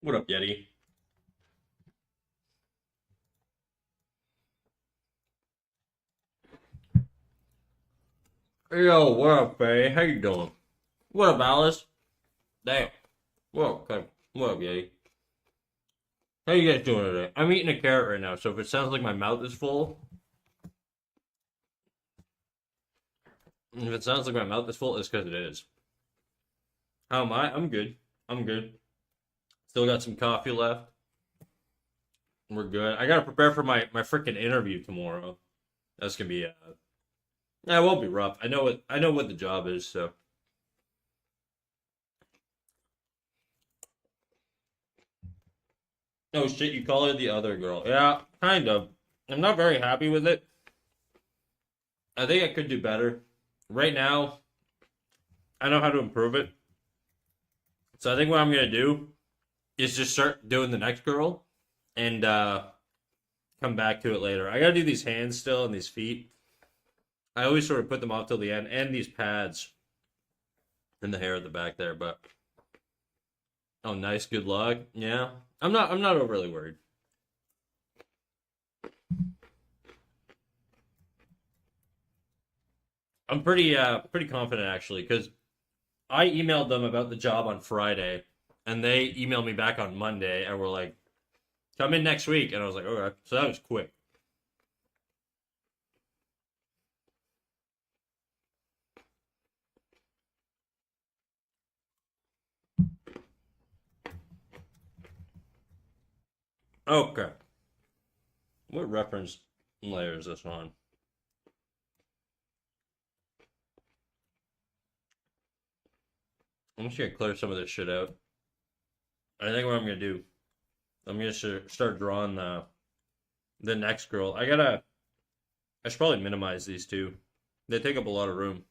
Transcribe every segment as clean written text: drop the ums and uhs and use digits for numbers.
What up, Yeti? Yo, what up, Faye? How you doing? What up, Alice? Damn. What up, Clem? What up, Yeti? How you guys doing today? I'm eating a carrot right now, so if it sounds like my mouth is full, if it sounds like my mouth is full, it's because it is. How am I? I'm good. I'm good. Still got some coffee left. We're good. I gotta prepare for my freaking interview tomorrow. That's gonna be yeah, it won't be rough. I know what the job is, so. Oh shit, you call her the other girl. Yeah, kind of. I'm not very happy with it. I think I could do better. Right now, I know how to improve it. So I think what I'm gonna do is just start doing the next girl and come back to it later. I gotta do these hands still and these feet. I always sort of put them off till the end, and these pads and the hair at the back there. But oh, nice, good luck. Yeah, I'm not overly worried. I'm pretty confident actually because I emailed them about the job on Friday, and they emailed me back on Monday, and were like, "Come in next week," and I was like, "Okay." So that was quick. Okay, what reference layer is this on? I'm just gonna clear some of this shit out. I think what I'm gonna do, I'm gonna start drawing the next girl. I should probably minimize these two. They take up a lot of room.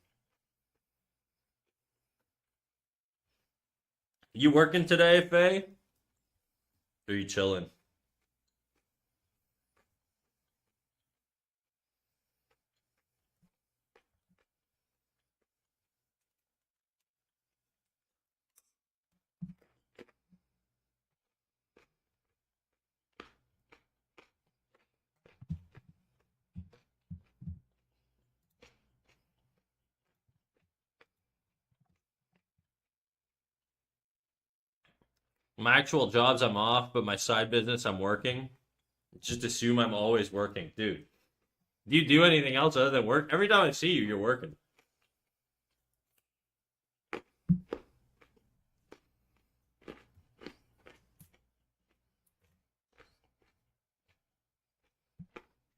You working today, Faye? Or are you chilling? My actual jobs, I'm off, but my side business, I'm working. Just assume I'm always working, dude. Do you do anything else other than work? Every time I see you, you're working.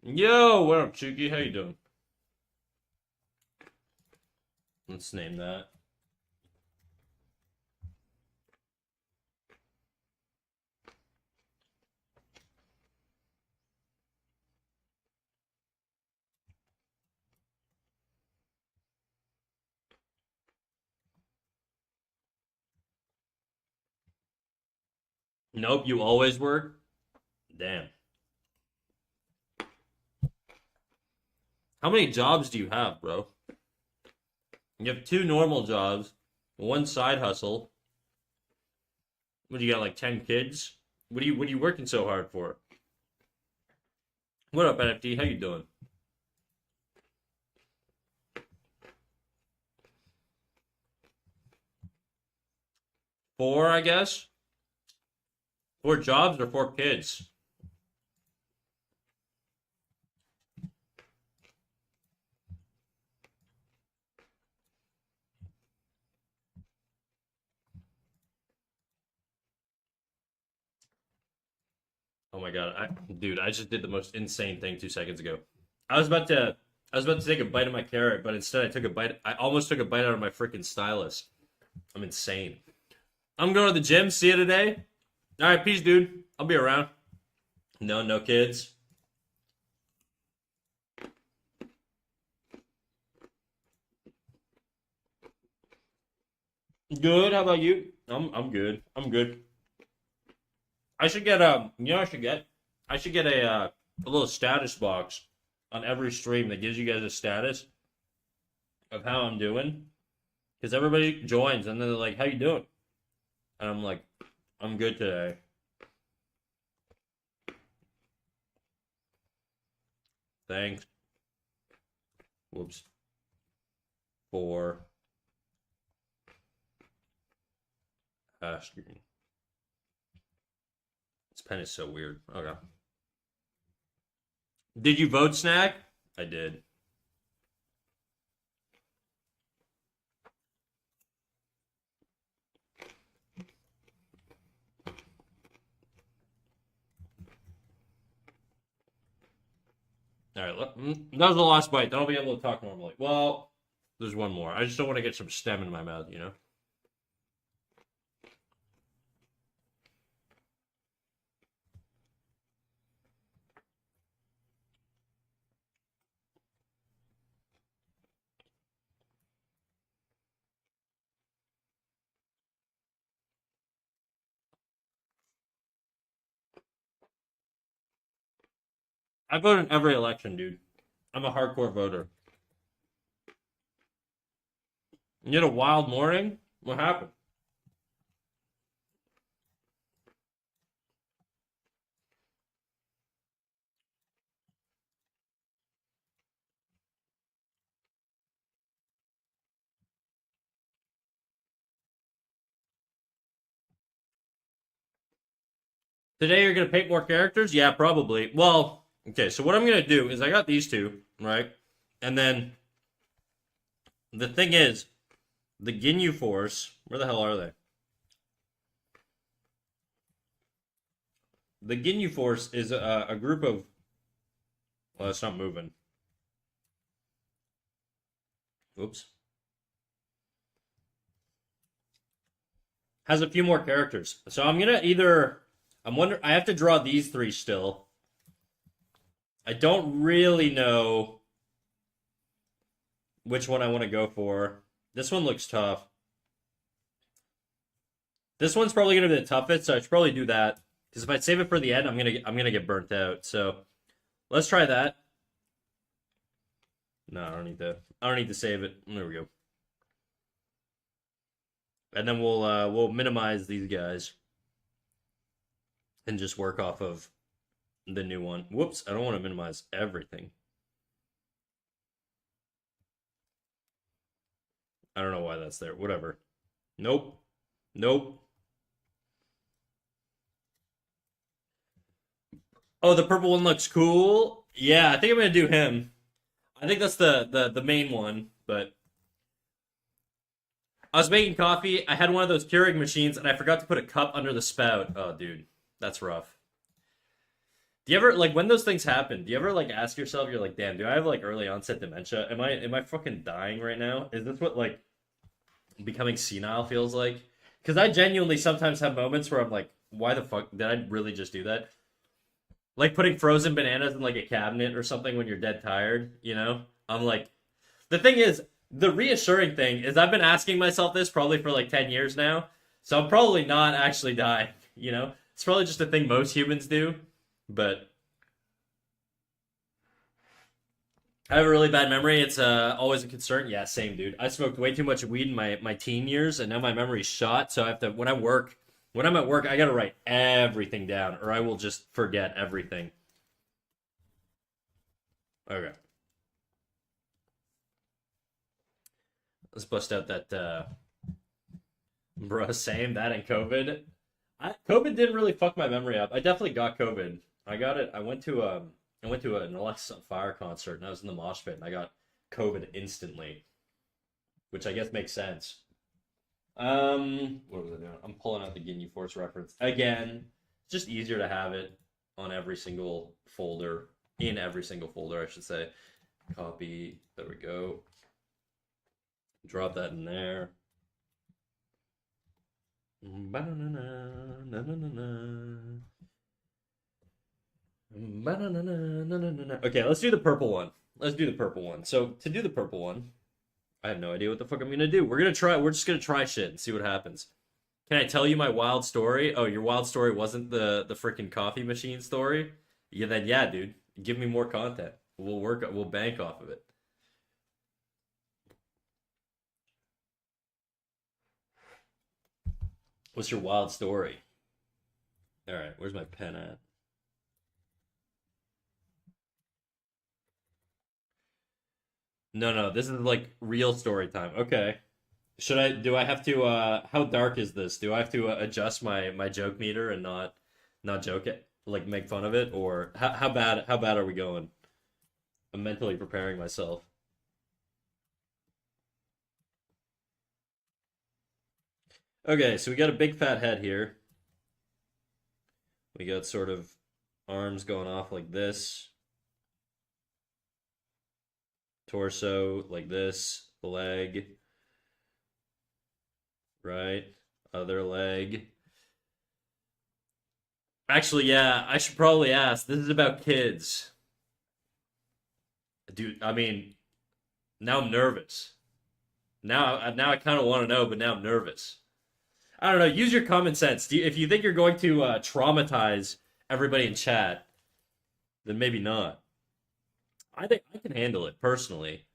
Yo, what up, Chuki? How you doing? Let's name that. Nope, you always work? Damn. How many jobs do you have, bro? You have two normal jobs, one side hustle. What do you got, like 10 kids? What are you working so hard for? What up, NFT? How you doing? Four, I guess. Four jobs or four kids? Oh my god, dude, I just did the most insane thing 2 seconds ago. I was about to, I was about to take a bite of my carrot, but instead I took a bite. I almost took a bite out of my freaking stylus. I'm insane. I'm going to the gym. See you today. All right, peace, dude. I'll be around. No, no kids. Good. How about you? I'm good. I'm good. I should get you know what I should get a little status box on every stream that gives you guys a status of how I'm doing, because everybody joins and then they're like, "How you doing?" And I'm like, "I'm good today." Thanks. Whoops. For asking. This pen is so weird. Okay. Did you vote, Snack? I did. All right, that was the last bite. Then I'll be able to talk normally. Well, there's one more. I just don't want to get some stem in my mouth, you know? I vote in every election, dude. I'm a hardcore voter. You had a wild morning? What happened? Today you're gonna paint more characters? Yeah, probably. Well, okay, so what I'm gonna do is I got these two, right? And then the thing is, the Ginyu Force, where the hell are they? The Ginyu Force is a group of. Well, it's not moving. Oops. Has a few more characters. So I'm gonna either. I'm wondering. I have to draw these three still. I don't really know which one I want to go for. This one looks tough. This one's probably gonna be the toughest, so I should probably do that. Because if I save it for the end, I'm gonna get burnt out. So let's try that. No, I don't need to. I don't need to save it. There we go. And then we'll minimize these guys and just work off of the new one. Whoops! I don't want to minimize everything. I don't know why that's there. Whatever. Nope. Nope. Oh, the purple one looks cool. Yeah, I think I'm gonna do him. I think that's the main one, but I was making coffee. I had one of those Keurig machines, and I forgot to put a cup under the spout. Oh, dude, that's rough. Do you ever like when those things happen? Do you ever like ask yourself? You're like, damn, do I have like early onset dementia? Am I fucking dying right now? Is this what like becoming senile feels like? Because I genuinely sometimes have moments where I'm like, why the fuck did I really just do that? Like putting frozen bananas in like a cabinet or something when you're dead tired. You know, I'm like, the thing is, the reassuring thing is I've been asking myself this probably for like 10 years now, so I'm probably not actually dying. You know, it's probably just a thing most humans do. But I have a really bad memory. It's always a concern. Yeah, same dude. I smoked way too much weed in my teen years, and now my memory's shot. So I have to when I'm at work, I gotta write everything down, or I will just forget everything. Okay, let's bust out that bruh. Same that and COVID. COVID didn't really fuck my memory up. I definitely got COVID. I got it. I went to an Alexis on Fire concert and I was in the mosh pit and I got COVID instantly, which I guess makes sense. What was I doing? I'm pulling out the Ginyu Force reference again. It's just easier to have it on every single folder, in every single folder, I should say. Copy. There we go. Drop that in there. Okay, let's do the purple one. Let's do the purple one. So to do the purple one, I have no idea what the fuck I'm gonna do. We're gonna try. We're just gonna try shit and see what happens. Can I tell you my wild story? Oh, your wild story wasn't the freaking coffee machine story? Yeah, then yeah, dude. Give me more content. We'll work. We'll bank off of it. What's your wild story? All right, where's my pen at? No, no, this is like real story time. Okay. Do I have to how dark is this? Do I have to adjust my joke meter and not joke it, like make fun of it, or how bad are we going? I'm mentally preparing myself. Okay, so we got a big fat head here. We got sort of arms going off like this, torso like this, leg, right? Other leg. Actually, yeah, I should probably ask. This is about kids. Dude, I mean, now I'm nervous. Now I kind of want to know, but now I'm nervous. I don't know. Use your common sense. If you think you're going to traumatize everybody in chat, then maybe not. I think I can handle it personally,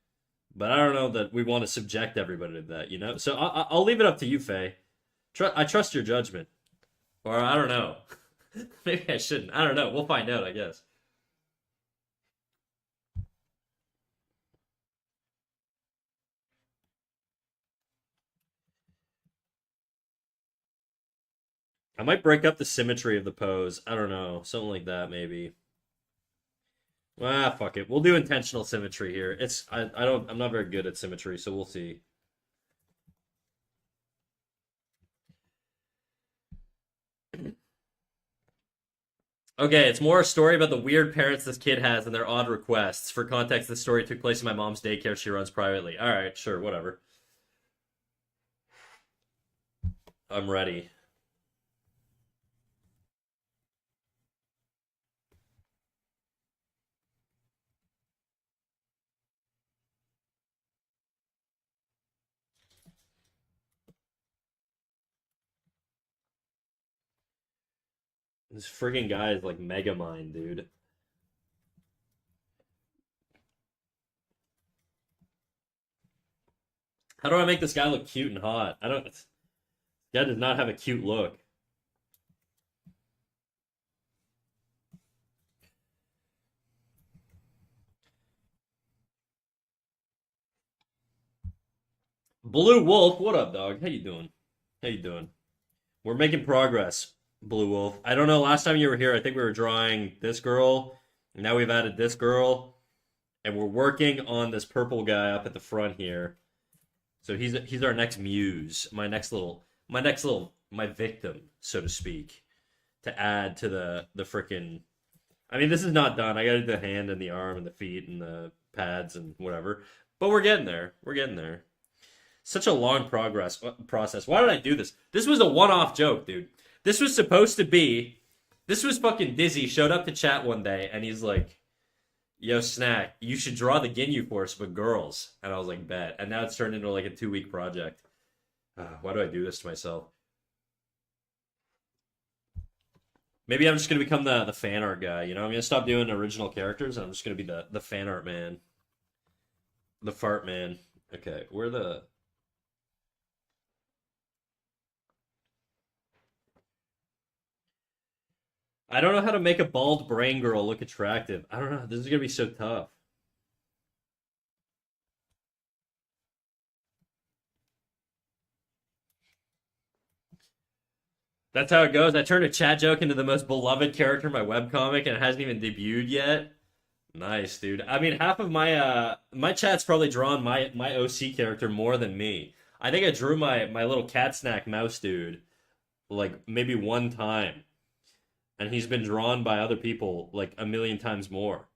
but I don't know that we want to subject everybody to that. So I'll leave it up to you, Faye. I trust your judgment, or I don't know. Maybe I shouldn't. I don't know. We'll find out, I guess. I might break up the symmetry of the pose. I don't know. Something like that, maybe. Ah, fuck it. We'll do intentional symmetry here. I'm not very good at symmetry, so we'll see. Okay, it's more a story about the weird parents this kid has and their odd requests. For context, this story took place in my mom's daycare she runs privately. All right, sure, whatever. I'm ready. This friggin' guy is like Mega Mind, dude. How do I make this guy look cute and hot? I don't. This guy does not have a cute look. Blue Wolf, what up, dog? How you doing? How you doing? We're making progress, Blue Wolf. I don't know. Last time you were here, I think we were drawing this girl. Now we've added this girl, and we're working on this purple guy up at the front here. So he's our next muse, my victim, so to speak, to add to the frickin'. I mean, this is not done. I got to do the hand and the arm and the feet and the pads and whatever, but we're getting there. We're getting there. Such a long progress process. Why did I do this? This was a one-off joke, dude. This was supposed to be. This was fucking Dizzy showed up to chat one day and he's like, "Yo, Snack, you should draw the Ginyu Force but girls." And I was like, "Bet." And now it's turned into like a 2 week project. Why do I do this to myself? Maybe I'm just gonna become the fan art guy. I'm gonna stop doing original characters and I'm just gonna be the fan art man, the fart man. Okay, where the I don't know how to make a bald brain girl look attractive. I don't know. This is gonna be so tough. That's how it goes. I turned a chat joke into the most beloved character in my webcomic, and it hasn't even debuted yet. Nice, dude. I mean, half of my chat's probably drawn my OC character more than me. I think I drew my little cat snack mouse dude like maybe one time, and he's been drawn by other people like a million times more.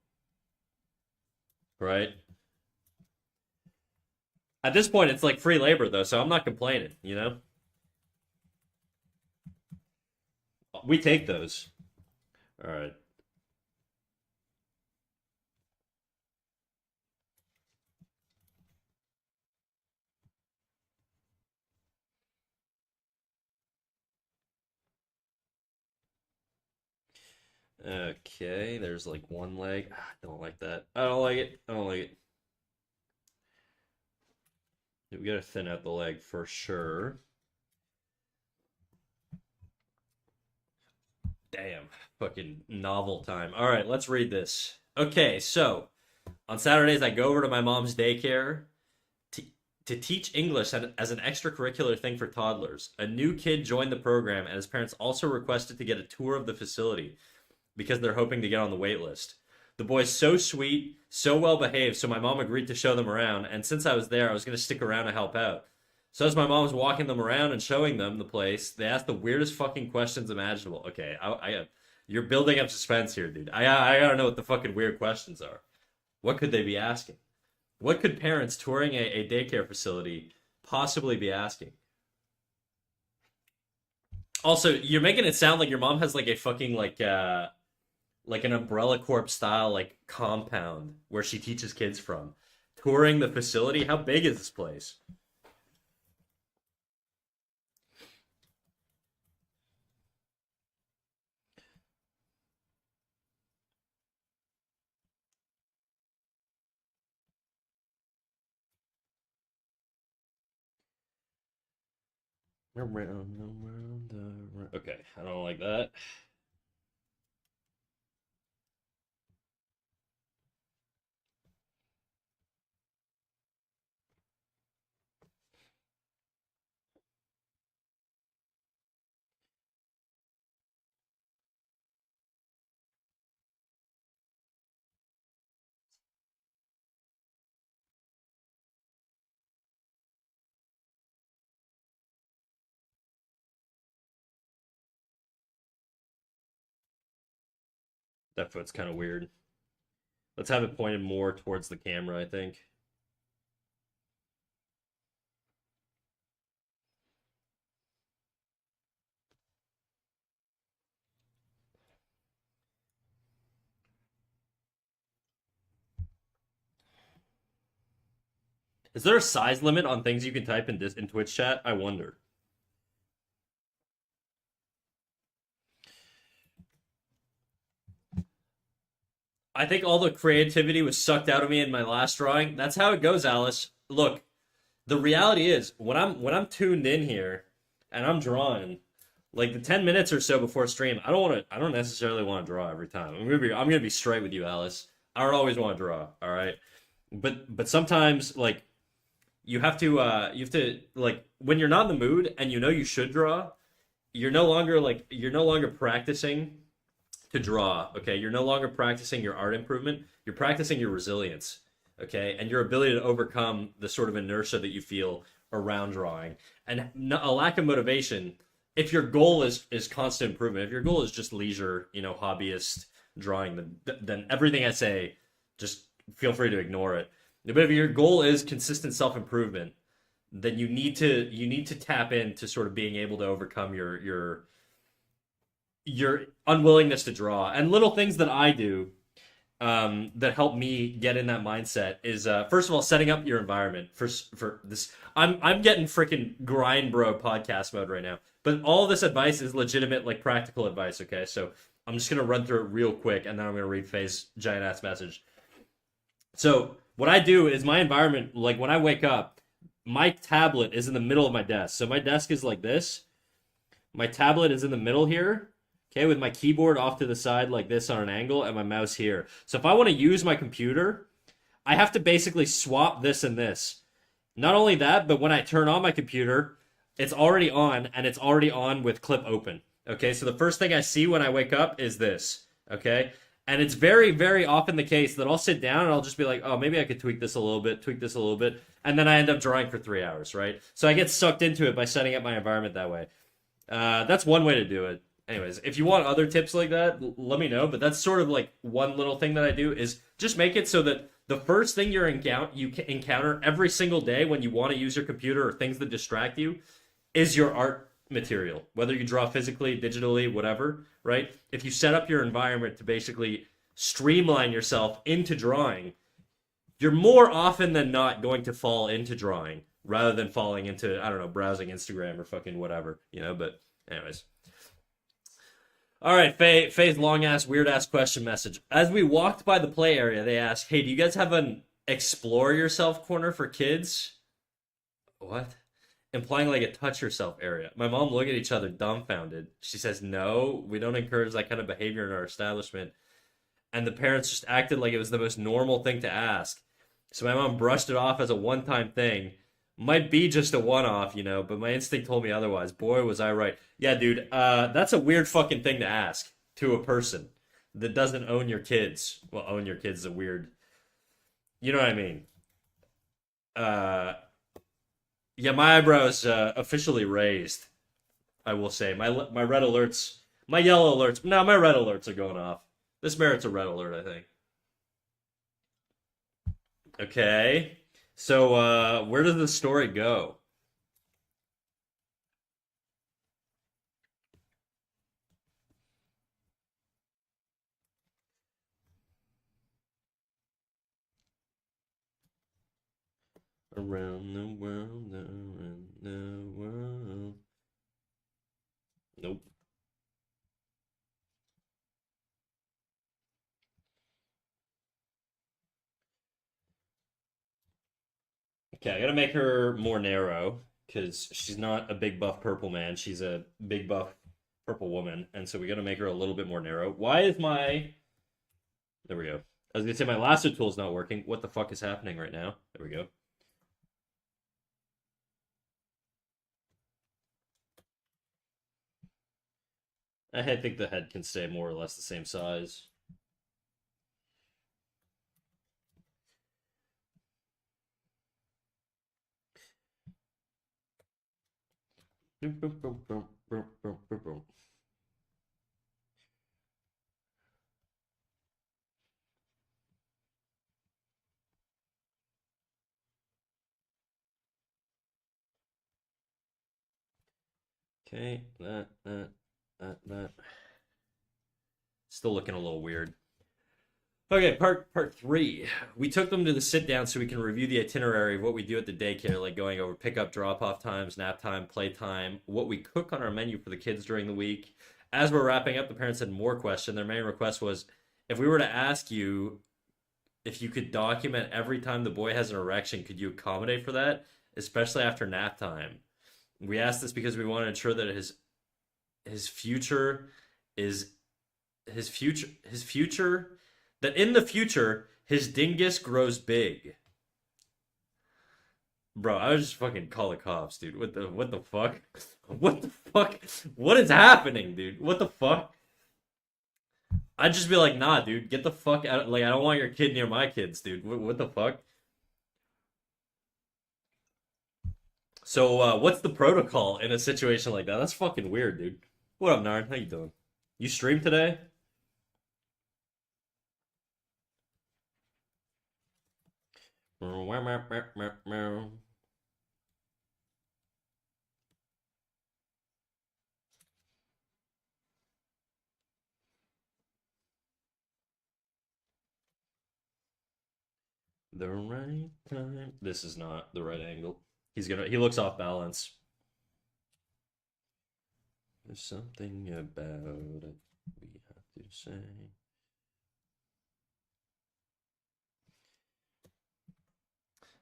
Right? At this point, it's like free labor though, so I'm not complaining. We take those. All right. Okay, there's like one leg. I don't like that. I don't like it. I don't like it. We gotta thin out the leg for sure. Damn, fucking novel time. All right, let's read this. Okay, so On Saturdays, I go over to my mom's daycare to, to teach English as an extracurricular thing for toddlers. A new kid joined the program, and his parents also requested to get a tour of the facility because they're hoping to get on the wait list. The boy's so sweet, so well behaved, so my mom agreed to show them around, and since I was there, I was going to stick around to help out. So as my mom was walking them around and showing them the place, they asked the weirdest fucking questions imaginable. Okay, you're building up suspense here, dude. I gotta know what the fucking weird questions are. What could they be asking? What could parents touring a daycare facility possibly be asking? Also, you're making it sound like your mom has like a fucking like an Umbrella Corp style like compound where she teaches kids from. Touring the facility? How big is this place? Okay, I don't like that. That foot's kind of weird. Let's have it pointed more towards the camera, I think. Is there a size limit on things you can type in Twitch chat? I wonder. I think all the creativity was sucked out of me in my last drawing. That's how it goes, Alice. Look, the reality is when I'm tuned in here and I'm drawing, like the 10 minutes or so before stream, I don't necessarily want to draw every time. I'm gonna be straight with you, Alice. I don't always want to draw, all right? But sometimes like you have to like when you're not in the mood and you know you should draw, you're no longer practicing to draw, okay? You're no longer practicing your art improvement. You're practicing your resilience, okay? And your ability to overcome the sort of inertia that you feel around drawing. And a lack of motivation, if your goal is constant improvement, if your goal is just leisure, hobbyist drawing, then everything I say, just feel free to ignore it. But if your goal is consistent self-improvement, then you need to tap into sort of being able to overcome your unwillingness to draw and little things that I do that help me get in that mindset is first of all setting up your environment for this. I'm getting freaking grind bro podcast mode right now, but all this advice is legitimate like practical advice. Okay, so I'm just gonna run through it real quick and then I'm gonna read Faye's giant ass message. So what I do is my environment, like when I wake up, my tablet is in the middle of my desk. So my desk is like this. My tablet is in the middle here, okay, with my keyboard off to the side like this on an angle and my mouse here. So if I want to use my computer, I have to basically swap this and this. Not only that, but when I turn on my computer, it's already on and it's already on with clip open. Okay, so the first thing I see when I wake up is this. Okay, and it's very, very often the case that I'll sit down and I'll just be like, oh, maybe I could tweak this a little bit, tweak this a little bit. And then I end up drawing for 3 hours, right? So I get sucked into it by setting up my environment that way. That's one way to do it. Anyways, if you want other tips like that, let me know. But that's sort of like one little thing that I do is just make it so that the first thing you encounter every single day when you want to use your computer or things that distract you is your art material. Whether you draw physically, digitally, whatever, right? If you set up your environment to basically streamline yourself into drawing, you're more often than not going to fall into drawing rather than falling into, I don't know, browsing Instagram or fucking whatever. But anyways. All right, Faye's long ass, weird ass question message. As we walked by the play area, they asked, "Hey, do you guys have an explore yourself corner for kids?" What? Implying like a touch yourself area. My mom looked at each other dumbfounded. She says, "No, we don't encourage that kind of behavior in our establishment." and the parents just acted like it was the most normal thing to ask. So my mom brushed it off as a one-time thing. Might be just a one-off, but my instinct told me otherwise. Boy, was I right. Yeah, dude, that's a weird fucking thing to ask to a person that doesn't own your kids. Well, own your kids is a weird, you know what I mean? Uh, yeah, my eyebrows officially raised. I will say my red alerts, my yellow alerts. No, my red alerts are going off. This merits a red alert, I think. Okay. So, where does the story go? Around the world, around the world. Nope. Okay, I gotta make her more narrow because she's not a big buff purple man. She's a big buff purple woman, and so we gotta make her a little bit more narrow. Why is my... There we go. I was gonna say my lasso tool's not working. What the fuck is happening right now? There we go. I think the head can stay more or less the same size. Okay, that. Still looking a little weird. Okay, part three. We took them to the sit down so we can review the itinerary of what we do at the daycare, like going over pickup, drop off times, nap time, play time, what we cook on our menu for the kids during the week. As we're wrapping up, the parents had more questions. Their main request was, if we were to ask you if you could document every time the boy has an erection, could you accommodate for that, especially after nap time? We asked this because we want to ensure that his future is his future that in the future his dingus grows big. Bro, I would just fucking call the cops, dude. What the fuck? What the fuck? What is happening, dude? What the fuck? I'd just be like, nah, dude, get the fuck out. Like, I don't want your kid near my kids, dude. What the fuck? So, what's the protocol in a situation like that? That's fucking weird, dude. What up, Narn? How you doing? You stream today? The right time. This is not the right angle. He looks off balance. There's something about it we have to say.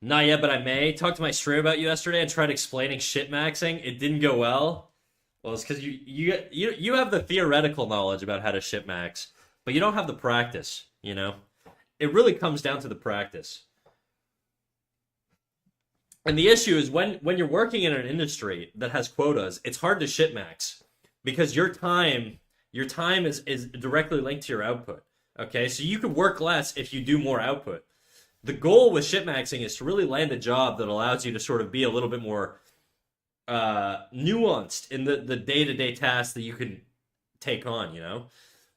Not yet, but I may. Talked to my stream about you yesterday and tried explaining shit maxing. It didn't go well. Well, it's because you have the theoretical knowledge about how to ship max, but you don't have the practice. It really comes down to the practice. And the issue is when you're working in an industry that has quotas, it's hard to ship max because your time is directly linked to your output. Okay, so you could work less if you do more output. The goal with ship maxing is to really land a job that allows you to sort of be a little bit more nuanced in the day to day tasks that you can take on.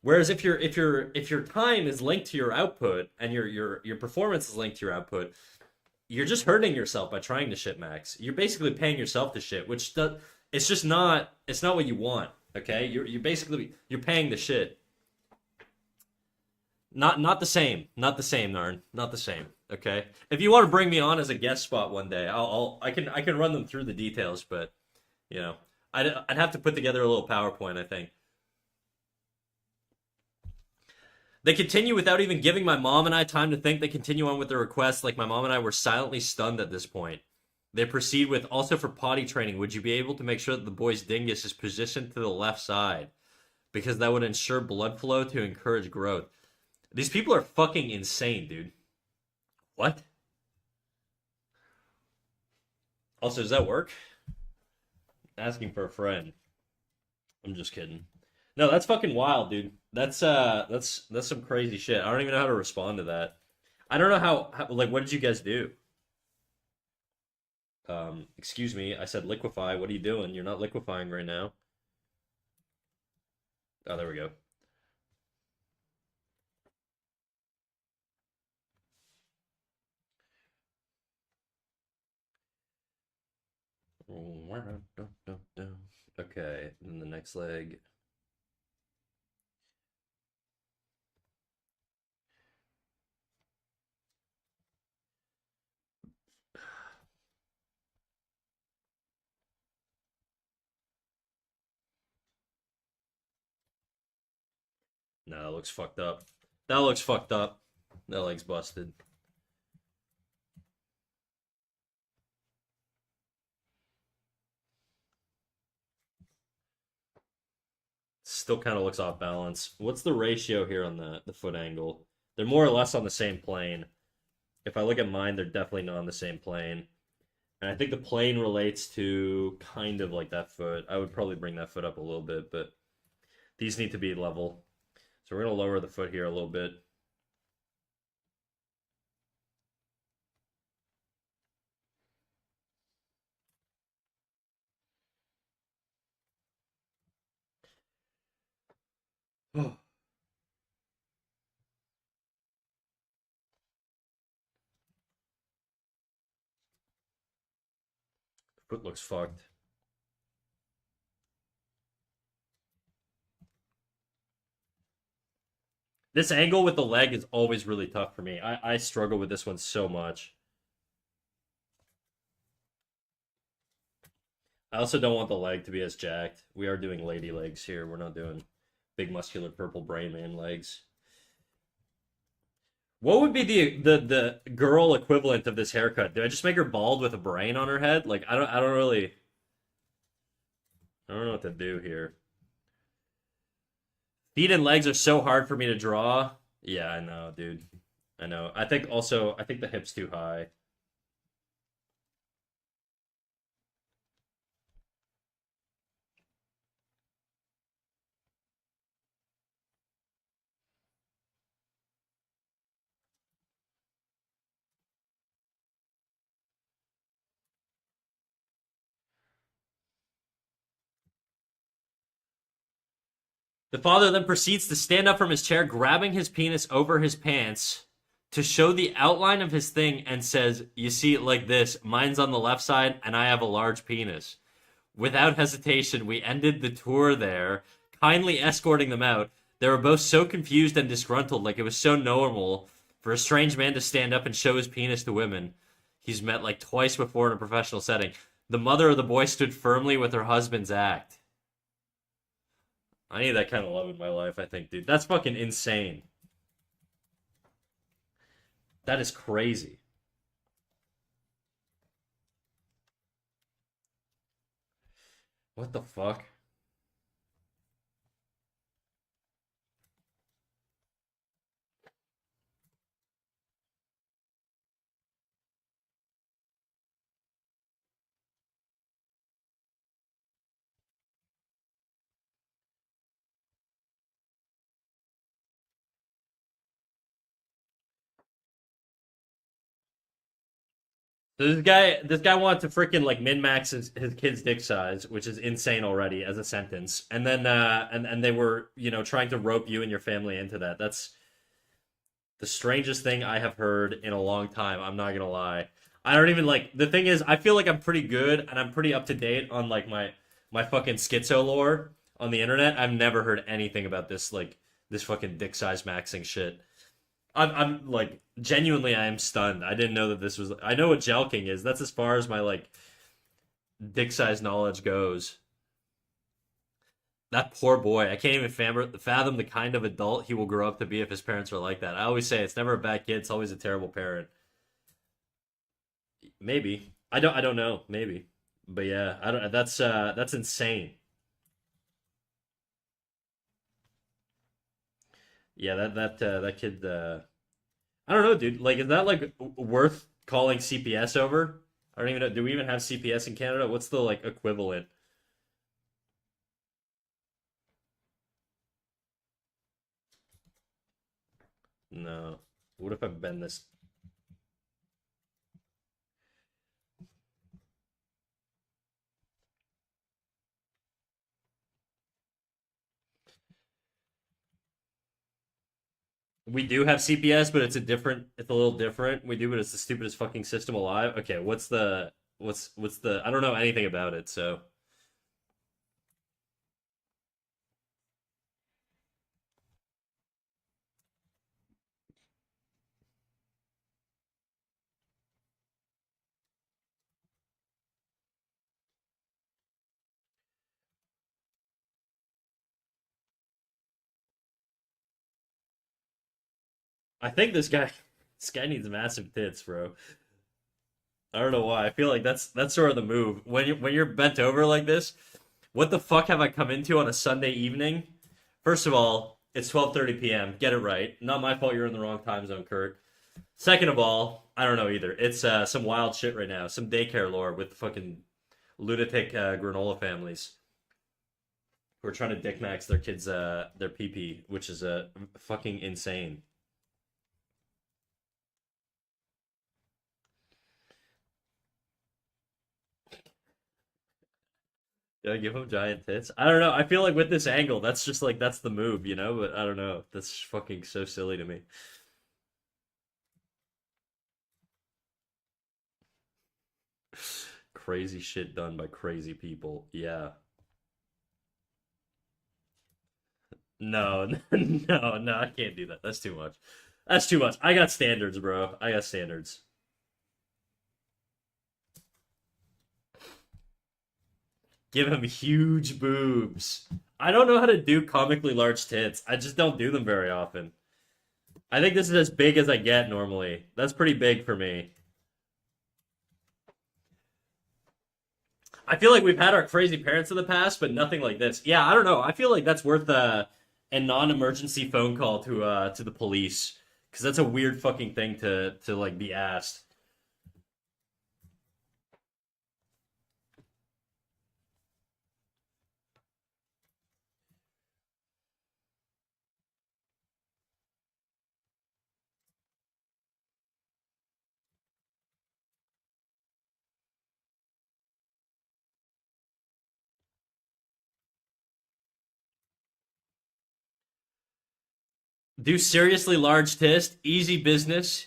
Whereas if your time is linked to your output and your performance is linked to your output, you're just hurting yourself by trying to ship max. You're basically paying yourself to shit, it's just not what you want. Okay, you're paying the shit. Not the same. Not the same, Narn. Not the same. Okay. If you want to bring me on as a guest spot one day, I can run them through the details, but you know, I'd have to put together a little PowerPoint, I think. They continue without even giving my mom and I time to think. They continue on with the request like my mom and I were silently stunned at this point. They proceed with, also for potty training, would you be able to make sure that the boy's dingus is positioned to the left side? Because that would ensure blood flow to encourage growth. These people are fucking insane, dude. What? Also, does that work? Asking for a friend. I'm just kidding. No, that's fucking wild, dude. That's some crazy shit. I don't even know how to respond to that. I don't know how like what did you guys do? Excuse me, I said liquefy. What are you doing? You're not liquefying right now. Oh, there we go. Okay, and the next leg. No, that looks fucked up. That looks fucked up. That leg's busted. Still kind of looks off balance. What's the ratio here on the foot angle? They're more or less on the same plane. If I look at mine, they're definitely not on the same plane. And I think the plane relates to kind of like that foot. I would probably bring that foot up a little bit, but these need to be level. So we're going to lower the foot here a little bit. Oh. Foot looks fucked. This angle with the leg is always really tough for me. I struggle with this one so much. I also don't want the leg to be as jacked. We are doing lady legs here. We're not doing big muscular purple brain man legs. What would be the girl equivalent of this haircut? Do I just make her bald with a brain on her head? Like I don't know what to do here. Feet and legs are so hard for me to draw. Yeah, I know, dude. I know. I think the hip's too high. The father then proceeds to stand up from his chair, grabbing his penis over his pants to show the outline of his thing and says, "You see it like this. Mine's on the left side and I have a large penis." Without hesitation, we ended the tour there, kindly escorting them out. They were both so confused and disgruntled, like it was so normal for a strange man to stand up and show his penis to women he's met like twice before in a professional setting. The mother of the boy stood firmly with her husband's act. I need that kind of love in my life, I think, dude. That's fucking insane. That is crazy. What the fuck? So this guy wanted to freaking like min max his kid's dick size, which is insane already as a sentence. And then and they were trying to rope you and your family into that. That's the strangest thing I have heard in a long time. I'm not gonna lie. I don't even like the thing is I feel like I'm pretty good and I'm pretty up to date on like my fucking schizo lore on the internet. I've never heard anything about this fucking dick size maxing shit. I'm like genuinely I am stunned. I didn't know that this was. I know what jelking is. That's as far as my like dick size knowledge goes. That poor boy. I can't even fathom the kind of adult he will grow up to be if his parents are like that. I always say it's never a bad kid. It's always a terrible parent. Maybe I don't know. Maybe, but yeah, I don't. That's insane. Yeah, that kid. I don't know, dude. Like, is that like worth calling CPS over? I don't even know. Do we even have CPS in Canada? What's the like equivalent? No. What if I bend this? We do have CPS, but it's a different. It's a little different. We do, but it's the stupidest fucking system alive. Okay, what's the? I don't know anything about it, so I think this guy needs massive tits, bro. I don't know why. I feel like that's sort of the move when you're bent over like this. What the fuck have I come into on a Sunday evening? First of all, it's 12:30 p.m. Get it right. Not my fault you're in the wrong time zone, Kurt. Second of all, I don't know either. It's some wild shit right now. Some daycare lore with the fucking lunatic granola families who are trying to dick max their kids their pee pee, which is fucking insane. Yeah, give them giant tits. I don't know. I feel like with this angle, that's just like that's the move, you know. But I don't know. That's fucking so silly to me. Crazy shit done by crazy people. Yeah. No, no, I can't do that. That's too much. That's too much. I got standards, bro. I got standards. Give him huge boobs. I don't know how to do comically large tits. I just don't do them very often. I think this is as big as I get normally. That's pretty big for me. I feel like we've had our crazy parents in the past, but nothing like this. Yeah, I don't know. I feel like that's worth a non-emergency phone call to the police because that's a weird fucking thing to like be asked. Do seriously large test, easy business,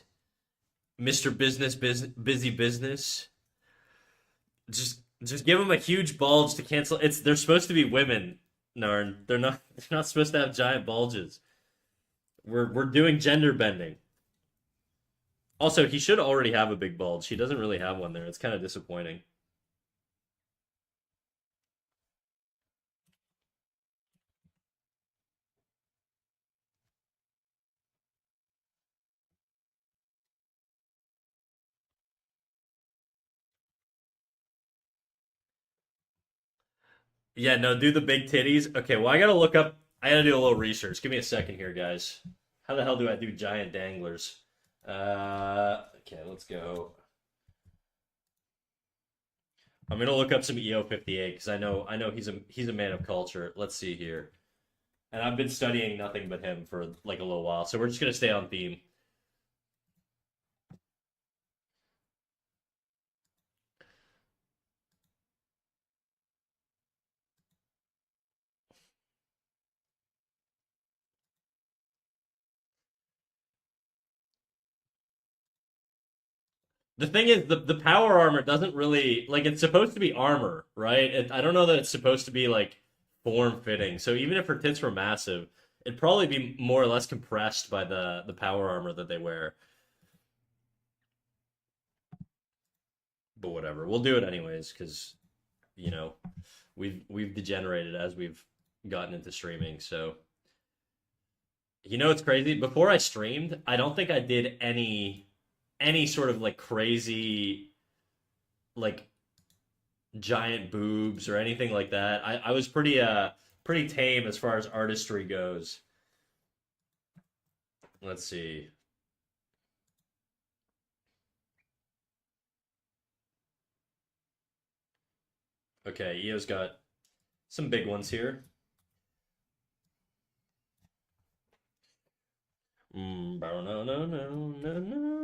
Mister Busy Business. Just give them a huge bulge to cancel. It's they're supposed to be women, Narn. They're not supposed to have giant bulges. We're doing gender bending. Also, he should already have a big bulge. He doesn't really have one there. It's kind of disappointing. Yeah, no, do the big titties. Okay, well, I gotta look up. I gotta do a little research. Give me a second here, guys. How the hell do I do giant danglers? Okay, let's go. I'm gonna look up some EO58 because I know he's a man of culture. Let's see here. And I've been studying nothing but him for like a little while, so we're just gonna stay on theme. The thing is, the power armor doesn't really like it's supposed to be armor, right? I don't know that it's supposed to be like form fitting. So even if her tits were massive, it'd probably be more or less compressed by the power armor that they wear. But whatever, we'll do it anyways because you know we've degenerated as we've gotten into streaming. So you know it's crazy. Before I streamed, I don't think I did any sort of like crazy like giant boobs or anything like that. I was pretty tame as far as artistry goes. Let's see. Okay, EO's got some big ones here. No, no, no, no, no.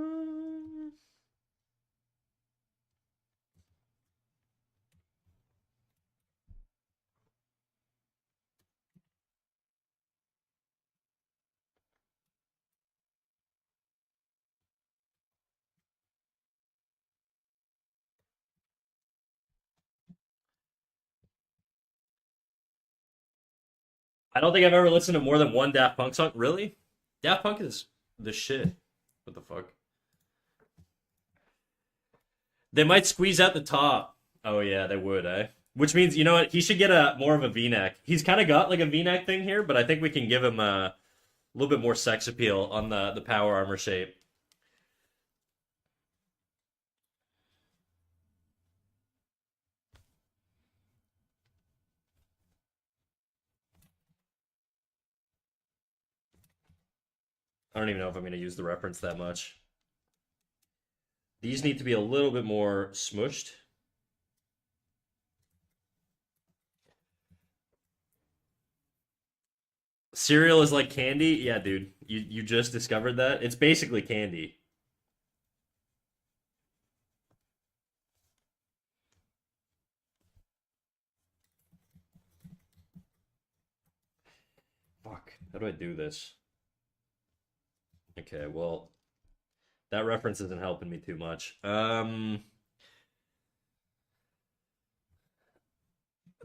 I don't think I've ever listened to more than one Daft Punk song. Really? Daft Punk is the shit. What the fuck? They might squeeze out the top. Oh yeah, they would, eh? Which means, you know what? He should get a more of a V-neck. He's kind of got like a V-neck thing here, but I think we can give him a little bit more sex appeal on the power armor shape. I don't even know if I'm going to use the reference that much. These need to be a little bit more smushed. Cereal is like candy? Yeah, dude. You just discovered that? It's basically candy. Fuck. How do I do this? Okay, well, that reference isn't helping me too much.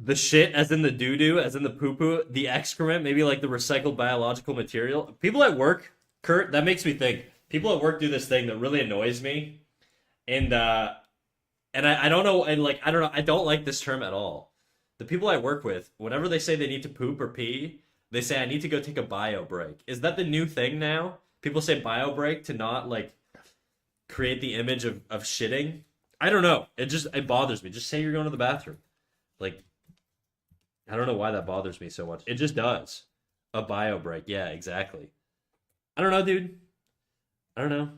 The shit, as in the doo doo, as in the poo poo, the excrement, maybe like the recycled biological material. People at work, Kurt, that makes me think. People at work do this thing that really annoys me, and I don't know, and like I don't know, I don't like this term at all. The people I work with, whenever they say they need to poop or pee, they say I need to go take a bio break. Is that the new thing now? People say bio break to not like create the image of shitting. I don't know. It bothers me. Just say you're going to the bathroom. Like I don't know why that bothers me so much. It just does. A bio break. Yeah, exactly. I don't know, dude. I don't know.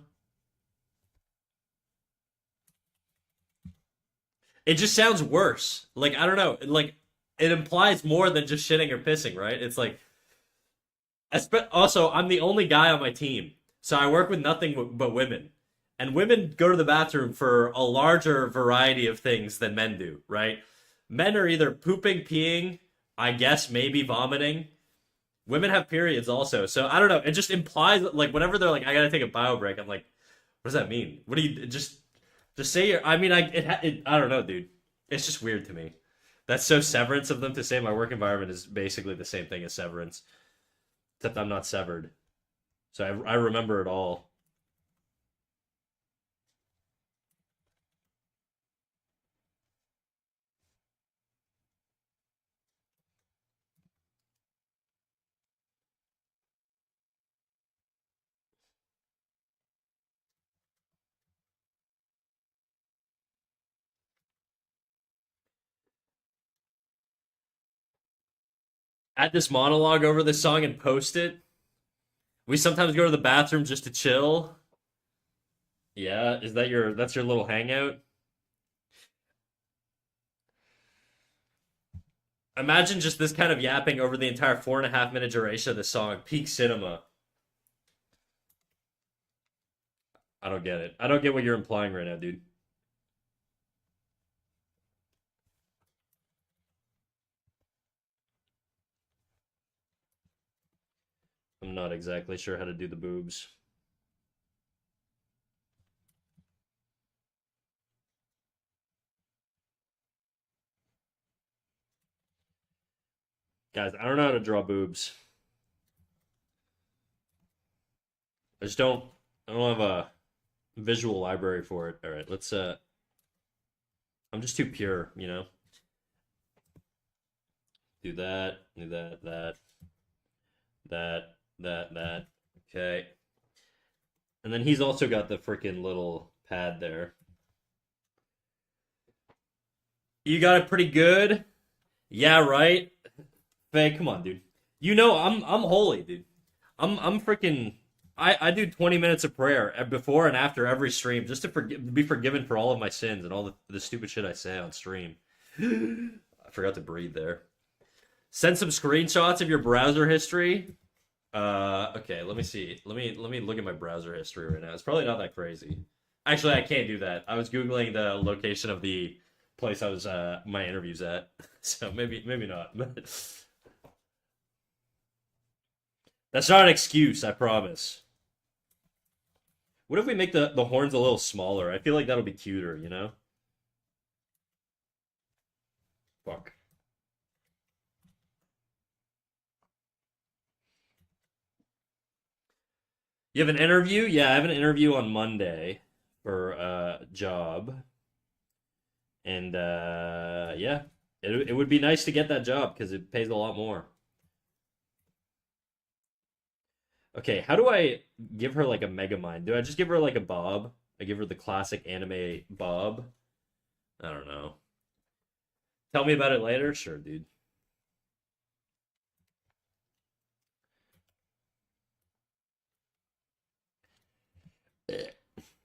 It just sounds worse. Like I don't know. Like it implies more than just shitting or pissing, right? It's like also I'm the only guy on my team. So I work with nothing but women. And women go to the bathroom for a larger variety of things than men do, right? Men are either pooping, peeing, I guess maybe vomiting. Women have periods also. So I don't know. It just implies like whenever they're like, I gotta take a bio break, I'm like, what does that mean? What do you just say your I mean I don't know, dude. It's just weird to me. That's so severance of them to say my work environment is basically the same thing as severance. Except I'm not severed. So I remember it all. Add this monologue over this song and post it. We sometimes go to the bathroom just to chill. Yeah, is that that's your little hangout? Imagine just this kind of yapping over the entire 4.5 minute duration of the song. Peak cinema. I don't get it. I don't get what you're implying right now, dude. I'm not exactly sure how to do the boobs. Guys, I don't know how to draw boobs. I just don't I don't have a visual library for it. All right, let's I'm just too pure, you know. Do that. Okay. And then he's also got the freaking little pad there. You got it pretty good. Yeah, right. Faye, come on, dude. You know I'm holy, dude. I'm freaking I do 20 minutes of prayer before and after every stream just to be forgiven for all of my sins and all the stupid shit I say on stream. I forgot to breathe there. Send some screenshots of your browser history. Okay, let me see. Let me look at my browser history right now. It's probably not that crazy. Actually, I can't do that. I was googling the location of the place I was my interviews at, so maybe not. But that's not an excuse. I promise. What if we make the horns a little smaller? I feel like that'll be cuter. You know? Fuck. You have an interview? Yeah, I have an interview on Monday for a job. And yeah, it would be nice to get that job because it pays a lot more. Okay, how do I give her like a mega mind? Do I just give her like a bob? I give her the classic anime bob? I don't know. Tell me about it later? Sure, dude.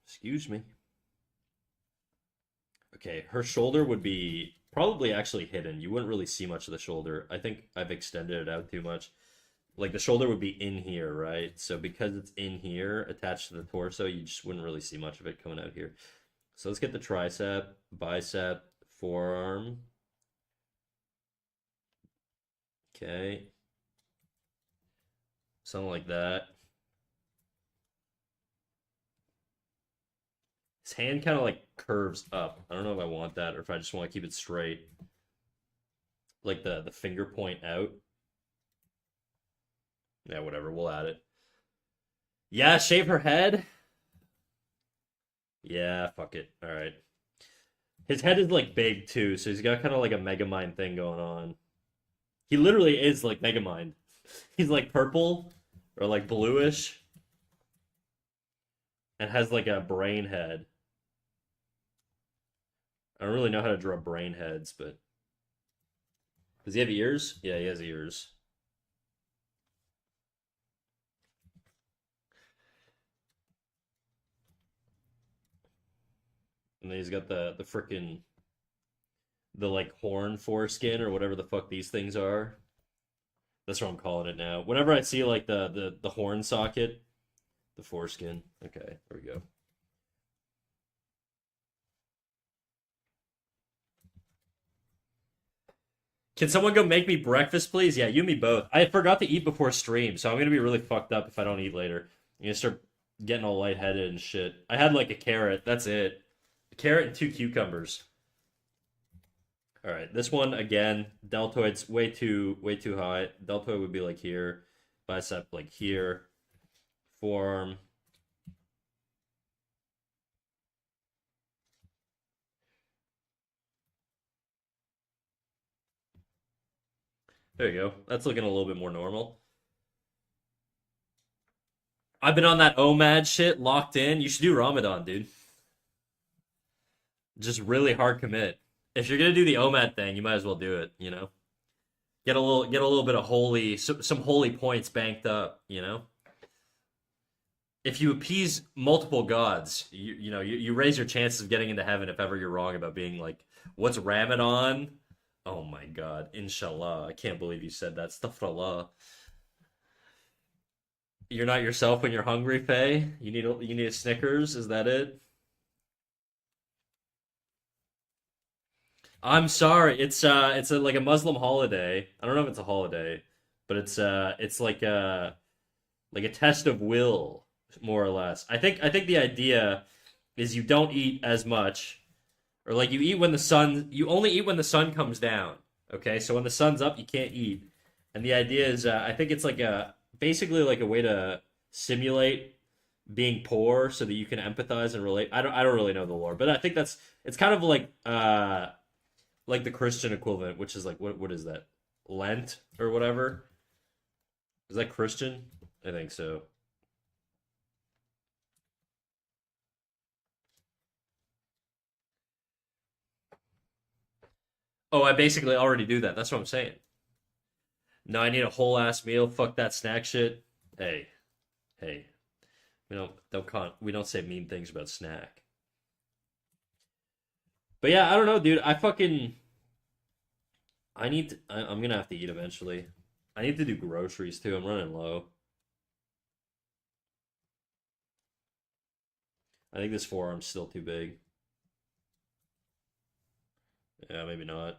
Excuse me. Okay, her shoulder would be probably actually hidden. You wouldn't really see much of the shoulder. I think I've extended it out too much. Like the shoulder would be in here, right? So because it's in here, attached to the torso, you just wouldn't really see much of it coming out here. So let's get the tricep, bicep, forearm. Okay. Something like that. His hand kind of like curves up. I don't know if I want that or if I just want to keep it straight. Like the finger point out. Yeah, whatever. We'll add it. Yeah, shave her head. Yeah, fuck it. All right. His head is like big too, so he's got kind of like a Megamind thing going on. He literally is like Megamind. He's like purple or like bluish and has like a brain head. I don't really know how to draw brain heads, but does he have ears? Yeah, he has ears. And then he's got the frickin' the like horn foreskin or whatever the fuck these things are. That's what I'm calling it now. Whenever I see like the horn socket, the foreskin. Okay, there we go. Can someone go make me breakfast, please? Yeah, you and me both. I forgot to eat before stream, so I'm gonna be really fucked up if I don't eat later. I'm gonna start getting all lightheaded and shit. I had like a carrot. That's it. A carrot and two cucumbers. All right, this one again. Deltoid's way too high. Deltoid would be like here, bicep like here, forearm. There you go. That's looking a little bit more normal. I've been on that OMAD shit, locked in. You should do Ramadan, dude. Just really hard commit. If you're gonna do the OMAD thing, you might as well do it. You know, get a little bit of holy, some holy points banked up. You know, if you appease multiple gods, you raise your chances of getting into heaven if ever you're wrong about being like, what's Ramadan? Oh my God, Inshallah! I can't believe you said that. Astaghfirullah. You're not yourself when you're hungry, Faye. You need a Snickers. Is that it? I'm sorry. It's like a Muslim holiday. I don't know if it's a holiday, but it's like a test of will, more or less. I think the idea is you don't eat as much, or like you only eat when the sun comes down. Okay, so when the sun's up, you can't eat. And the idea is, I think it's like a basically like a way to simulate being poor so that you can empathize and relate. I don't really know the lore, but I think that's it's kind of like the Christian equivalent, which is like what is that? Lent or whatever? Is that Christian? I think so. Oh, I basically already do that. That's what I'm saying. No, I need a whole ass meal. Fuck that snack shit. Hey, hey. We don't say mean things about snack. But yeah, I don't know, dude. I'm gonna have to eat eventually. I need to do groceries too. I'm running low. I think this forearm's still too big. Yeah, maybe not.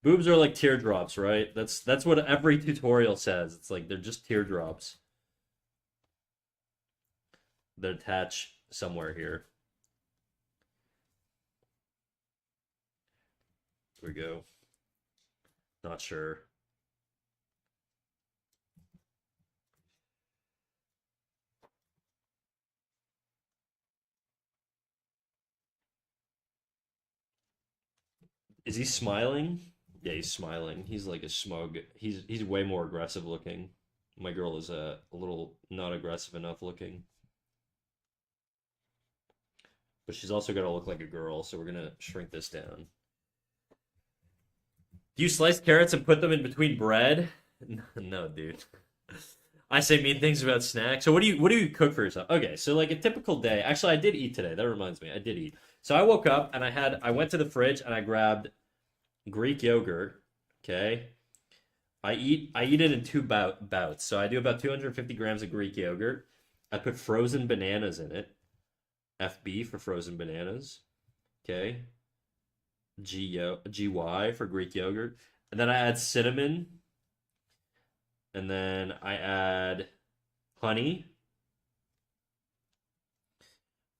Boobs are like teardrops, right? That's what every tutorial says. It's like they're just teardrops. They're attached somewhere here. Here we go. Not sure. Is he smiling? Yeah, he's smiling. He's like a smug. He's way more aggressive looking. My girl is a little not aggressive enough looking, but she's also got to look like a girl. So we're gonna shrink this down. Do you slice carrots and put them in between bread? No, dude. I say mean things about snacks. So what do you cook for yourself? Okay, so like a typical day. Actually, I did eat today. That reminds me, I did eat. So I woke up and I went to the fridge and I grabbed Greek yogurt. Okay, I eat it in two bouts. So I do about 250 grams of Greek yogurt. I put frozen bananas in it. FB for frozen bananas. Okay, GY for Greek yogurt. And then I add cinnamon. And then I add honey.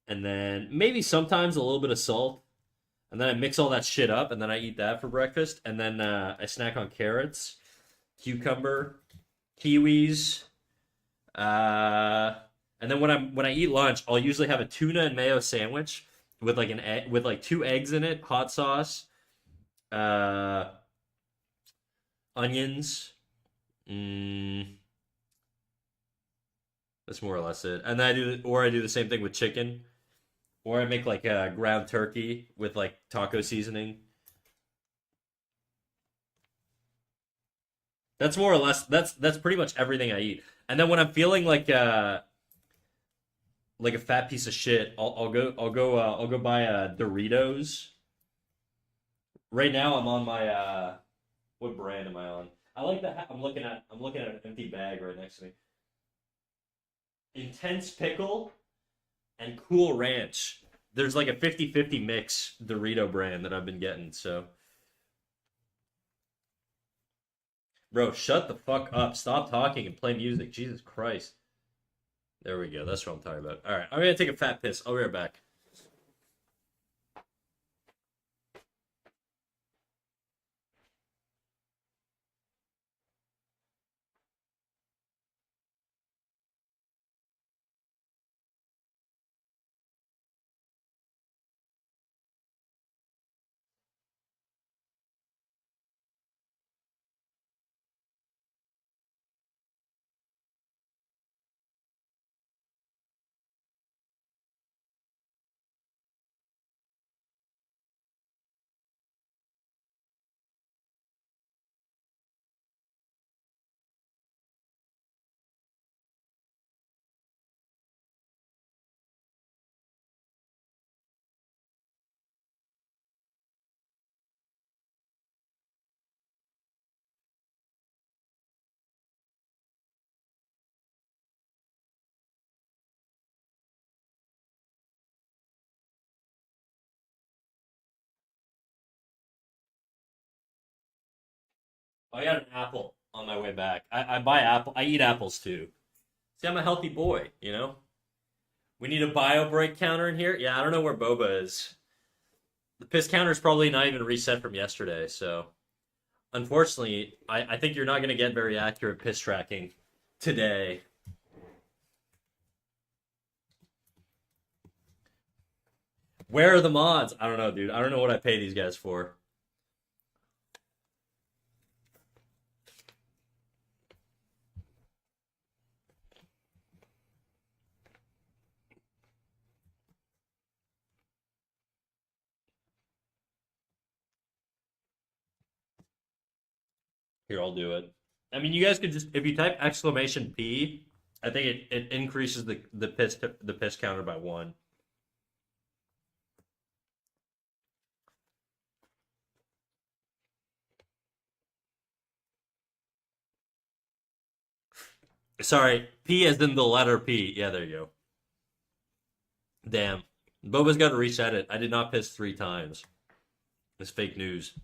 And then maybe sometimes a little bit of salt. And then I mix all that shit up, and then I eat that for breakfast. And then I snack on carrots, cucumber, kiwis. Uh, and then when I eat lunch, I'll usually have a tuna and mayo sandwich with like an egg, with like two eggs in it, hot sauce, uh, onions. Mm, that's more or less it. And then I do the same thing with chicken, or I make like a ground turkey with like taco seasoning. That's more or less that's pretty much everything I eat. And then when I'm feeling like a fat piece of shit, I'll go buy Doritos. Right now I'm on my what brand am I on? I like that. I'm looking at an empty bag right next to me. Intense pickle and Cool Ranch. There's like a 50-50 mix Dorito brand that I've been getting. So, bro, shut the fuck up. Stop talking and play music. Jesus Christ. There we go. That's what I'm talking about. All right, I'm gonna take a fat piss. I'll be right back. I got an apple on my way back. I buy apple. I eat apples too. See, I'm a healthy boy. You know. We need a bio break counter in here. Yeah, I don't know where Boba is. The piss counter is probably not even reset from yesterday. So, unfortunately, I think you're not going to get very accurate piss tracking today. Where are the mods? I don't know, dude. I don't know what I pay these guys for. Here, I'll do it. I mean, you guys could just if you type exclamation P, I think it increases the piss counter by one. Sorry, P as in the letter P. Yeah, there you go. Damn. Boba's got to reset it. I did not piss three times. It's fake news.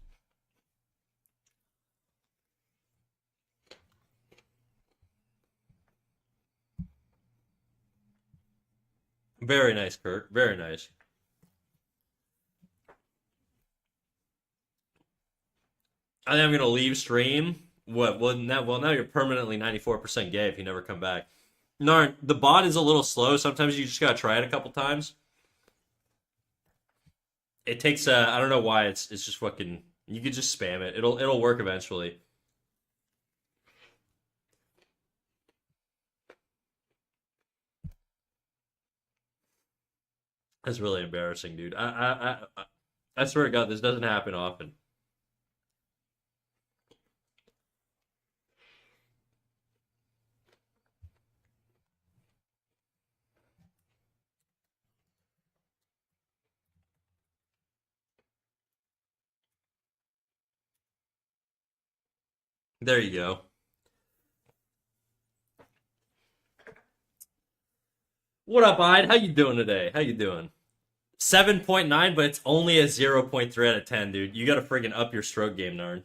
Very nice, Kurt. Very nice. I think I'm gonna leave stream. What? Well, now you're permanently 94% gay if you never come back. No, the bot is a little slow. Sometimes you just gotta try it a couple times. It takes. I don't know why. It's just fucking. You could just spam it. It'll work eventually. That's really embarrassing, dude. I swear to God, this doesn't happen often. There you go. What up, Ide? How you doing today? How you doing? 7.9, but it's only a 0.3 out of 10, dude. You gotta friggin' up your stroke game, Narn.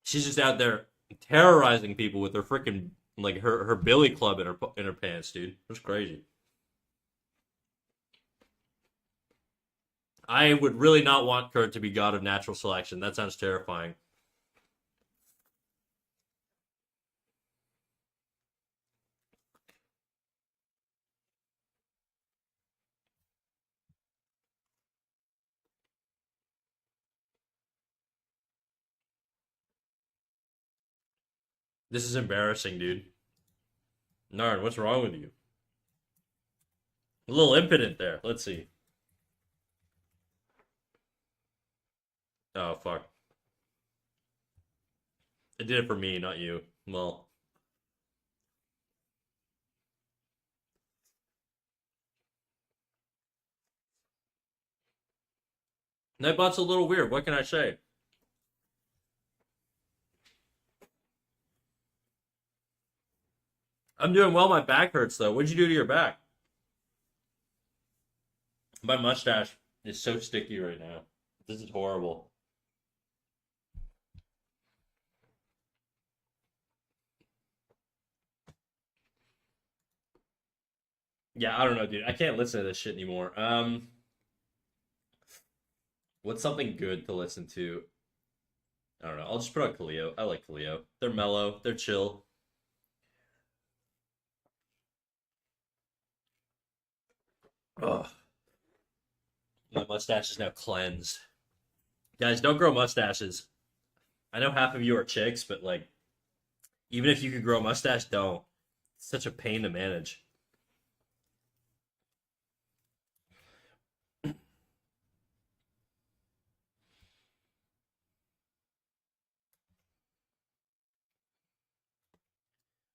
She's just out there terrorizing people with her freaking like her billy club in her pants, dude. It's crazy. I would really not want Kurt to be god of natural selection. That sounds terrifying. This is embarrassing, dude. Narn, what's wrong with you? A little impotent there. Let's see. Oh fuck. It did it for me, not you. Well, Nightbot's a little weird. What can I say? I'm doing well. My back hurts though. What'd you do to your back? My mustache is so sticky right now. This is horrible. Yeah, I don't know, dude. I can't listen to this shit anymore. What's something good to listen to? I don't know. I'll just put on Kaleo. I like Kaleo. They're mellow. They're chill. Ugh. My mustache is now cleansed. Guys, don't grow mustaches. I know half of you are chicks, but like, even if you could grow a mustache, don't. It's such a pain to manage.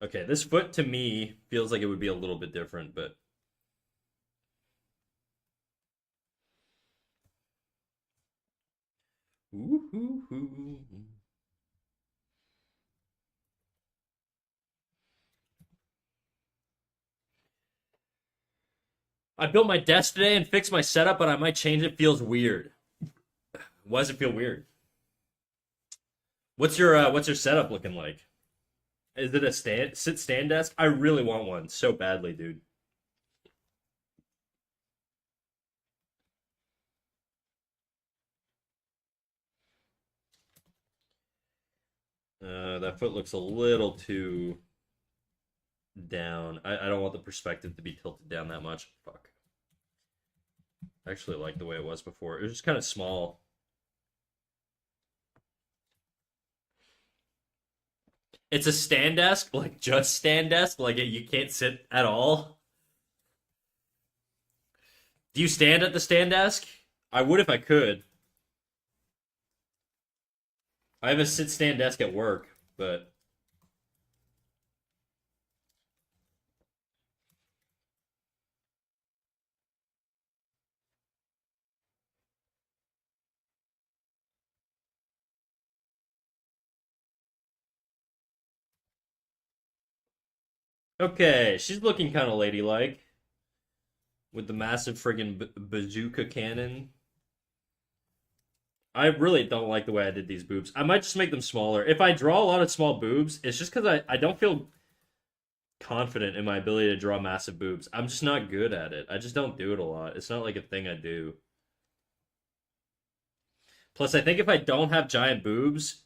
Okay, this foot to me feels like it would be a little bit different, but ooh. I built my desk today and fixed my setup, but I might change it. Feels weird. Why does it feel weird? What's your setup looking like? Is it a stand desk? I really want one so badly, dude. That foot looks a little too down. I don't want the perspective to be tilted down that much. Fuck. I actually like the way it was before. It was just kind of small. It's a stand desk, like just stand desk, like you can't sit at all. Do you stand at the stand desk? I would if I could. I have a sit stand desk at work, but okay. She's looking kind of ladylike with the massive friggin' bazooka cannon. I really don't like the way I did these boobs. I might just make them smaller. If I draw a lot of small boobs, it's just because I don't feel confident in my ability to draw massive boobs. I'm just not good at it. I just don't do it a lot. It's not like a thing I do. Plus, I think if I don't have giant boobs,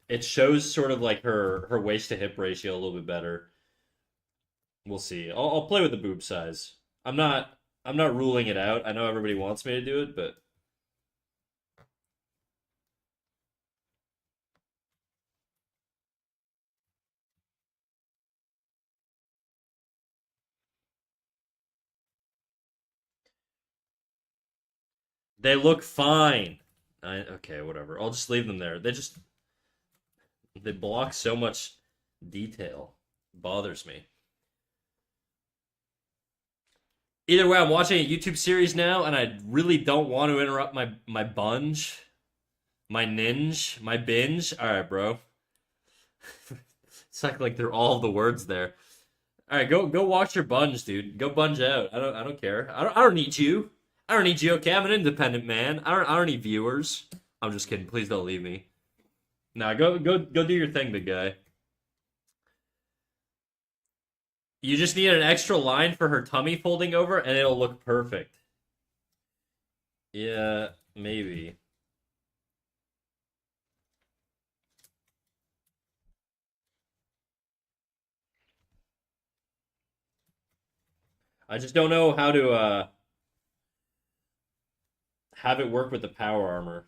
it shows sort of like her waist to hip ratio a little bit better. We'll see. I'll play with the boob size. I'm not ruling it out. I know everybody wants me to do it, but they look fine. Okay, whatever. I'll just leave them there. They block so much detail. It bothers me. Either way, I'm watching a YouTube series now, and I really don't want to interrupt my bunge, my ninge, my binge. All right, bro. It's like they're all the words there. All right, go watch your bunge, dude. Go bunge out. I don't care. I don't need you. I don't need you. Okay, I'm an independent man. I don't need viewers. I'm just kidding. Please don't leave me. Nah, go do your thing, big guy. You just need an extra line for her tummy folding over, and it'll look perfect. Yeah, maybe. I just don't know how to have it work with the power armor.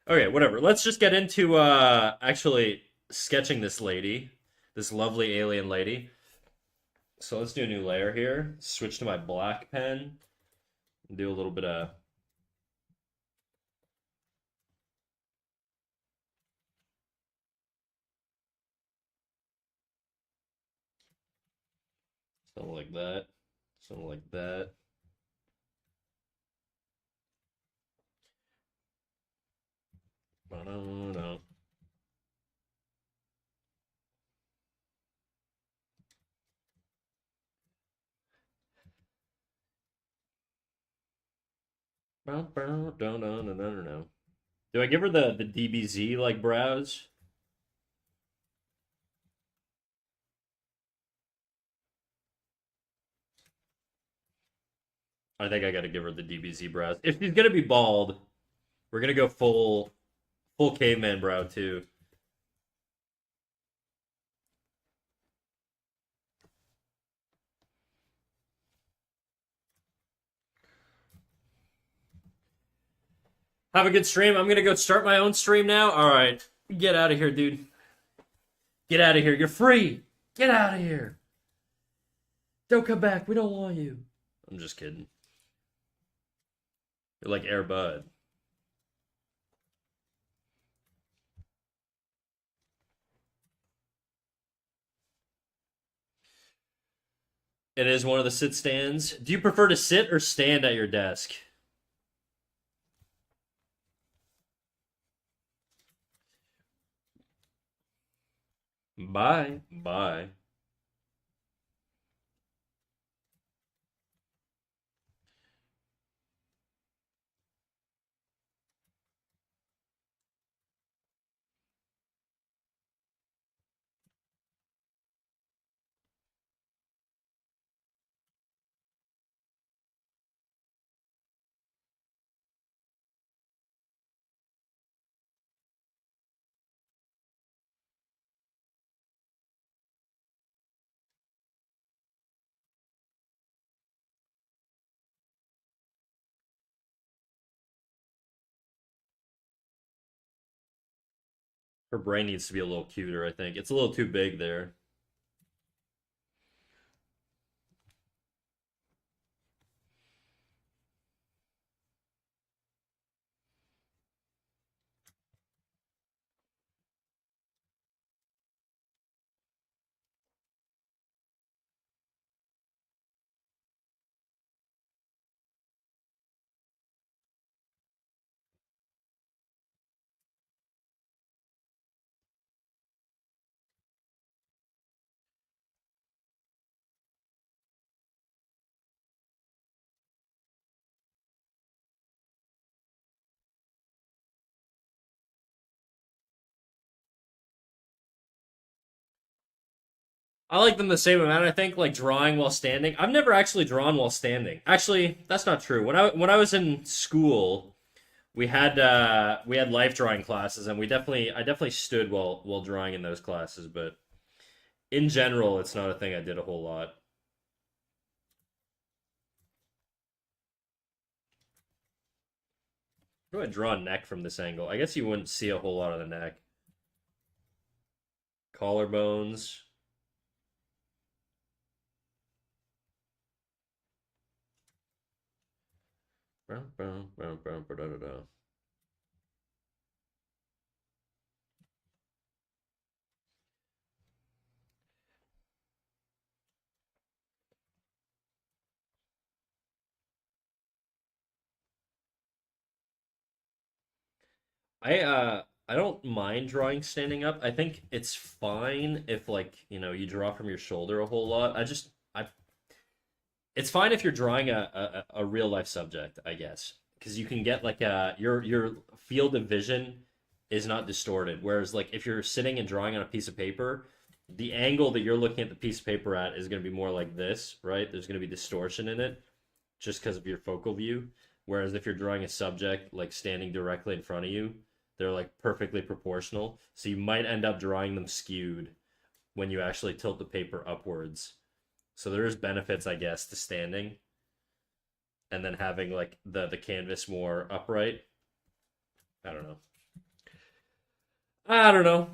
Okay, whatever. Let's just get into actually sketching this lady, this lovely alien lady. So let's do a new layer here. Switch to my black pen. Do a little bit of something like that. Something like that. Ba-da-da. Ba-da-da-da-da-da-da. Do I give her the DBZ like brows? I think I gotta give her the DBZ brows. If she's gonna be bald, we're gonna go full caveman brow too. Have a good stream. I'm gonna go start my own stream now. All right, get out of here, dude. Get out of here. You're free. Get out of here. Don't come back. We don't want you. I'm just kidding. You're like Air Bud. It is one of the sit stands. Do you prefer to sit or stand at your desk? Bye. Bye. Her brain needs to be a little cuter, I think. It's a little too big there. I like them the same amount, I think, like drawing while standing. I've never actually drawn while standing. Actually, that's not true. When I was in school, we had life drawing classes, and I definitely stood while drawing in those classes, but in general it's not a thing I did a whole lot. How do I draw a neck from this angle? I guess you wouldn't see a whole lot of the neck. Collarbones. I don't mind drawing standing up. I think it's fine if like, you draw from your shoulder a whole lot. I it's fine if you're drawing a real life subject, I guess, because you can get like your field of vision is not distorted. Whereas like if you're sitting and drawing on a piece of paper, the angle that you're looking at the piece of paper at is going to be more like this, right? There's going to be distortion in it just because of your focal view. Whereas if you're drawing a subject like standing directly in front of you, they're like perfectly proportional. So you might end up drawing them skewed when you actually tilt the paper upwards. So there is benefits, I guess, to standing and then having like the canvas more upright. I don't know. I don't know.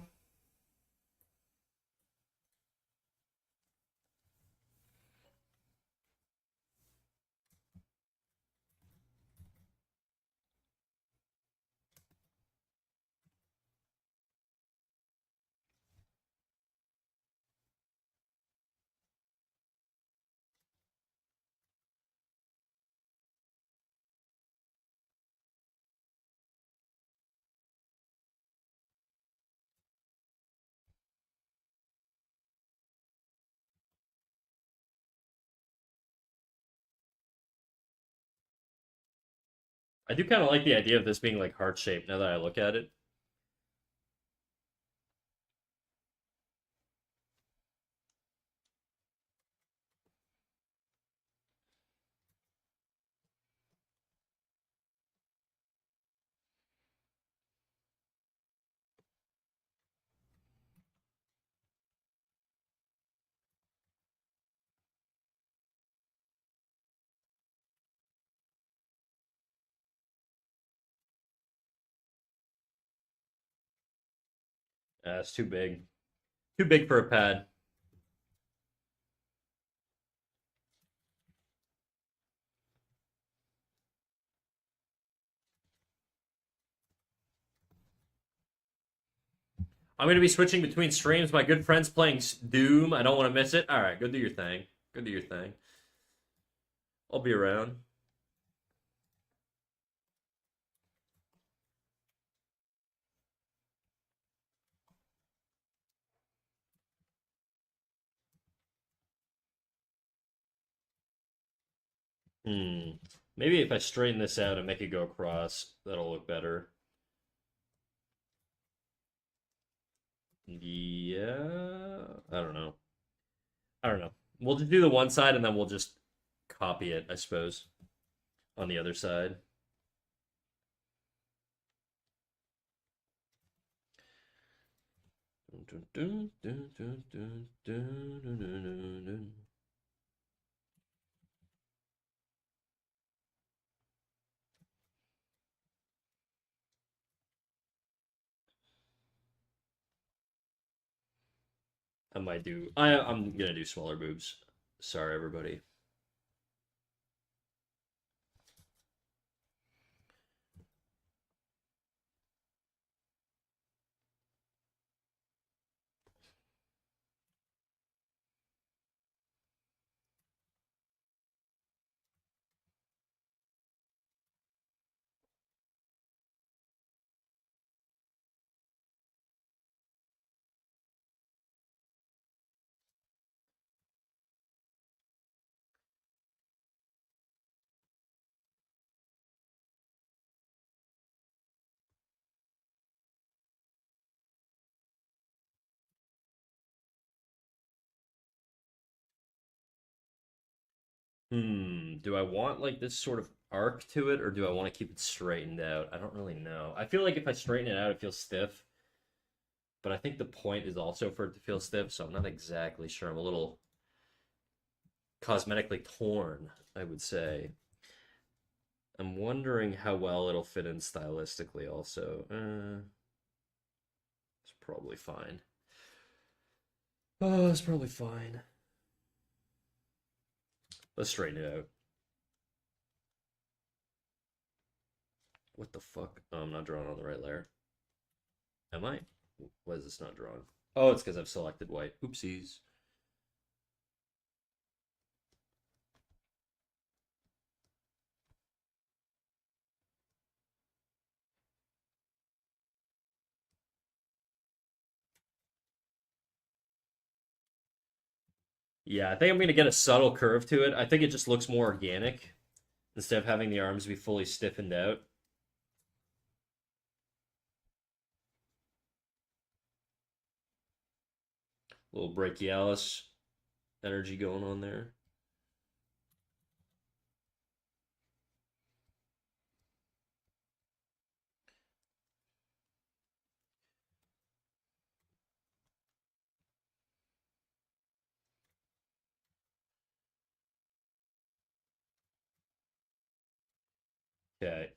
I do kind of like the idea of this being like heart shaped now that I look at it. It's too big. Too big for a pad. I'm going to be switching between streams. My good friend's playing Doom. I don't want to miss it. All right, go do your thing. Go do your thing. I'll be around. Hmm. Maybe if I straighten this out and make it go across, that'll look better. Yeah. I don't know. I don't know. We'll just do the one side and then we'll just copy it, I suppose, on the other side. I might do. I'm gonna do smaller boobs. Sorry, everybody. Do I want like this sort of arc to it, or do I want to keep it straightened out? I don't really know. I feel like if I straighten it out, it feels stiff. But I think the point is also for it to feel stiff, so I'm not exactly sure. I'm a little cosmetically torn, I would say. I'm wondering how well it'll fit in stylistically, also. It's probably fine. Oh, it's probably fine. Let's straighten it out. What the fuck? Oh, I'm not drawing on the right layer. Am I? Why is this not drawn? Oh, it's because I've selected white. Oopsies. Yeah, I think I'm going to get a subtle curve to it. I think it just looks more organic instead of having the arms be fully stiffened out. A little brachialis energy going on there. Okay.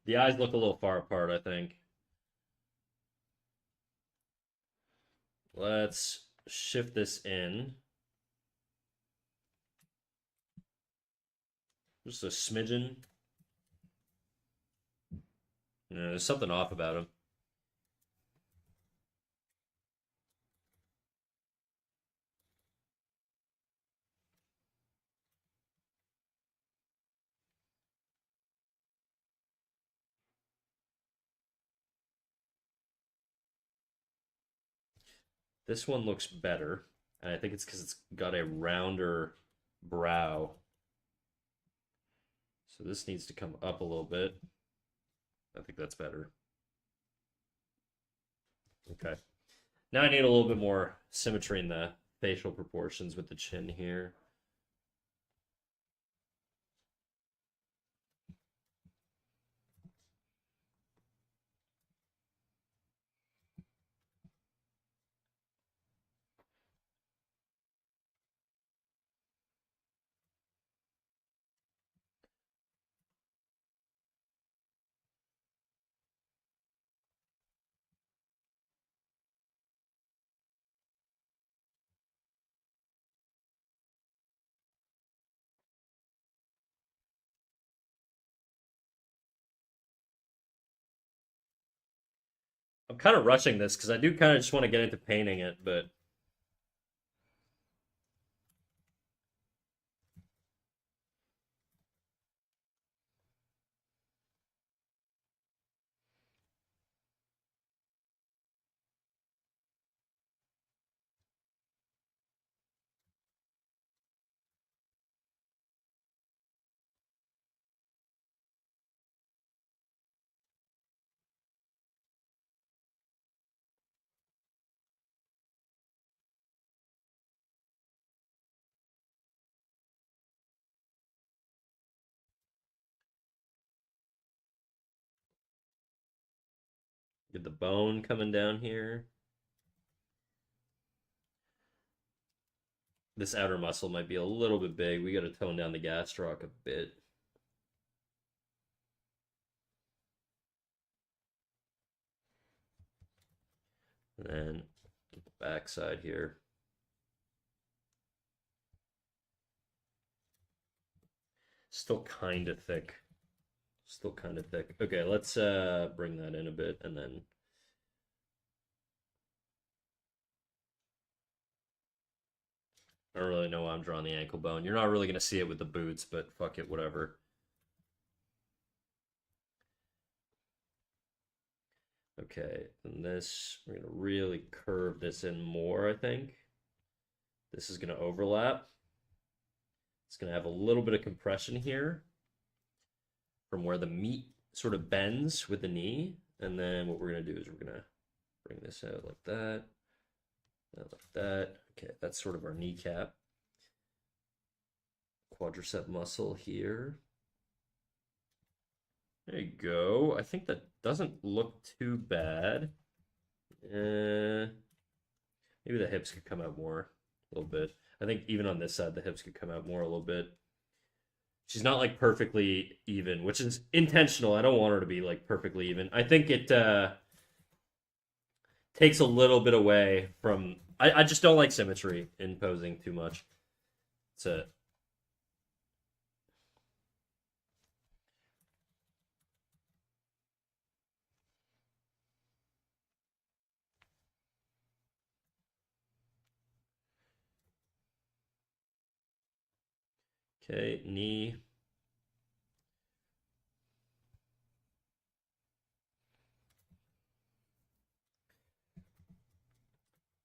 The eyes look a little far apart, I think. Let's shift this in. Just a smidgen. Yeah, there's something off about him. This one looks better, and I think it's because it's got a rounder brow. So this needs to come up a little bit. I think that's better. Okay. Now I need a little bit more symmetry in the facial proportions with the chin here. I'm kind of rushing this because I do kind of just want to get into painting it, but get the bone coming down here. This outer muscle might be a little bit big. We got to tone down the gastroc a bit. And then the backside here. Still kind of thick. Still kind of thick. Okay, let's bring that in a bit and then I don't really know why I'm drawing the ankle bone. You're not really going to see it with the boots, but fuck it, whatever. Okay, and this, we're going to really curve this in more, I think. This is going to overlap. It's going to have a little bit of compression here from where the meat sort of bends with the knee. And then what we're going to do is we're going to bring this out like that. Like that. Okay, that's sort of our kneecap. Quadricep muscle here. There you go. I think that doesn't look too bad. Maybe the hips could come out more a little bit. I think even on this side, the hips could come out more a little bit. She's not like perfectly even, which is intentional. I don't want her to be like perfectly even. I think it takes a little bit away from. I just don't like symmetry in posing too much. It's a. Okay, knee.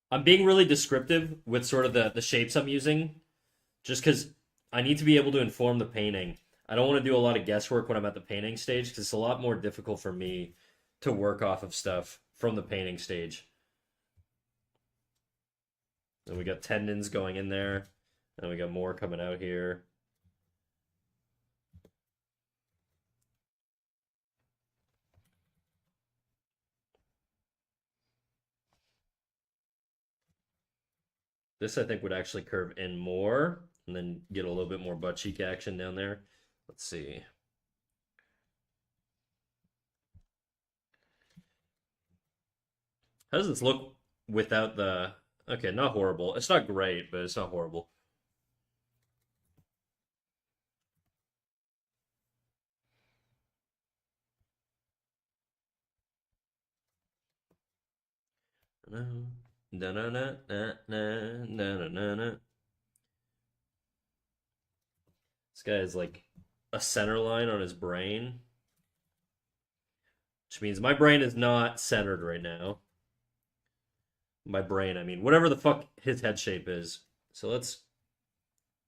I'm being really descriptive with sort of the shapes I'm using, just because I need to be able to inform the painting. I don't want to do a lot of guesswork when I'm at the painting stage because it's a lot more difficult for me to work off of stuff from the painting stage. And we got tendons going in there, and we got more coming out here. This I think would actually curve in more and then get a little bit more butt cheek action down there. Let's see. How does this look without the... Okay, not horrible. It's not great, but it's not horrible. This guy has like a center line on his brain, which means my brain is not centered right now. My brain, I mean, whatever the fuck his head shape is. So let's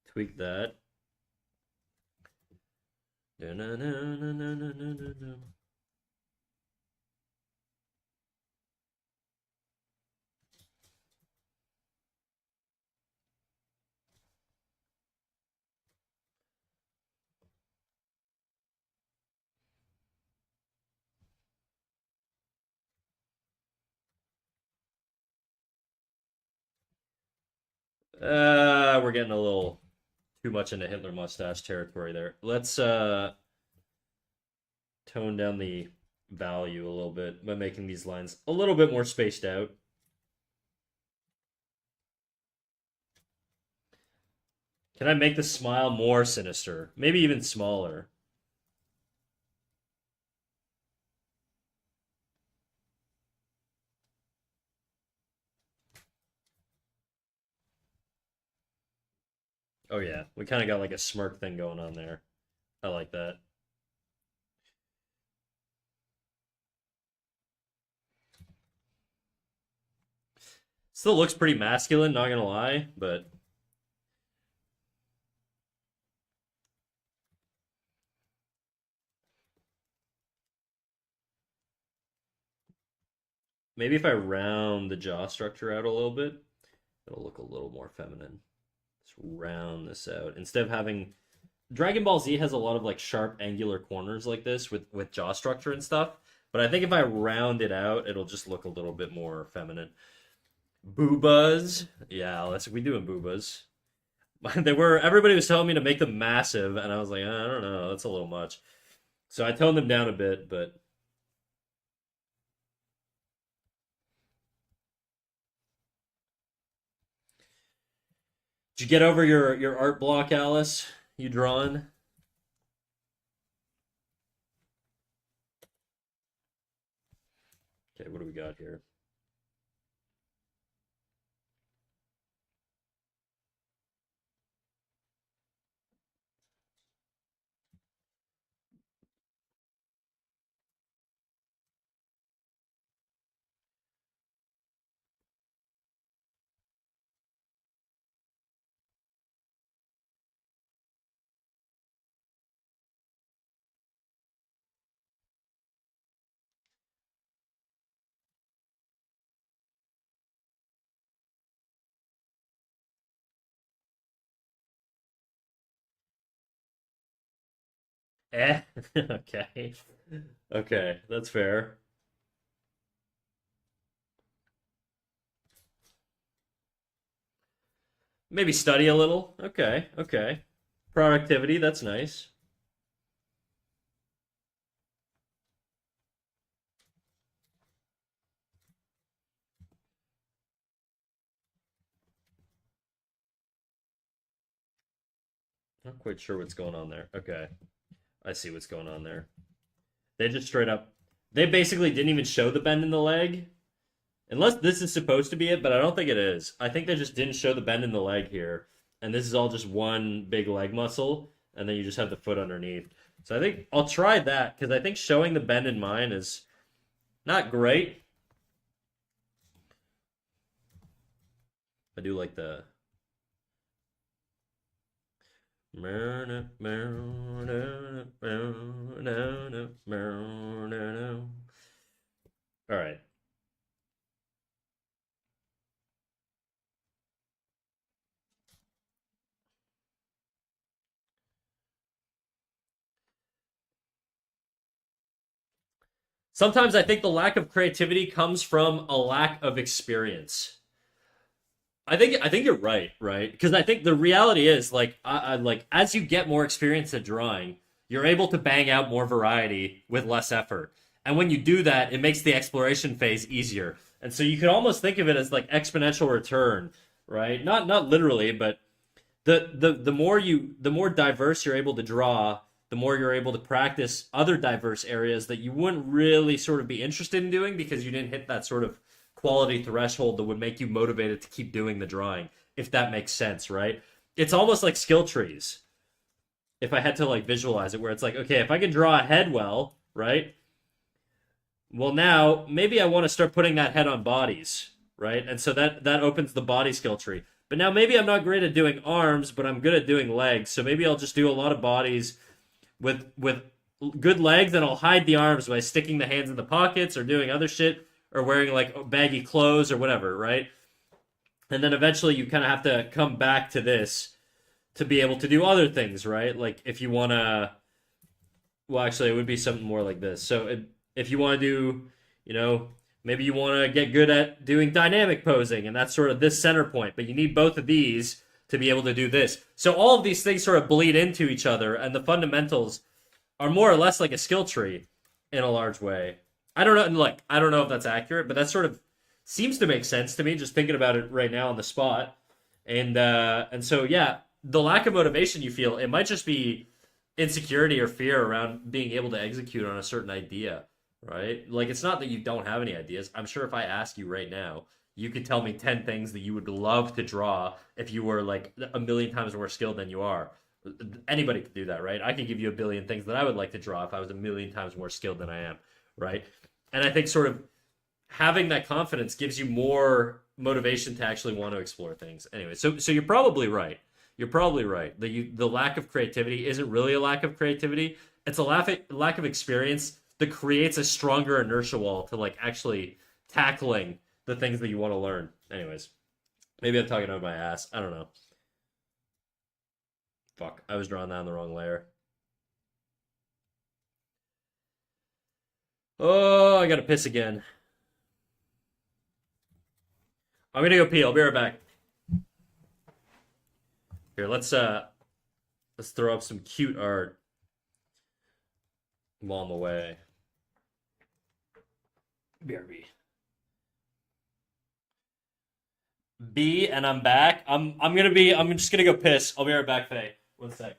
tweak that. We're getting a little too much into Hitler mustache territory there. Let's tone down the value a little bit by making these lines a little bit more spaced out. Can I make the smile more sinister? Maybe even smaller. Oh yeah, we kind of got like a smirk thing going on there. I like that. Still looks pretty masculine, not gonna lie, but maybe if I round the jaw structure out a little bit, it'll look a little more feminine. Let's round this out instead of having Dragon Ball Z has a lot of like sharp angular corners like this with jaw structure and stuff. But I think if I round it out, it'll just look a little bit more feminine. Boobas, yeah, let's we doing boobas. They were everybody was telling me to make them massive, and I was like, I don't know, that's a little much. So I toned them down a bit, but did you get over your art block, Alice? You drawing? Okay, what do we got here? Eh, okay, okay, that's fair. Maybe study a little. Okay, okay. Productivity, that's nice. Not quite sure what's going on there. Okay, I see what's going on there. They just straight up, they basically didn't even show the bend in the leg. Unless this is supposed to be it, but I don't think it is. I think they just didn't show the bend in the leg here. And this is all just one big leg muscle, and then you just have the foot underneath. So I think I'll try that, because I think showing the bend in mine is not great. I do like the all right. Sometimes I think the lack of creativity comes from a lack of experience. I think you're right, right? Because I think the reality is like I like as you get more experience at drawing, you're able to bang out more variety with less effort. And when you do that, it makes the exploration phase easier. And so you could almost think of it as like exponential return, right? Not literally, but the more diverse you're able to draw, the more you're able to practice other diverse areas that you wouldn't really sort of be interested in doing because you didn't hit that sort of quality threshold that would make you motivated to keep doing the drawing, if that makes sense, right? It's almost like skill trees. If I had to like visualize it, where it's like, okay, if I can draw a head well, right? Well, now maybe I want to start putting that head on bodies, right? And so that opens the body skill tree. But now maybe I'm not great at doing arms, but I'm good at doing legs. So maybe I'll just do a lot of bodies with good legs, and I'll hide the arms by sticking the hands in the pockets or doing other shit or wearing like baggy clothes or whatever, right? And then eventually you kind of have to come back to this to be able to do other things, right? Like if you want to, well, actually, it would be something more like this. So if you want to do, you know, maybe you want to get good at doing dynamic posing, and that's sort of this center point, but you need both of these to be able to do this. So all of these things sort of bleed into each other, and the fundamentals are more or less like a skill tree in a large way. I don't know, like I don't know if that's accurate, but that sort of seems to make sense to me just thinking about it right now on the spot. And so yeah, the lack of motivation you feel, it might just be insecurity or fear around being able to execute on a certain idea. right? Like, it's not that you don't have any ideas. I'm sure if I ask you right now, you could tell me 10 things that you would love to draw if you were like a million times more skilled than you are. Anybody could do that, right? I could give you a billion things that I would like to draw if I was a million times more skilled than I am, right? And I think sort of having that confidence gives you more motivation to actually want to explore things. Anyway, so you're probably right. You're probably right. The lack of creativity isn't really a lack of creativity. It's a lack of experience that creates a stronger inertia wall to like actually tackling the things that you want to learn. Anyways, maybe I'm talking out of my ass. I don't know. Fuck, I was drawing that on the wrong layer. Oh, I gotta piss again. I'm gonna go pee. I'll be right back. Here, let's throw up some cute art while I'm away. BRB. B, and I'm back. I'm just gonna go piss. I'll be right back, Faye. One sec.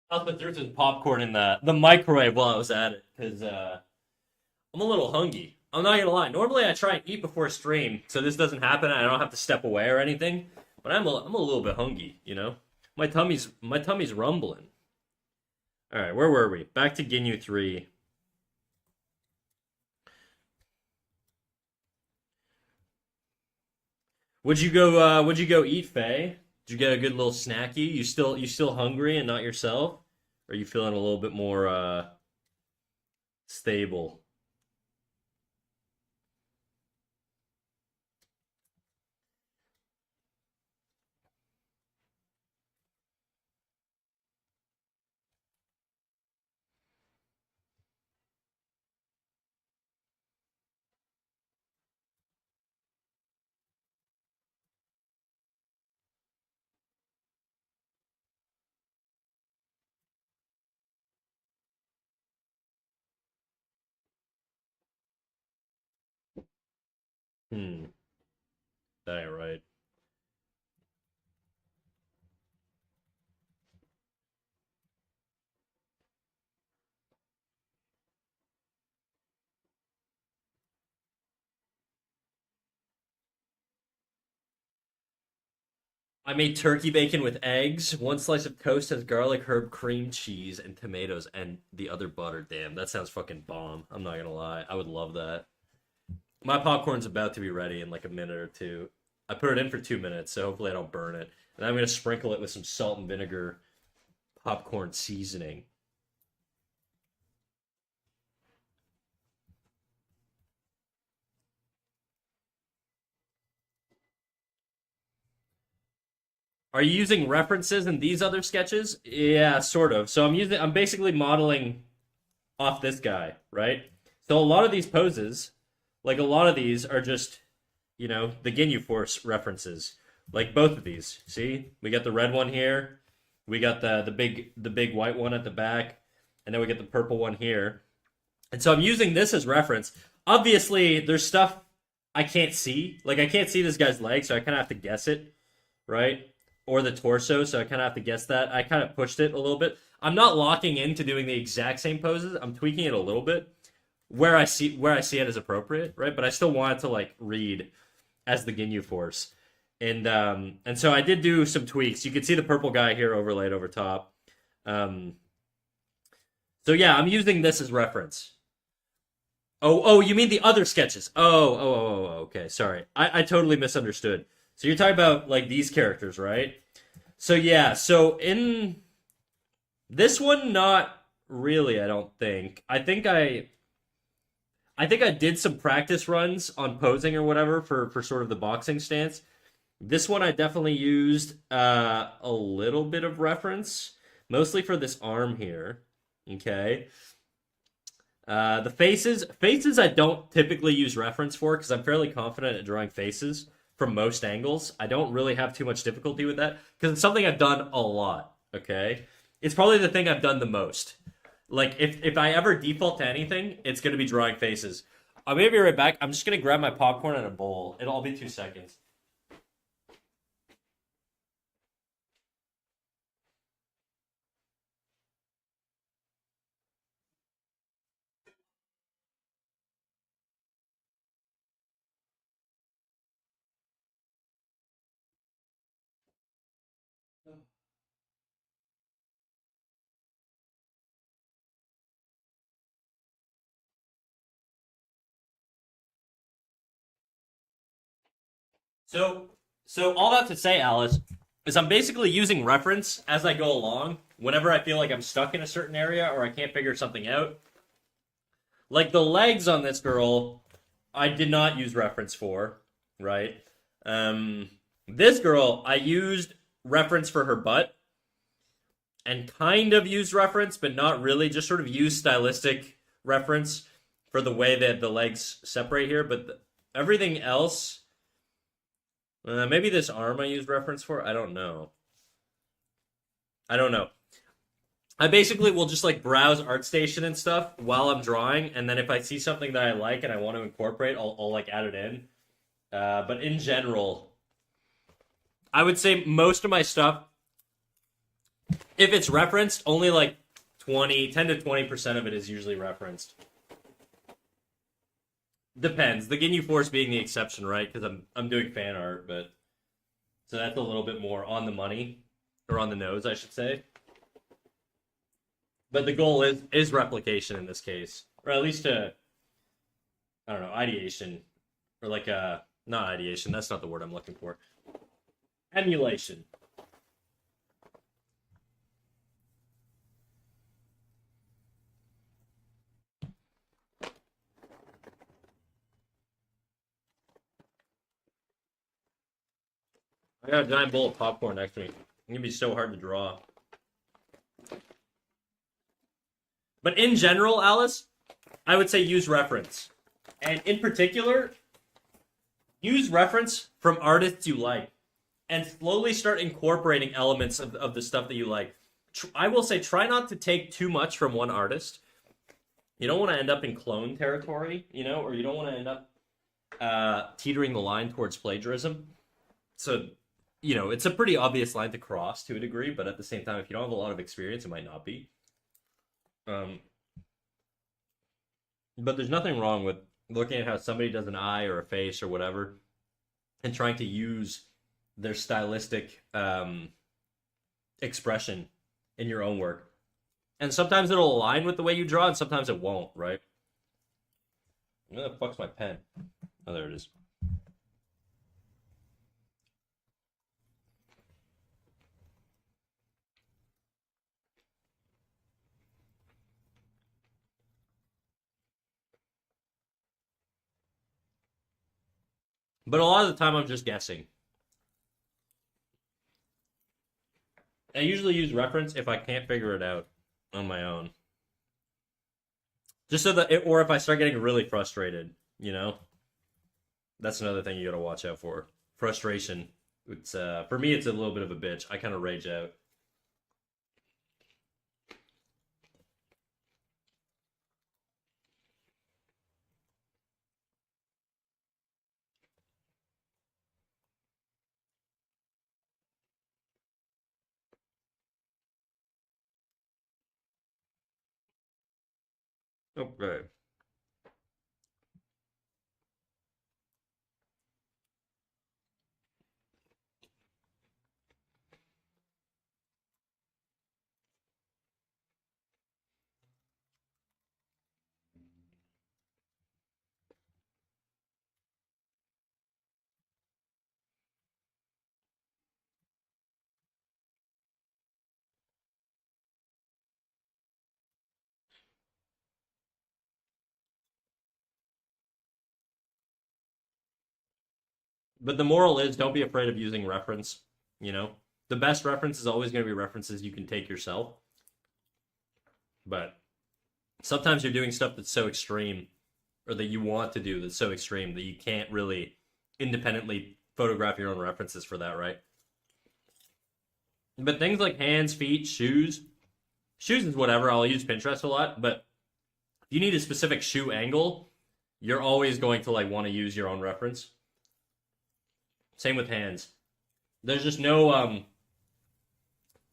I also threw some popcorn in the microwave while I was at it because I'm a little hungry. I'm not gonna lie. Normally I try and eat before stream, so this doesn't happen. I don't have to step away or anything. But I'm a little bit hungry. You know, my tummy's rumbling. All right, where were we? Back to Ginyu 3. Would you go eat, Faye? Did you get a good little snacky? You still hungry and not yourself? Or are you feeling a little bit more stable? Hmm, that ain't right. I made turkey bacon with eggs. One slice of toast has garlic, herb, cream cheese, and tomatoes, and the other butter. Damn, that sounds fucking bomb. I'm not gonna lie. I would love that. My popcorn's about to be ready in like a minute or two. I put it in for 2 minutes, so hopefully I don't burn it. And I'm gonna sprinkle it with some salt and vinegar popcorn seasoning. Are you using references in these other sketches? Yeah, sort of. So I'm basically modeling off this guy, right? So a lot of these poses, like a lot of these are just, the Ginyu Force references. Like both of these. See? We got the red one here. We got the big white one at the back, and then we get the purple one here. And so I'm using this as reference. Obviously, there's stuff I can't see. Like I can't see this guy's leg, so I kind of have to guess it, right? Or the torso, so I kind of have to guess that. I kind of pushed it a little bit. I'm not locking into doing the exact same poses. I'm tweaking it a little bit where I see it as appropriate, right? But I still want it to like read as the Ginyu Force. And so I did do some tweaks. You can see the purple guy here overlaid over top. Um, so yeah, I'm using this as reference. Oh, you mean the other sketches? Okay. Sorry, I totally misunderstood. So you're talking about like these characters, right? So yeah, so in this one, not really. I don't think. I think I did some practice runs on posing or whatever for sort of the boxing stance. This one I definitely used a little bit of reference, mostly for this arm here. Okay. The faces I don't typically use reference for because I'm fairly confident at drawing faces from most angles. I don't really have too much difficulty with that because it's something I've done a lot. Okay, it's probably the thing I've done the most. Like if I ever default to anything, it's gonna be drawing faces. I'm gonna be right back. I'm just gonna grab my popcorn and a bowl. It'll all be 2 seconds. So, so all that to say, Alice, is I'm basically using reference as I go along. Whenever I feel like I'm stuck in a certain area or I can't figure something out, like the legs on this girl, I did not use reference for, right? Um, this girl, I used reference for her butt and kind of used reference, but not really. Just sort of used stylistic reference for the way that the legs separate here. But everything else, maybe this arm I used reference for. I don't know. I don't know. I basically will just like browse ArtStation and stuff while I'm drawing, and then if I see something that I like and I want to incorporate, I'll like add it in. But in general, I would say most of my stuff, if it's referenced, only like 10 to 20% of it is usually referenced. Depends. The Ginyu Force being the exception, right? Because I'm doing fan art, but so that's a little bit more on the money or on the nose, I should say. But the goal is replication in this case, or at least I don't know, ideation, or like a not ideation. That's not the word I'm looking for. Emulation. I got a giant bowl of popcorn next to me. It's gonna be so hard to draw. But in general, Alice, I would say use reference. And in particular, use reference from artists you like. And slowly start incorporating elements of the stuff that you like. I will say try not to take too much from one artist. You don't want to end up in clone territory, or you don't want to end up teetering the line towards plagiarism. So, it's a pretty obvious line to cross to a degree, but at the same time, if you don't have a lot of experience, it might not be. Um, but there's nothing wrong with looking at how somebody does an eye or a face or whatever, and trying to use their stylistic expression in your own work. And sometimes it'll align with the way you draw, and sometimes it won't, right? Where the fuck's my pen? Oh, there it is. But a lot of the time, I'm just guessing. I usually use reference if I can't figure it out on my own. Just so that, or if I start getting really frustrated, that's another thing you gotta watch out for. Frustration. It's for me, it's a little bit of a bitch. I kind of rage out. Okay. But the moral is don't be afraid of using reference, you know? The best reference is always going to be references you can take yourself. But sometimes you're doing stuff that's so extreme or that you want to do that's so extreme that you can't really independently photograph your own references for that, right? But things like hands, feet, shoes is whatever. I'll use Pinterest a lot, but if you need a specific shoe angle, you're always going to like want to use your own reference. Same with hands. There's just no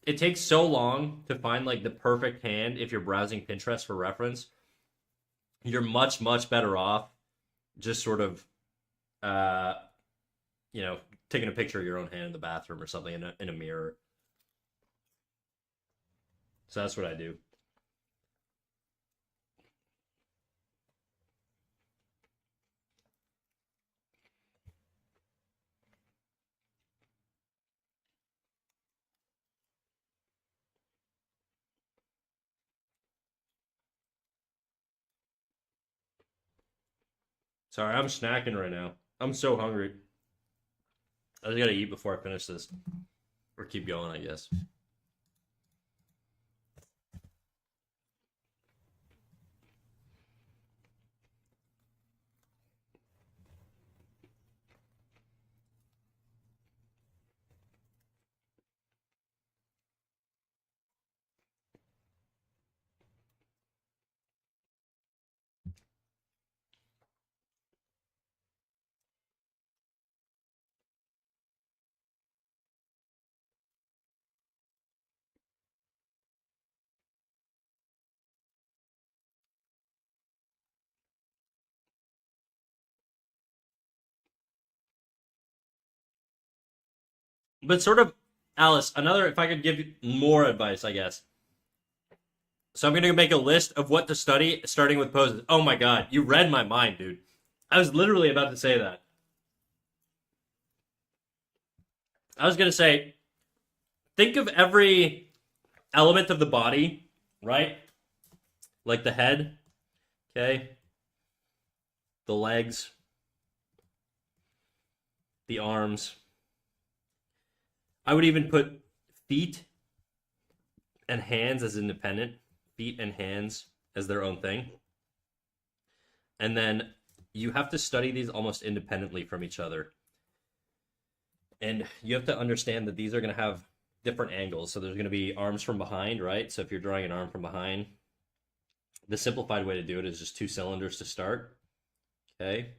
it takes so long to find like the perfect hand if you're browsing Pinterest for reference. You're much better off just sort of uh taking a picture of your own hand in the bathroom or something in a mirror. So that's what I do. Sorry, I'm snacking right now. I'm so hungry. I just gotta eat before I finish this. Or keep going, I guess. But sort of, Alice, another, if I could give you more advice, I guess. So I'm going to make a list of what to study, starting with poses. Oh my God, you read my mind, dude. I was literally about to say that. I was going to say, think of every element of the body, right? Like the head, okay? The legs, the arms. I would even put feet and hands as independent, feet and hands as their own thing. And then you have to study these almost independently from each other. And you have to understand that these are going to have different angles. So there's going to be arms from behind, right? So if you're drawing an arm from behind, the simplified way to do it is just 2 cylinders to start. Okay.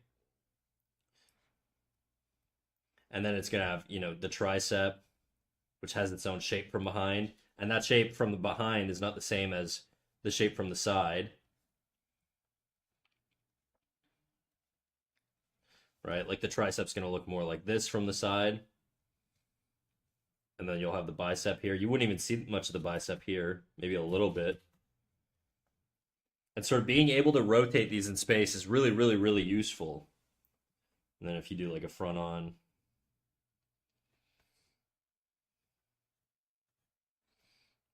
And then it's going to have, the tricep, which has its own shape from behind. And that shape from the behind is not the same as the shape from the side. Right? Like the tricep's going to look more like this from the side. And then you'll have the bicep here. You wouldn't even see much of the bicep here, maybe a little bit. And sort of being able to rotate these in space is really useful. And then if you do like a front on,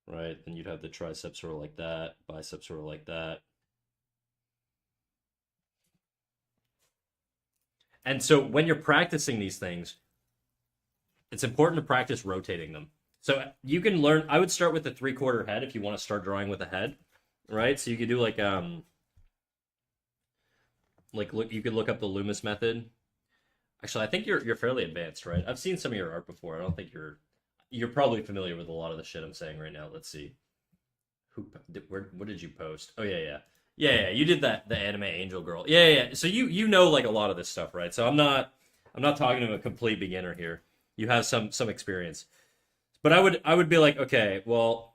right, then you'd have the triceps sort of like that, biceps sort of like that. And so when you're practicing these things, it's important to practice rotating them. So you can learn, I would start with the 3/4 head if you want to start drawing with a head, right? So you could do look, you could look up the Loomis method. Actually, I think you're fairly advanced, right? I've seen some of your art before. I don't think you're probably familiar with a lot of the shit I'm saying right now. Let's see. What did you post? Oh yeah. You did that, the anime Angel Girl. Yeah. So you know like a lot of this stuff, right? So I'm not talking to a complete beginner here. You have some experience, but I would be like, okay, well,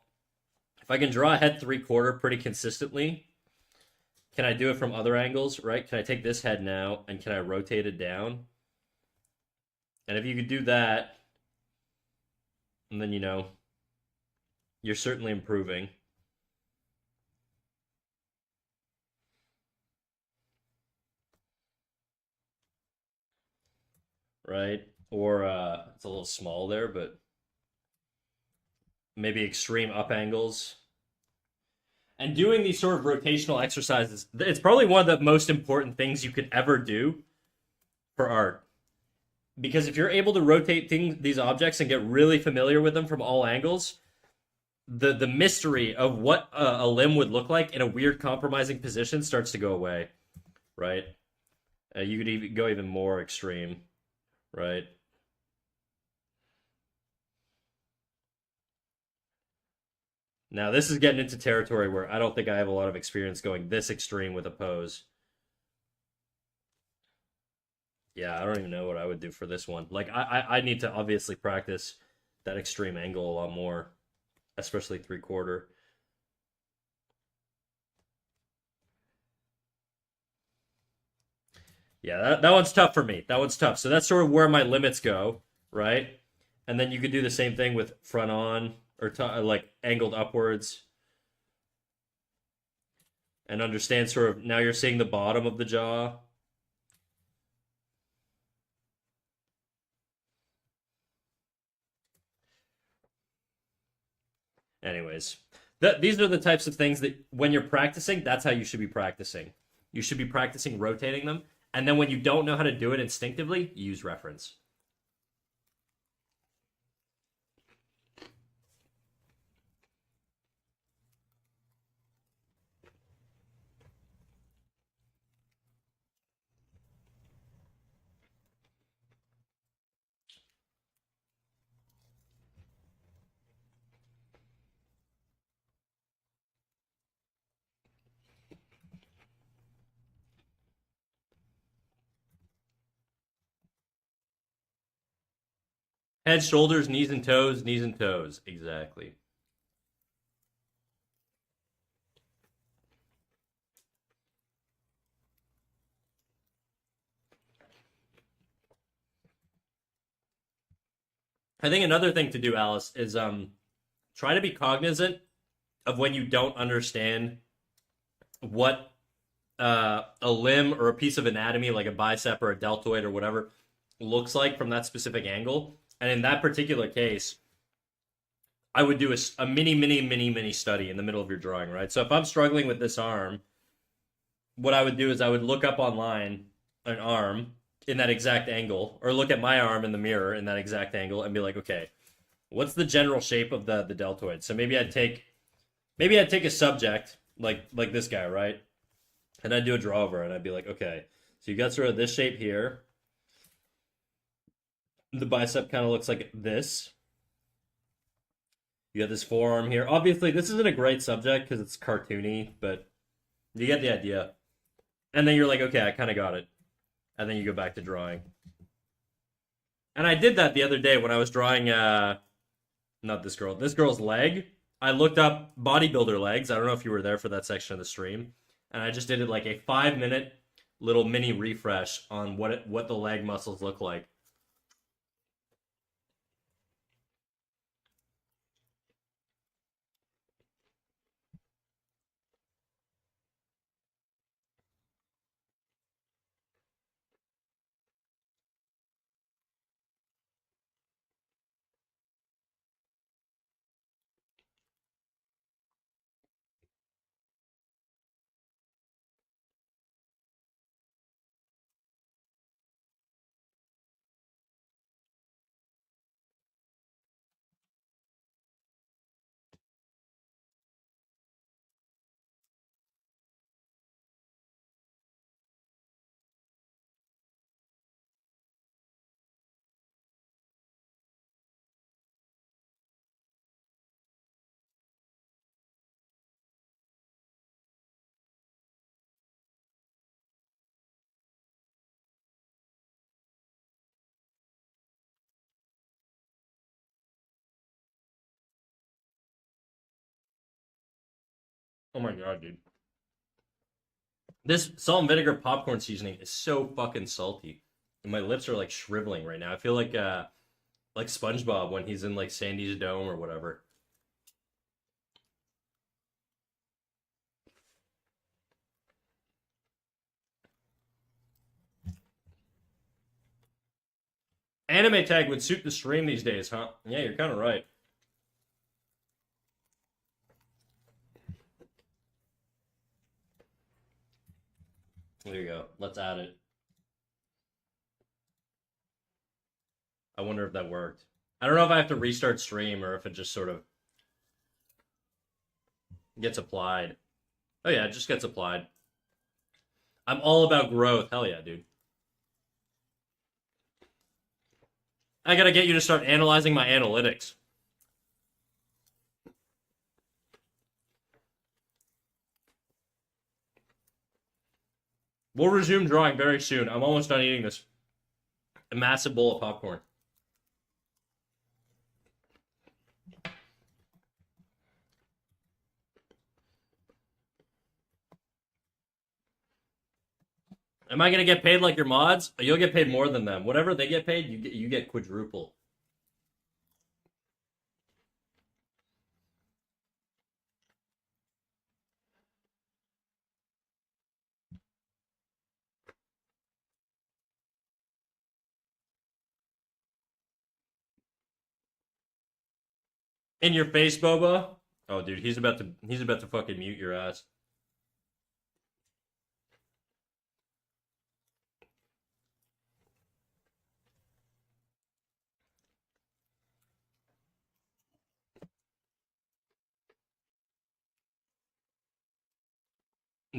if I can draw a head 3/4 pretty consistently, can I do it from other angles, right? Can I take this head now and can I rotate it down? And if you could do that, and then you're certainly improving, right? Or it's a little small there, but maybe extreme up angles. And doing these sort of rotational exercises, it's probably one of the most important things you could ever do for art. Because if you're able to rotate these objects and get really familiar with them from all angles, the mystery of what a limb would look like in a weird compromising position starts to go away, right? You could even go even more extreme, right? Now this is getting into territory where I don't think I have a lot of experience going this extreme with a pose. Yeah, I don't even know what I would do for this one. Like I need to obviously practice that extreme angle a lot more, especially 3/4. Yeah, that one's tough for me. That one's tough. So that's sort of where my limits go, right? And then you could do the same thing with front on or like angled upwards and understand sort of now you're seeing the bottom of the jaw. Anyways, these are the types of things that when you're practicing, that's how you should be practicing. You should be practicing rotating them. And then when you don't know how to do it instinctively, use reference. Head, shoulders, knees and toes, knees and toes. Exactly. I think another thing to do, Alice, is try to be cognizant of when you don't understand what a limb or a piece of anatomy, like a bicep or a deltoid or whatever, looks like from that specific angle. And in that particular case, I would do a mini, mini, mini, mini study in the middle of your drawing, right? So if I'm struggling with this arm, what I would do is I would look up online an arm in that exact angle, or look at my arm in the mirror in that exact angle, and be like, okay, what's the general shape of the deltoid? So maybe I'd take a subject like this guy, right? And I'd do a draw over, and I'd be like, okay, so you got sort of this shape here. The bicep kind of looks like this. You got this forearm here. Obviously, this isn't a great subject because it's cartoony, but you get the idea. And then you're like, okay, I kind of got it. And then you go back to drawing. And I did that the other day when I was drawing, not this girl's leg. I looked up bodybuilder legs. I don't know if you were there for that section of the stream. And I just did it like a 5 minute little mini refresh on what the leg muscles look like. Oh my god, dude. This salt and vinegar popcorn seasoning is so fucking salty. And my lips are like shriveling right now. I feel like SpongeBob when he's in like Sandy's dome or whatever. Anime tag would suit the stream these days, huh? Yeah, you're kind of right. There you go. Let's add it. I wonder if that worked. I don't know if I have to restart stream or if it just sort of gets applied. Oh yeah, it just gets applied. I'm all about growth. Hell yeah, dude. I gotta get you to start analyzing my analytics. We'll resume drawing very soon. I'm almost done eating this massive bowl of popcorn. Am I gonna get paid like your mods? You'll get paid more than them. Whatever they get paid, you get quadruple. In your face, Boba. Oh, dude, he's about to fucking mute your ass.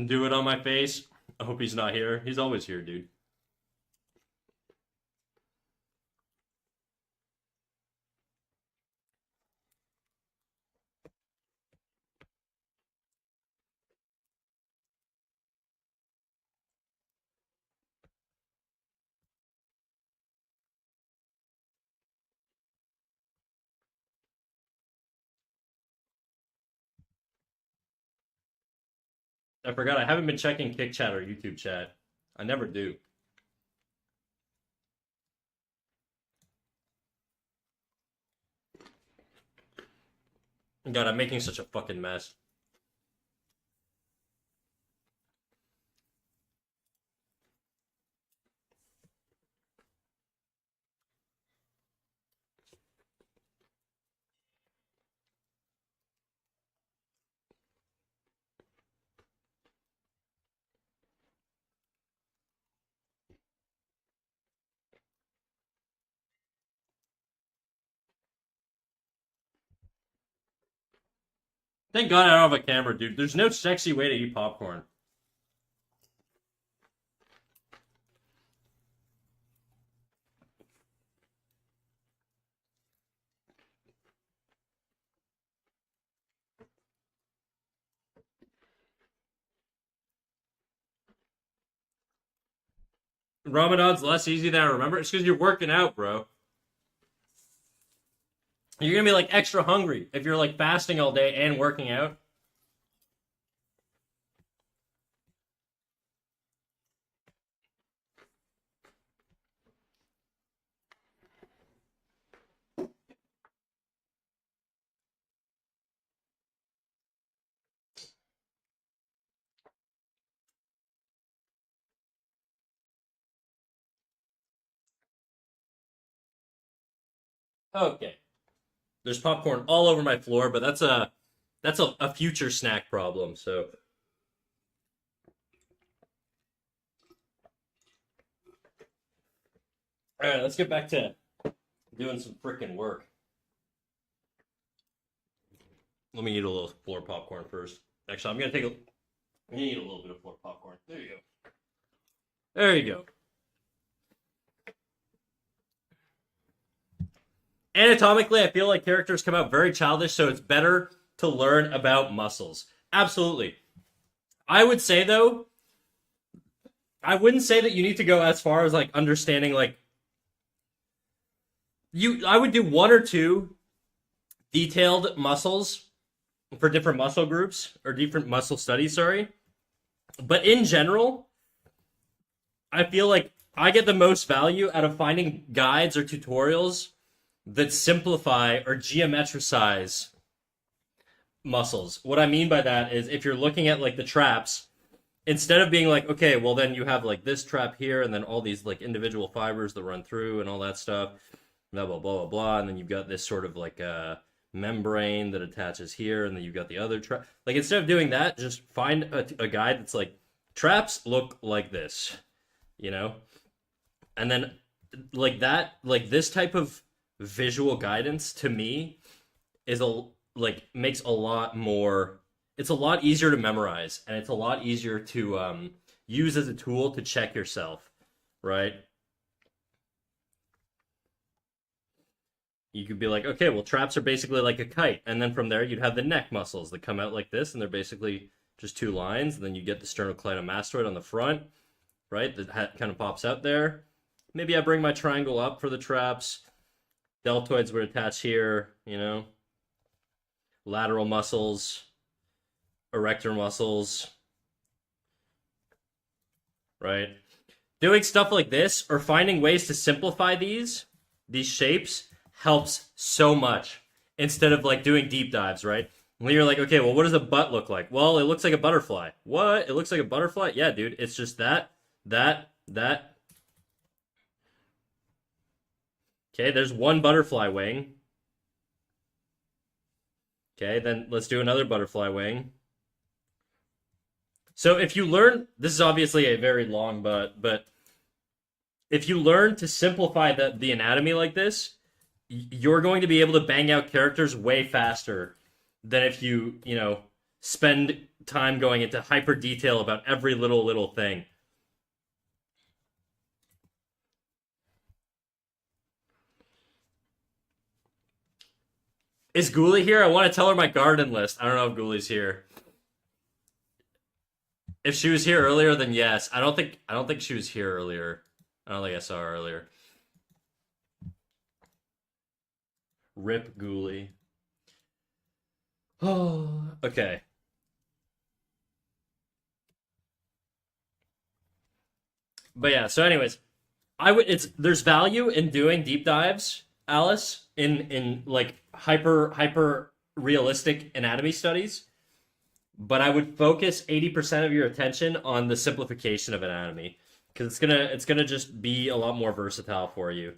Do it on my face. I hope he's not here. He's always here, dude. I forgot I haven't been checking Kick Chat or YouTube chat. I never do. God, I'm making such a fucking mess. Thank God I don't have a camera, dude. There's no sexy way to eat popcorn. Ramadan's less easy than I remember. It's because you're working out, bro. You're gonna be like extra hungry if you're like fasting all day and working out. Okay. There's popcorn all over my floor, but that's a future snack problem. So all right, let's get back to doing some freaking work. Let me eat a little floor popcorn first. Actually, I'm gonna eat a little bit of floor popcorn. There you go. There you go. Anatomically, I feel like characters come out very childish, so it's better to learn about muscles. Absolutely. I would say though, I wouldn't say that you need to go as far as like understanding like I would do one or two detailed muscles for different muscle groups or different muscle studies, sorry. But in general, I feel like I get the most value out of finding guides or tutorials that simplify or geometricize muscles. What I mean by that is if you're looking at like the traps, instead of being like, okay, well then you have like this trap here and then all these like individual fibers that run through and all that stuff, blah blah blah blah blah, and then you've got this sort of like membrane that attaches here, and then you've got the other trap. Like instead of doing that, just find a guide that's like traps look like this, you know, and then like that, like this type of visual guidance to me is a like makes a lot more. It's a lot easier to memorize, and it's a lot easier to use as a tool to check yourself, right? You could be like, okay, well, traps are basically like a kite, and then from there you'd have the neck muscles that come out like this, and they're basically just two lines, and then you get the sternocleidomastoid on the front, right? That kind of pops out there. Maybe I bring my triangle up for the traps. Deltoids would attach here, you know. Lateral muscles, erector muscles, right? Doing stuff like this or finding ways to simplify these shapes helps so much instead of like doing deep dives, right? When you're like, okay, well, what does a butt look like? Well, it looks like a butterfly. What? It looks like a butterfly? Yeah, dude, it's just that. Okay, there's one butterfly wing. Okay, then let's do another butterfly wing. So if you learn, this is obviously a very long but if you learn to simplify the anatomy like this, you're going to be able to bang out characters way faster than if you know, spend time going into hyper detail about every little thing. Is Ghoulie here? I want to tell her my garden list. I don't know if Ghoulie's here. If she was here earlier, then yes. I don't think she was here earlier. I don't think I saw her earlier. Rip Ghoulie. Oh, okay. But yeah, so anyways, I would it's there's value in doing deep dives, Alice, in like hyper realistic anatomy studies, but I would focus 80% of your attention on the simplification of anatomy because it's gonna just be a lot more versatile for you.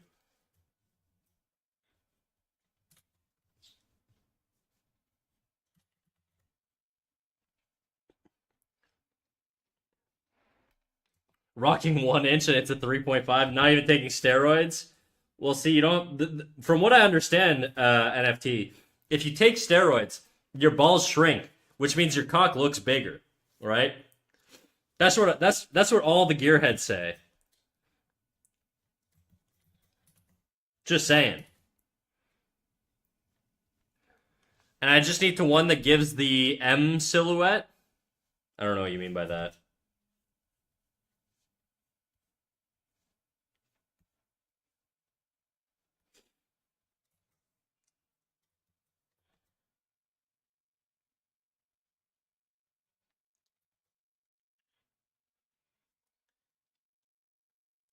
Rocking 1 inch and it's a 3.5, not even taking steroids. Well, see, you don't. From what I understand, NFT, if you take steroids, your balls shrink, which means your cock looks bigger, right? That's what all the gearheads say. Just saying. And I just need to one that gives the M silhouette. I don't know what you mean by that.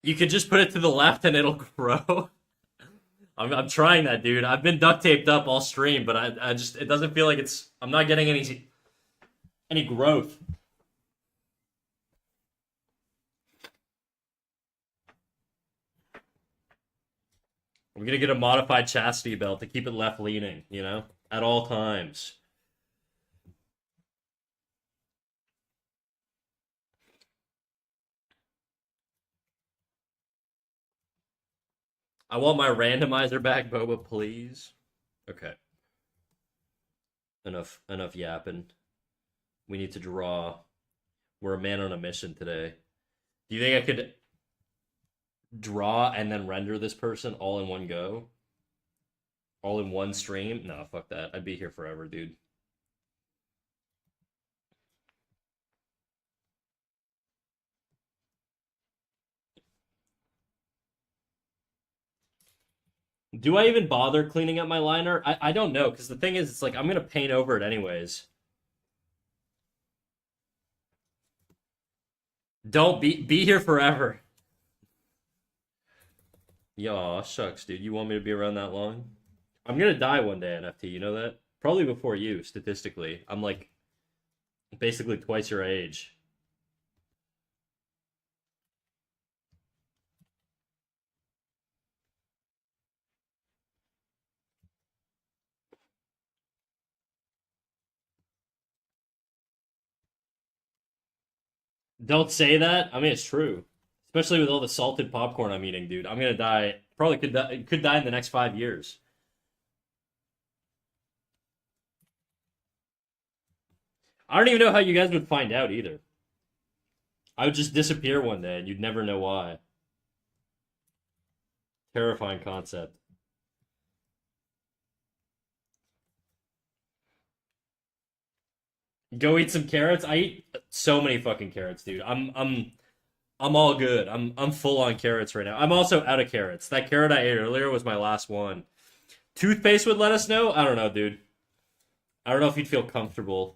You could just put it to the left and it'll grow. I'm trying that, dude. I've been duct taped up all stream, but I just it doesn't feel like it's. I'm not getting any growth. I'm gonna get a modified chastity belt to keep it left leaning, you know, at all times. I want my randomizer back, Boba, please. Okay, enough yapping. We need to draw. We're a man on a mission today. Do you think I could draw and then render this person all in one go? All in one stream? No, fuck that. I'd be here forever, dude. Do I even bother cleaning up my liner? I don't know, because the thing is, it's like I'm gonna paint over it anyways. Don't be here forever. Yaw, shucks, dude. You want me to be around that long? I'm gonna die one day, NFT. You know that? Probably before you, statistically. I'm like basically twice your age. Don't say that. I mean, it's true. Especially with all the salted popcorn I'm eating, dude. I'm gonna die. Probably could die in the next 5 years. I don't even know how you guys would find out either. I would just disappear one day and you'd never know why. Terrifying concept. Go eat some carrots. I eat so many fucking carrots, dude. I'm all good. I'm full on carrots right now. I'm also out of carrots. That carrot I ate earlier was my last one. Toothpaste would let us know? I don't know, dude. I don't know if you'd feel comfortable.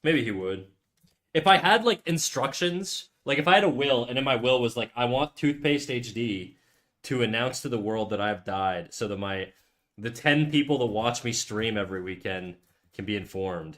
Maybe he would. If I had like instructions, like if I had a will and in my will was like I want toothpaste HD to announce to the world that I've died so that my the 10 people that watch me stream every weekend can be informed.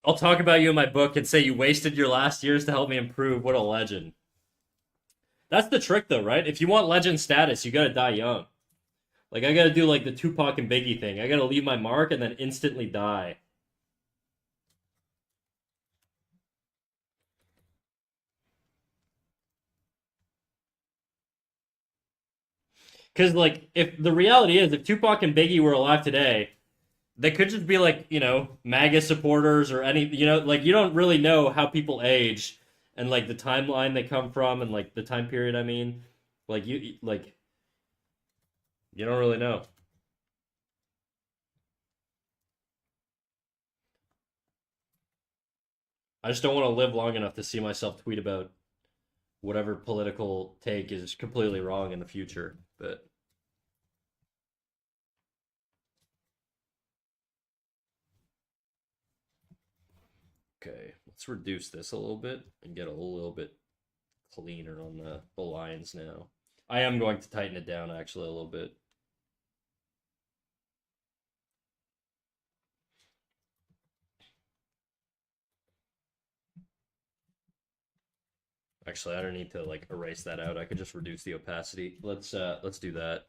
I'll talk about you in my book and say you wasted your last years to help me improve. What a legend. That's the trick though, right? If you want legend status, you gotta die young. Like I gotta do like the Tupac and Biggie thing. I gotta leave my mark and then instantly die. Because like if the reality is if Tupac and Biggie were alive today, they could just be like, MAGA supporters or any, like you don't really know how people age and like the timeline they come from and like the time period, I mean. Like you don't really know. I just don't want to live long enough to see myself tweet about whatever political take is completely wrong in the future. But okay, let's reduce this a little bit and get a little bit cleaner on the lines now. I am going to tighten it down actually a little bit. Actually, I don't need to like erase that out. I could just reduce the opacity. Let's do that.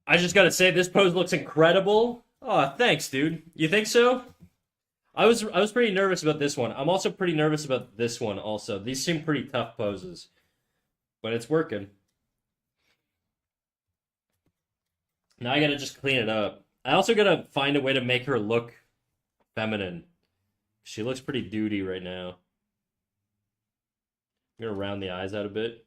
I just gotta say this pose looks incredible. Oh, thanks, dude. You think so? I was pretty nervous about this one. I'm also pretty nervous about this one also. These seem pretty tough poses, but it's working. Now I gotta just clean it up. I also gotta find a way to make her look feminine. She looks pretty duty right now. I'm gonna round the eyes out a bit.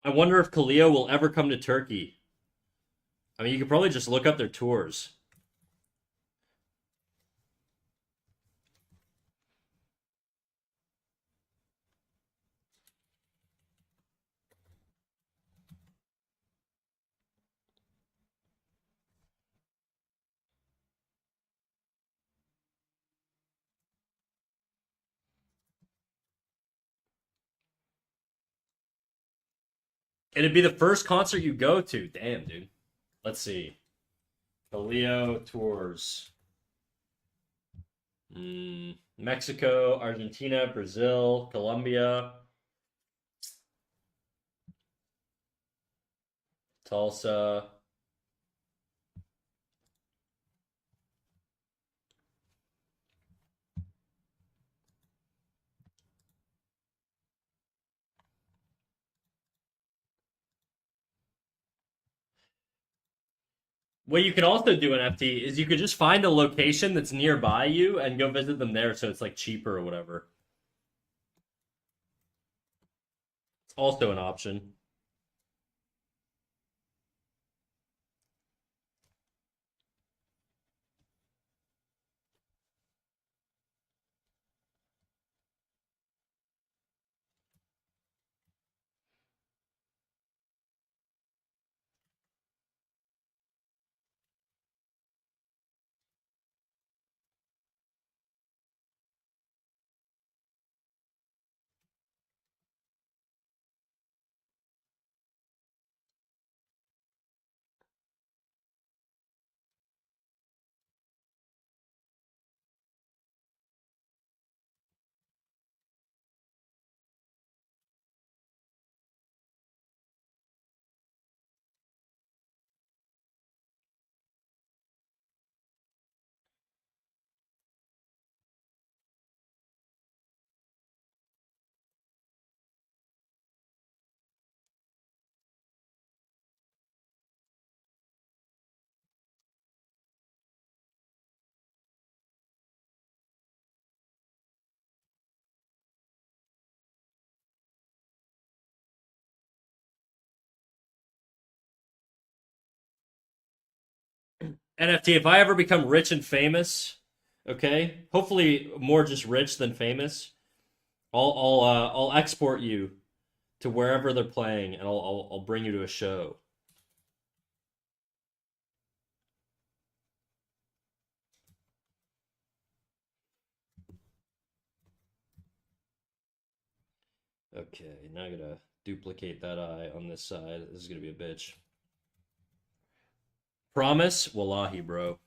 I wonder if Kaleo will ever come to Turkey. I mean, you could probably just look up their tours. It'd be the first concert you go to. Damn, dude. Let's see. Kaleo tours. Mexico, Argentina, Brazil, Colombia, Tulsa. What you could also do in FT is you could just find a location that's nearby you and go visit them there so it's like cheaper or whatever. It's also an option. NFT, if I ever become rich and famous, okay, hopefully more just rich than famous, I'll export you to wherever they're playing and I'll bring you to a show. Okay, now I gotta duplicate that eye on this side. This is gonna be a bitch. Promise? Wallahi, bro.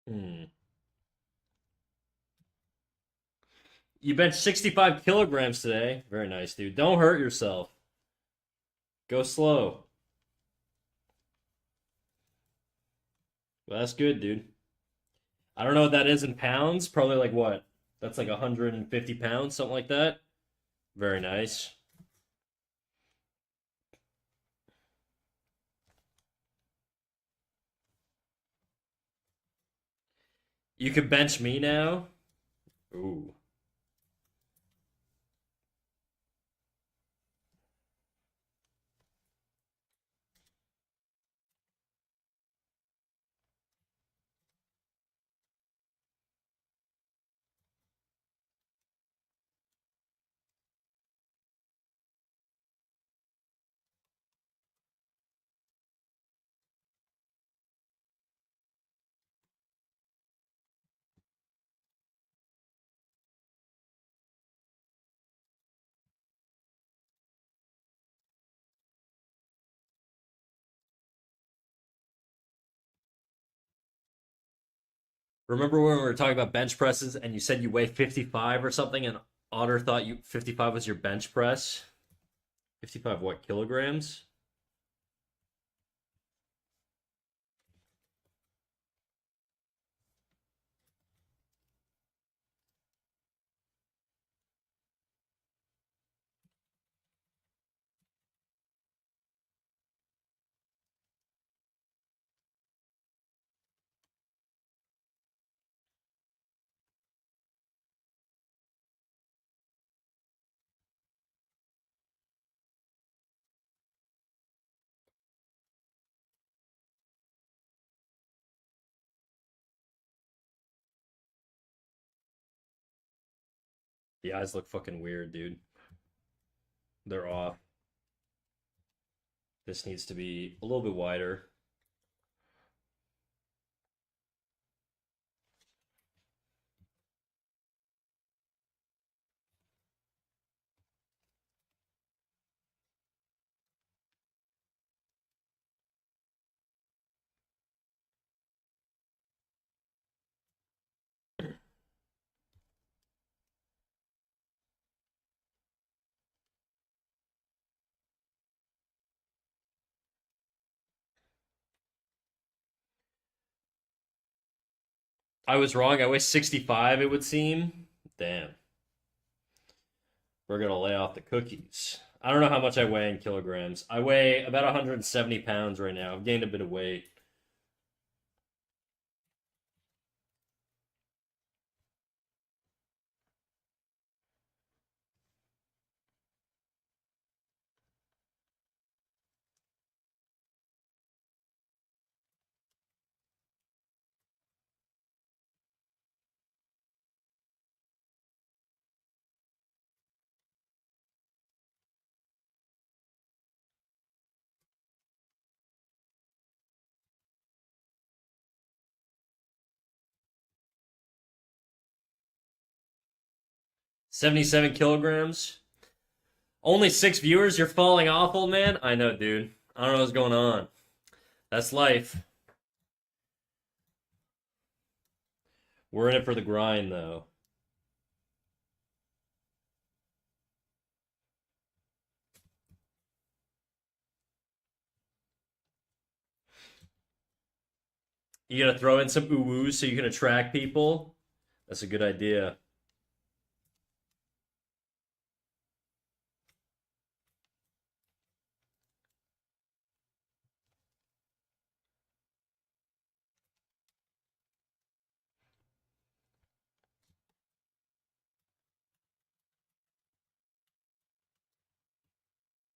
Hmm. You benched 65 kilograms today. Very nice, dude. Don't hurt yourself. Go slow. Well, that's good, dude. I don't know what that is in pounds. Probably like what? That's like 150 pounds, something like that. Very nice. You could bench me now. Ooh. Remember when we were talking about bench presses and you said you weigh 55 or something, and Otter thought you 55 was your bench press? 55 what, kilograms? The eyes look fucking weird, dude. They're off. This needs to be a little bit wider. I was wrong. I weigh 65, it would seem. Damn. We're gonna lay off the cookies. I don't know how much I weigh in kilograms. I weigh about 170 pounds right now. I've gained a bit of weight. '77 kilograms. Only 6 viewers. You're falling off, old man. I know, dude. I don't know what's going on. That's life. We're in it for the grind, though. You gotta throw in some ooh so you can attract people. That's a good idea.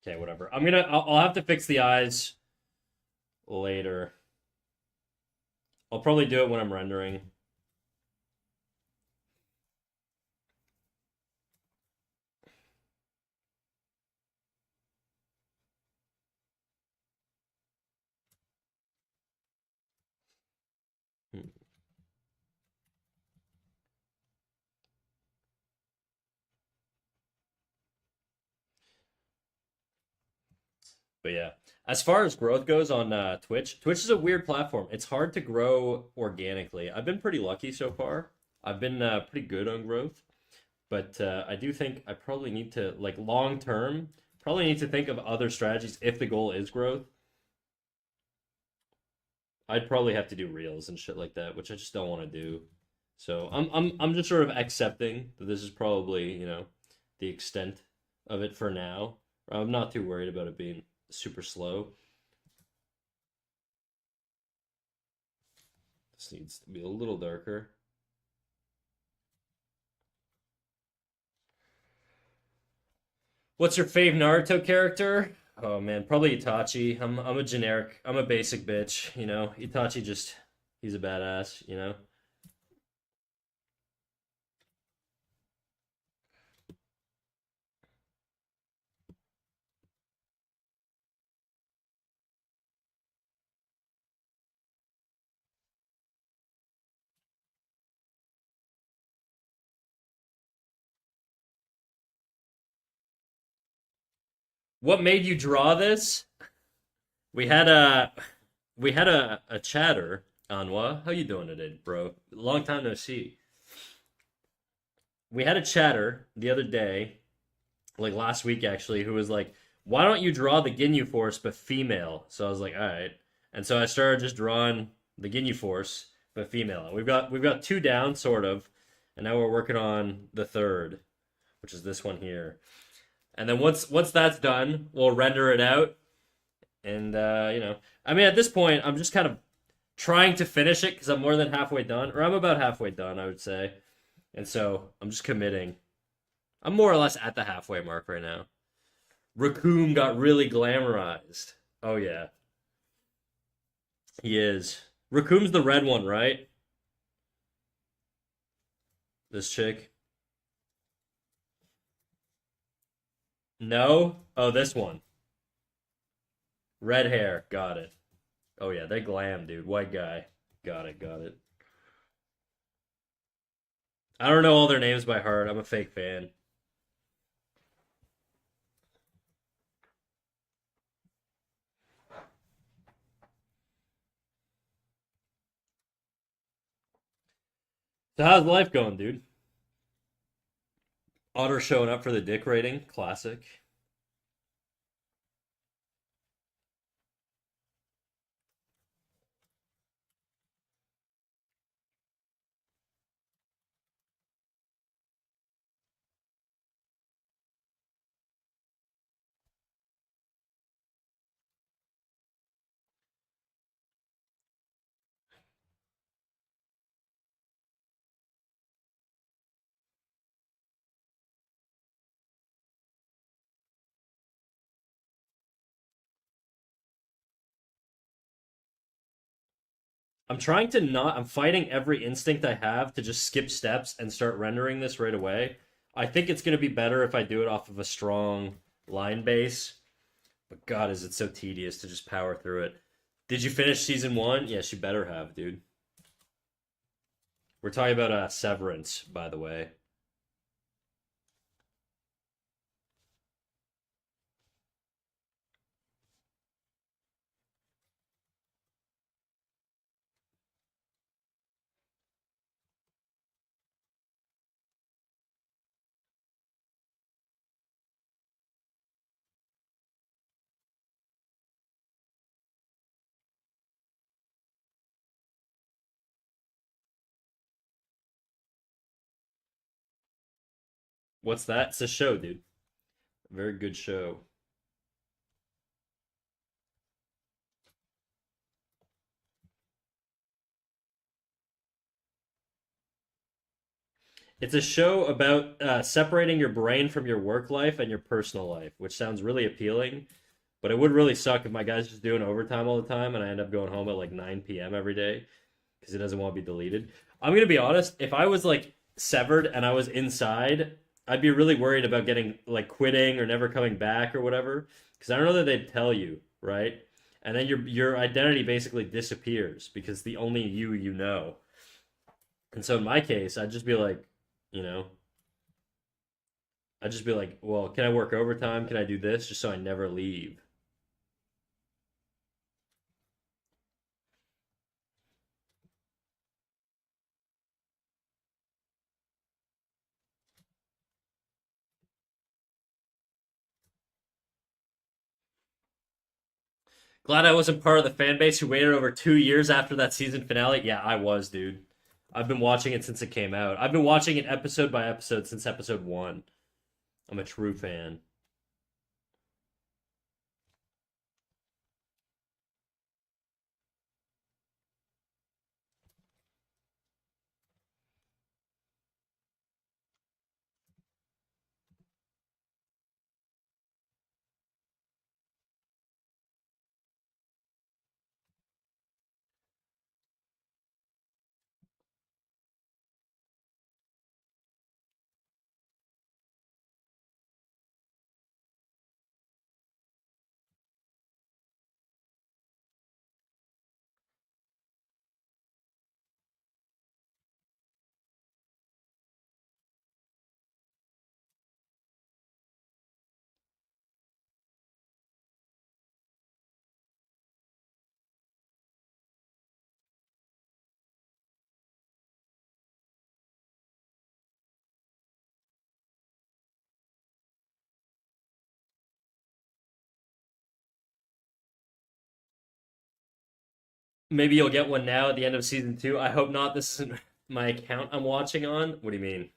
Okay, whatever. I'll have to fix the eyes later. I'll probably do it when I'm rendering. Hmm. But yeah, as far as growth goes on Twitch, Twitch is a weird platform. It's hard to grow organically. I've been pretty lucky so far. I've been pretty good on growth, but I do think I probably need to, like, long term, probably need to think of other strategies if the goal is growth. I'd probably have to do reels and shit like that, which I just don't want to do. So I'm just sort of accepting that this is probably, the extent of it for now. I'm not too worried about it being super slow. This needs to be a little darker. What's your fave Naruto character? Oh man, probably Itachi. I'm a generic. I'm a basic bitch. Itachi just he's a badass. What made you draw this? We had a we had a chatter. Anwa, how you doing today, bro? Long time no see. We had a chatter the other day, like last week actually, who was like, "Why don't you draw the Ginyu Force but female?" So I was like, "All right," and so I started just drawing the Ginyu Force but female. We've got two down, sort of, and now we're working on the third, which is this one here. And then once that's done, we'll render it out. And I mean, at this point, I'm just kind of trying to finish it because I'm more than halfway done, or I'm about halfway done, I would say. And so I'm just committing. I'm more or less at the halfway mark right now. Raccoon got really glamorized. Oh yeah, he is. Raccoon's the red one, right? This chick. No. Oh, this one. Red hair. Got it. Oh yeah, they glam, dude. White guy. Got it. Got it. I don't know all their names by heart. I'm a fake fan. So how's life going, dude? Otter showing up for the dick rating. Classic. I'm trying to not. I'm fighting every instinct I have to just skip steps and start rendering this right away. I think it's going to be better if I do it off of a strong line base. But God, is it so tedious to just power through it. Did you finish season one? Yes, you better have, dude. We're talking about Severance, by the way. What's that? It's a show, dude. Very good show. It's a show about separating your brain from your work life and your personal life, which sounds really appealing. But it would really suck if my guy's just doing overtime all the time and I end up going home at like 9 p.m. every day because he doesn't want to be deleted. I'm gonna be honest. If I was like severed and I was inside, I'd be really worried about getting like quitting or never coming back or whatever. Because I don't know that they'd tell you, right? And then your identity basically disappears because the only you know. And so in my case, you know, I'd just be like, well, can I work overtime? Can I do this just so I never leave? Glad I wasn't part of the fan base who waited over 2 years after that season finale. Yeah, I was, dude. I've been watching it since it came out. I've been watching it episode by episode since episode one. I'm a true fan. Maybe you'll get one now at the end of season two. I hope not. This isn't my account I'm watching on. What do you mean?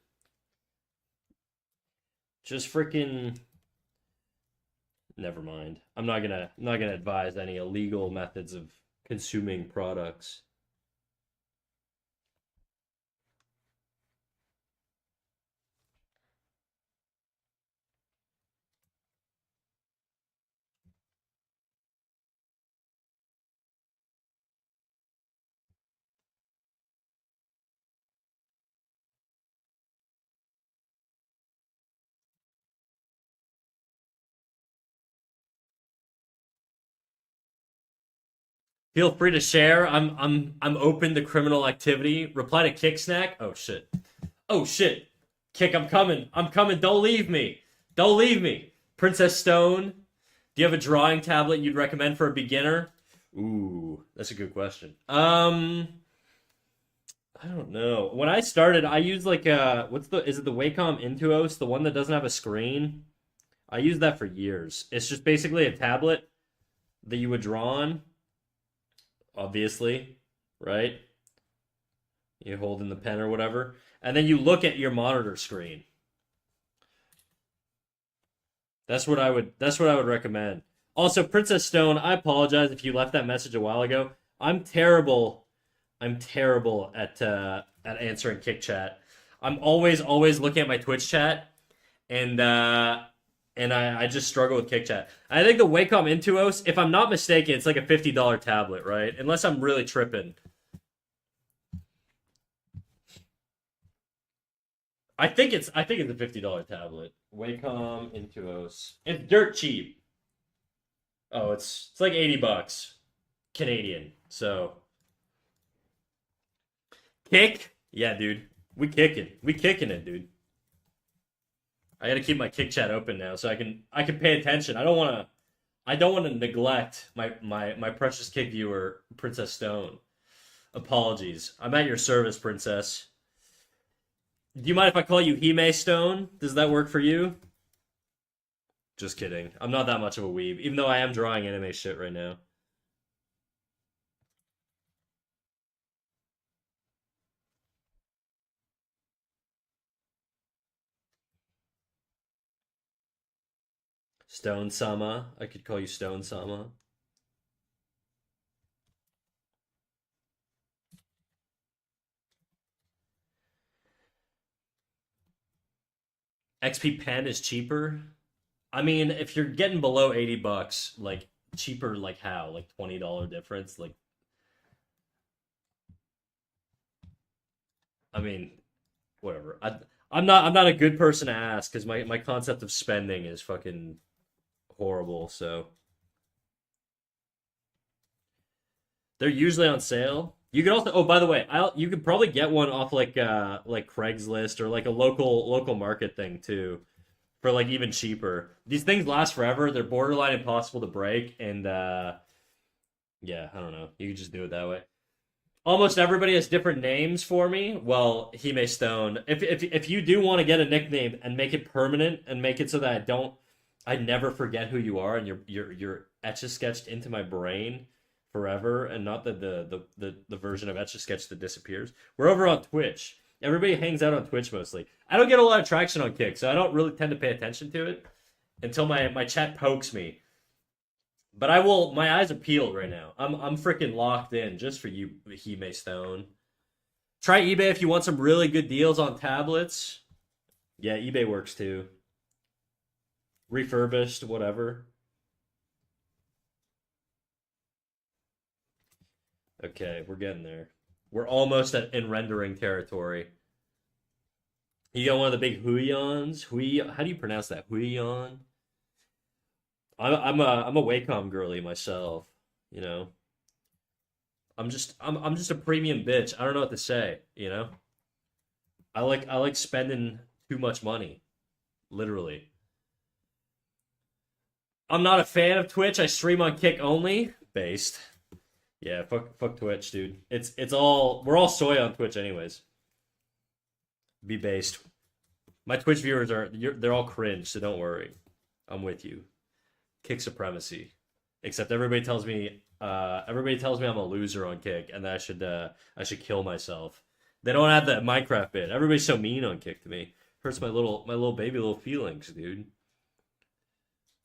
Just freaking. Never mind. I'm not gonna advise any illegal methods of consuming products. Feel free to share. I'm open to criminal activity. Reply to Kick Snack. Oh shit. Oh shit. Kick, I'm coming. I'm coming. Don't leave me. Don't leave me. Princess Stone. Do you have a drawing tablet you'd recommend for a beginner? Ooh, that's a good question. I don't know. When I started, I used like what's the is it the Wacom Intuos, the one that doesn't have a screen? I used that for years. It's just basically a tablet that you would draw on, obviously, right? You hold in the pen or whatever, and then you look at your monitor screen. That's what I would recommend. Also, Princess Stone, I apologize if you left that message a while ago. I'm terrible. I'm terrible at answering Kick Chat. I'm always looking at my Twitch chat, and I just struggle with Kick Chat. I think the Wacom Intuos, if I'm not mistaken, it's like a $50 tablet, right? Unless I'm really tripping. I think it's a $50 tablet. Wacom Intuos. It's dirt cheap. Oh, it's like $80 Canadian. So kick, yeah, dude. We kicking it, dude. I gotta keep my Kick Chat open now so I can pay attention. I don't wanna neglect my precious Kick viewer, Princess Stone. Apologies. I'm at your service, Princess. Do you mind if I call you Hime Stone? Does that work for you? Just kidding. I'm not that much of a weeb, even though I am drawing anime shit right now. Stone Sama. I could call you Stone Sama. XP Pen is cheaper. I mean, if you're getting below $80, like cheaper, like how? Like $20 difference? Like, I mean, whatever. I'm not a good person to ask because my concept of spending is fucking horrible. So they're usually on sale. You could also, oh, by the way, you could probably get one off like Craigslist or like a local market thing too, for like even cheaper. These things last forever. They're borderline impossible to break, and yeah, I don't know. You could just do it that way. Almost everybody has different names for me. Well, Hime Stone. If you do want to get a nickname and make it permanent and make it so that I never forget who you are and you're Etch a Sketched into my brain forever, and not the version of Etch a Sketch that disappears. We're over on Twitch. Everybody hangs out on Twitch mostly. I don't get a lot of traction on Kick, so I don't really tend to pay attention to it until my chat pokes me. But I will. My eyes are peeled right now. I'm freaking locked in just for you, Hime Stone. Try eBay if you want some really good deals on tablets. Yeah, eBay works too. Refurbished, whatever. Okay, we're getting there. We're almost in rendering territory. You got one of the big Huions. How do you pronounce that? Huion. I'm a Wacom girly myself. You know. I'm just a premium bitch. I don't know what to say. You know. I like spending too much money, literally. I'm not a fan of Twitch. I stream on Kick only. Based. Yeah, fuck Twitch, dude. It's all we're all soy on Twitch anyways. Be based. My Twitch viewers they're all cringe, so don't worry. I'm with you. Kick supremacy. Except everybody tells me I'm a loser on Kick and that I should kill myself. They don't have that Minecraft bit. Everybody's so mean on Kick to me. Hurts my little baby little feelings, dude.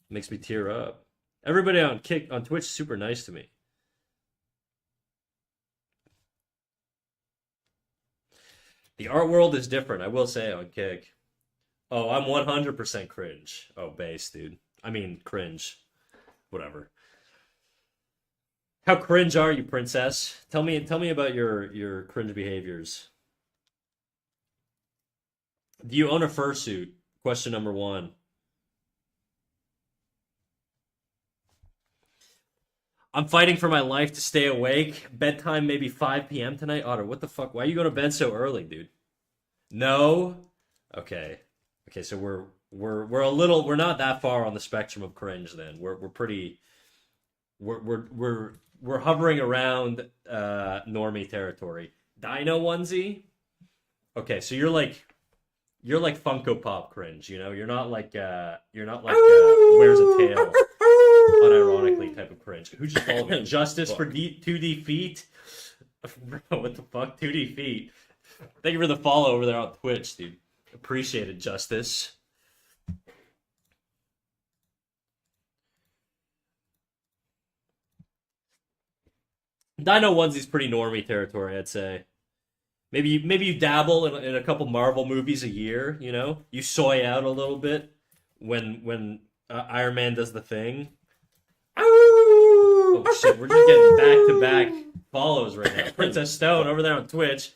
Makes me tear up. Everybody on Twitch is super nice to me. The art world is different, I will say, on Kick. Oh, I'm 100% cringe. Oh, base, dude. I mean, cringe. Whatever. How cringe are you, princess? Tell me about your cringe behaviors. Do you own a fursuit? Question number 1. I'm fighting for my life to stay awake. Bedtime maybe 5 p.m. tonight. Otter, what the fuck? Why are you going to bed so early, dude? No. Okay. Okay, so we're not that far on the spectrum of cringe then. We're hovering around normie territory. Dino onesie? Okay, so you're like Funko Pop cringe, you know? You're not like wears a tail unironically type of cringe. Who just followed me? Justice for 2D feet? Bro, what the fuck? 2D feet. Thank you for the follow over there on Twitch, dude. Appreciate it, Justice. Dino onesie's pretty normie territory, I'd say. Maybe you dabble in a couple Marvel movies a year, you know? You soy out a little bit when Iron Man does the thing. Oh shit, we're just getting back-to-back follows right now. Princess Stone over there on Twitch.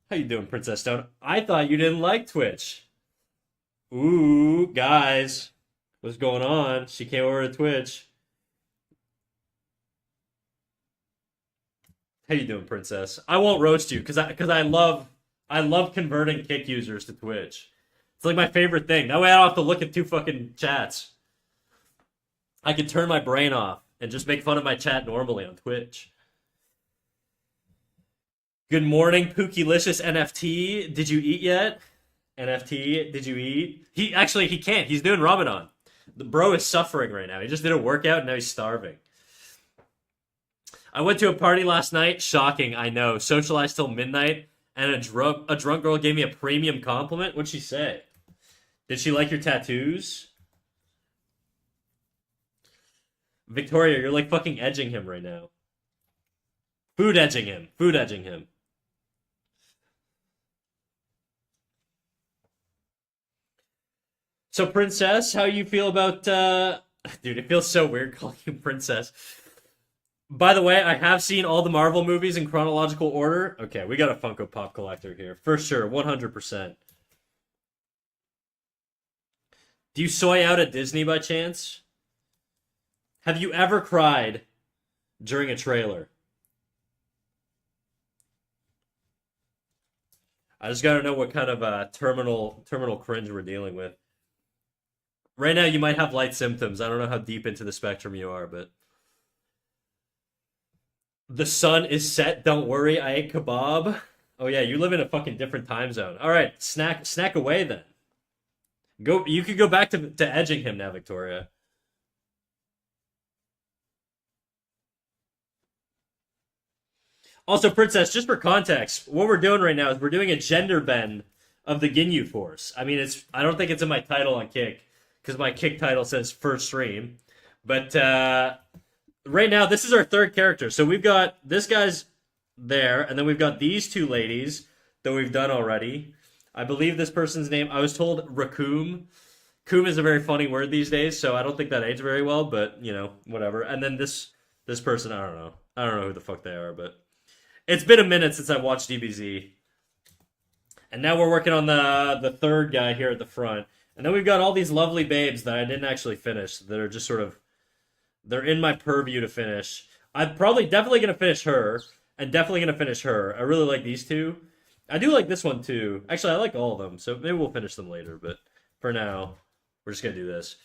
How you doing, Princess Stone? I thought you didn't like Twitch. Ooh, guys. What's going on? She came over to Twitch. How you doing, Princess? I won't roast you because I love converting Kick users to Twitch. It's like my favorite thing. That way I don't have to look at 2 fucking chats. I can turn my brain off and just make fun of my chat normally on Twitch. Good morning, Pookylicious NFT. Did you eat yet? NFT, did you eat? He can't. He's doing Ramadan. The bro is suffering right now. He just did a workout and now he's starving. I went to a party last night. Shocking, I know. Socialized till midnight, and a drunk girl gave me a premium compliment. What'd she say? Did she like your tattoos? Victoria, you're like fucking edging him right now. Food edging him. Food edging him. So, Princess, how you feel about... Dude, it feels so weird calling you Princess. By the way, I have seen all the Marvel movies in chronological order. Okay, we got a Funko Pop collector here. For sure, 100%. Do you soy out at Disney by chance? Have you ever cried during a trailer? I just gotta know what kind of terminal cringe we're dealing with. Right now, you might have light symptoms. I don't know how deep into the spectrum you are, but... The sun is set, don't worry, I ate kebab. Oh yeah, you live in a fucking different time zone. Alright, snack away then. You could go back to edging him now, Victoria. Also, Princess, just for context, what we're doing right now is we're doing a gender bend of the Ginyu Force. I mean, it's I don't think it's in my title on Kick because my Kick title says first stream, but right now this is our third character. So we've got this guy's there, and then we've got these two ladies that we've done already. I believe this person's name. I was told Raccoon. Coom is a very funny word these days, so I don't think that aged very well. But you know, whatever. And then this person, I don't know. I don't know who the fuck they are, but it's been a minute since I watched DBZ. And now we're working on the third guy here at the front. And then we've got all these lovely babes that I didn't actually finish that are just sort of they're in my purview to finish. I'm probably definitely gonna finish her, and definitely gonna finish her. I really like these two. I do like this one too. Actually, I like all of them, so maybe we'll finish them later. But for now, we're just gonna do this.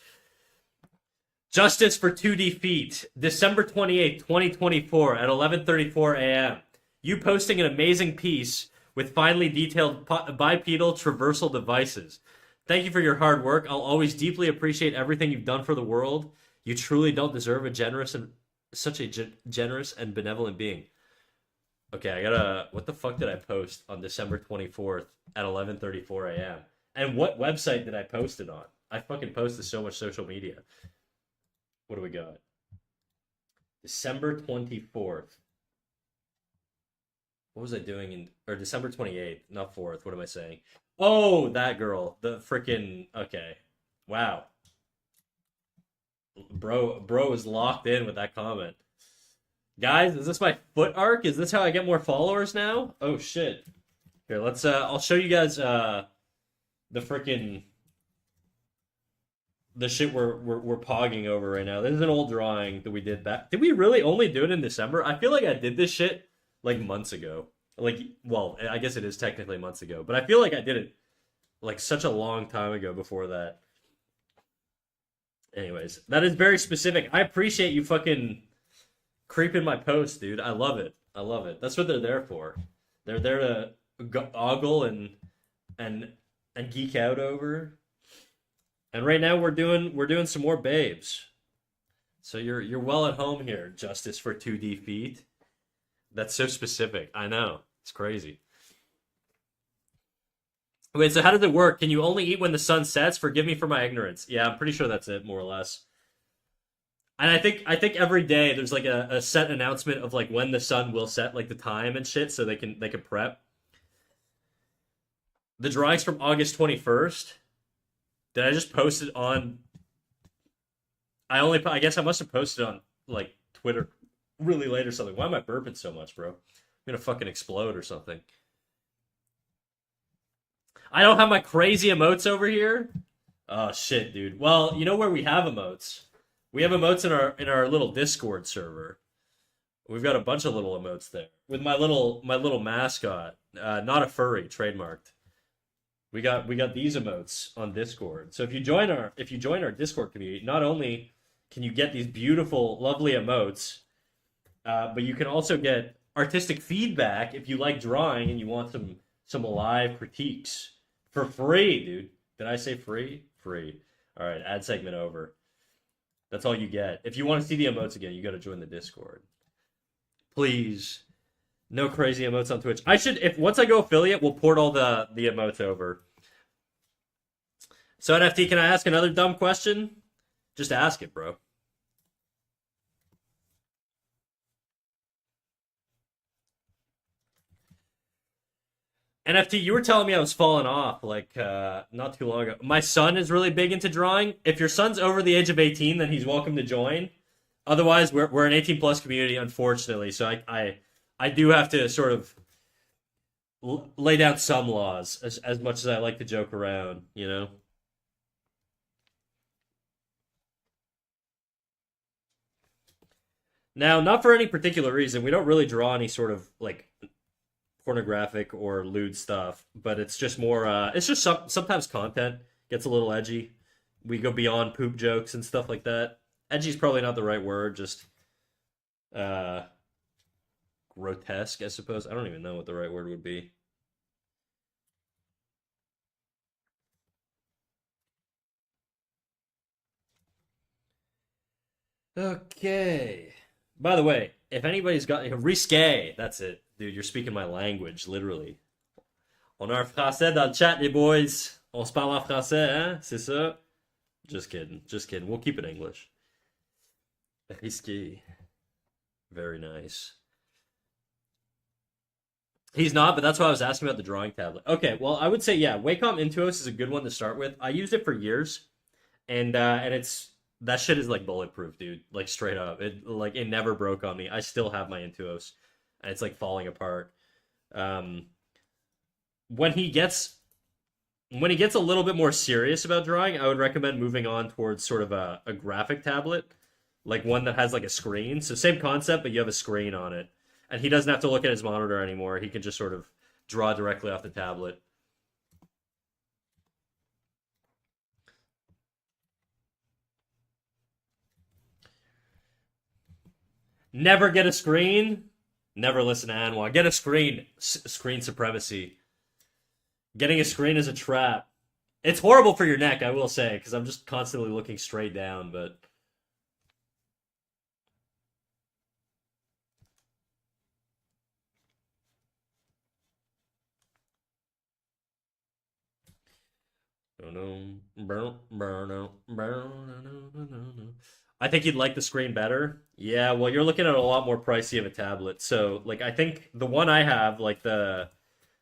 Justice for 2D Feet, December 28th, 2024 at 11:34 a.m. You posting an amazing piece with finely detailed bipedal traversal devices. Thank you for your hard work. I'll always deeply appreciate everything you've done for the world. You truly don't deserve a generous and such a generous and benevolent being. Okay, I gotta. What the fuck did I post on December 24th at 11:34 a.m. And what website did I post it on? I fucking posted so much social media. What do we got? December 24th. What was I doing in or December 28th, not 4th. What am I saying? Oh, that girl. The freaking okay. Wow. Bro is locked in with that comment. Guys, is this my foot arc? Is this how I get more followers now? Oh shit. Here, let's I'll show you guys the freaking the shit we're pogging over right now. This is an old drawing that we did back. Did we really only do it in December? I feel like I did this shit like months ago. Like, well, I guess it is technically months ago, but I feel like I did it like such a long time ago before that. Anyways, that is very specific. I appreciate you fucking creeping my post, dude. I love it. I love it. That's what they're there for. They're there to ogle and geek out over. And right now we're doing some more babes. So you're well at home here. Justice for 2D Feet. That's so specific. I know. It's crazy. Wait, so how does it work? Can you only eat when the sun sets? Forgive me for my ignorance. Yeah, I'm pretty sure that's it, more or less. And I think every day there's like a set announcement of like when the sun will set, like the time and shit, so they can prep. The drawing's from August 21st. Did I just post it on? I guess I must have posted it on like Twitter really late or something. Why am I burping so much, bro? I'm gonna fucking explode or something. I don't have my crazy emotes over here. Oh shit, dude. Well, you know where we have emotes? We have emotes in our little Discord server. We've got a bunch of little emotes there with my little mascot, not a furry, trademarked. We got these emotes on Discord. So if you join our Discord community, not only can you get these beautiful, lovely emotes, but you can also get artistic feedback if you like drawing and you want some live critiques for free, dude. Did I say free? Free. All right, ad segment over. That's all you get. If you want to see the emotes again, you got to join the Discord. Please, no crazy emotes on Twitch. I should if once I go affiliate, we'll port all the emotes over. So NFT, can I ask another dumb question? Just ask it, bro. NFT, you were telling me I was falling off like not too long ago. My son is really big into drawing. If your son's over the age of 18, then he's welcome to join. Otherwise, we're an 18 plus community, unfortunately. So I do have to sort of lay down some laws as much as I like to joke around, you know. Now, not for any particular reason. We don't really draw any sort of like pornographic or lewd stuff, but it's just more. It's just sometimes content gets a little edgy. We go beyond poop jokes and stuff like that. Edgy is probably not the right word. Just uh, grotesque, I suppose. I don't even know what the right word would be. Okay. By the way, if anybody's got risque, that's it, dude. You're speaking my language, literally. On a un français dans le chat, les boys. On se parle en français, hein? C'est ça? Just kidding. Just kidding. We'll keep it English. Risque. Very nice. He's not, but that's why I was asking about the drawing tablet. Okay, well, I would say yeah, Wacom Intuos is a good one to start with. I used it for years, and it's that shit is like bulletproof, dude. Like straight up, it never broke on me. I still have my Intuos, and it's like falling apart. Um, when he gets when he gets a little bit more serious about drawing, I would recommend moving on towards sort of a graphic tablet, like one that has like a screen. So same concept, but you have a screen on it, and he doesn't have to look at his monitor anymore. He can just sort of draw directly off the tablet. Never get a screen. Never listen to Anwar. Get a screen. Screen supremacy. Getting a screen is a trap. It's horrible for your neck, I will say, because I'm just constantly looking straight down. But I think you'd like the screen better. Yeah, well, you're looking at a lot more pricey of a tablet. So, like, I think the one I have, like the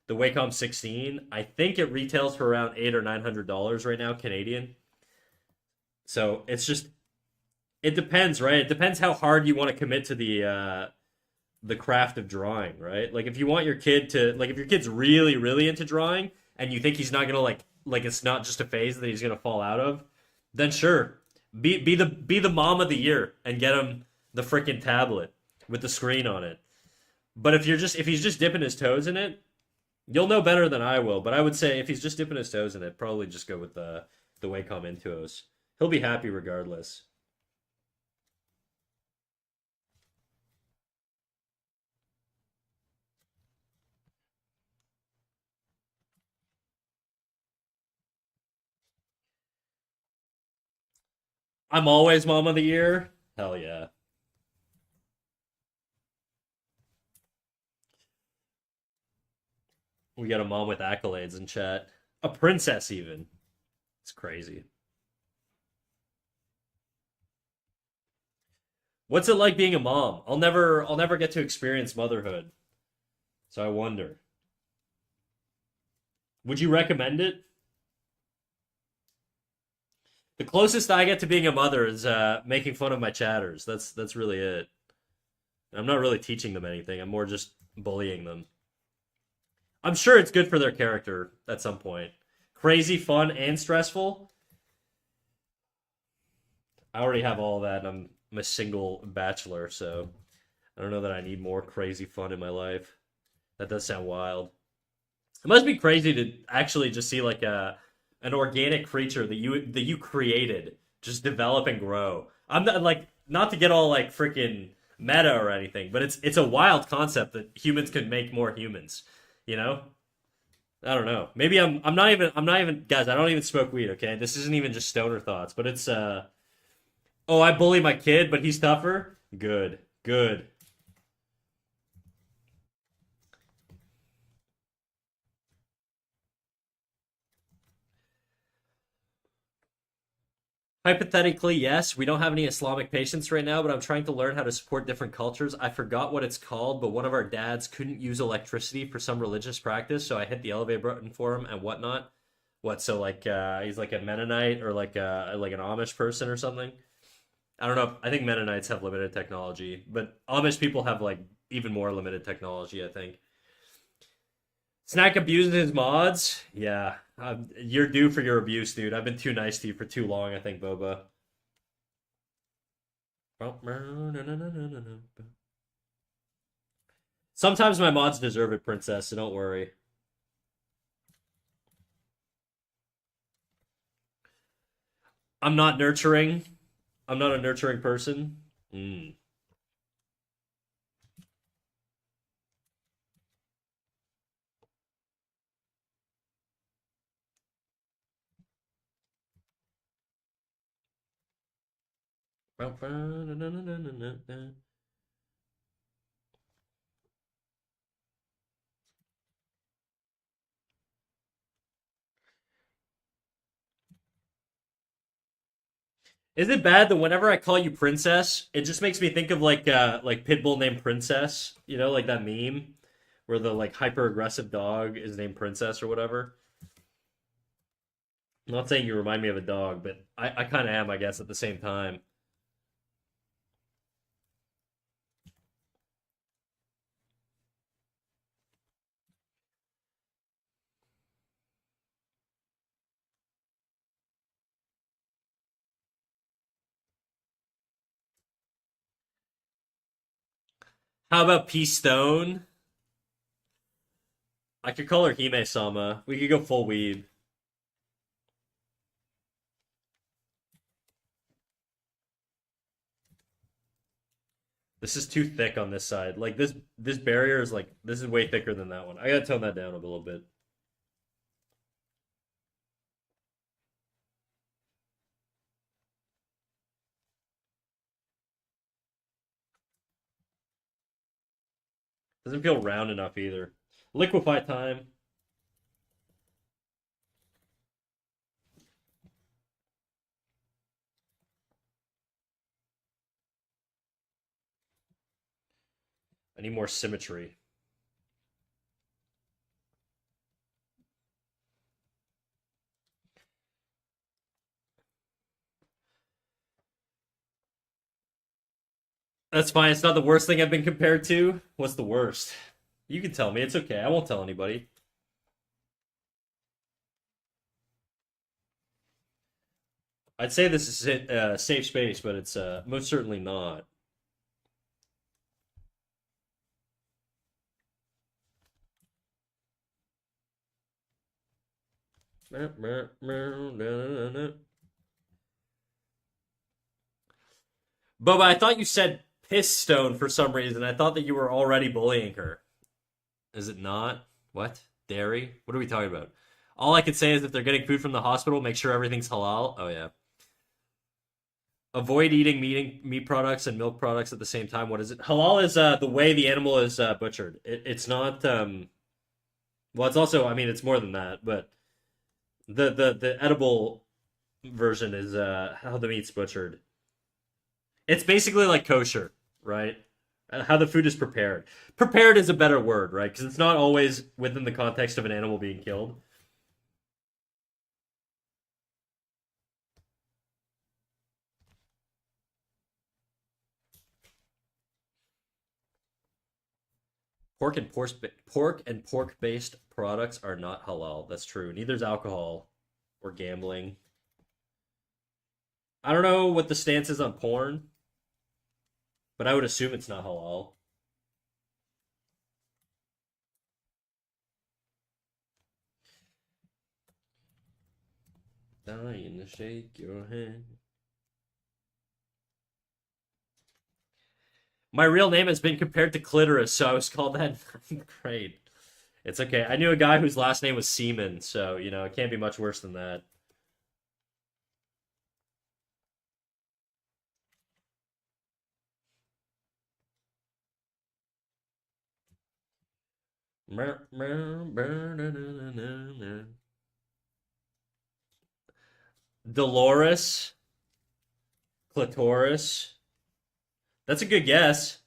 Wacom 16, I think it retails for around $800 or $900 right now, Canadian. So it's just it depends, right? It depends how hard you want to commit to the craft of drawing, right? Like if you want your kid to like if your kid's really really into drawing and you think he's not gonna like it's not just a phase that he's gonna fall out of, then sure, be the mom of the year and get him the freaking tablet with the screen on it. But if he's just dipping his toes in it, you'll know better than I will. But I would say if he's just dipping his toes in it, probably just go with the Wacom Intuos. He'll be happy regardless. I'm always mom of the year. Hell yeah. We got a mom with accolades in chat. A princess even. It's crazy. What's it like being a mom? I'll never get to experience motherhood. So I wonder. Would you recommend it? The closest I get to being a mother is making fun of my chatters. That's really it. I'm not really teaching them anything. I'm more just bullying them. I'm sure it's good for their character at some point. Crazy, fun, and stressful. I already have all that. I'm a single bachelor, so I don't know that I need more crazy fun in my life. That does sound wild. It must be crazy to actually just see like a an organic creature that you created just develop and grow. I'm not like not to get all like freaking meta or anything, but it's a wild concept that humans could make more humans. You know? I don't know. Maybe I'm not even guys, I don't even smoke weed, okay? This isn't even just stoner thoughts, but it's oh, I bully my kid, but he's tougher. Good. Good. Hypothetically, yes, we don't have any Islamic patients right now, but I'm trying to learn how to support different cultures. I forgot what it's called, but one of our dads couldn't use electricity for some religious practice, so I hit the elevator button for him and whatnot. What, so like he's like a Mennonite or like an Amish person or something? I don't know. I think Mennonites have limited technology, but Amish people have like even more limited technology, I think. Snack abusing his mods? Yeah. You're due for your abuse, dude. I've been too nice to you for too long, I think, Boba. Sometimes my mods deserve it, princess, so don't worry. I'm not nurturing. I'm not a nurturing person. Mm. Is it bad that whenever I call you princess, it just makes me think of like Pitbull named Princess? You know, like that meme where the like hyper aggressive dog is named Princess or whatever. I'm not saying you remind me of a dog, but I kind of am, I guess, at the same time. How about P Stone? I could call her Hime Sama. We could go full weed. This is too thick on this side. Like this barrier is like this is way thicker than that one. I gotta tone that down a little bit. Doesn't feel round enough either. Liquefy time. I need more symmetry. That's fine. It's not the worst thing I've been compared to. What's the worst? You can tell me. It's okay. I won't tell anybody. I'd say this is a safe space, but it's most certainly not. Bubba, I thought you said piss stone for some reason. I thought that you were already bullying her. Is it not? What? Dairy? What are we talking about? All I could say is if they're getting food from the hospital, make sure everything's halal. Oh yeah. Avoid eating meat products and milk products at the same time. What is it? Halal is the way the animal is butchered. It's not. Well, it's also. I mean, it's more than that. But the edible version is how the meat's butchered. It's basically like kosher, right? How the food is prepared. Prepared is a better word, right? Because it's not always within the context of an animal being killed. Pork and pork based products are not halal. That's true. Neither is alcohol or gambling. I don't know what the stance is on porn, but I would assume it's not halal. Dying to shake your hand. My real name has been compared to clitoris, so I was called that in ninth grade. It's okay. I knew a guy whose last name was Seaman, so you know it can't be much worse than that. Dolores, clitoris. That's a good guess.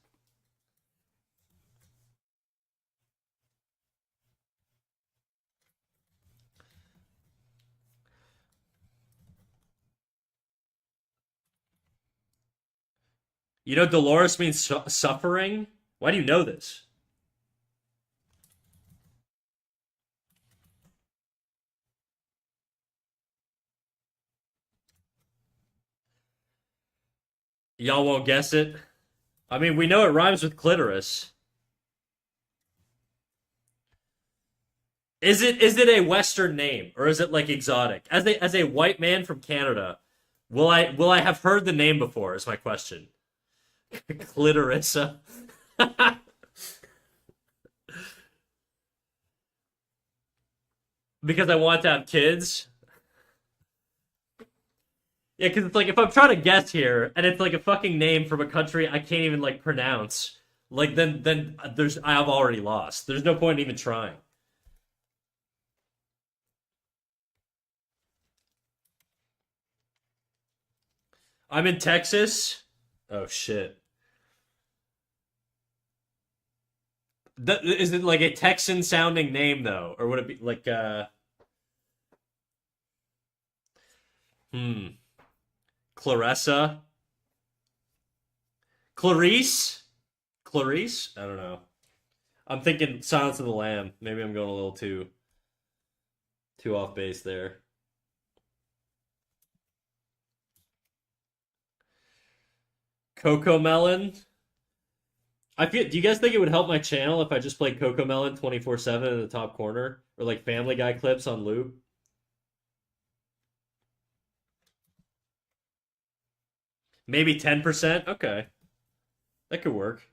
You know, Dolores means suffering. Why do you know this? Y'all won't guess it. I mean, we know it rhymes with clitoris. Is it a Western name or is it like exotic? As a white man from Canada, will I have heard the name before? Is my question. Clitorissa. Because I want to have kids. Yeah, because it's like if I'm trying to guess here and it's like a fucking name from a country I can't even like pronounce, like then there's I've already lost. There's no point in even trying. I'm in Texas. Oh shit. Is it like a Texan sounding name though, or would it be like hmm Clarissa, Clarice, Clarice? I don't know. I'm thinking Silence of the Lamb. Maybe I'm going a little too off base there. Coco Melon. I feel. Do you guys think it would help my channel if I just played Coco Melon 24/7 in the top corner, or like Family Guy clips on loop? Maybe 10%. Okay, that could work.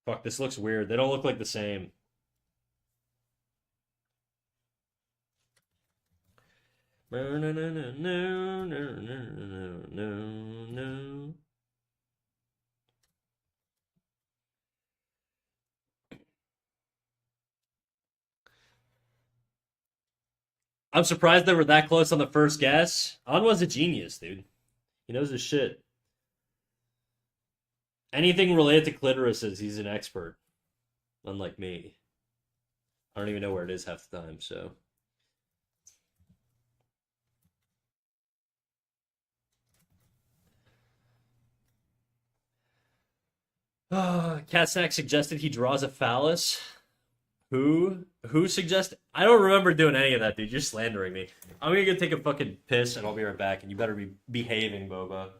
Fuck, this looks weird. They don't look like the same. No, no, no, no, no, no, no, no, no. I'm surprised they were that close on the first guess. Anwa's a genius, dude. He knows his shit. Anything related to clitorises, he's an expert. Unlike me. I don't even know where it is half the time, so. Cat Snack suggested he draws a phallus. Who? Who suggested? I don't remember doing any of that, dude. You're slandering me. I'm gonna go take a fucking piss and I'll be right back, and you better be behaving, Boba.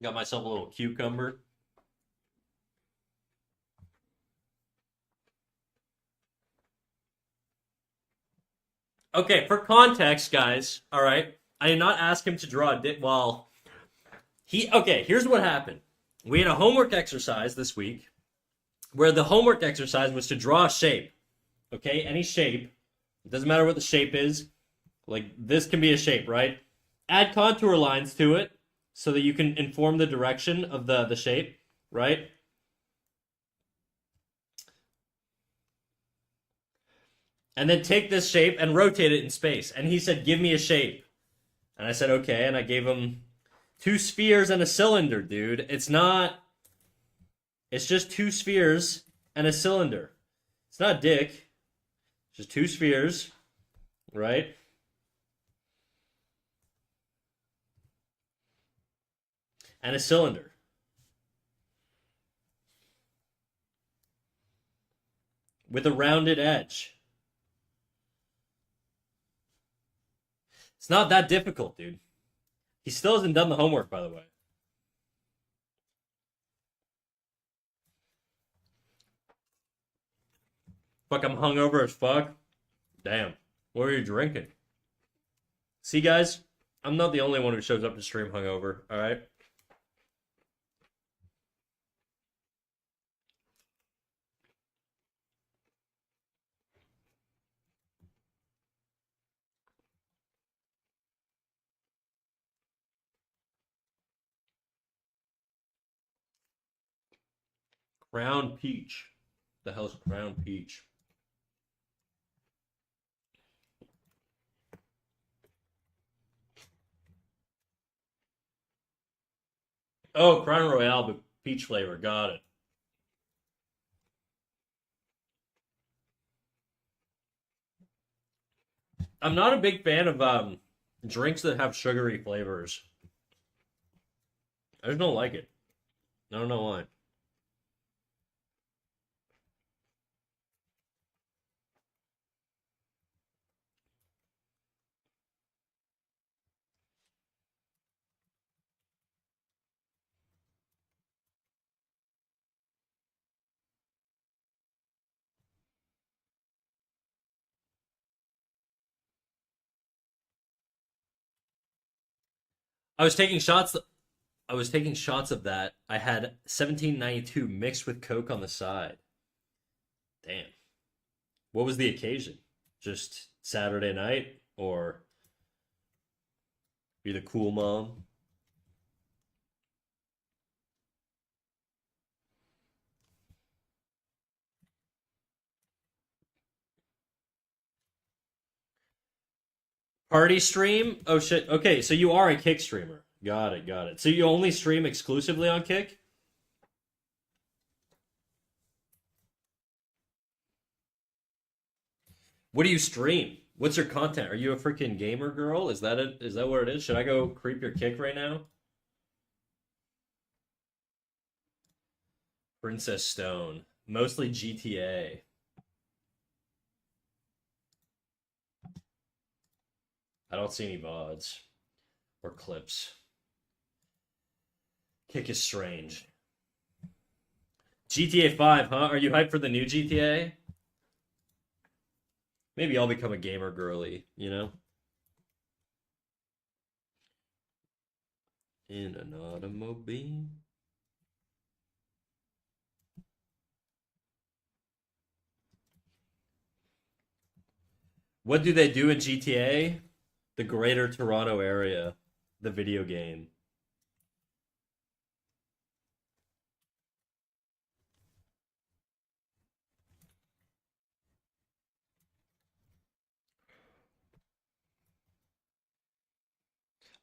Got myself a little cucumber. Okay, for context, guys. All right, I did not ask him to draw a dick. Well, he. Okay, here's what happened. We had a homework exercise this week where the homework exercise was to draw a shape. Okay, any shape. It doesn't matter what the shape is. Like this can be a shape, right? Add contour lines to it so that you can inform the direction of the shape, right? And then take this shape and rotate it in space. And he said, "Give me a shape." And I said, "Okay." And I gave him two spheres and a cylinder, dude. It's not. It's just two spheres and a cylinder. It's not dick. It's just two spheres, right? And a cylinder. With a rounded edge. It's not that difficult, dude. He still hasn't done the homework, by the way. Fuck, I'm hungover as fuck. Damn. What are you drinking? See, guys, I'm not the only one who shows up to stream hungover, alright? Crown peach. The hell's Crown Peach? Oh, Crown Royale, but peach flavor. Got it. I'm not a big fan of drinks that have sugary flavors. I just don't like it. I don't know why. I was taking shots. I was taking shots of that. I had 1792 mixed with Coke on the side. Damn. What was the occasion? Just Saturday night, or be the cool mom? Party stream? Oh shit. Okay, so you are a Kick streamer. Got it, got it. So you only stream exclusively on Kick? What do you stream? What's your content? Are you a freaking gamer girl? Is that it? Is that what it is? Should I go creep your Kick right now? Princess Stone. Mostly GTA. I don't see any VODs or clips. Kick is strange. GTA 5, huh? Are you hyped for the new GTA? Maybe I'll become a gamer girly, you know? In an automobile. What do they do in GTA? The Greater Toronto Area, the video game.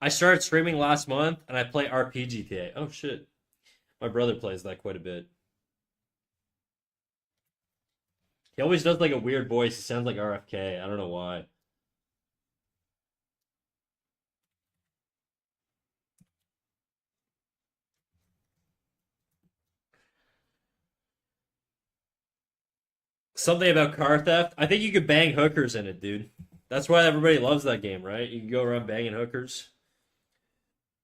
I started streaming last month and I play RP GTA. Oh shit. My brother plays that quite a bit. He always does like a weird voice. He sounds like RFK. I don't know why. Something about car theft. I think you could bang hookers in it, dude. That's why everybody loves that game, right? You can go around banging hookers,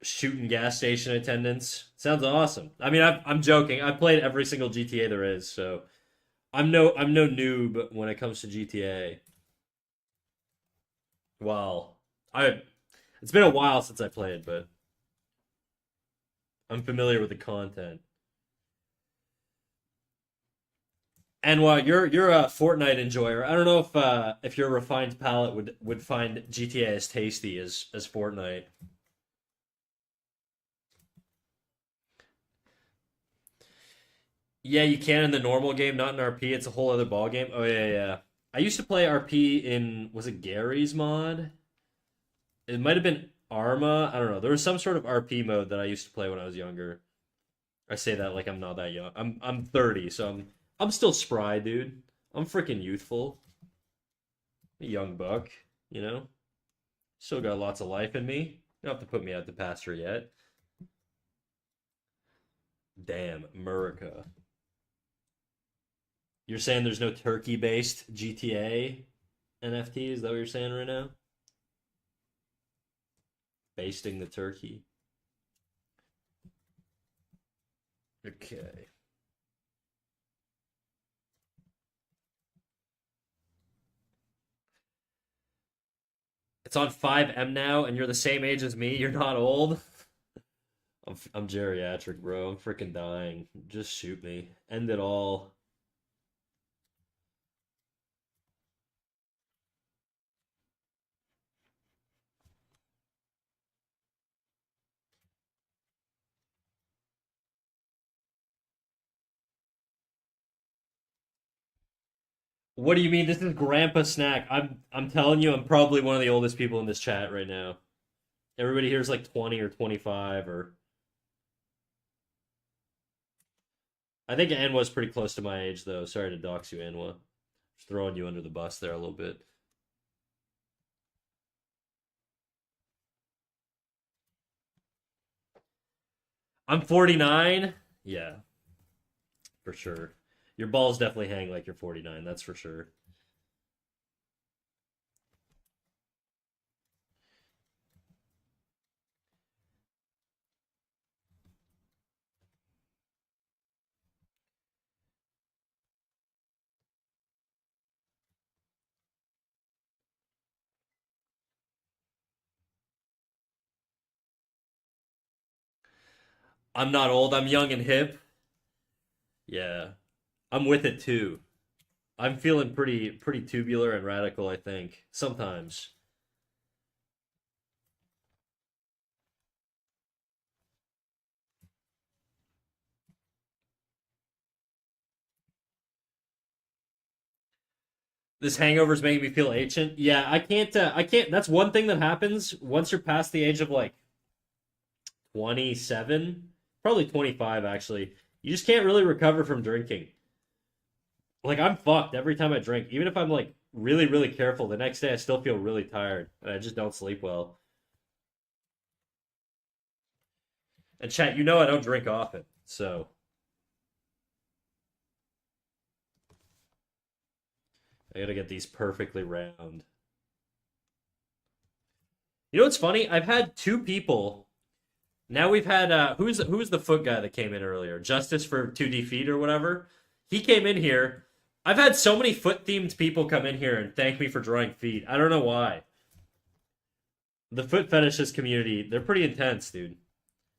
shooting gas station attendants. Sounds awesome. I mean, I'm joking. I've played every single GTA there is, so I'm no noob when it comes to GTA. Well, I it's been a while since I played, but I'm familiar with the content. And while you're a Fortnite enjoyer, I don't know if your refined palate would find GTA as tasty as Fortnite. Yeah, you can in the normal game, not in RP. It's a whole other ball game. Oh yeah, yeah. I used to play RP in, was it Gary's mod? It might have been Arma. I don't know. There was some sort of RP mode that I used to play when I was younger. I say that like I'm not that young. I'm 30, so I'm still spry, dude. I'm freaking youthful. A young buck, you know? Still got lots of life in me. You don't have to put me out the pasture yet. Damn, America. You're saying there's no turkey-based GTA NFT? Is that what you're saying right now? Basting the turkey. Okay. It's on 5M now, and you're the same age as me. You're not old. I'm geriatric, bro. I'm freaking dying. Just shoot me. End it all. What do you mean? This is Grandpa Snack. I'm telling you, I'm probably one of the oldest people in this chat right now. Everybody here is like 20 or 25 or I think Anwa's pretty close to my age though. Sorry to dox you, Anwa. Just throwing you under the bus there a little bit. I'm 49. Yeah, for sure. Your balls definitely hang like you're 49. That's for sure. I'm not old. I'm young and hip. Yeah, I'm with it too. I'm feeling pretty tubular and radical, I think. Sometimes. This hangover's making me feel ancient. Yeah, I can't that's one thing that happens once you're past the age of like 27, probably 25 actually. You just can't really recover from drinking. Like I'm fucked every time I drink. Even if I'm like really careful, the next day I still feel really tired and I just don't sleep well. And chat, you know I don't drink often. So, I got to get these perfectly round. You know what's funny? I've had two people. Now we've had who's the foot guy that came in earlier? Justice for 2D feet or whatever. He came in here. I've had so many foot themed people come in here and thank me for drawing feet. I don't know why. The foot fetishist community, they're pretty intense, dude.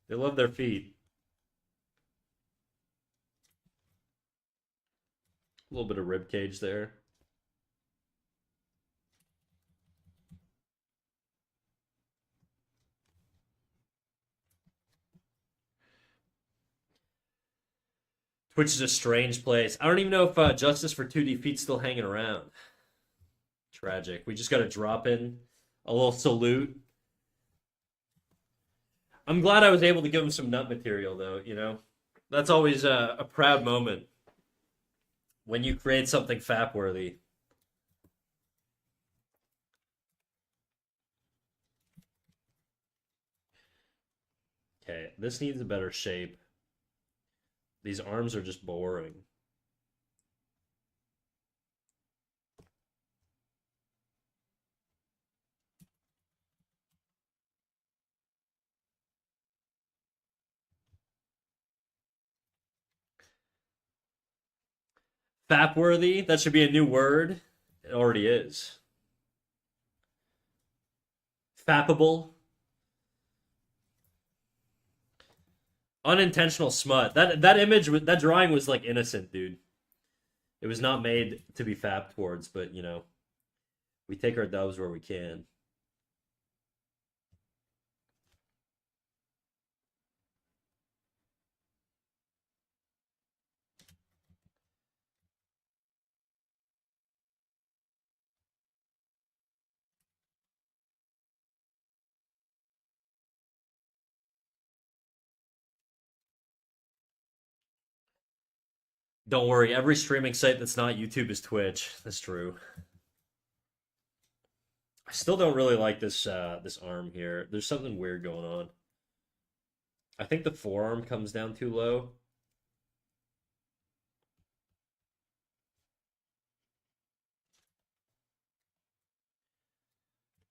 They love their feet. A little bit of rib cage there. Twitch is a strange place. I don't even know if Justice for 2D Feet's still hanging around. Tragic. We just got to drop in a little salute. I'm glad I was able to give him some nut material, though, you know? That's always a proud moment when you create something fap worthy. Okay, this needs a better shape. These arms are just boring. Fap worthy? That should be a new word. It already is. Fappable? Unintentional smut. That image, that drawing was like innocent, dude. It was not made to be fapped towards, but you know, we take our dubs where we can. Don't worry, every streaming site that's not YouTube is Twitch. That's true. I still don't really like this arm here. There's something weird going on. I think the forearm comes down too low.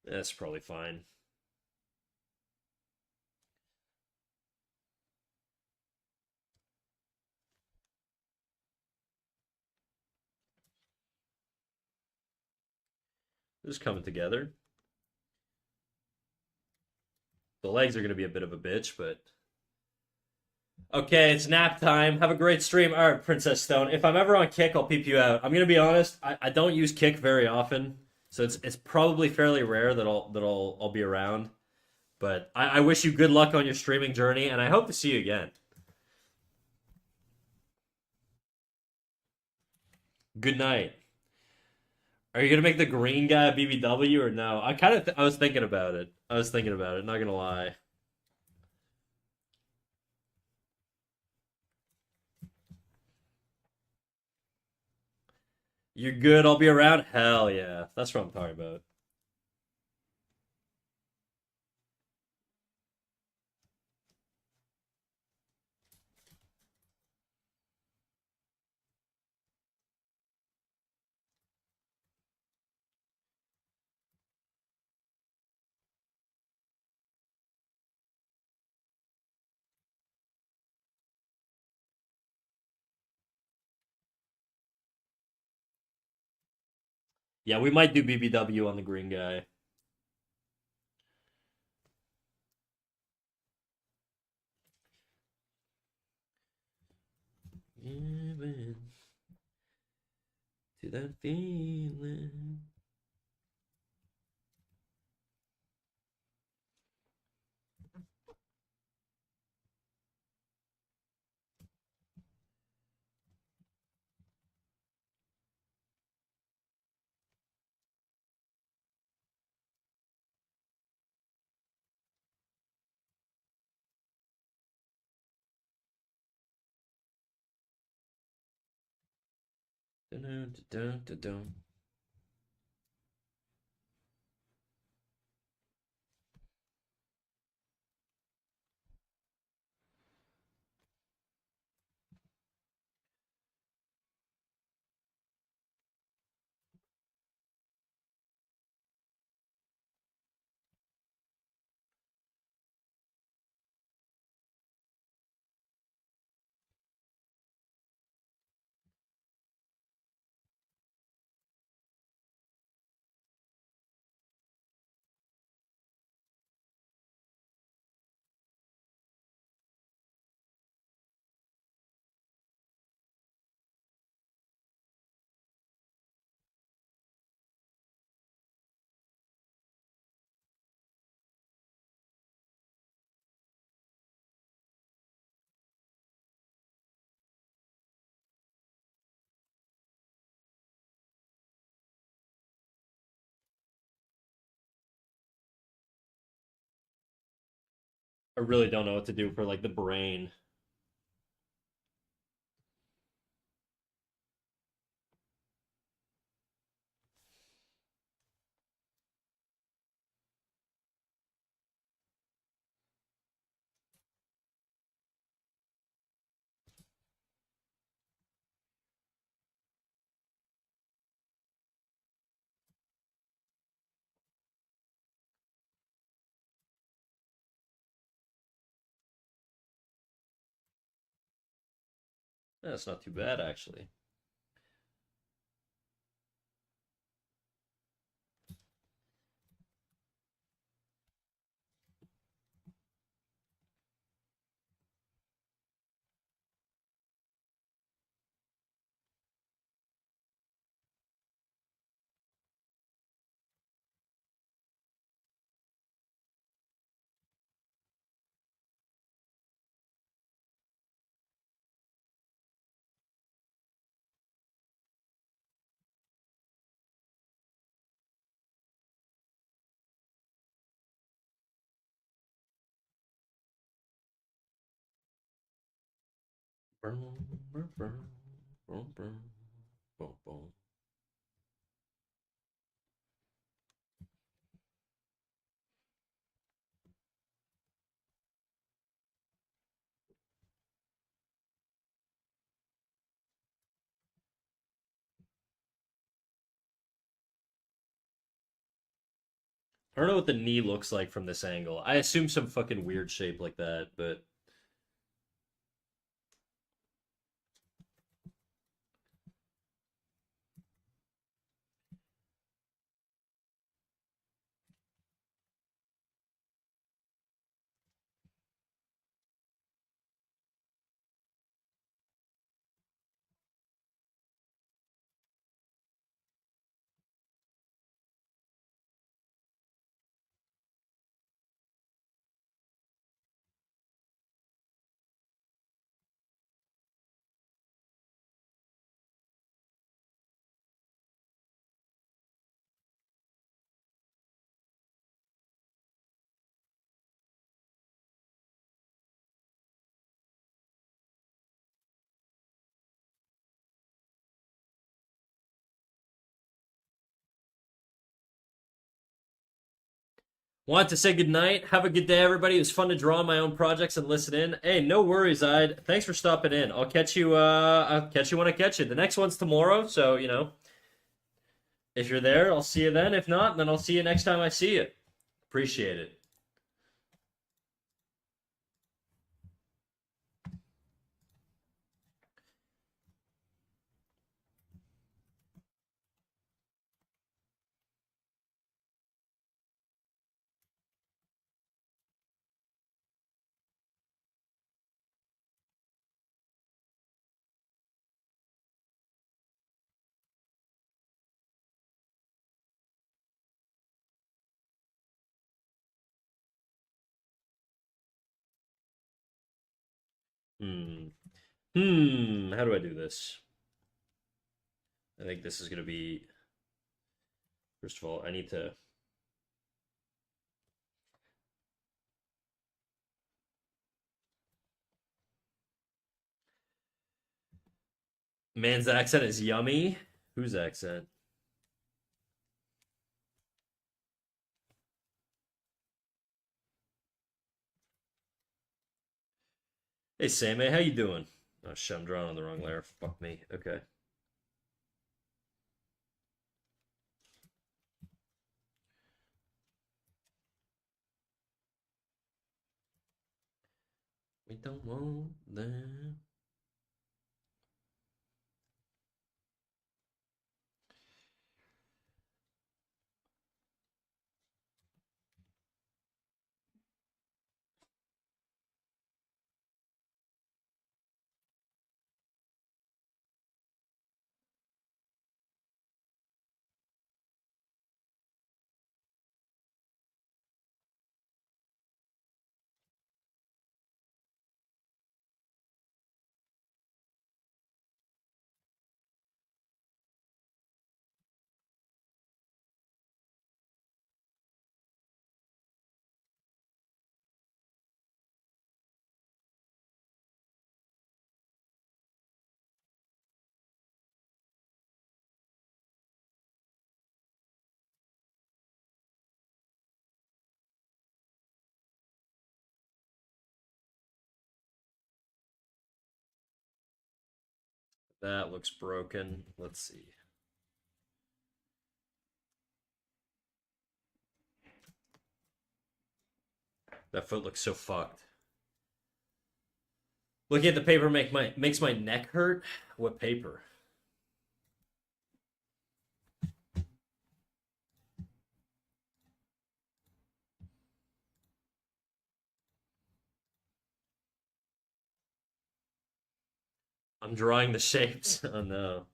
That's probably fine. Just coming together. The legs are going to be a bit of a bitch, but okay, it's nap time. Have a great stream. All right, Princess Stone. If I'm ever on Kick, I'll peep you out. I'm gonna be honest. I don't use Kick very often, so it's probably fairly rare that I'll be around. But I wish you good luck on your streaming journey, and I hope to see you again. Good night. Are you gonna make the green guy a BBW or no? I kind of I was thinking about it. I was thinking about it. Not gonna lie. You're good. I'll be around. Hell yeah. That's what I'm talking about. Yeah, we might do BBW on the green guy. Giving to that feeling. Dun, dun, dun, dun, dun. I really don't know what to do for like the brain. That's not too bad actually. I don't know what the knee looks like from this angle. I assume some fucking weird shape like that, but Want to say goodnight. Have a good day, everybody. It was fun to draw on my own projects and listen in. Hey, no worries, Ide. Thanks for stopping in. I'll catch you. I'll catch you when I catch you. The next one's tomorrow, so if you're there, I'll see you then. If not, then I'll see you next time I see you. Appreciate it. Hmm. How do I do this? I think this is gonna be. First of all, I need to. Man's accent is yummy. Whose accent? Hey, Sammy, how you doing? Oh shit, I'm drawing on the wrong layer. Fuck me. Okay. We don't want them. That looks broken. Let's see. That foot looks so fucked. Looking at the paper makes my neck hurt. What paper? I'm drawing the shapes. Oh no.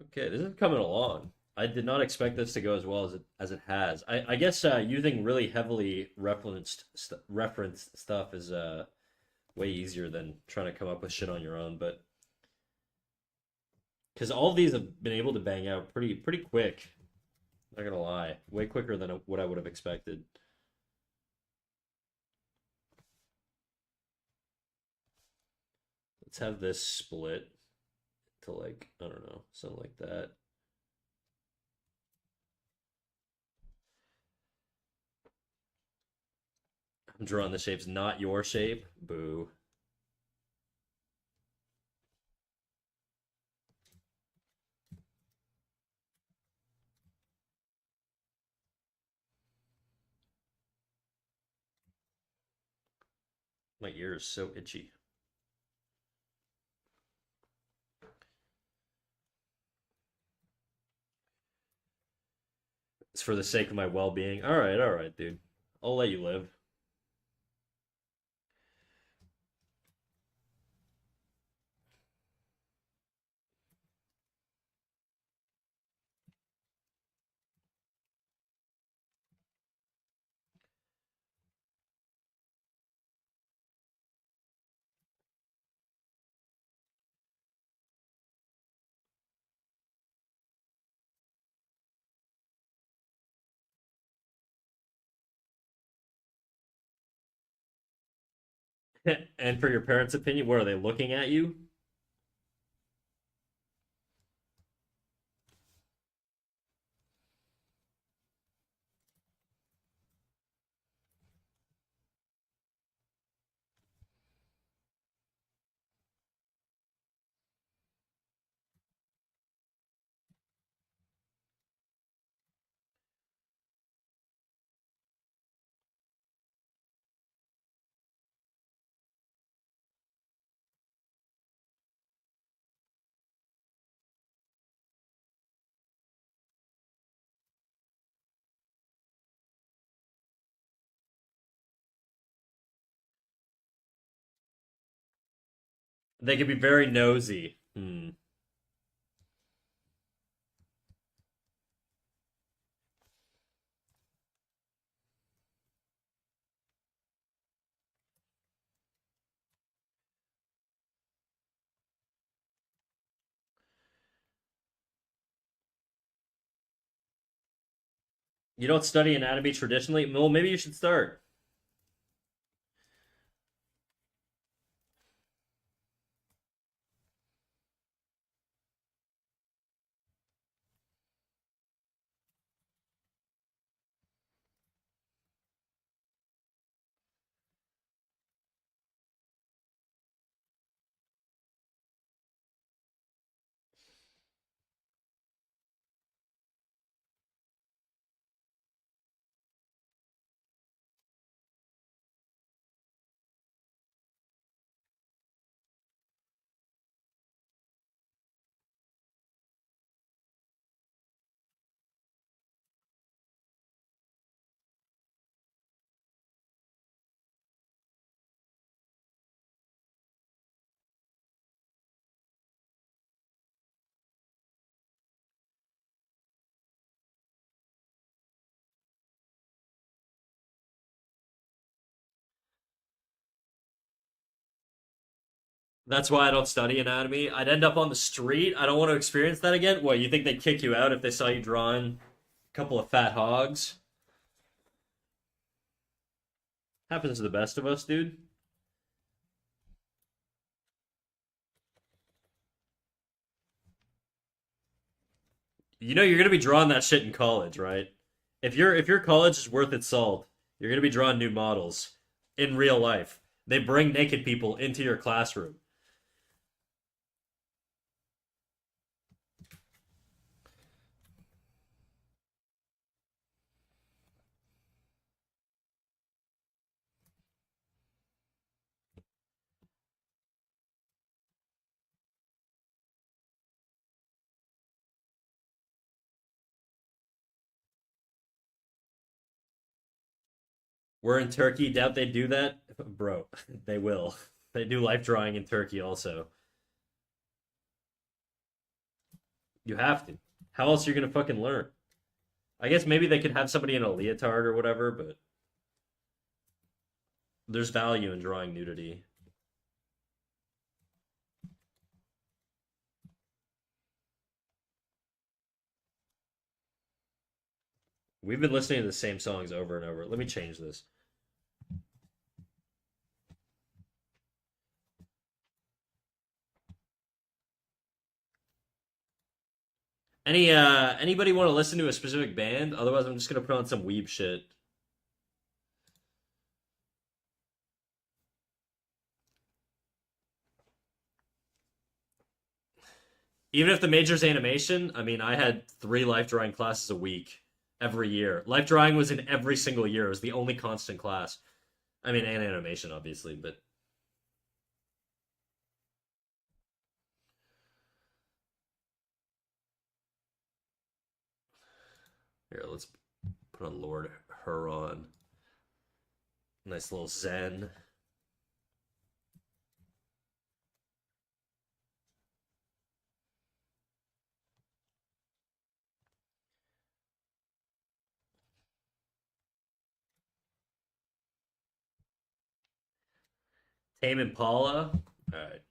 Okay, this is coming along. I did not expect this to go as well as it has. I guess using really heavily referenced stuff is way easier than trying to come up with shit on your own. But because all of these have been able to bang out pretty quick. Not gonna lie, way quicker than what I would have expected. Let's have this split to like I don't know something like that. I'm drawing the shapes, not your shape. Boo. My ear is so itchy. It's for the sake of my well-being. All right, dude. I'll let you live. And for your parents' opinion, what are they looking at you? They could be very nosy. Hmm. You don't study anatomy traditionally? Well, maybe you should start. That's why I don't study anatomy. I'd end up on the street. I don't want to experience that again. What, you think they'd kick you out if they saw you drawing a couple of fat hogs? Happens to the best of us, dude. You know you're gonna be drawing that shit in college, right? If your college is worth its salt, you're gonna be drawing new models in real life. They bring naked people into your classroom. We're in Turkey. Doubt they do that, bro. They will. They do life drawing in Turkey also. You have to. How else are you gonna fucking learn? I guess maybe they could have somebody in a leotard or whatever, but there's value in drawing nudity. We've been listening to the same songs over and over. Let me change this. Anybody want to listen to a specific band? Otherwise, I'm just gonna put on some weeb shit. Even if the major's animation, I mean, I had 3 life drawing classes a week every year. Life drawing was in every single year. It was the only constant class. I mean, and animation, obviously, but here, let's put on Lord Huron. Nice little Zen. Tame Impala. All right.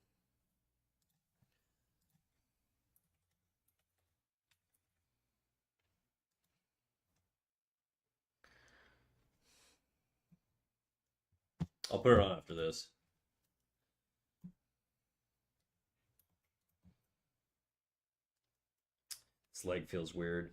I'll put it on after this. This leg feels weird.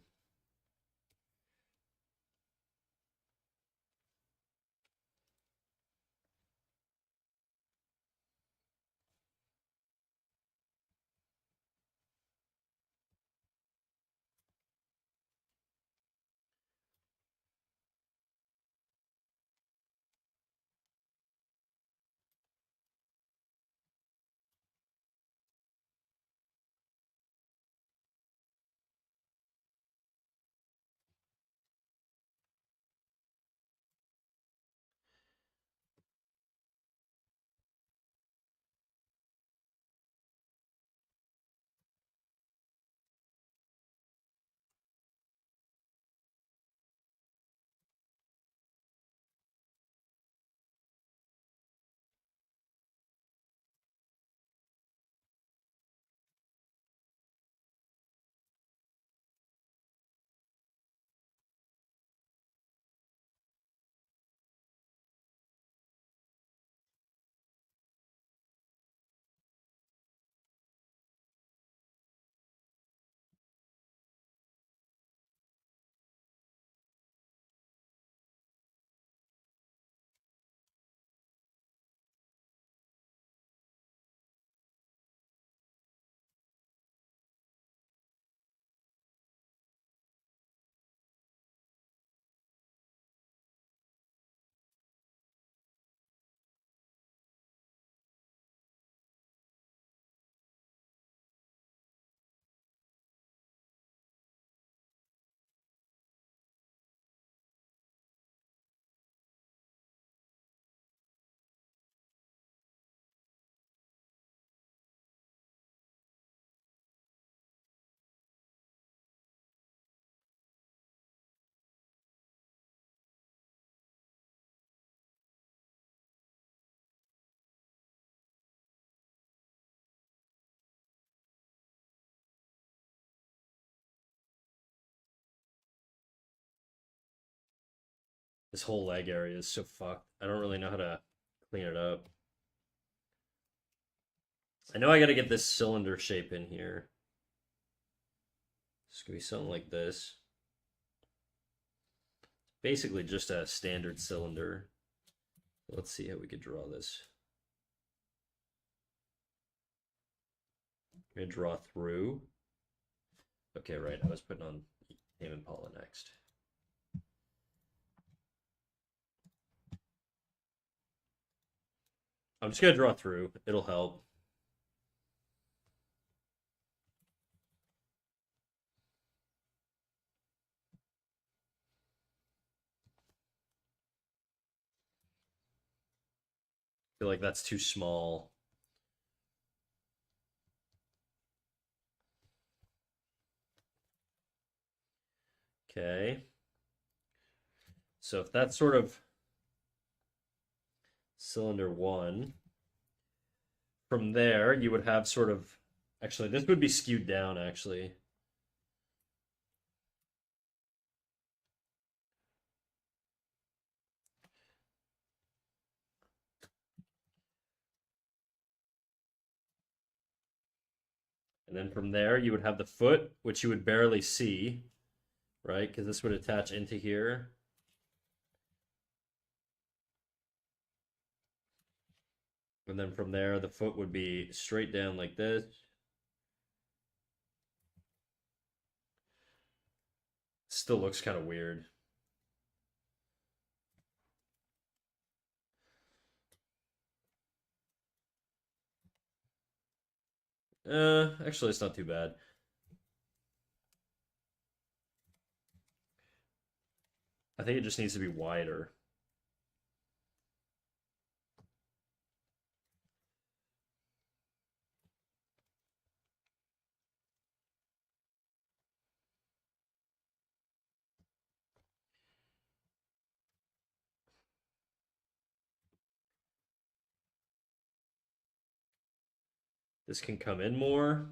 This whole leg area is so fucked. I don't really know how to clean it up. I know I gotta get this cylinder shape in here. It's gonna be something like this. Basically just a standard cylinder. Let's see how we could draw this. I'm gonna draw through. Okay, right. I was putting on Tame Impala next. I'm just gonna draw through. It'll help. I feel like that's too small. Okay. So if that's sort of cylinder one, from there you would have sort of, actually this would be skewed down actually. And then from there you would have the foot, which you would barely see, right? Because this would attach into here. And then from there, the foot would be straight down like this. Still looks kind of weird. Actually, it's not too bad. I think it just needs to be wider. This can come in more.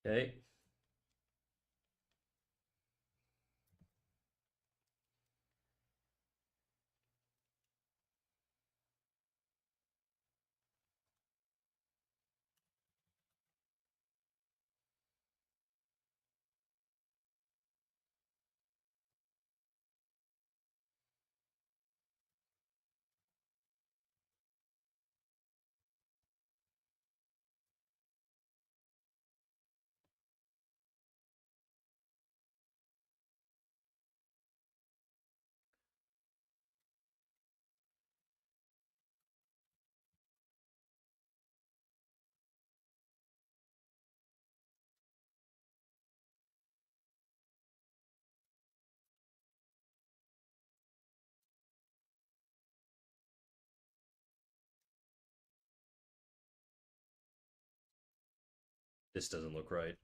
Okay. This doesn't look right.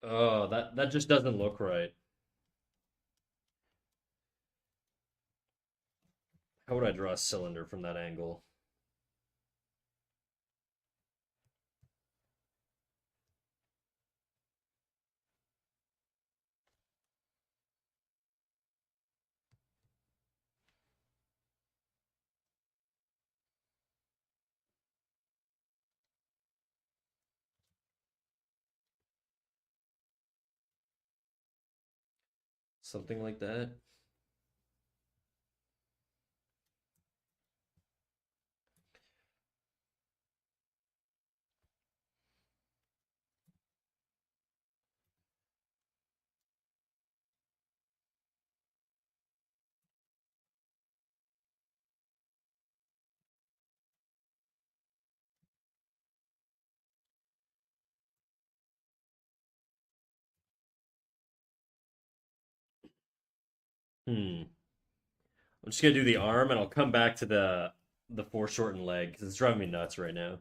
Oh, that just doesn't look right. How would I draw a cylinder from that angle? Something like that. Hmm. I'm just gonna do the arm, and I'll come back to the foreshortened leg because it's driving me nuts right now.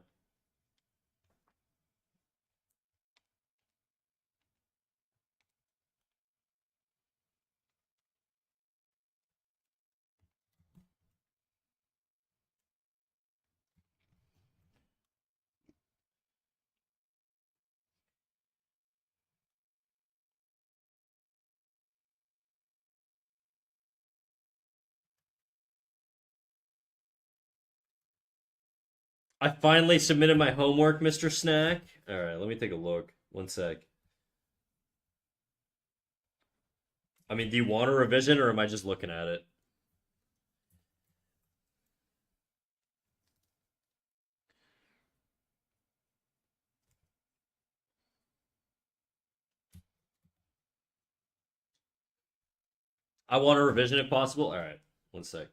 I finally submitted my homework, Mr. Snack. All right, let me take a look. One sec. I mean, do you want a revision or am I just looking at it? I want a revision if possible. All right, one sec.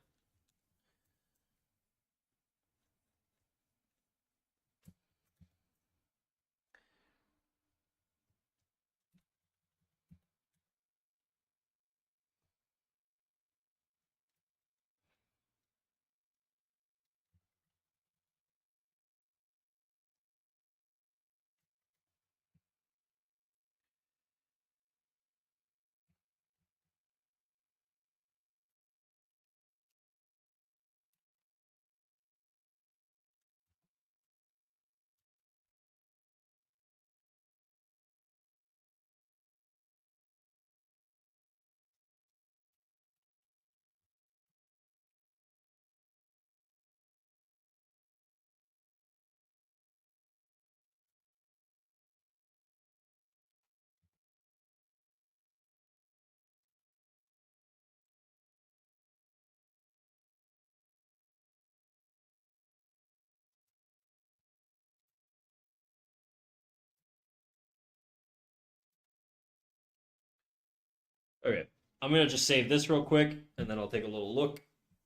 Okay, I'm gonna just save this real quick, and then I'll take a little look.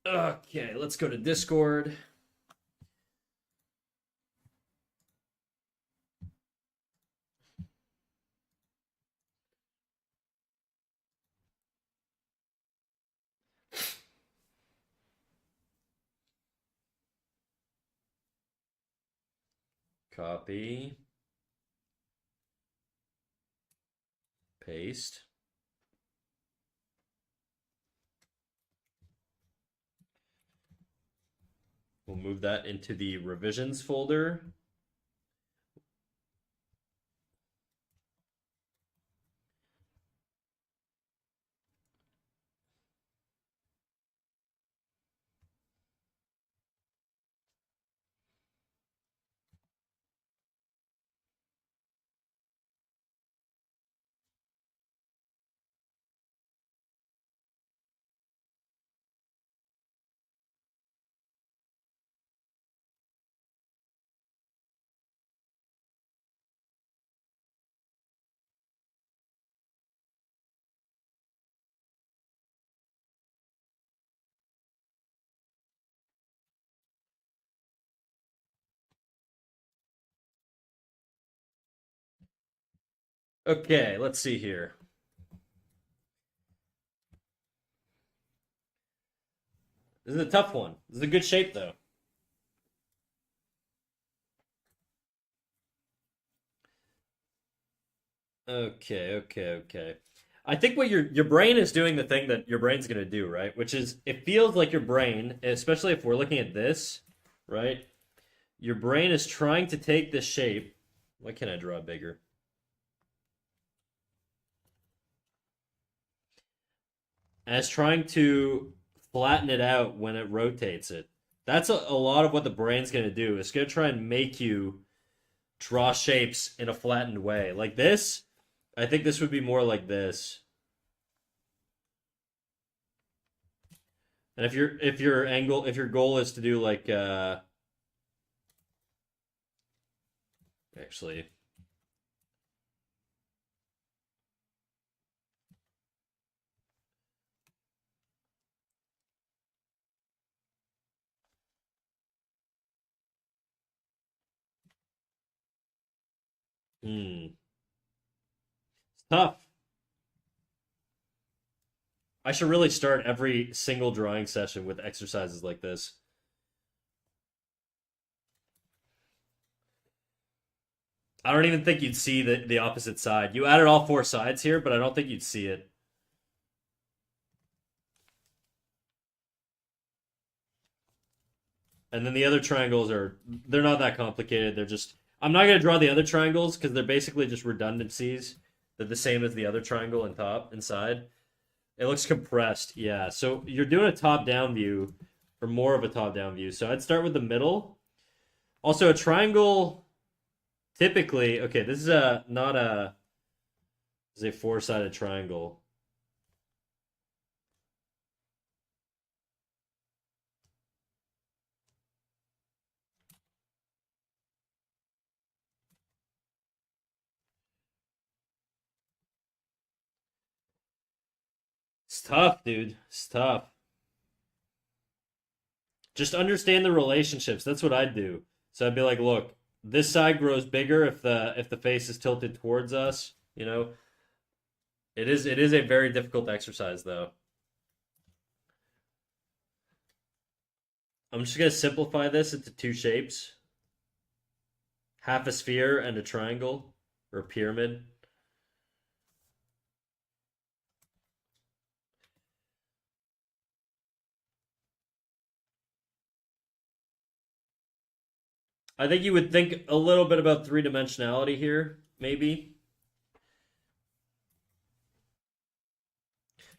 Okay, let's go to Discord. Copy, paste. We'll move that into the revisions folder. Okay, let's see here. This is a tough one. This is a good shape though. Okay. I think what your brain is doing the thing that your brain's gonna do, right? Which is it feels like your brain, especially if we're looking at this, right? Your brain is trying to take this shape. Why can't I draw bigger? And it's trying to flatten it out when it rotates it. That's a lot of what the brain's gonna do. It's gonna try and make you draw shapes in a flattened way. Like this, I think this would be more like this. And if your goal is to do like actually it's tough. I should really start every single drawing session with exercises like this. I don't even think you'd see the opposite side. You added all four sides here, but I don't think you'd see it. And then the other triangles they're not that complicated. They're just I'm not gonna draw the other triangles because they're basically just redundancies. They're the same as the other triangle in top and side. It looks compressed, yeah. So you're doing a top-down view, or more of a top-down view. So I'd start with the middle. Also, a triangle typically, okay, this is a not a this is a four-sided triangle. It's tough, dude. It's tough. Just understand the relationships. That's what I'd do. So I'd be like, look, this side grows bigger if the face is tilted towards us. You know, it is a very difficult exercise though. I'm just gonna simplify this into two shapes: half a sphere and a triangle or a pyramid. I think you would think a little bit about three dimensionality here, maybe.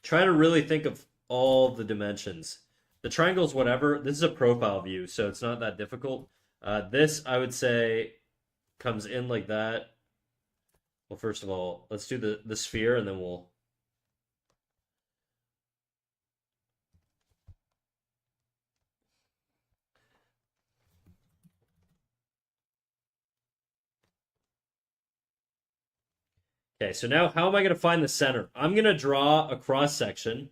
Try to really think of all the dimensions. The triangles, whatever. This is a profile view, so it's not that difficult. This, I would say, comes in like that. Well, first of all, let's do the sphere, and then we'll. Okay, so now how am I going to find the center? I'm going to draw a cross section.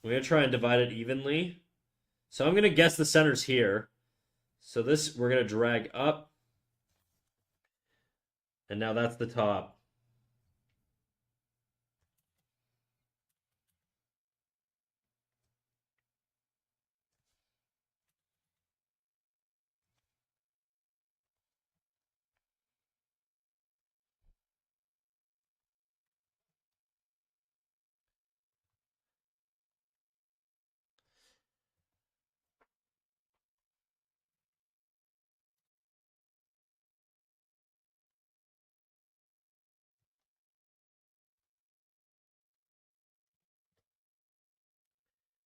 I'm going to try and divide it evenly. So I'm going to guess the center's here. So this we're going to drag up. And now that's the top.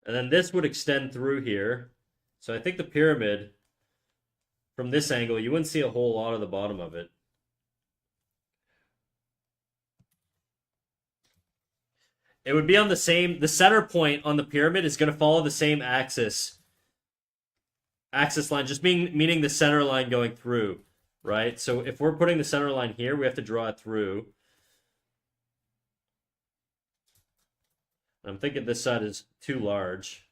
And then this would extend through here. So I think the pyramid, from this angle, you wouldn't see a whole lot of the bottom of it. It would be on the center point on the pyramid is going to follow the same axis line, just meaning the center line going through, right? So if we're putting the center line here, we have to draw it through. I'm thinking this side is too large.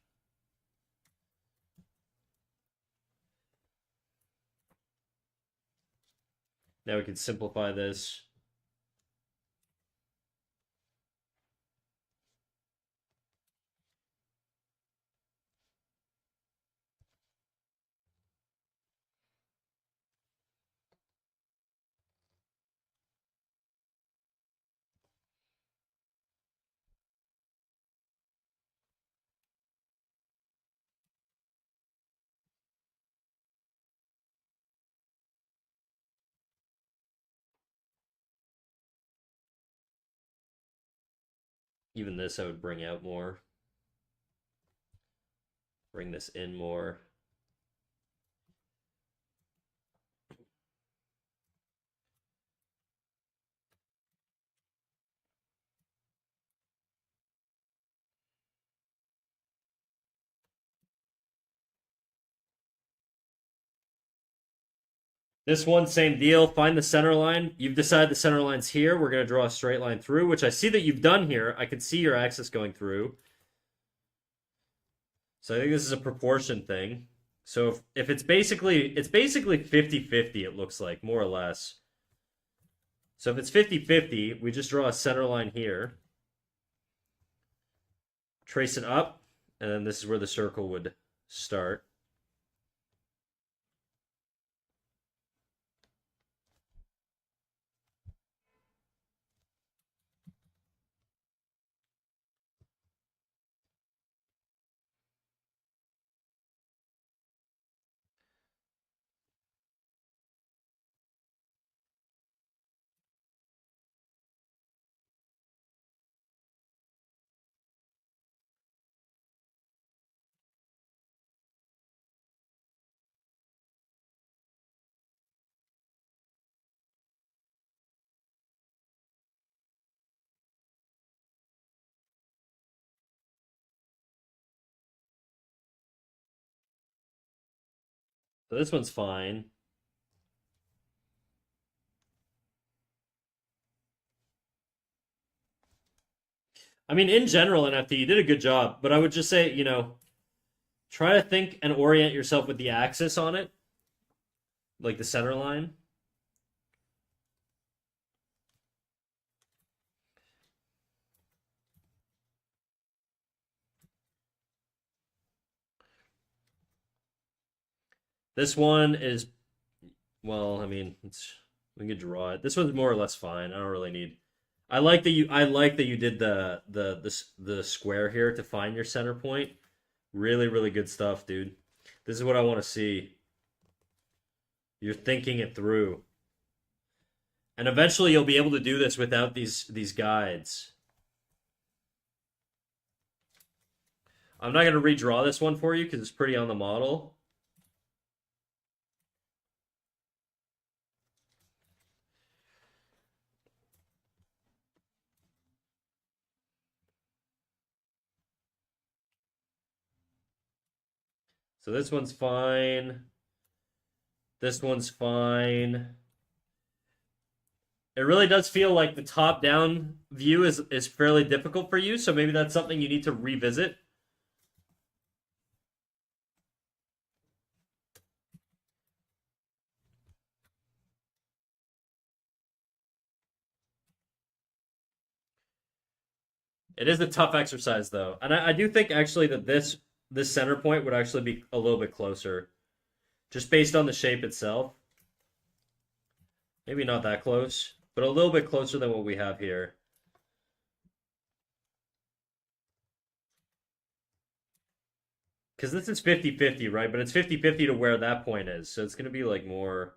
Now we can simplify this. Even this I would bring out more. Bring this in more. This one, same deal. Find the center line. You've decided the center line's here. We're going to draw a straight line through, which I see that you've done here. I can see your axis going through. So I think this is a proportion thing. So if it's basically 50-50, it looks like, more or less. So if it's 50-50, we just draw a center line here. Trace it up, and then this is where the circle would start. So this one's fine. I mean, in general, NFT, you did a good job, but I would just say, try to think and orient yourself with the axis on it, like the center line. This one is, well, I mean, we can draw it. This one's more or less fine. I don't really need. I like that you did the square here to find your center point. Really, really good stuff, dude. This is what I want to see. You're thinking it through. And eventually you'll be able to do this without these guides. I'm not going to redraw this one for you because it's pretty on the model. So this one's fine. This one's fine. It really does feel like the top-down view is fairly difficult for you, so maybe that's something you need to revisit. It is a tough exercise though, and I do think actually that this center point would actually be a little bit closer, just based on the shape itself. Maybe not that close, but a little bit closer than what we have here. Because this is 50-50, right? But it's 50-50 to where that point is, so it's going to be like more.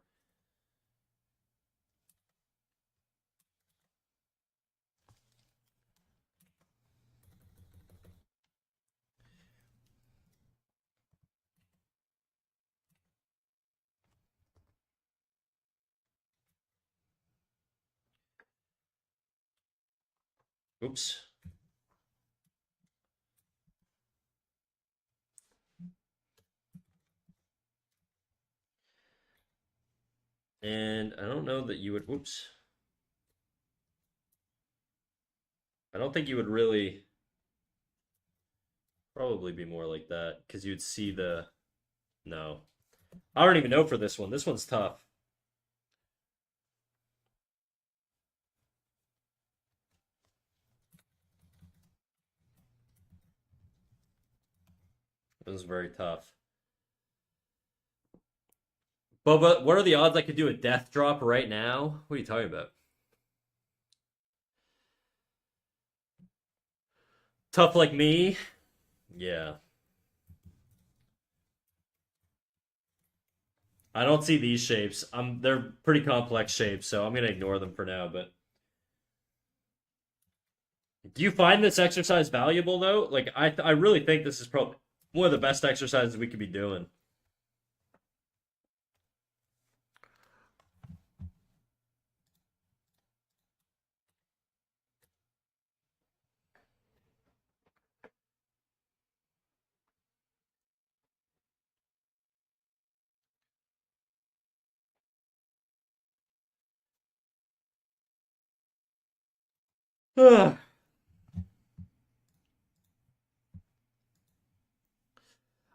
Oops. And I don't know that you would. Whoops. I don't think you would really probably be more like that because you'd see the. No. I don't even know for this one. This one's tough. This is very tough. Bubba, what are the odds I could do a death drop right now? What are you talking about? Tough like me? Yeah. I don't see these shapes. They're pretty complex shapes, so I'm gonna ignore them for now, but do you find this exercise valuable though? Like I really think this is probably one of the best exercises we could be doing.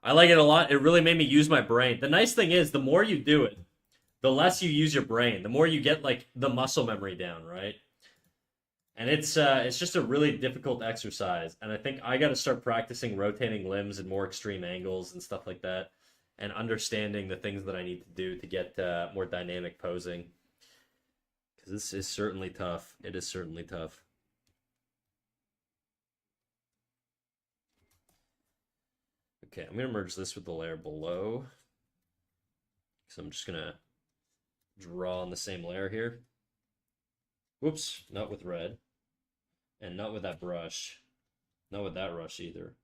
I like it a lot. It really made me use my brain. The nice thing is, the more you do it, the less you use your brain, the more you get like the muscle memory down, right? And it's just a really difficult exercise. And I think I got to start practicing rotating limbs in more extreme angles and stuff like that, and understanding the things that I need to do to get more dynamic posing. Because this is certainly tough. It is certainly tough. Okay, I'm gonna merge this with the layer below. So I'm just gonna draw on the same layer here. Whoops, not with red. And not with that brush. Not with that brush either.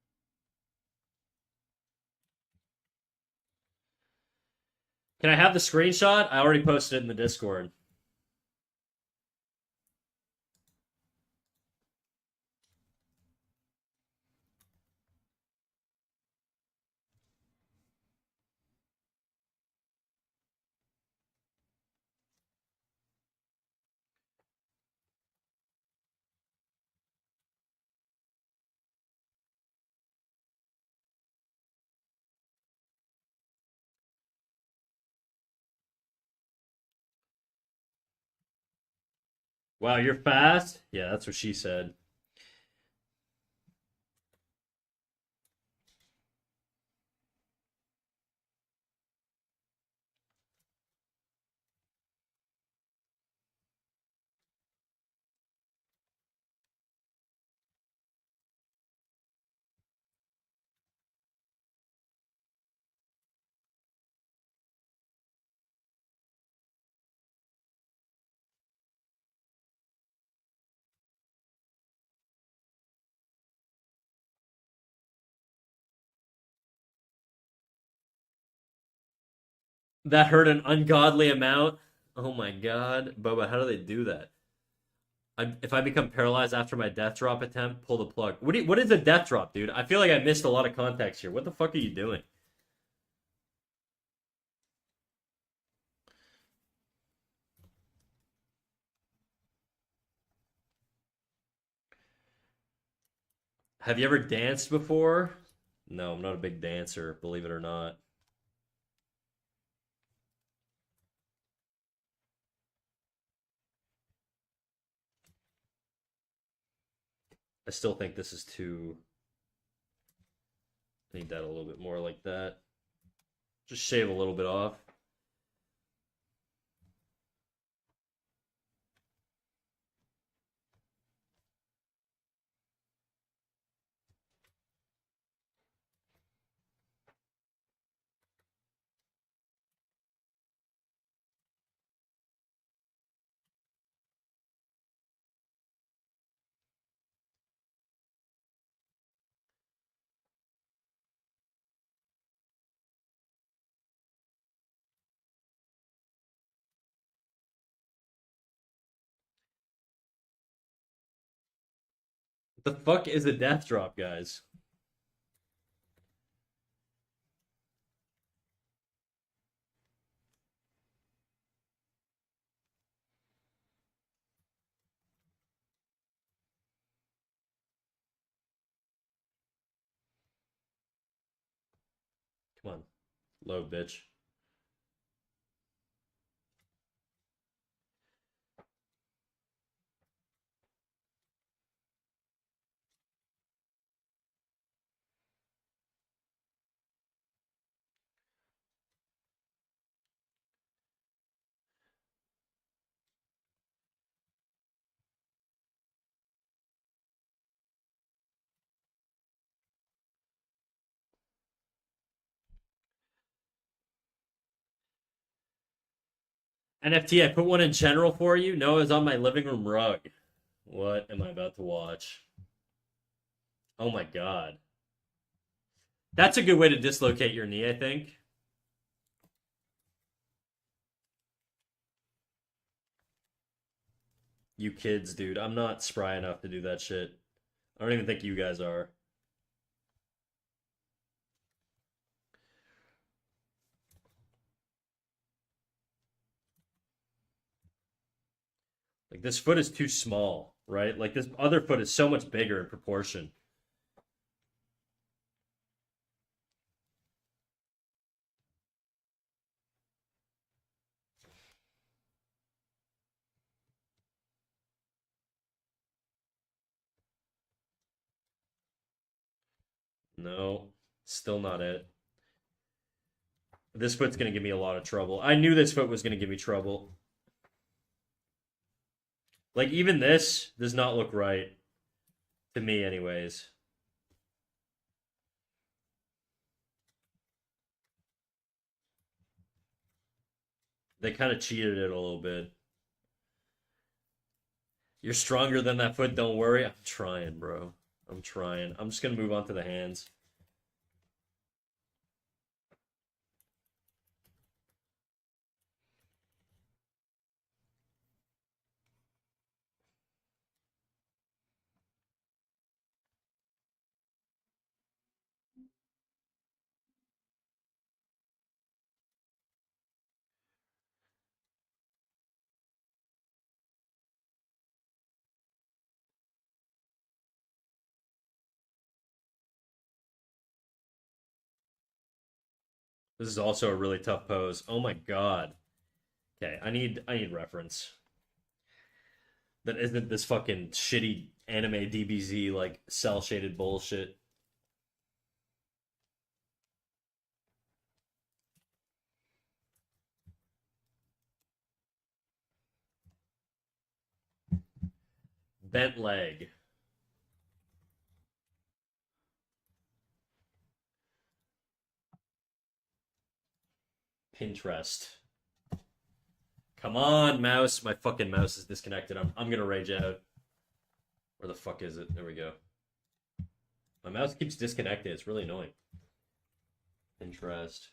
Can I have the screenshot? I already posted it in the Discord. Wow, you're fast? Yeah, that's what she said. That hurt an ungodly amount. Oh my god. Boba, how do they do that? If I become paralyzed after my death drop attempt, pull the plug. What is a death drop, dude? I feel like I missed a lot of context here. What the fuck are you doing? Have you ever danced before? No, I'm not a big dancer, believe it or not. I still think this is too. I need that a little bit more like that. Just shave a little bit off. What the fuck is a death drop, guys? Come on, load, bitch. NFT, I put one in general for you. No, it's on my living room rug. What am I about to watch? Oh my god. That's a good way to dislocate your knee, I think. You kids, dude. I'm not spry enough to do that shit. I don't even think you guys are. Like, this foot is too small, right? Like, this other foot is so much bigger in proportion. No, still not it. This foot's gonna give me a lot of trouble. I knew this foot was gonna give me trouble. Like, even this does not look right. To me, anyways. They kind of cheated it a little bit. You're stronger than that foot, don't worry. I'm trying, bro. I'm trying. I'm just gonna move on to the hands. This is also a really tough pose. Oh my god. Okay, I need reference. That isn't this fucking shitty anime DBZ like cell shaded bullshit. Bent leg. Pinterest. Come on, mouse. My fucking mouse is disconnected. I'm gonna rage out. Where the fuck is it? There we go. My mouse keeps disconnected. It's really annoying. Pinterest.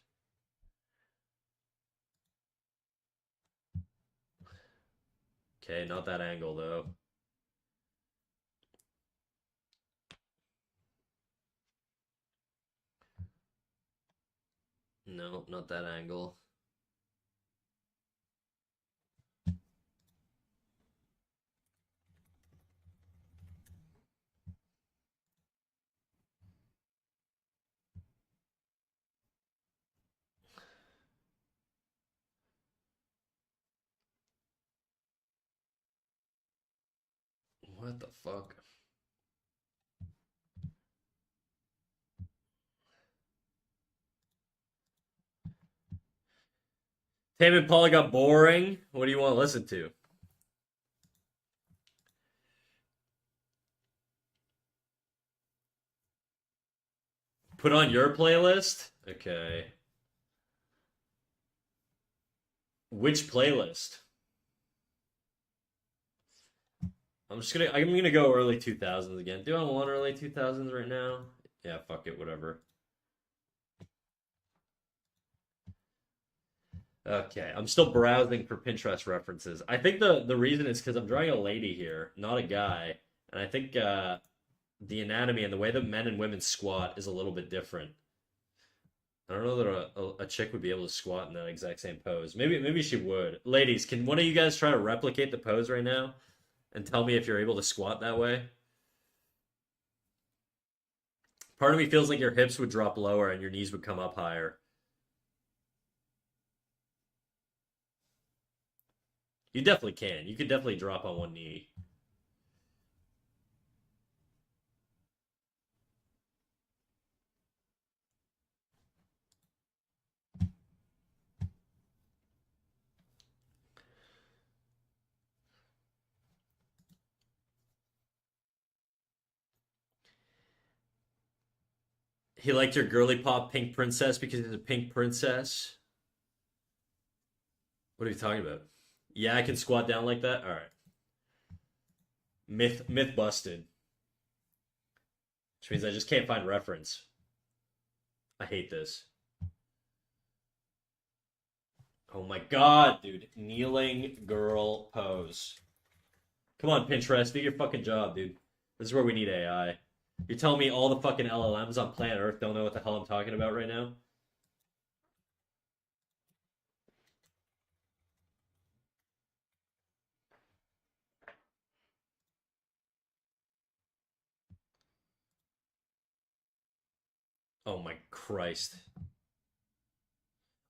Okay, not that angle though. No, not that angle. What the fuck? Tame Impala got boring. What do you want to listen to? Put on your playlist? Okay. Which playlist? I'm gonna go early 2000s again. Do I want early 2000s right now? Yeah, fuck it, whatever. Okay, I'm still browsing for Pinterest references. I think the reason is because I'm drawing a lady here, not a guy, and I think the anatomy and the way that men and women squat is a little bit different. I don't know that a chick would be able to squat in that exact same pose. Maybe she would. Ladies, can one of you guys try to replicate the pose right now and tell me if you're able to squat that way? Part of me feels like your hips would drop lower and your knees would come up higher. You definitely can. You could definitely drop on one knee. He liked your girly pop pink princess because he's a pink princess. What are you talking about? Yeah, I can squat down like that. All right. Myth busted. Which means I just can't find reference. I hate this. Oh my god, dude. Kneeling girl pose. Come on, Pinterest, do your fucking job, dude. This is where we need AI. You're telling me all the fucking LLMs on planet Earth don't know what the hell I'm talking about right now? Oh my Christ.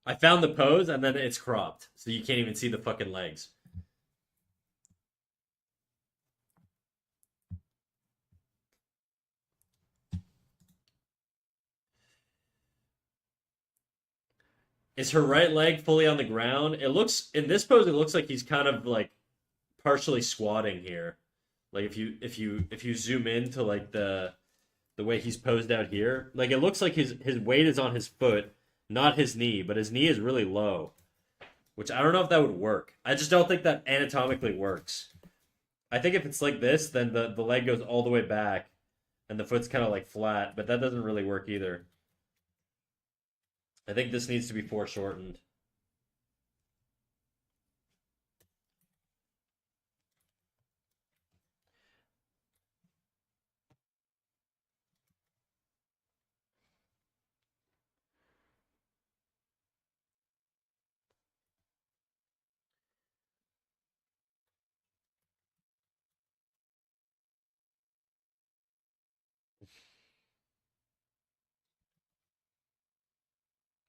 I found the pose and then it's cropped. So you can't even see the fucking legs. Is her right leg fully on the ground? It looks in this pose it looks like he's kind of like partially squatting here. Like if you zoom in to like the way he's posed out here, like it looks like his weight is on his foot, not his knee, but his knee is really low, which I don't know if that would work. I just don't think that anatomically works. I think if it's like this, then the leg goes all the way back and the foot's kind of like flat, but that doesn't really work either. I think this needs to be foreshortened.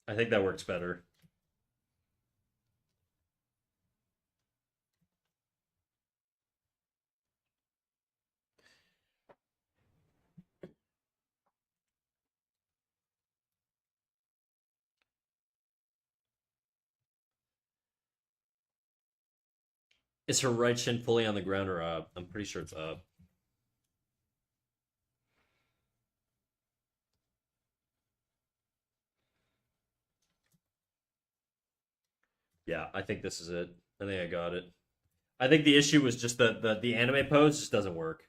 I think that works better. Is her right shin fully on the ground or up? I'm pretty sure it's up. Yeah, I think this is it. I think I got it. I think the issue was just the anime pose just doesn't work.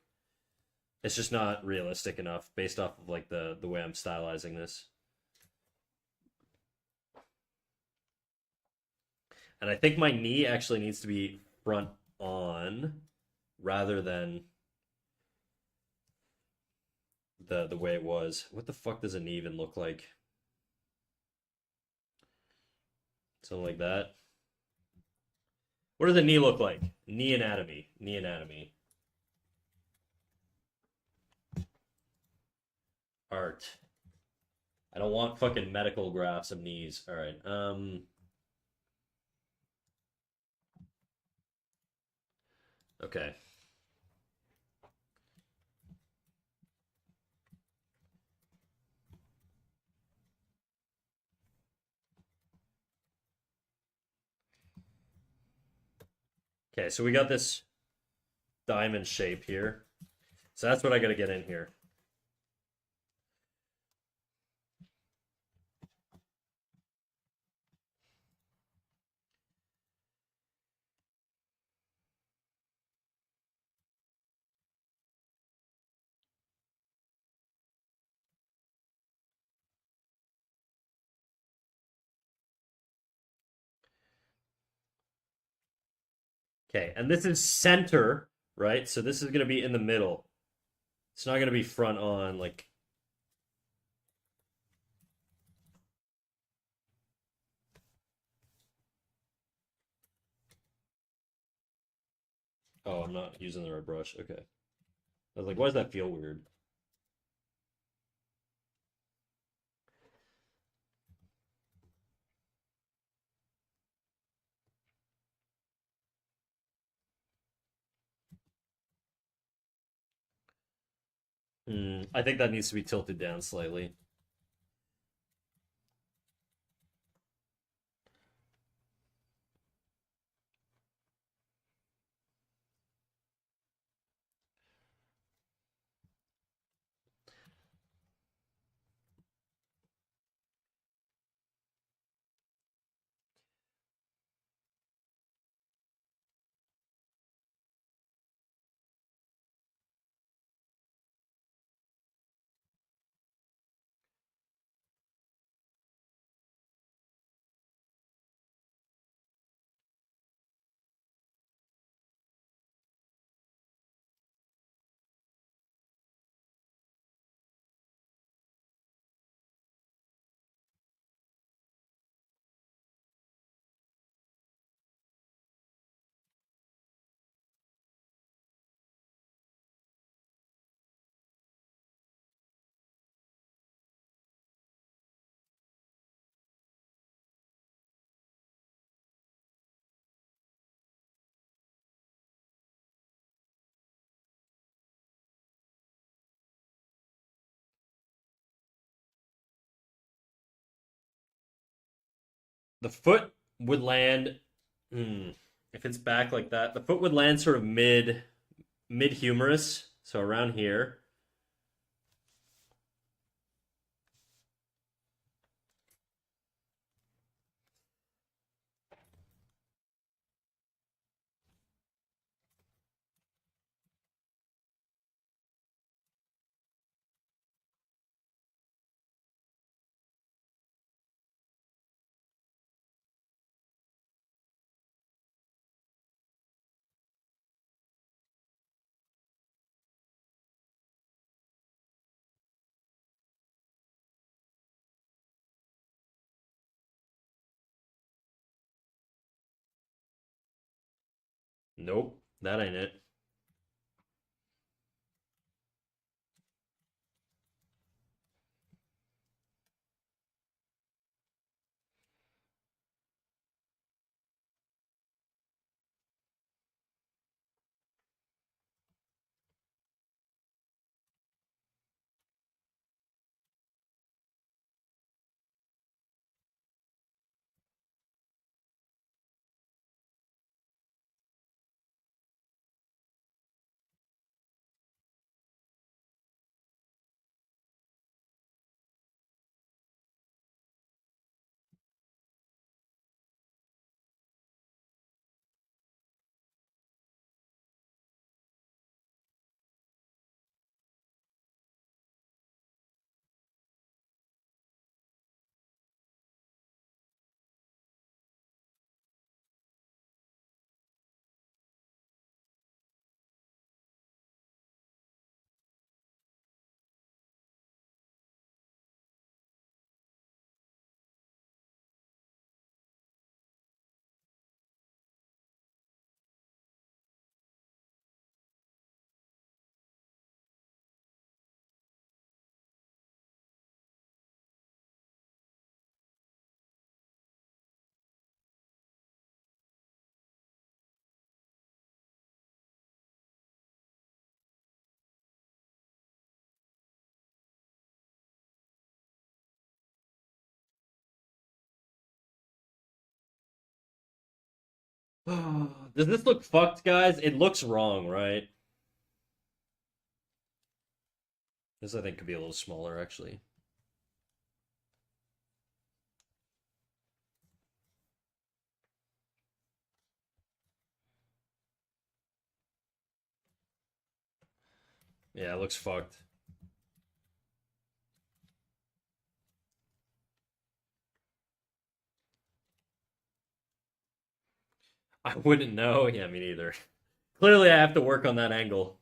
It's just not realistic enough based off of like the way I'm stylizing this. And I think my knee actually needs to be front on rather than the way it was. What the fuck does a knee even look like? Something like that. What does a knee look like? Knee anatomy. Knee anatomy. Art. I don't want fucking medical graphs of knees. All right. Okay. Okay, so we got this diamond shape here. So that's what I got to get in here. Okay, and this is center, right? So this is going to be in the middle. It's not going to be front on, like. Oh, I'm not using the right brush. Okay. I was like, why does that feel weird? I think that needs to be tilted down slightly. The foot would land. If it's back like that, the foot would land sort of mid humerus, so around here. Nope, that ain't it. Does this look fucked, guys? It looks wrong, right? This I think could be a little smaller, actually. Yeah, it looks fucked. I wouldn't know. Yeah, me neither. Clearly, I have to work on that angle.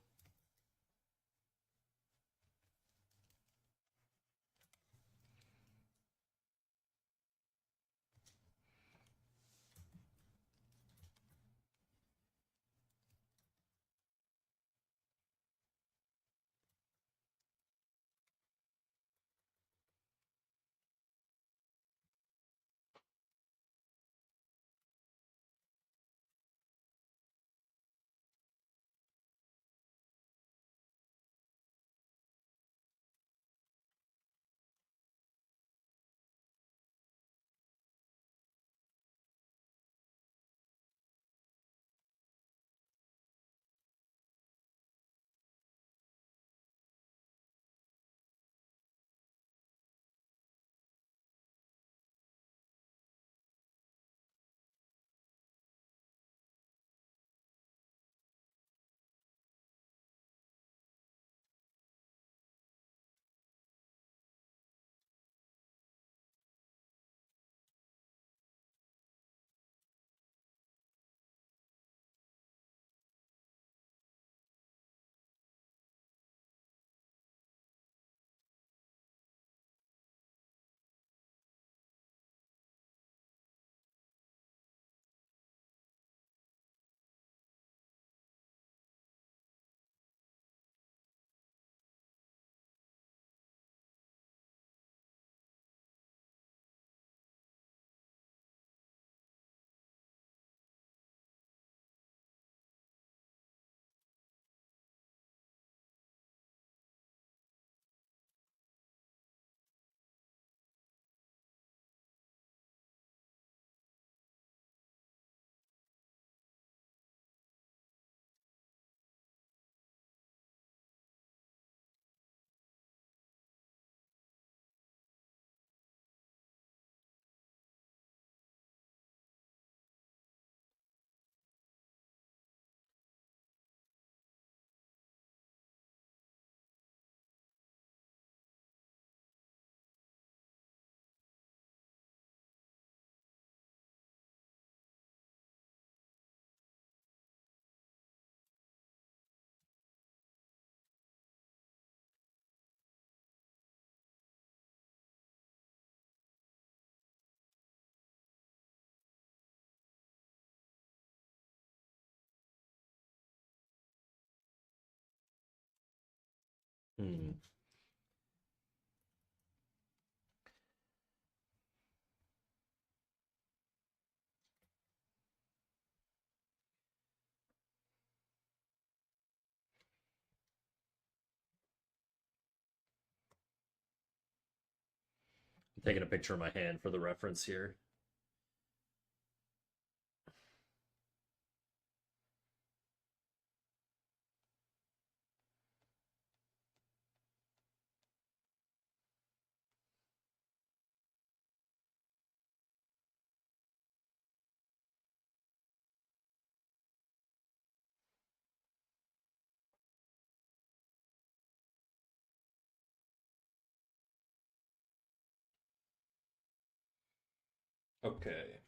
Hmm. I'm taking a picture of my hand for the reference here. Okay.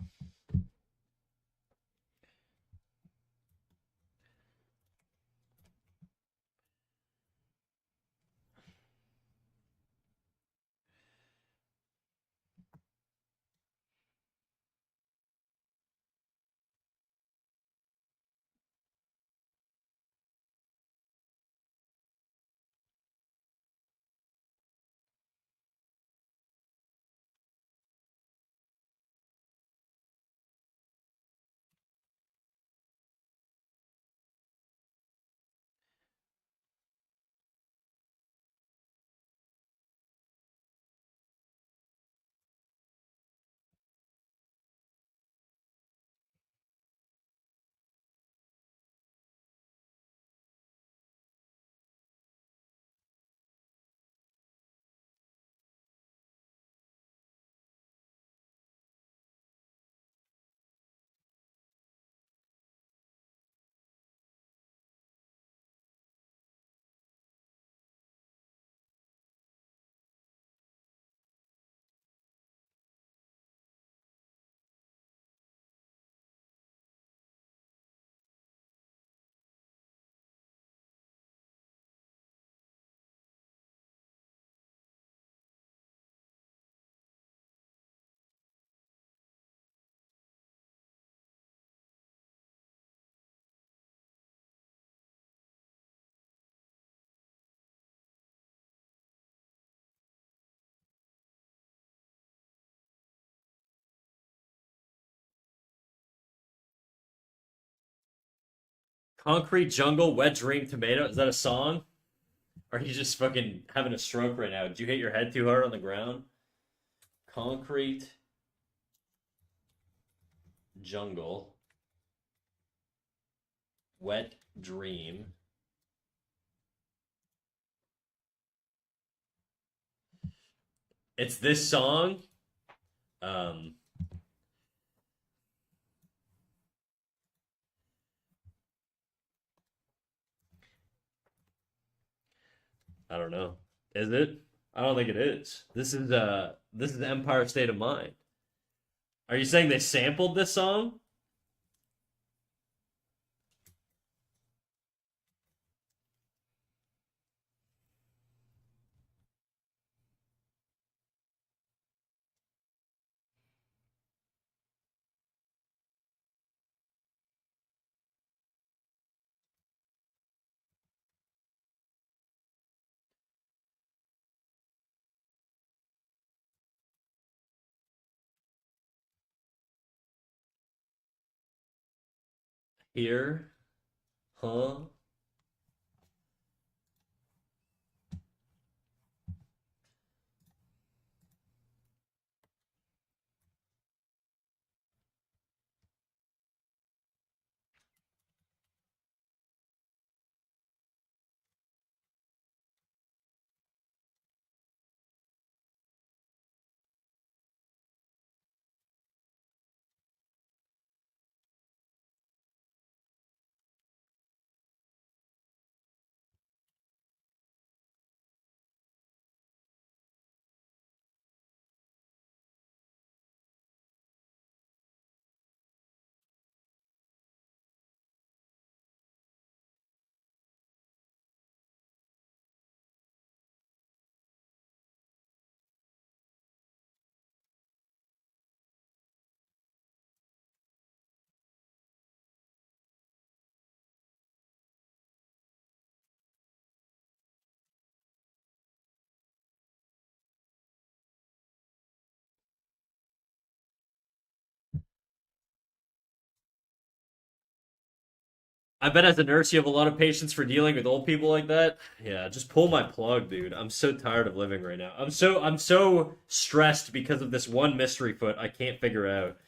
Concrete Jungle, Wet Dream Tomato. Is that a song? Or are you just fucking having a stroke right now? Did you hit your head too hard on the ground? Concrete Jungle, Wet Dream. It's this song. Um, I don't know. Is it? I don't think it is. This is Empire State of Mind. Are you saying they sampled this song? Here? Huh? I bet as a nurse you have a lot of patience for dealing with old people like that. Yeah, just pull my plug, dude. I'm so tired of living right now. I'm so stressed because of this one mystery foot I can't figure out.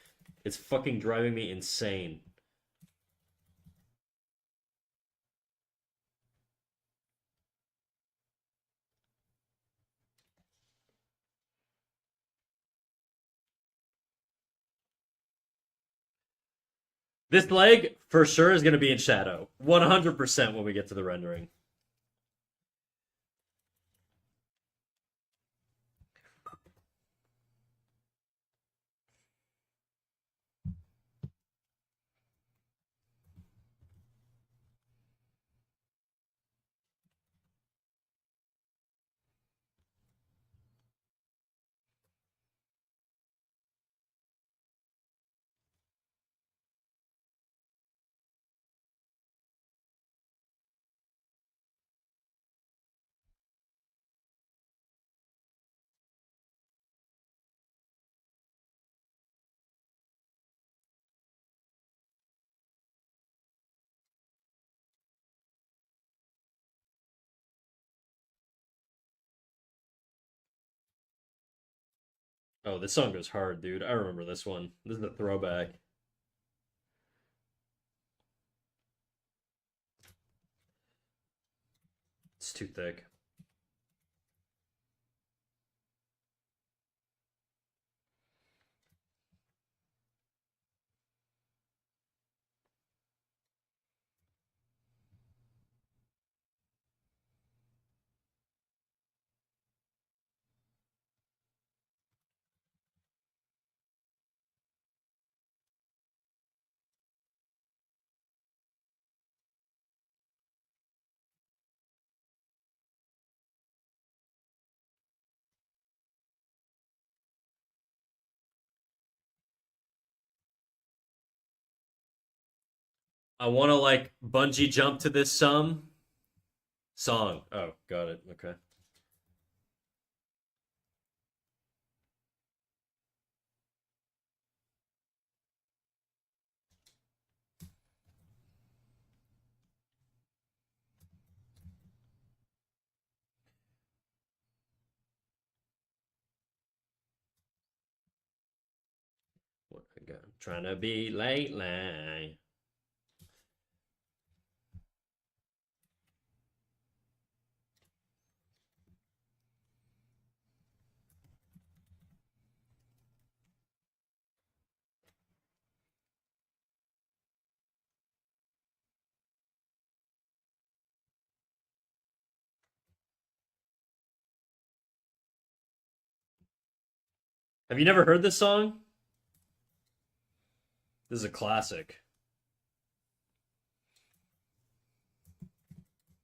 It's fucking driving me insane. This leg for sure is going to be in shadow. 100% when we get to the rendering. Oh, this song goes hard, dude. I remember this one. This is a throwback. It's too thick. I want to like bungee jump to this song. Oh, got it. Okay. Trying to be lately. Have you never heard this song? This is a classic.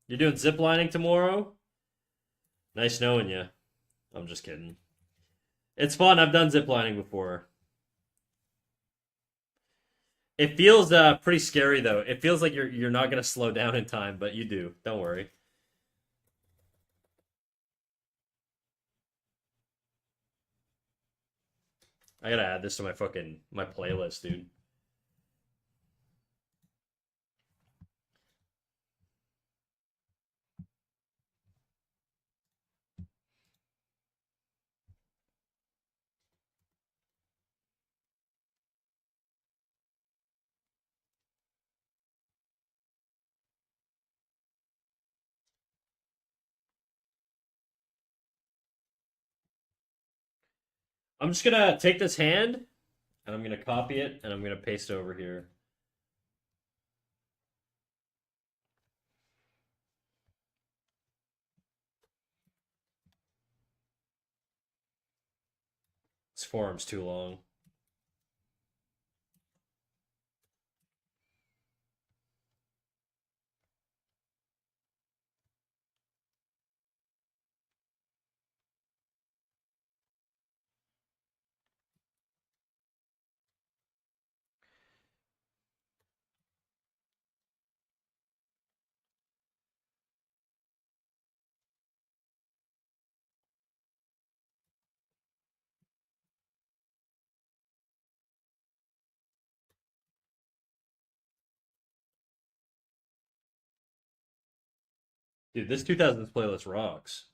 You're doing zip lining tomorrow? Nice knowing you. I'm just kidding. It's fun. I've done zip lining before. It feels pretty scary though. It feels like you're not gonna slow down in time, but you do. Don't worry. I gotta add this to my playlist, dude. I'm just gonna take this hand and I'm gonna copy it and I'm gonna paste it over here. This forum's too long. Dude, this 2000s playlist rocks.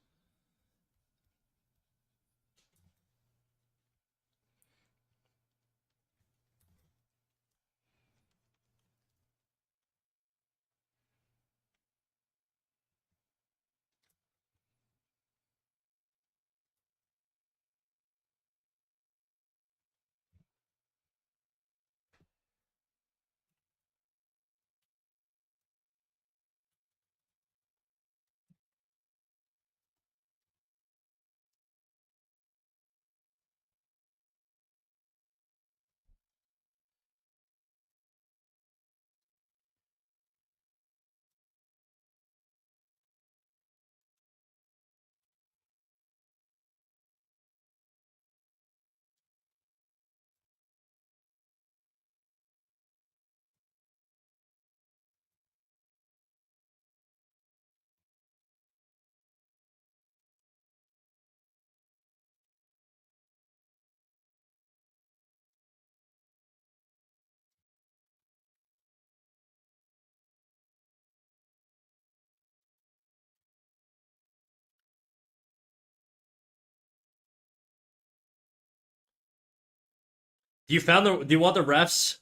Do you want the refs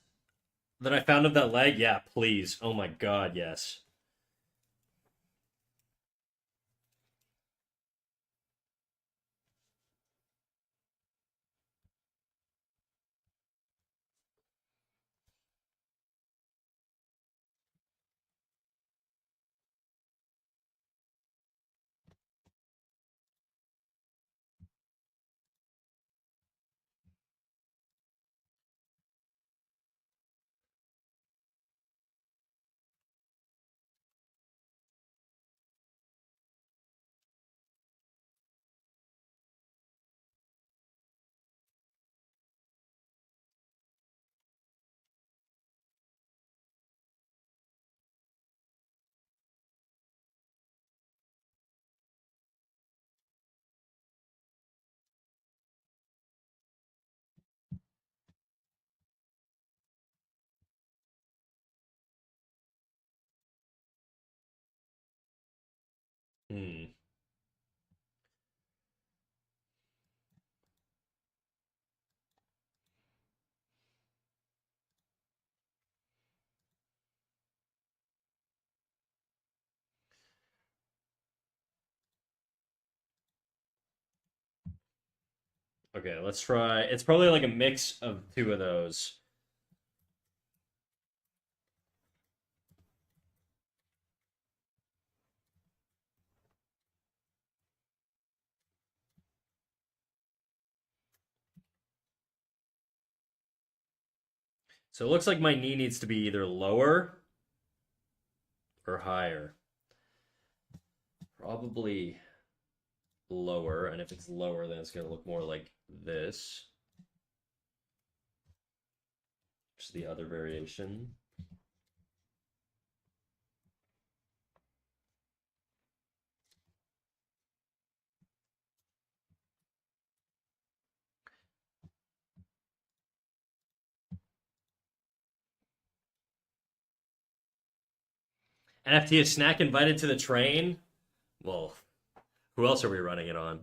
that I found of that leg? Yeah, please. Oh my god, yes. Okay, let's try. It's probably like a mix of two of those. So it looks like my knee needs to be either lower or higher. Probably lower, and if it's lower, then it's gonna look more like this. Just the other variation. NFT is snack invited to the train. Well, who else are we running it on?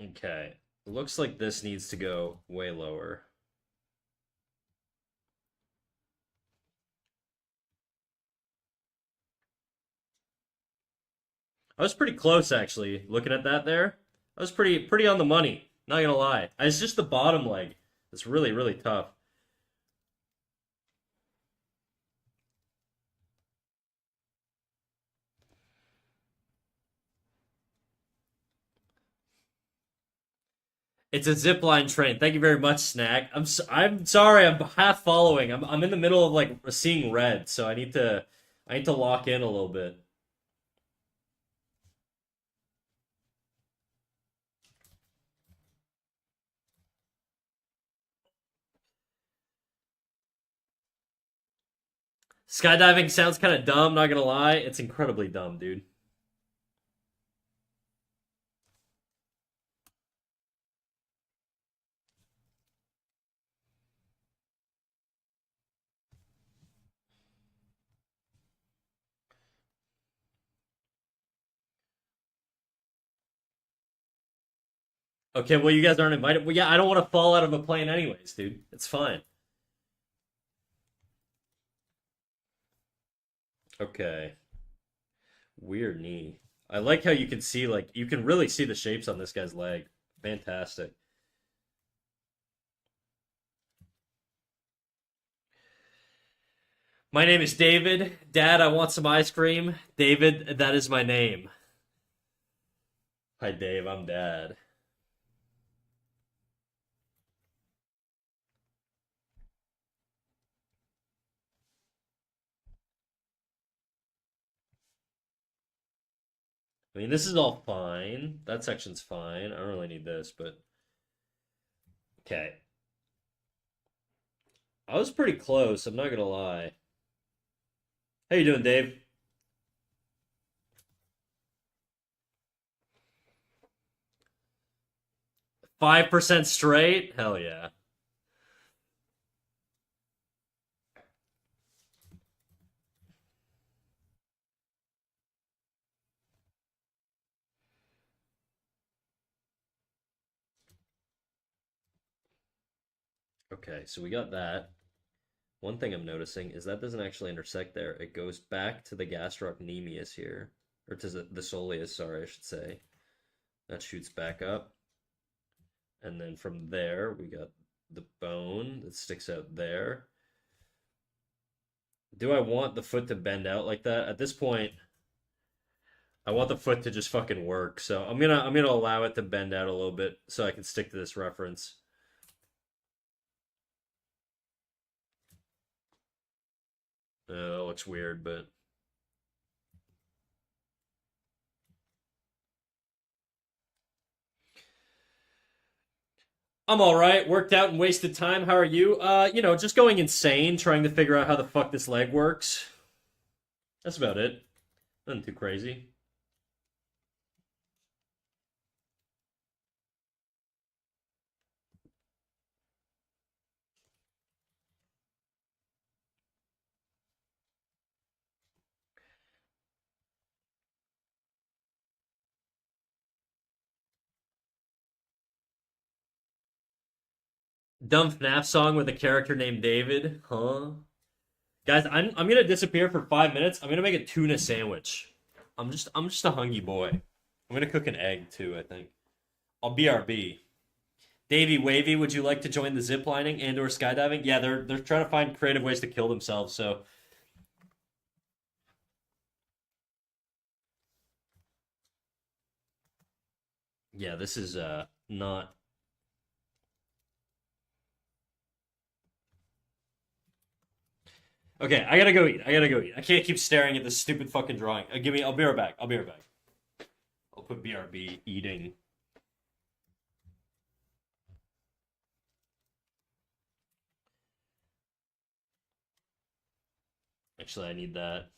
Okay. Looks like this needs to go way lower. I was pretty close actually, looking at that there. I was pretty on the money, not gonna lie. It's just the bottom leg. It's really tough. It's a zip line train. Thank you very much, Snack. I'm sorry. I'm half following. I'm in the middle of like seeing red, so I need to lock in a little bit. Skydiving sounds kind of dumb. Not gonna lie, it's incredibly dumb, dude. Okay, well you guys aren't invited. Well, yeah, I don't want to fall out of a plane anyways, dude. It's fine. Okay. Weird knee. I like how you can see like you can really see the shapes on this guy's leg. Fantastic. My name is David. Dad, I want some ice cream. David, that is my name. Hi Dave, I'm Dad. I mean, this is all fine. That section's fine. I don't really need this, but okay. I was pretty close, I'm not gonna lie. How you doing, Dave? 5% straight? Hell yeah. Okay, so we got that. One thing I'm noticing is that doesn't actually intersect there. It goes back to the gastrocnemius here. Or to the soleus, sorry, I should say. That shoots back up. And then from there, we got the bone that sticks out there. Do I want the foot to bend out like that? At this point, I want the foot to just fucking work. So I'm gonna allow it to bend out a little bit so I can stick to this reference. That looks weird, but I'm all right. Worked out and wasted time. How are you? Just going insane, trying to figure out how the fuck this leg works. That's about it. Nothing too crazy. Dumb FNAF song with a character named David. Huh? Guys, I'm gonna disappear for 5 minutes. I'm gonna make a tuna sandwich. I'm just a hungry boy. I'm gonna cook an egg too, I think. I'll BRB. Davey Wavy, would you like to join the ziplining and or skydiving? Yeah, they're trying to find creative ways to kill themselves, so yeah, this is not okay. I gotta go eat. I gotta go eat. I can't keep staring at this stupid fucking drawing. Give me. I'll be right back. I'll be right back. I'll put BRB eating. Actually, I need that.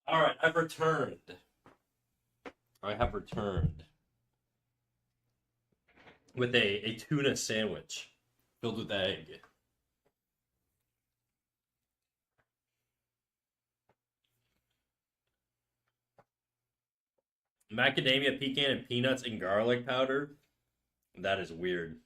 All right, I've returned. I have returned with a tuna sandwich filled with egg. Macadamia, pecan, and peanuts and garlic powder. That is weird.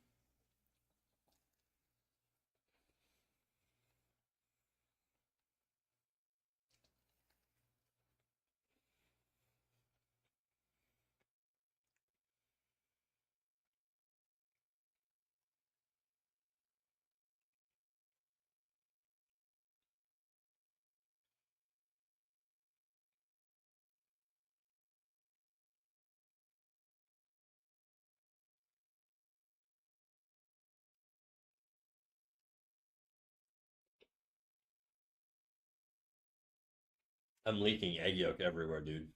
I'm leaking egg yolk everywhere, dude.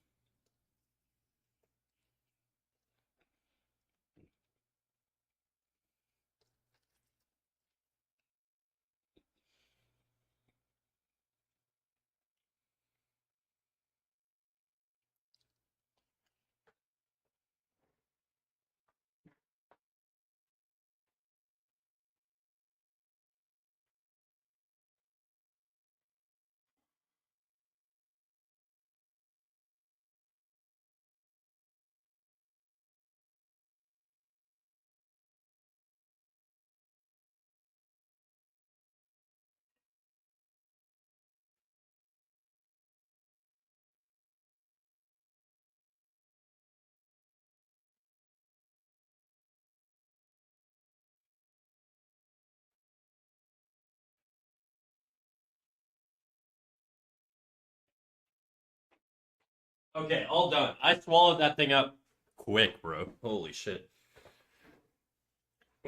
Okay, all done. I swallowed that thing up quick, bro. Holy shit.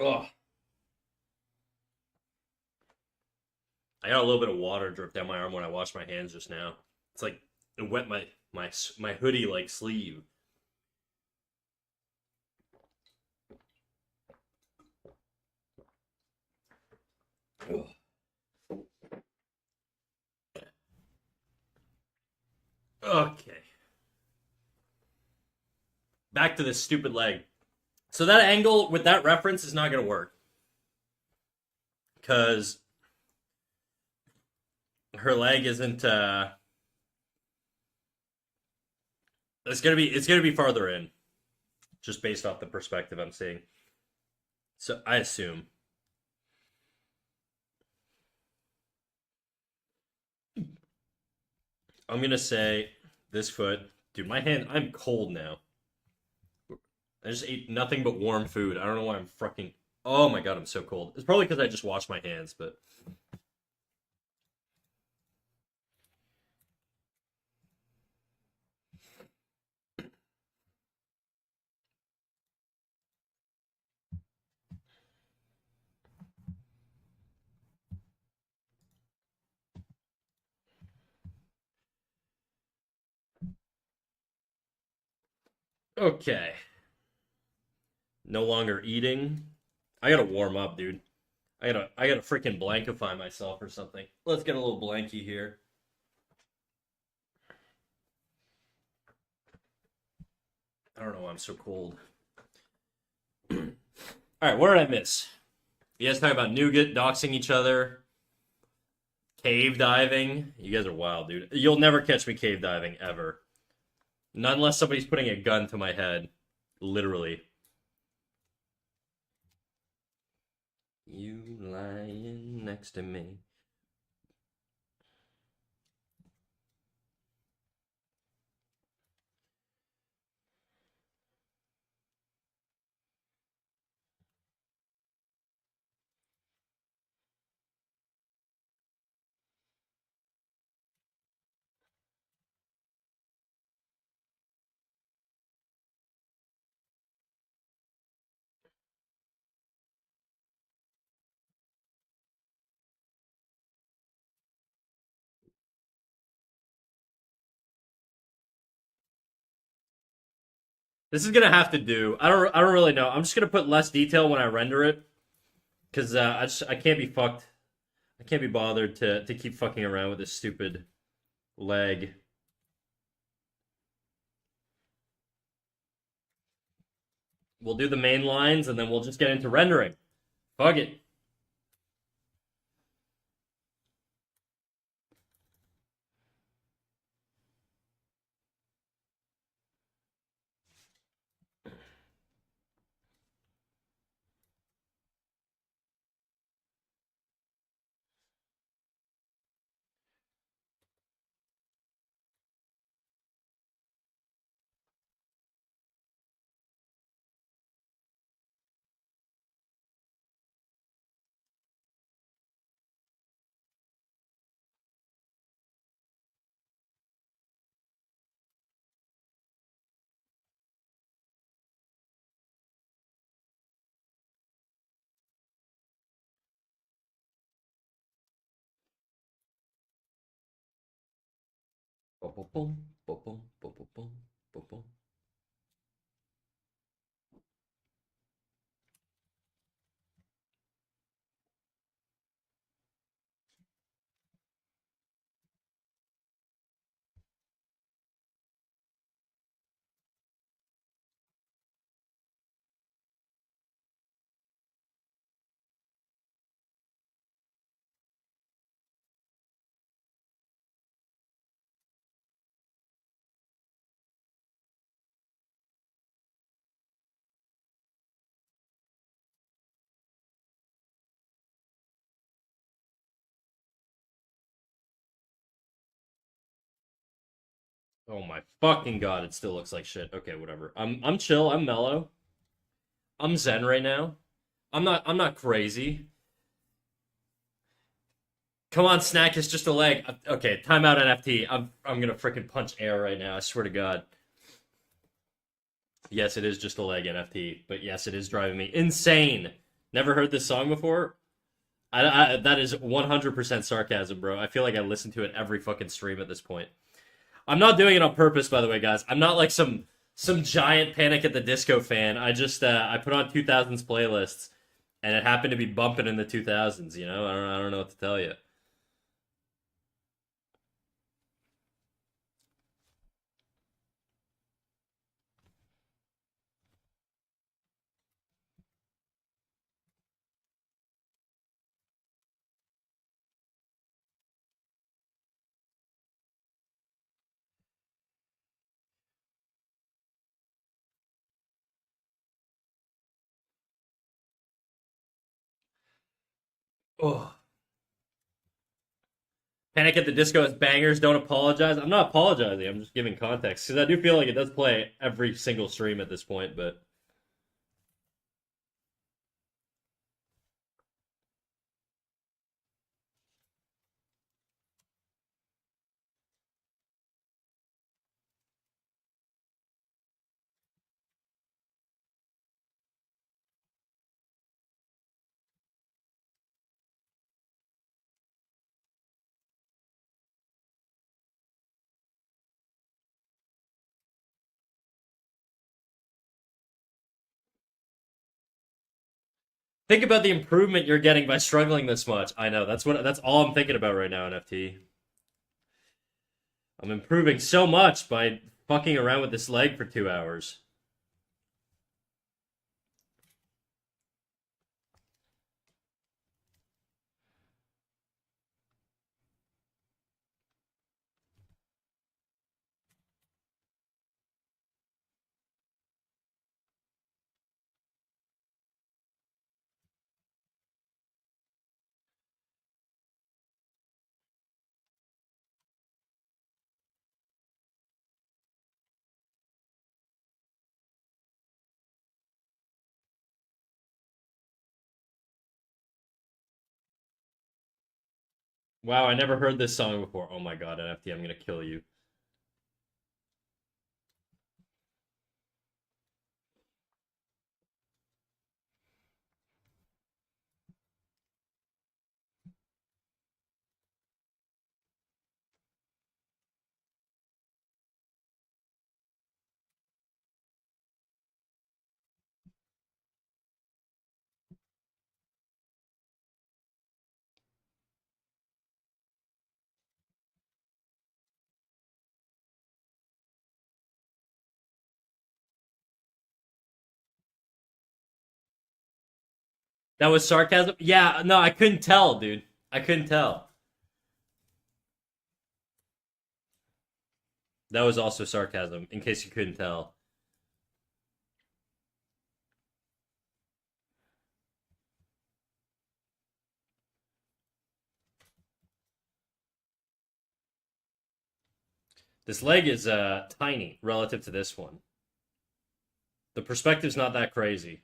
Ugh. I got a little bit of water drip down my arm when I washed my hands just now. It's like it wet my hoodie like sleeve. Ugh. Okay. Back to this stupid leg. So that angle with that reference is not going to work. Because her leg isn't it's gonna be farther in. Just based off the perspective I'm seeing. So I assume. I'm gonna say this foot. Dude, my hand I'm cold now. I just ate nothing but warm food. I don't know why I'm fucking. Oh my god, I'm so cold. It's probably because I just washed my hands, but. Okay. No longer eating. I gotta warm up, dude. I gotta freaking blankify myself or something. Let's get a little blankie here. I don't know why I'm so cold. All right, what did I miss? You guys talk about nougat, doxing each other, cave diving. You guys are wild, dude. You'll never catch me cave diving ever. Not unless somebody's putting a gun to my head. Literally. You lying next to me. This is gonna have to do. I don't really know. I'm just gonna put less detail when I render it because I can't be fucked. I can't be bothered to keep fucking around with this stupid leg. We'll do the main lines and then we'll just get into rendering. Fuck it. Boom, boom, boom, boom, boom, boom, boom, boom, boom. Oh my fucking god, it still looks like shit. Okay, whatever. I'm chill, I'm mellow. I'm zen right now. I'm not crazy. Come on, snack is just a leg. Okay, timeout NFT. I'm gonna freaking punch air right now. I swear to God. Yes, it is just a leg NFT, but yes, it is driving me insane. Never heard this song before. That is 100% sarcasm, bro. I feel like I listen to it every fucking stream at this point. I'm not doing it on purpose, by the way, guys. I'm not like some giant Panic at the Disco fan. I put on 2000s playlists, and it happened to be bumping in the 2000s. You know, I don't know what to tell you. Oh, Panic at the Disco is bangers. Don't apologize. I'm not apologizing. I'm just giving context because I do feel like it does play every single stream at this point. But think about the improvement you're getting by struggling this much. I know that's all I'm thinking about right now. NFT. I'm improving so much by fucking around with this leg for 2 hours. Wow, I never heard this song before. Oh my god, NFT, I'm gonna kill you. That was sarcasm? Yeah, no, I couldn't tell, dude. I couldn't tell. That was also sarcasm, in case you couldn't tell. This leg is tiny relative to this one. The perspective's not that crazy.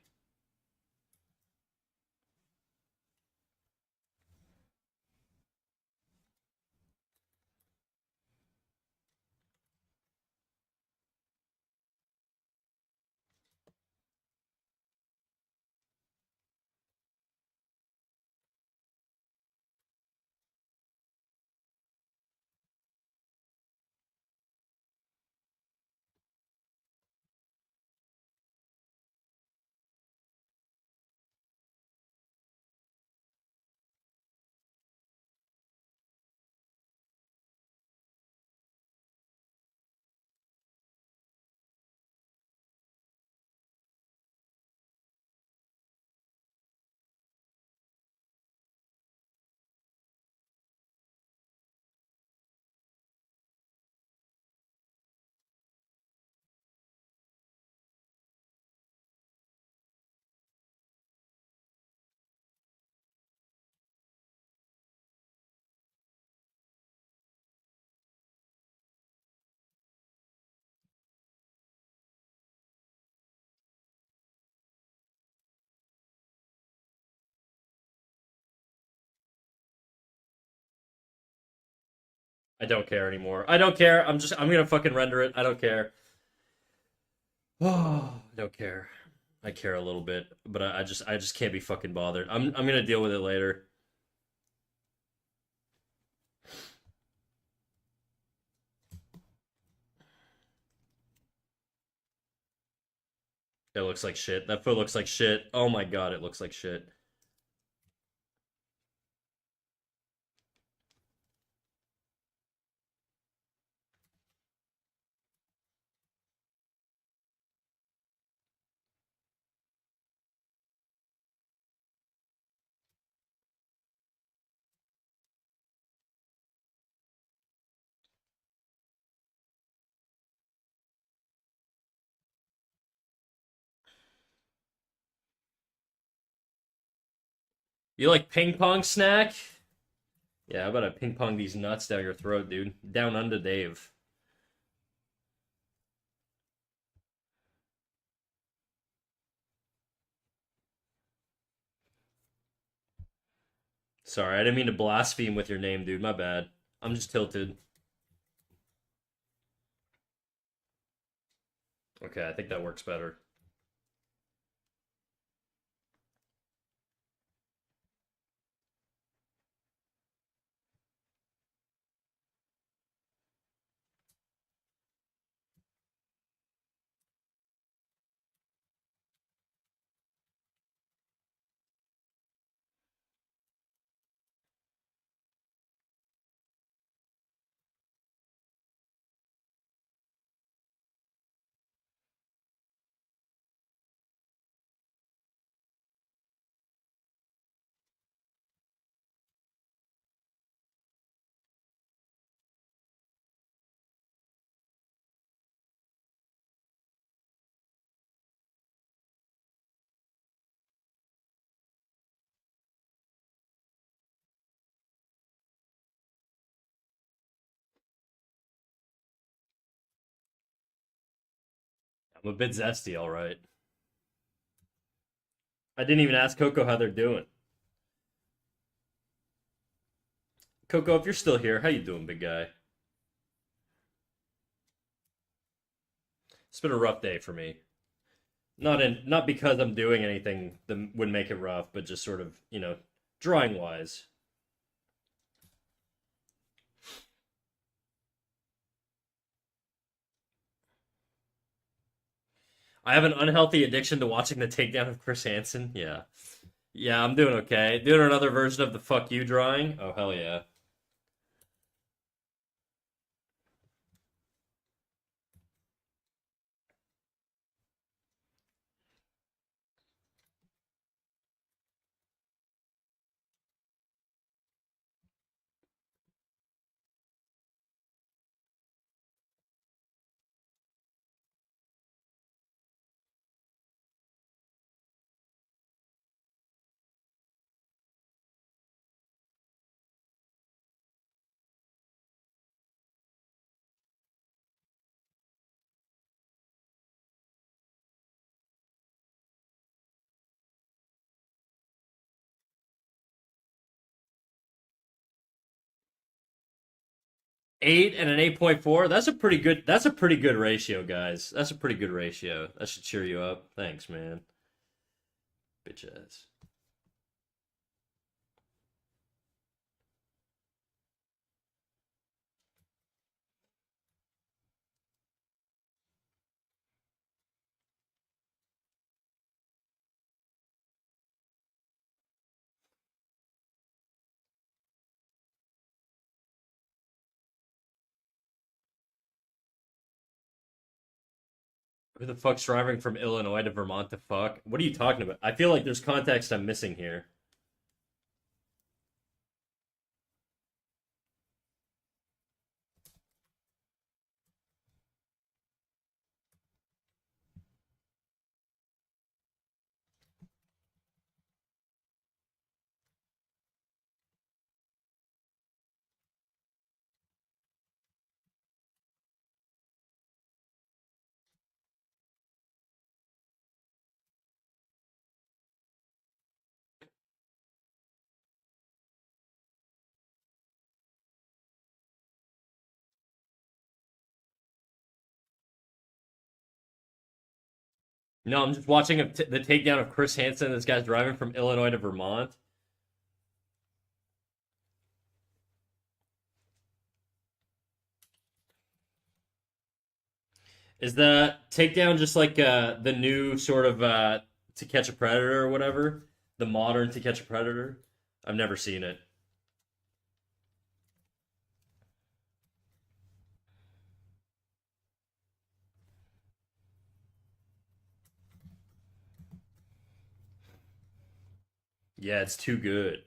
I don't care anymore. I don't care. I'm gonna fucking render it. I don't care. Oh, I don't care. I care a little bit, but I just can't be fucking bothered. I'm gonna deal with it later. It looks like shit. That foot looks like shit. Oh my god, it looks like shit. You like ping pong snack? Yeah, I better ping pong these nuts down your throat, dude. Down under Dave. Sorry, I didn't mean to blaspheme with your name, dude. My bad. I'm just tilted. Okay, I think that works better. I'm a bit zesty, all right. I didn't even ask Coco how they're doing. Coco, if you're still here, how you doing, big guy? It's been a rough day for me. Not because I'm doing anything that would make it rough, but just sort of, drawing wise. I have an unhealthy addiction to watching the takedown of Chris Hansen. Yeah. Yeah, I'm doing okay. Doing another version of the fuck you drawing. Oh hell yeah. 8 and an 8.4. That's a pretty good. That's a pretty good ratio, guys. That's a pretty good ratio. That should cheer you up. Thanks, man. Bitch ass. Who the fuck's driving from Illinois to Vermont to fuck? What are you talking about? I feel like there's context I'm missing here. No, I'm just watching the takedown of Chris Hansen. This guy's driving from Illinois to Vermont. Is the takedown just like the new sort of To Catch a Predator or whatever? The modern To Catch a Predator? I've never seen it. Yeah, it's too good.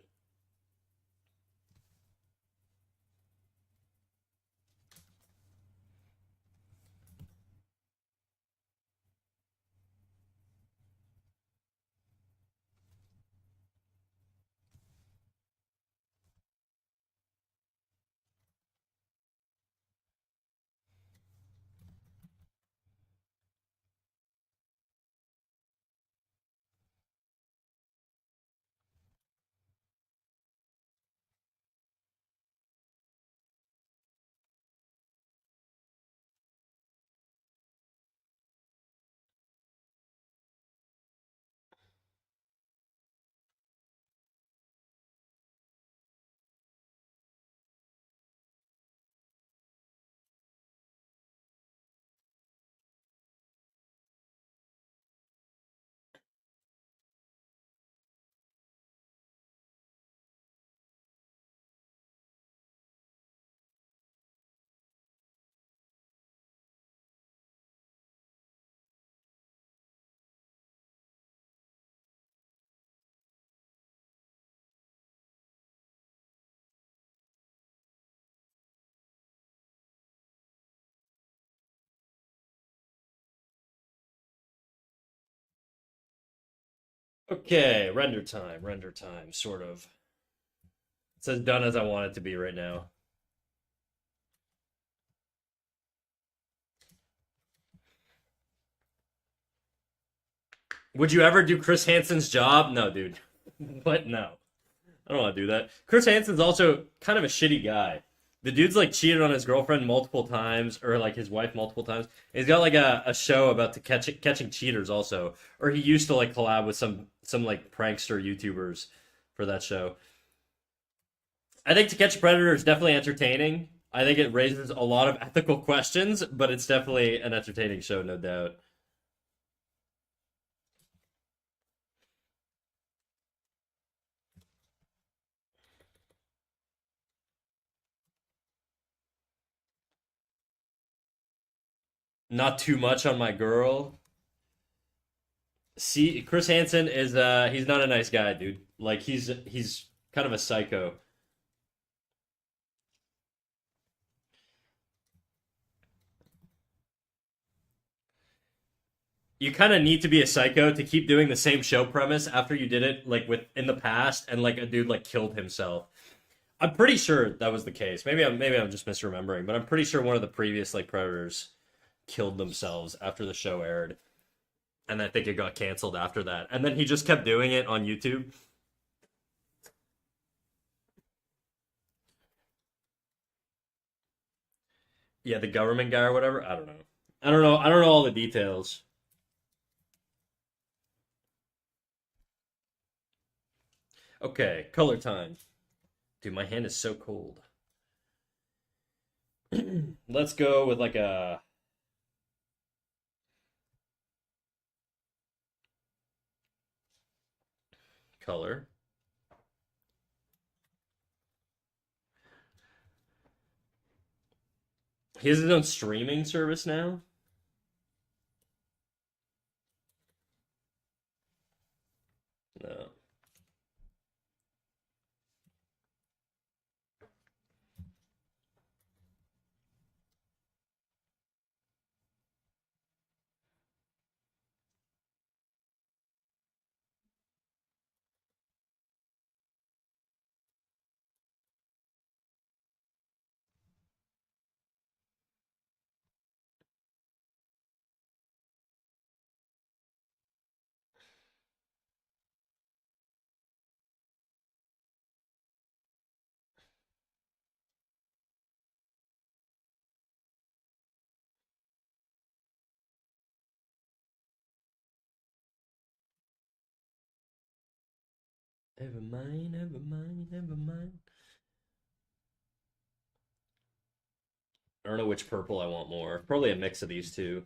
Okay, render time, sort of. It's as done as I want it to be right now. Would you ever do Chris Hansen's job? No, dude. What? No. I don't want to do that. Chris Hansen's also kind of a shitty guy. The dude's like cheated on his girlfriend multiple times, or like his wife multiple times. He's got like a show about catching cheaters also, or he used to like collab with some like prankster YouTubers for that show. I think To Catch a Predator is definitely entertaining. I think it raises a lot of ethical questions, but it's definitely an entertaining show, no doubt. Not too much on my girl. See, Chris Hansen is he's not a nice guy, dude. Like he's kind of a psycho. You kind of need to be a psycho to keep doing the same show premise after you did it like with in the past and like a dude like killed himself. I'm pretty sure that was the case. Maybe I'm just misremembering, but I'm pretty sure one of the previous like predators killed themselves after the show aired, and I think it got canceled after that. And then he just kept doing it on YouTube. Yeah, the government guy or whatever. I don't know. I don't know. I don't know all the details. Okay, color time. Dude, my hand is so cold. Let's go with like a color. He has his own streaming service now. No. Never mind, never mind, never mind. I don't know which purple I want more. Probably a mix of these two.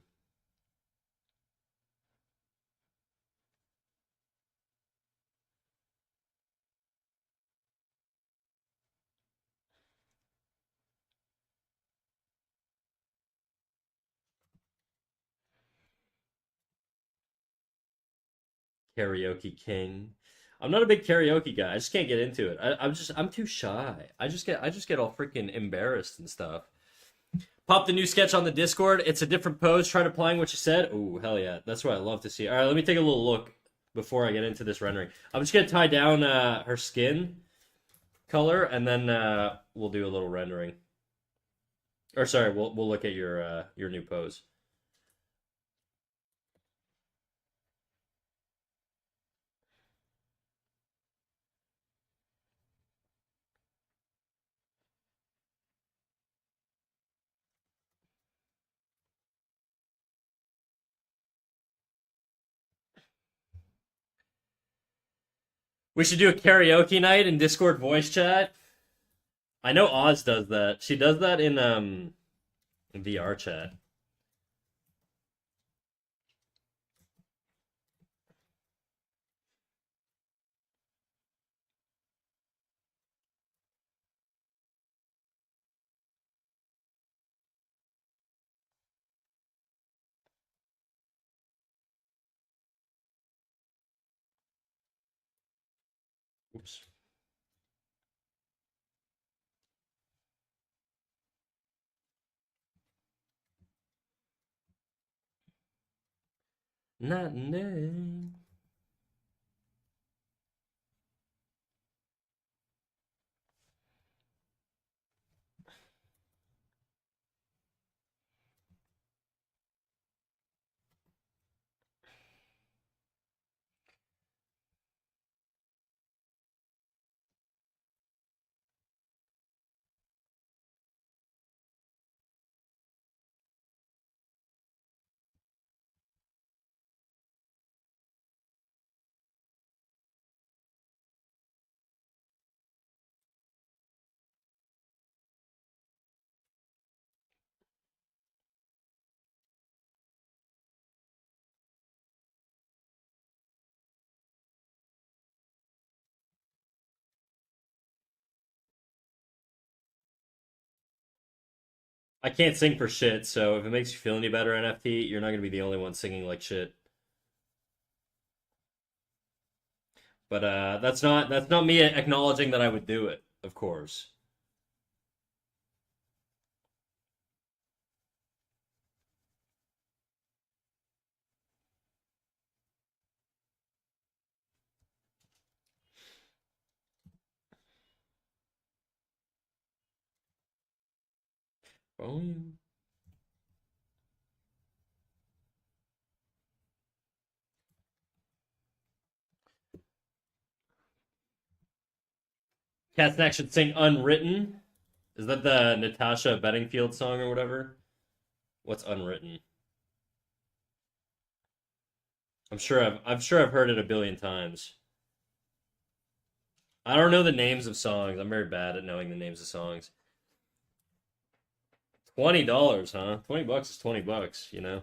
Karaoke king. I'm not a big karaoke guy. I just can't get into it. I'm too shy. I just get all freaking embarrassed and stuff. Pop the new sketch on the Discord. It's a different pose. Tried applying what you said. Ooh, hell yeah. That's what I love to see. All right, let me take a little look before I get into this rendering. I'm just gonna tie down her skin color, and then we'll do a little rendering. Or sorry, we'll look at your new pose. We should do a karaoke night in Discord voice chat. I know Oz does that. She does that in VR chat. Oops. Not name. I can't sing for shit, so if it makes you feel any better, NFT, you're not gonna be the only one singing like shit. But that's not me acknowledging that I would do it, of course. Oh, Cat Snack should sing Unwritten. Is that the Natasha Bedingfield song or whatever? What's Unwritten? I'm sure I've heard it a billion times. I don't know the names of songs. I'm very bad at knowing the names of songs. $20, huh? $20 is $20, you know?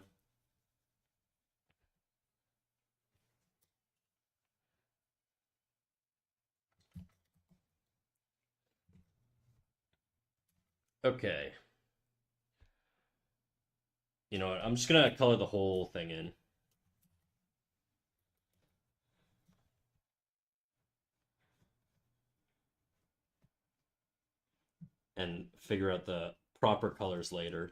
Okay. You know what? I'm just gonna color the whole thing in and figure out the proper colors later.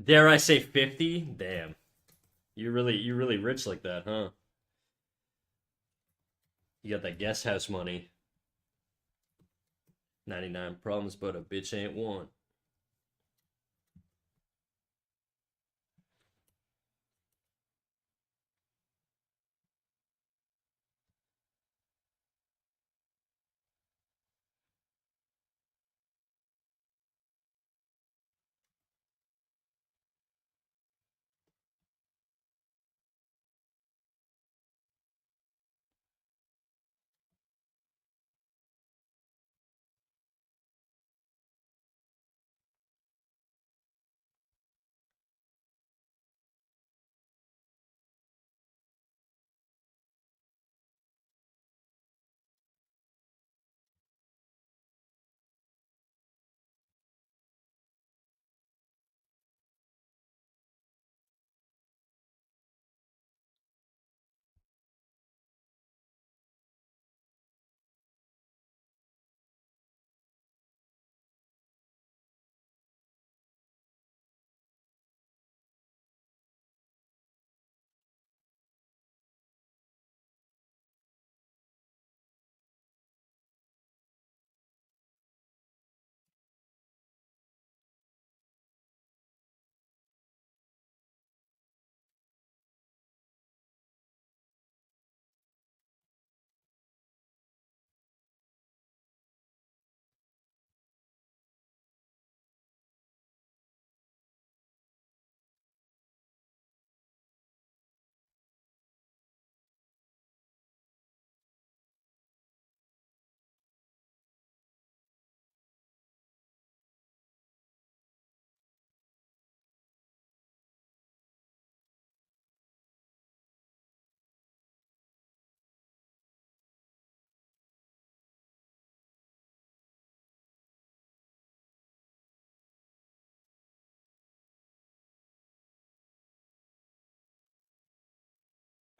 Dare I say 50? Damn. You're really rich like that, huh? You got that guest house money. 99 problems, but a bitch ain't one.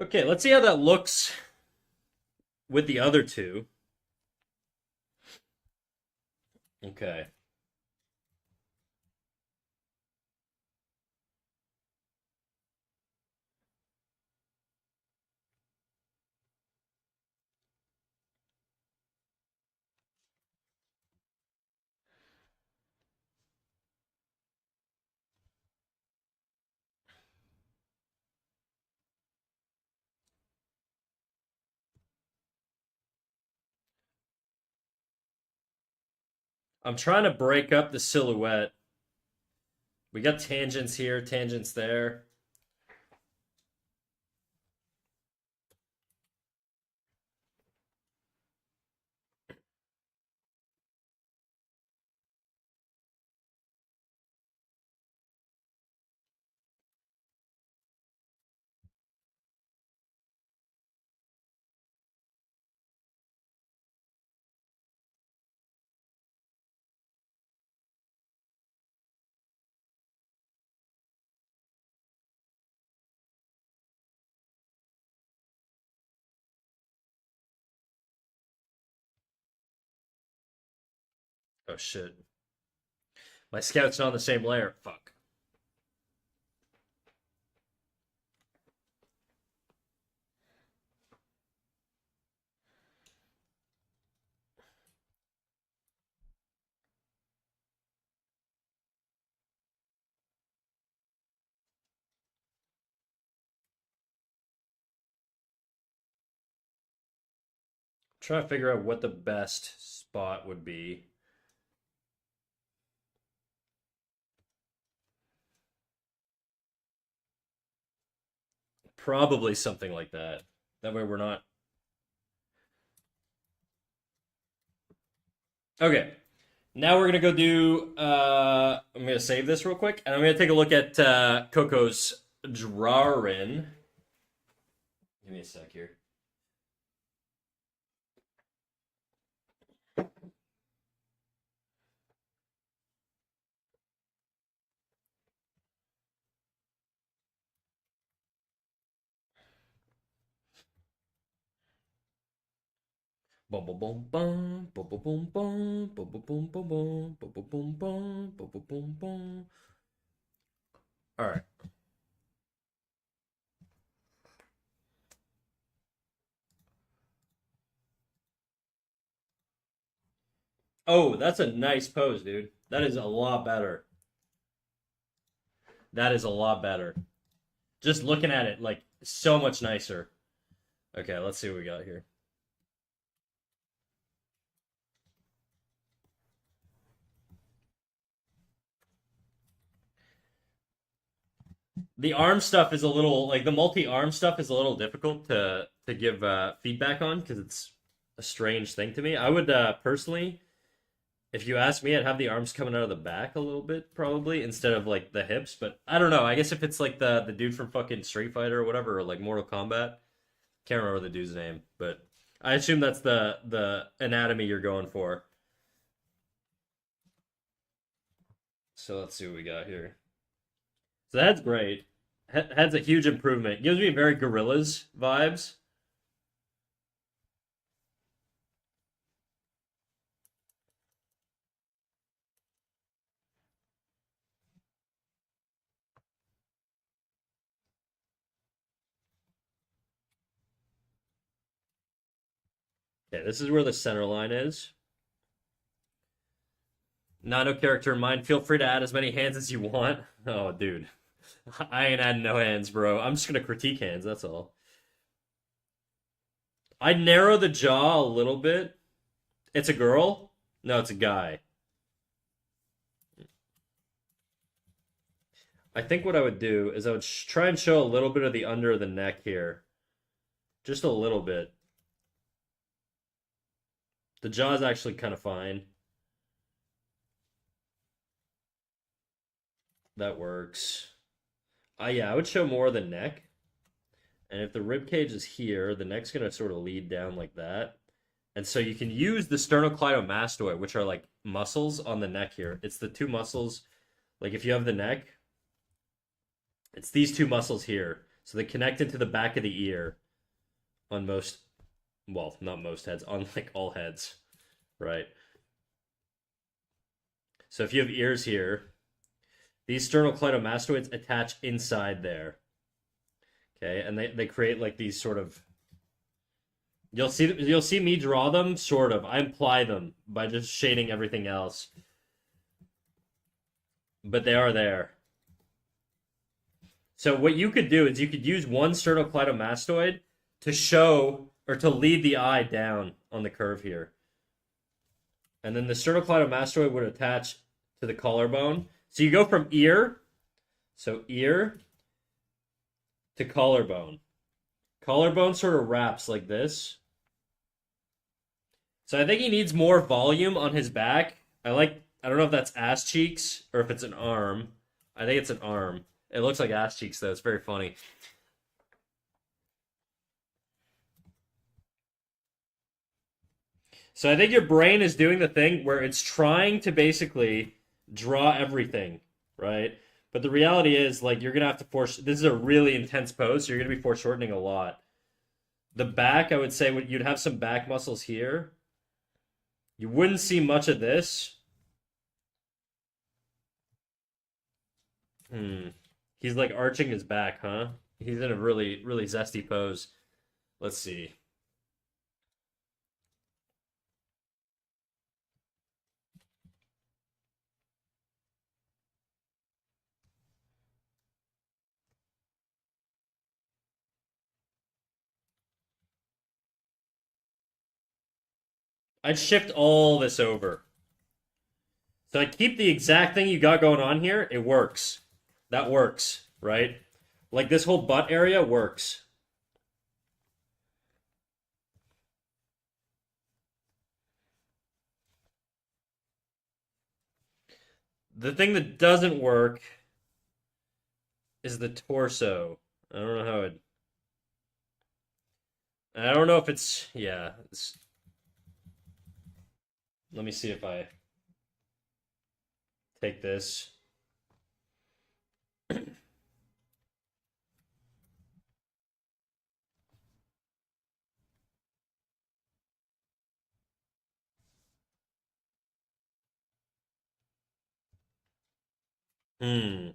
Okay, let's see how that looks with the other two. Okay. I'm trying to break up the silhouette. We got tangents here, tangents there. Oh shit. My scout's not on the same layer. Fuck. Try to figure out what the best spot would be. Probably something like that. That way we're not. Okay. Now we're gonna go do. I'm gonna save this real quick, and I'm gonna take a look at Coco's drawing. Give me a sec here. Boom boom boom boom boom boom boom boom boom boom boom boom boom boom boom boom boom boom boom boom. All right. Oh, that's a nice pose, dude. That is a lot better. That is a lot better. Just looking at it, like so much nicer. Okay, let's see what we got here. The arm stuff is a little like the multi-arm stuff is a little difficult to give feedback on because it's a strange thing to me. I would personally, if you ask me, I'd have the arms coming out of the back a little bit probably instead of like the hips. But I don't know. I guess if it's like the dude from fucking Street Fighter or whatever, or like Mortal Kombat, can't remember the dude's name, but I assume that's the anatomy you're going for. So let's see what we got here. So that's great. Head's a huge improvement. Gives me very Gorillas vibes. Okay, this is where the center line is. No character in mind. Feel free to add as many hands as you want. Oh, dude. I ain't adding no hands, bro. I'm just gonna critique hands, that's all. I'd narrow the jaw a little bit. It's a girl? No, it's a guy. I think what I would do is I would try and show a little bit of the under of the neck here. Just a little bit. The jaw's actually kind of fine. That works. Yeah, I would show more of the neck. And if the rib cage is here, the neck's gonna sort of lead down like that. And so you can use the sternocleidomastoid, which are like muscles on the neck here. It's the two muscles. Like if you have the neck, it's these two muscles here. So they connect into the back of the ear on most, well, not most heads, on like all heads, right? So if you have ears here, these sternocleidomastoids attach inside there. Okay, and they create like these sort of. You'll see me draw them sort of. I imply them by just shading everything else, but they are there. So what you could do is you could use one sternocleidomastoid to show or to lead the eye down on the curve here, and then the sternocleidomastoid would attach to the collarbone. So you go from ear, so ear to collarbone. Collarbone sort of wraps like this. So I think he needs more volume on his back. I don't know if that's ass cheeks or if it's an arm. I think it's an arm. It looks like ass cheeks though. It's very funny. So I think your brain is doing the thing where it's trying to basically draw everything, right? But the reality is, like, you're gonna have to force. This is a really intense pose, so you're gonna be foreshortening a lot. The back, I would say, you'd have some back muscles here. You wouldn't see much of this. He's like arching his back, huh? He's in a really, really zesty pose. Let's see. I'd shift all this over. So I keep the exact thing you got going on here. It works. That works, right? Like this whole butt area works. The thing that doesn't work is the torso. I don't know how it. I don't know if it's. Yeah. Let me see if I take this. Hmm.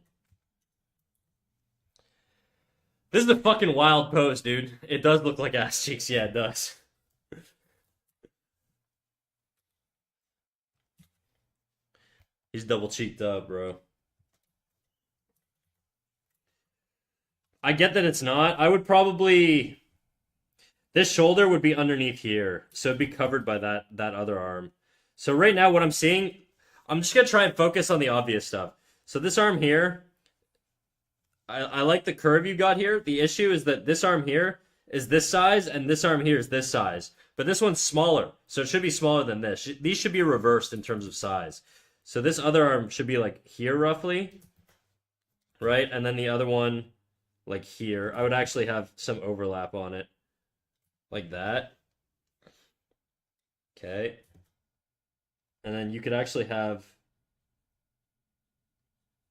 This is a fucking wild pose, dude. It does look like ass cheeks. Yeah, it does. He's double cheeked up, bro. I get that it's not. I would probably this shoulder would be underneath here, so it'd be covered by that other arm. So right now, what I'm seeing, I'm just gonna try and focus on the obvious stuff. So this arm here, I like the curve you got here. The issue is that this arm here is this size, and this arm here is this size. But this one's smaller, so it should be smaller than this. These should be reversed in terms of size. So this other arm should be like here roughly, right? And then the other one like here. I would actually have some overlap on it. Like that. Okay. And then you could actually have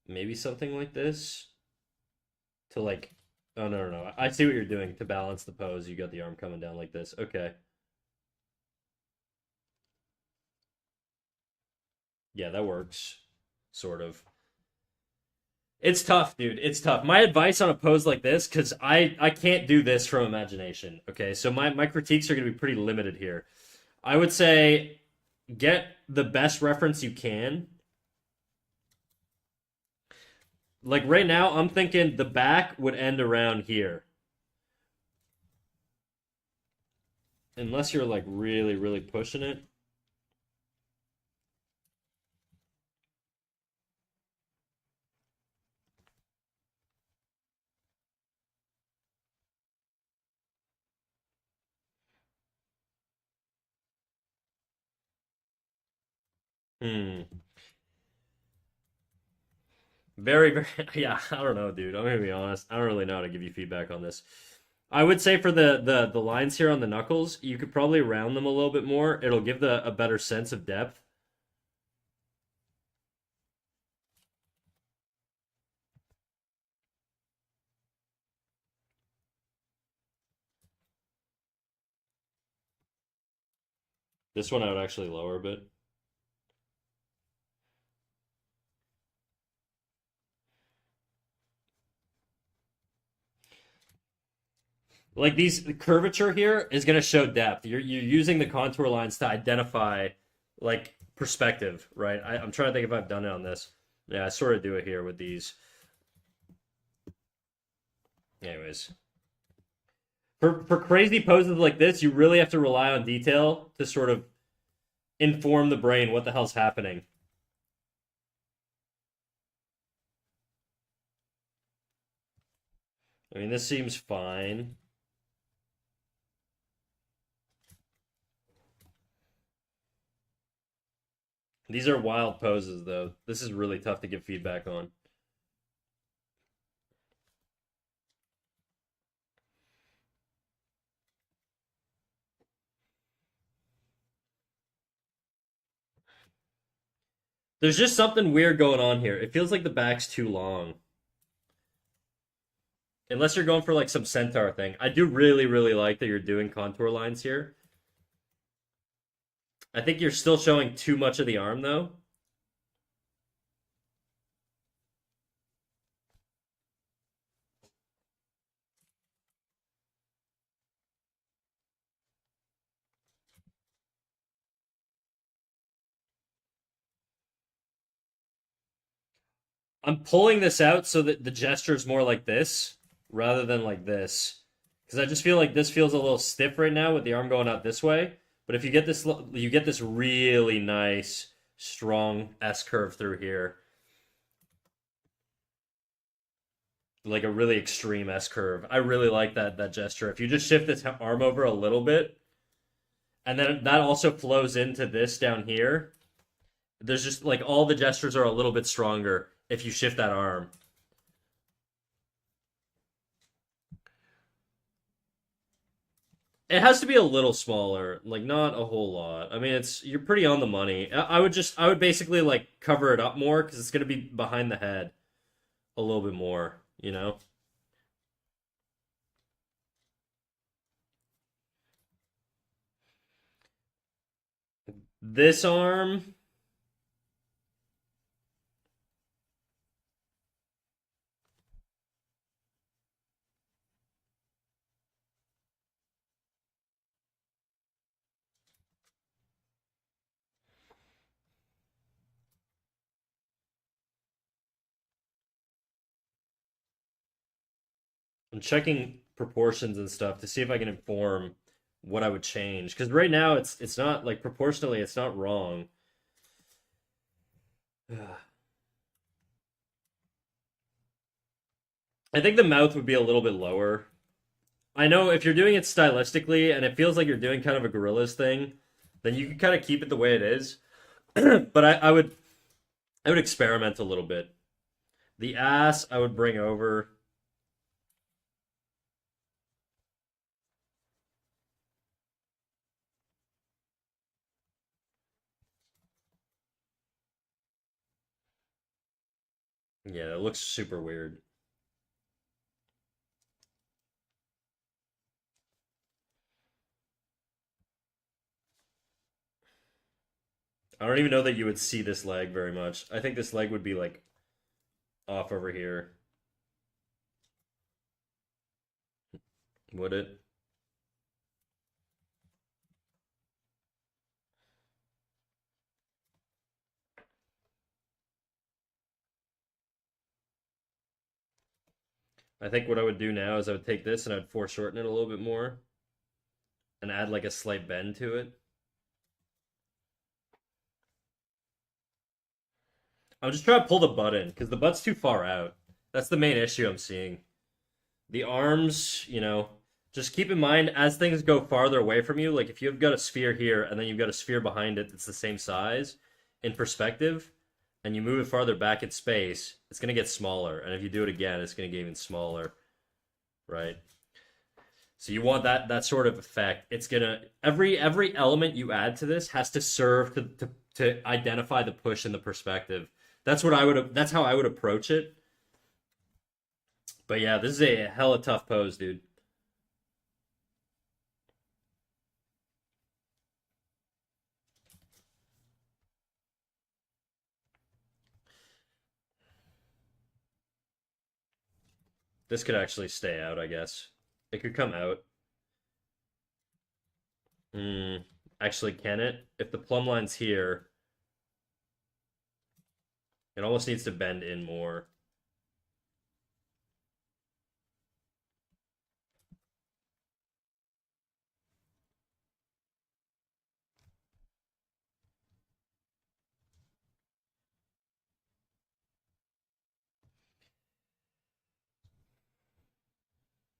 maybe something like this to like, oh, no, no, no. I see what you're doing to balance the pose. You got the arm coming down like this. Okay. Yeah, that works. Sort of. It's tough, dude. It's tough. My advice on a pose like this, because I can't do this from imagination. Okay, so my critiques are going to be pretty limited here. I would say get the best reference you can. Like right now, I'm thinking the back would end around here. Unless you're like really, really pushing it. Hmm. Very, very, yeah, I don't know, dude. I'm gonna be honest. I don't really know how to give you feedback on this. I would say for the lines here on the knuckles, you could probably round them a little bit more. It'll give the a better sense of depth. This one I would actually lower a bit. Like these the curvature here is gonna show depth. You're using the contour lines to identify like perspective, right? I'm trying to think if I've done it on this. Yeah, I sort of do it here with these. Anyways. For crazy poses like this, you really have to rely on detail to sort of inform the brain what the hell's happening. I mean, this seems fine. These are wild poses, though. This is really tough to give feedback on. There's just something weird going on here. It feels like the back's too long. Unless you're going for like some centaur thing. I do really, really like that you're doing contour lines here. I think you're still showing too much of the arm, though. I'm pulling this out so that the gesture is more like this rather than like this. Because I just feel like this feels a little stiff right now with the arm going out this way. But if you get this really nice, strong S curve through here, like a really extreme S curve. I really like that gesture. If you just shift this arm over a little bit, and then that also flows into this down here. There's just like all the gestures are a little bit stronger if you shift that arm. It has to be a little smaller, like not a whole lot. I mean, it's you're pretty on the money. I would basically like cover it up more because it's gonna be behind the head a little bit more, you know? This arm, I'm checking proportions and stuff to see if I can inform what I would change. Because right now it's not like proportionally it's not wrong. I think the mouth would be a little bit lower. I know if you're doing it stylistically and it feels like you're doing kind of a gorillas thing, then you can kind of keep it the way it is. But I would experiment a little bit. The ass I would bring over. Yeah, it looks super weird. I don't even know that you would see this leg very much. I think this leg would be like off over here. Would it? I think what I would do now is I would take this and I'd foreshorten it a little bit more and add like a slight bend to it. I'll just try to pull the butt in because the butt's too far out. That's the main issue I'm seeing. The arms, just keep in mind as things go farther away from you, like if you've got a sphere here and then you've got a sphere behind it that's the same size in perspective, and you move it farther back in space, it's going to get smaller. And if you do it again, it's going to get even smaller, right? So you want that sort of effect. It's gonna every element you add to this has to serve to identify the push and the perspective. That's how I would approach it. But yeah, this is a hella tough pose, dude. This could actually stay out, I guess. It could come out. Hmm. Actually, can it? If the plumb line's here, it almost needs to bend in more.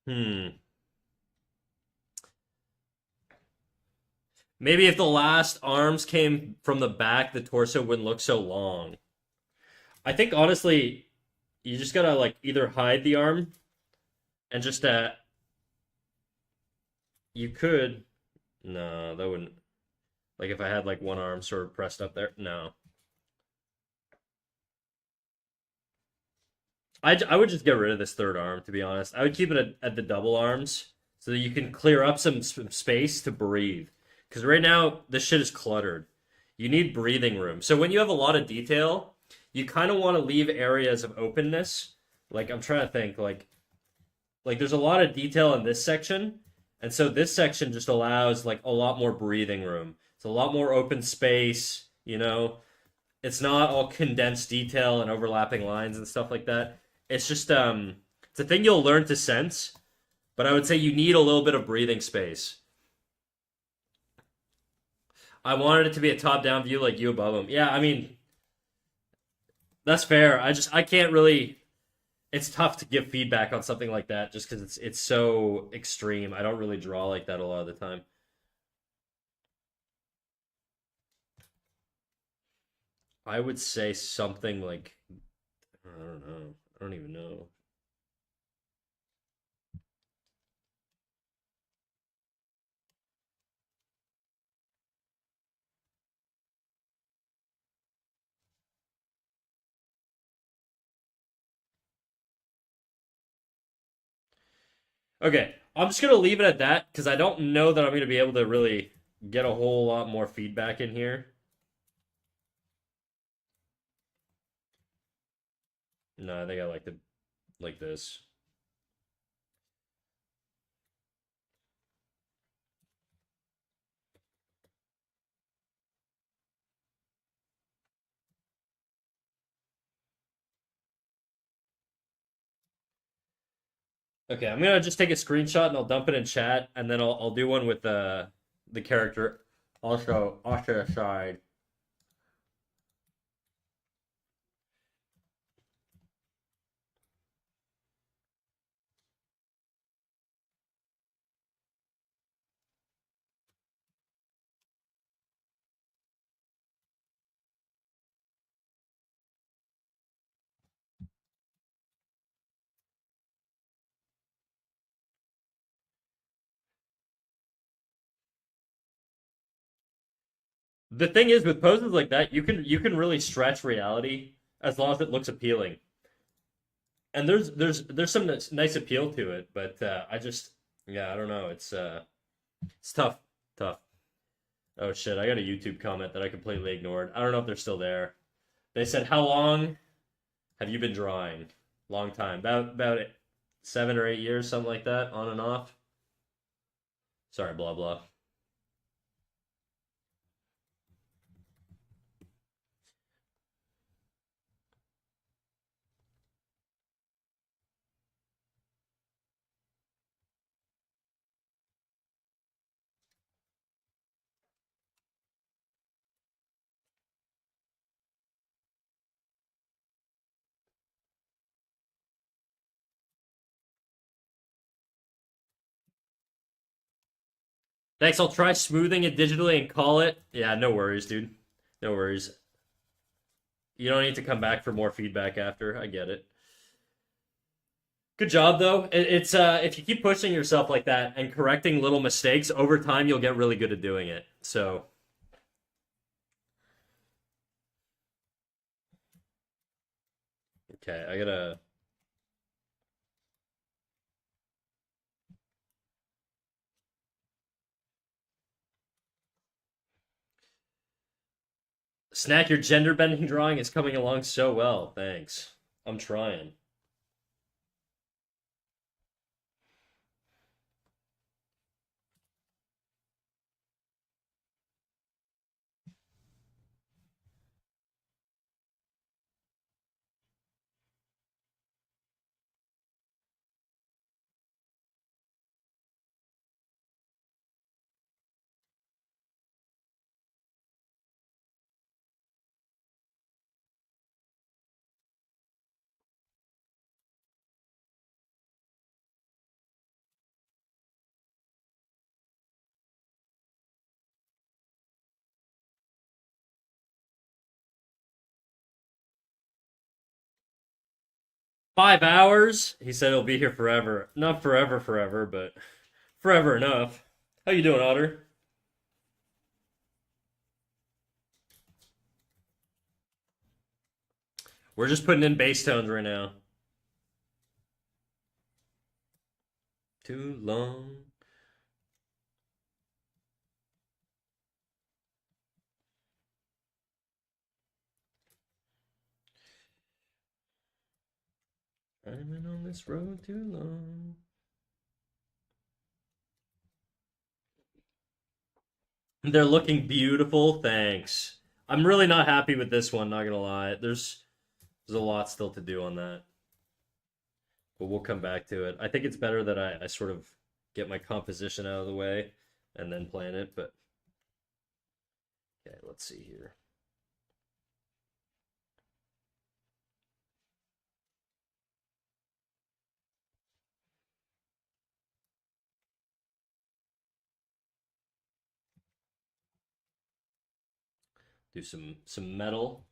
Hmm. Maybe if the last arms came from the back, the torso wouldn't look so long. I think honestly, you just gotta like either hide the arm and just you could. No, that wouldn't. Like if I had like one arm sort of pressed up there. No, I would just get rid of this third arm. To be honest, I would keep it at the double arms so that you can clear up some space to breathe. Because right now this shit is cluttered. You need breathing room. So when you have a lot of detail, you kind of want to leave areas of openness. Like I'm trying to think, like there's a lot of detail in this section, and so this section just allows like a lot more breathing room. It's a lot more open space. It's not all condensed detail and overlapping lines and stuff like that. It's just it's a thing you'll learn to sense, but I would say you need a little bit of breathing space. I wanted it to be a top-down view like you above him. Yeah, I mean, that's fair. I can't really. It's tough to give feedback on something like that just because it's so extreme. I don't really draw like that a lot of the time. I would say something like I don't know. I don't even know. Okay, I'm just gonna leave it at that because I don't know that I'm gonna be able to really get a whole lot more feedback in here. No, I think I like the like this. Okay, I'm gonna just take a screenshot and I'll dump it in chat, and then I'll do one with the character also off to the side. The thing is with poses like that, you can really stretch reality as long as it looks appealing. And there's some nice appeal to it, but I just yeah, I don't know. It's tough, tough. Oh shit, I got a YouTube comment that I completely ignored. I don't know if they're still there. They said, "How long have you been drawing?" Long time, about 7 or 8 years, something like that, on and off. Sorry, blah blah. Thanks. I'll try smoothing it digitally and call it. Yeah, no worries, dude. No worries. You don't need to come back for more feedback after. I get it. Good job though. It's if you keep pushing yourself like that and correcting little mistakes over time, you'll get really good at doing it. So okay, I gotta snack. Your gender bending drawing is coming along so well. Thanks. I'm trying. 5 hours? He said he'll be here forever. Not forever, forever, but forever enough. How you doing, Otter? We're just putting in bass tones right now. Too long. I've been on this road too long. They're looking beautiful. Thanks. I'm really not happy with this one. Not gonna lie. There's a lot still to do on that, but we'll come back to it. I think it's better that I sort of get my composition out of the way and then plan it. But Okay, let's see here. Do some metal.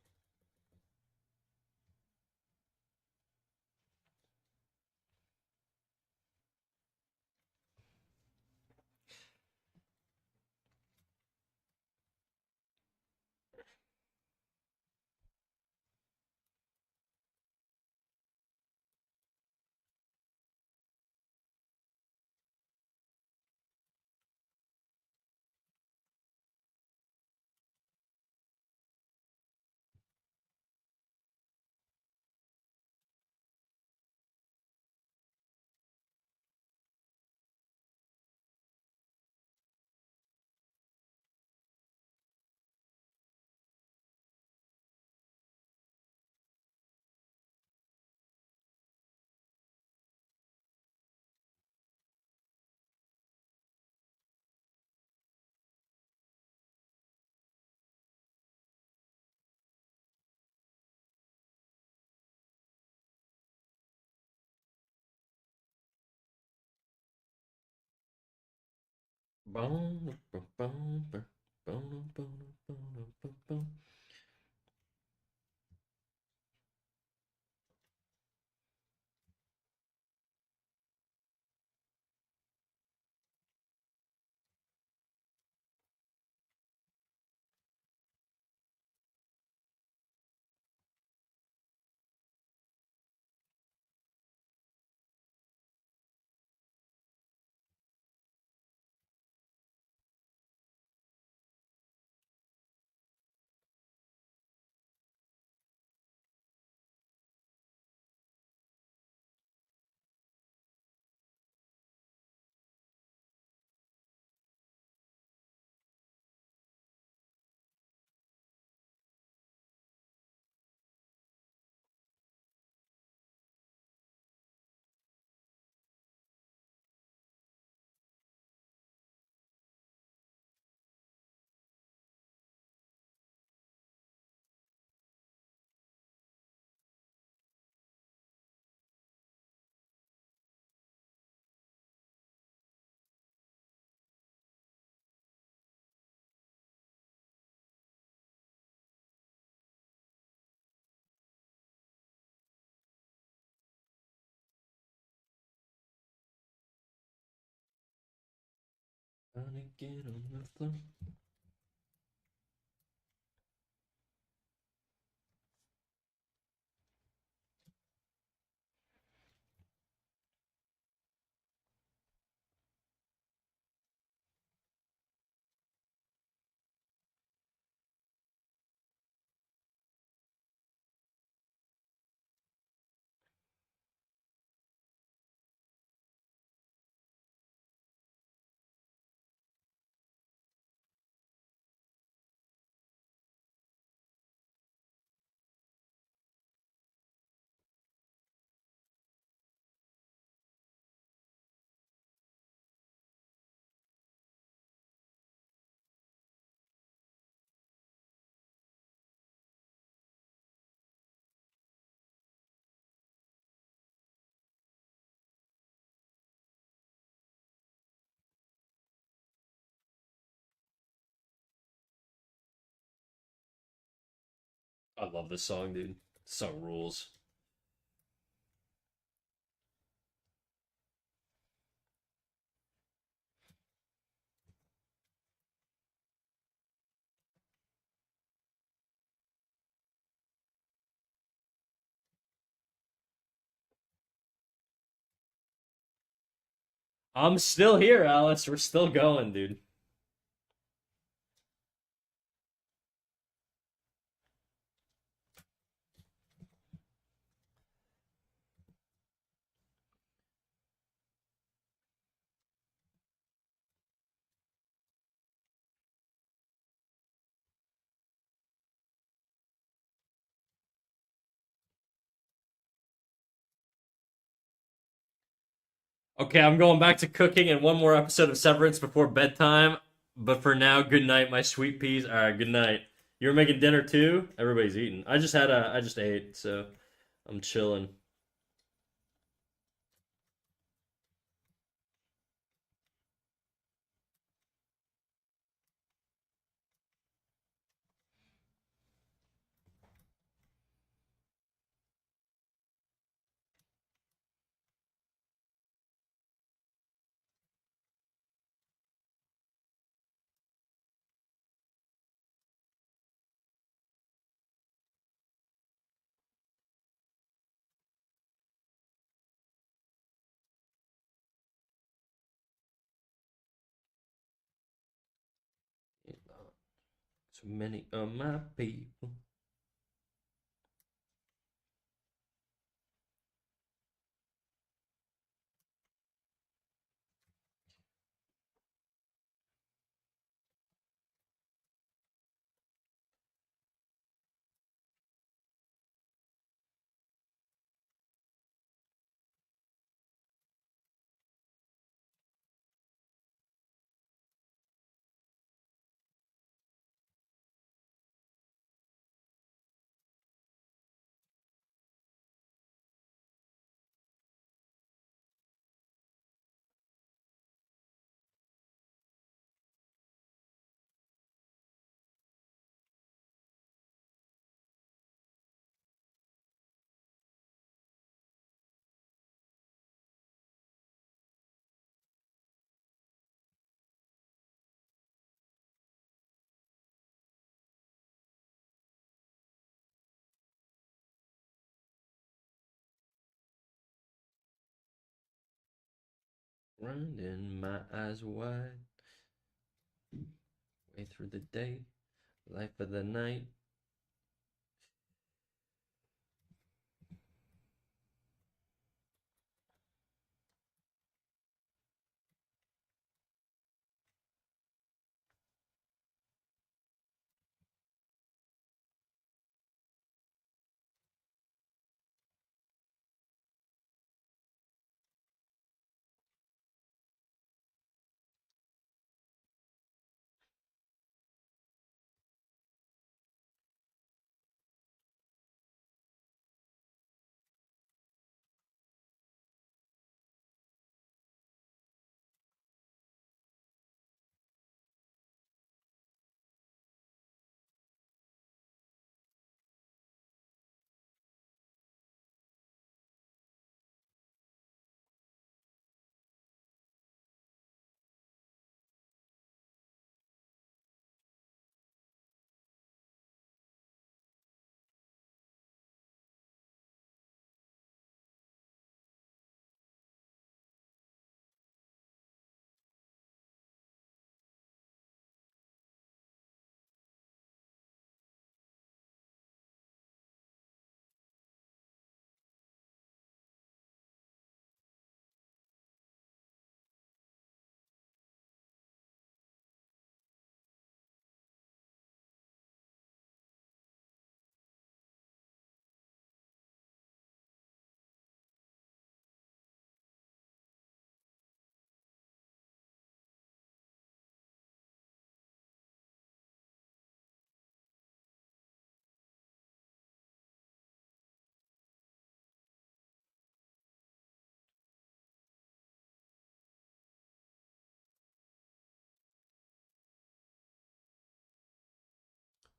Boom, boom, boom, boom, boom, boom, boom, boom, boom. Gonna get on the floor. I love this song, dude. This song rules. I'm still here, Alice. We're still going, dude. Okay, I'm going back to cooking and one more episode of Severance before bedtime. But for now, good night, my sweet peas. All right, good night. You're making dinner too? Everybody's eating. I just ate, so I'm chilling. So many of my people. Running my eyes wide, way through the day, life of the night.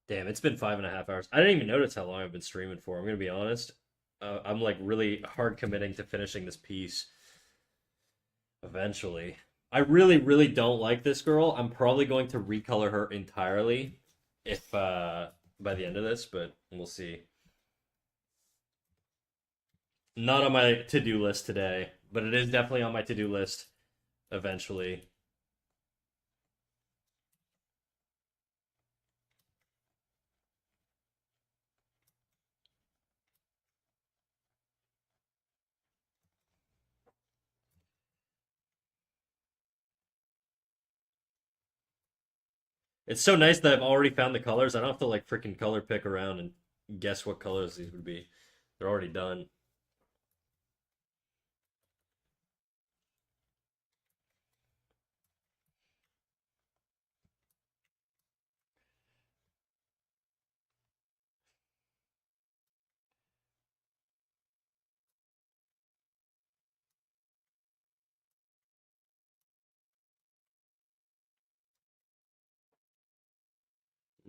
Damn, it's been 5.5 hours. I didn't even notice how long I've been streaming for. I'm gonna be honest. I'm like really hard committing to finishing this piece eventually. I really, really don't like this girl. I'm probably going to recolor her entirely if by the end of this, but we'll see. Not on my to-do list today, but it is definitely on my to-do list eventually. It's so nice that I've already found the colors. I don't have to like freaking color pick around and guess what colors these would be. They're already done.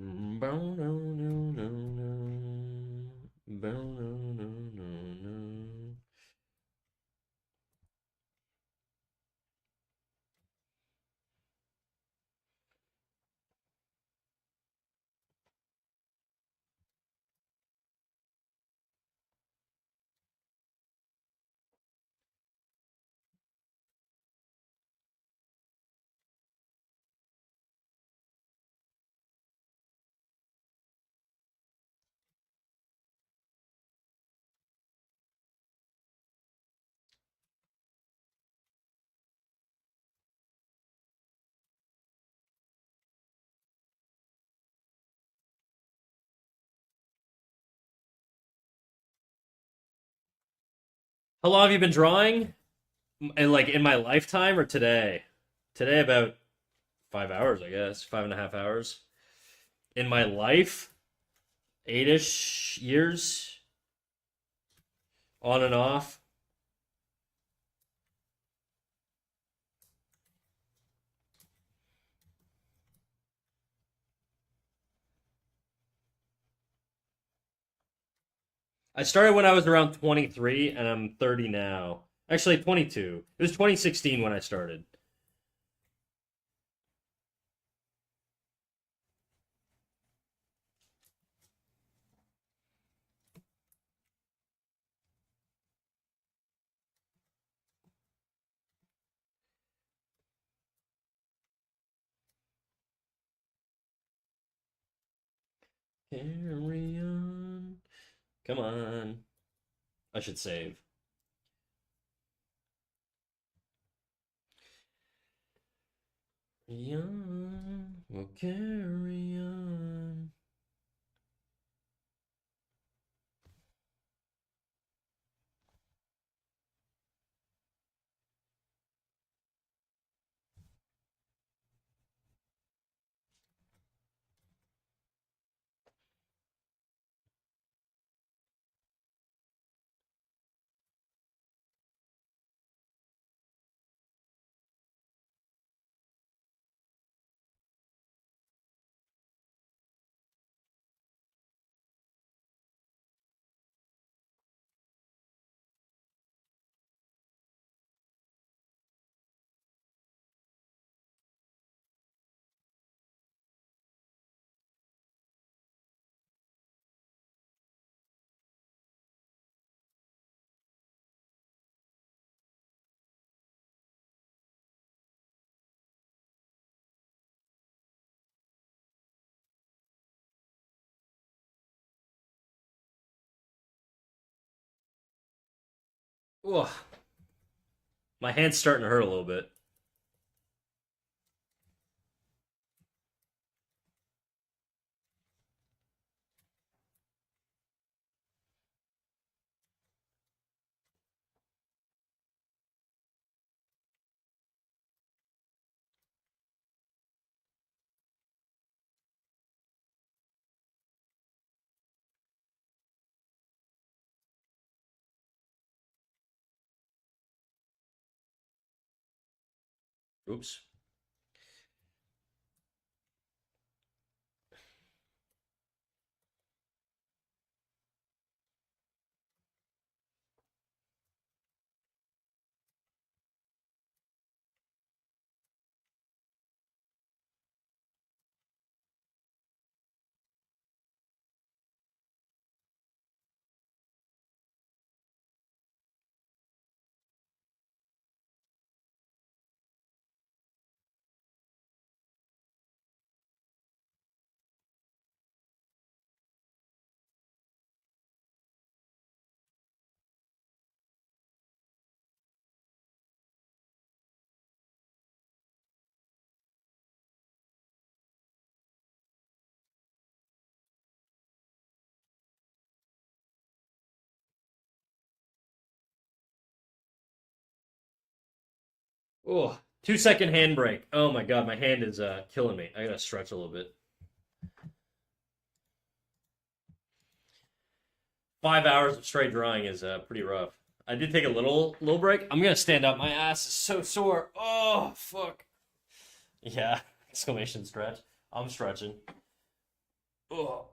Bow, no, no, no, no. Bow, no, no, no, no. How long have you been drawing? And like in my lifetime or today? Today about 5 hours, I guess. 5.5 hours. In my life, 8-ish years, on and off. I started when I was around 23, and I'm 30 now. Actually, 22. It was 2016 when I started. Carry on. Come on. I should save. Carry on. We'll carry on. Ugh. My hand's starting to hurt a little bit. Oops. Oh, 2 second handbrake. Oh my god, my hand is killing me. I gotta stretch a little bit. 5 hours of straight drawing is pretty rough. I did take a little break. I'm gonna stand up. My ass is so sore. Oh fuck. Yeah. Exclamation stretch. I'm stretching. Ugh.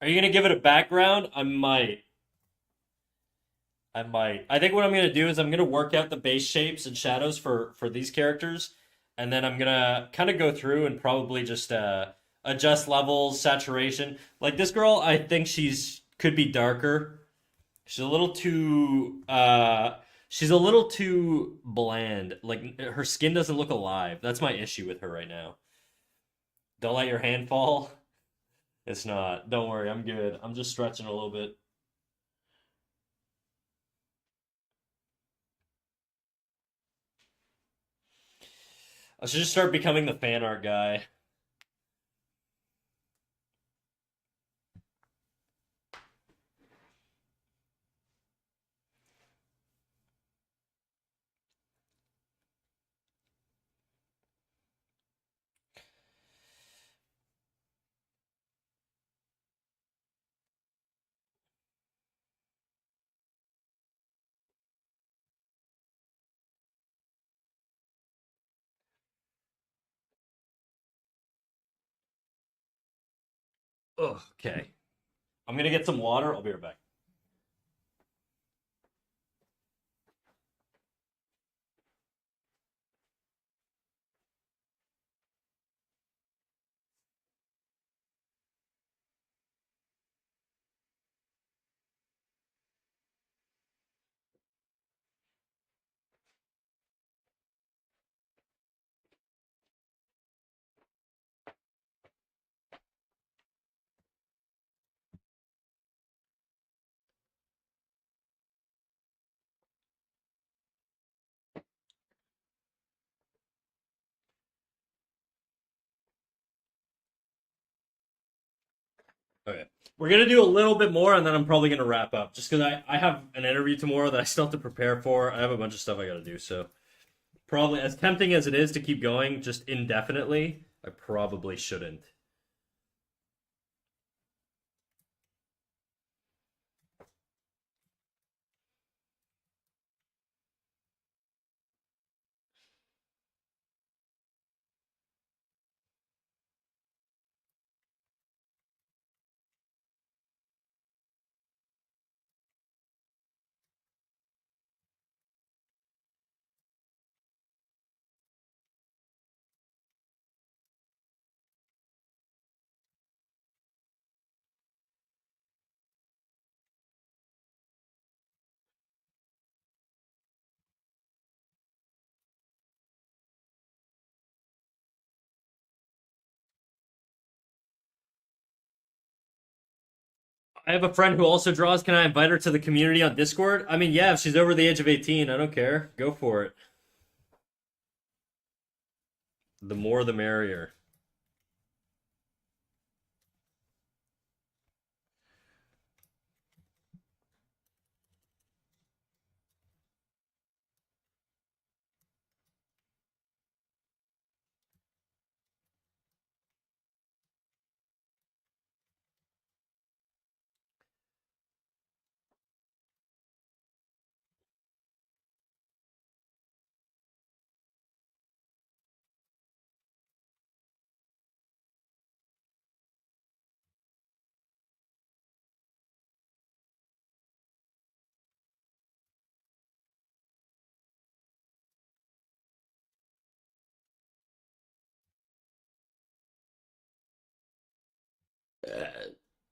Are you gonna give it a background? I might. I might. I think what I'm gonna do is I'm gonna work out the base shapes and shadows for these characters, and then I'm gonna kind of go through and probably just adjust levels, saturation. Like this girl, I think she's could be darker. She's a little too she's a little too bland. Like her skin doesn't look alive. That's my issue with her right now. Don't let your hand fall. It's not. Don't worry, I'm good. I'm just stretching a little bit. I should just start becoming the fan art guy. Ugh, okay. I'm gonna get some water. I'll be right back. Okay. We're gonna do a little bit more and then I'm probably gonna wrap up. Just because I have an interview tomorrow that I still have to prepare for. I have a bunch of stuff I gotta do, so probably as tempting as it is to keep going just indefinitely, I probably shouldn't. I have a friend who also draws. Can I invite her to the community on Discord? I mean, yeah, if she's over the age of 18, I don't care. Go for it. The more the merrier.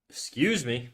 Excuse me.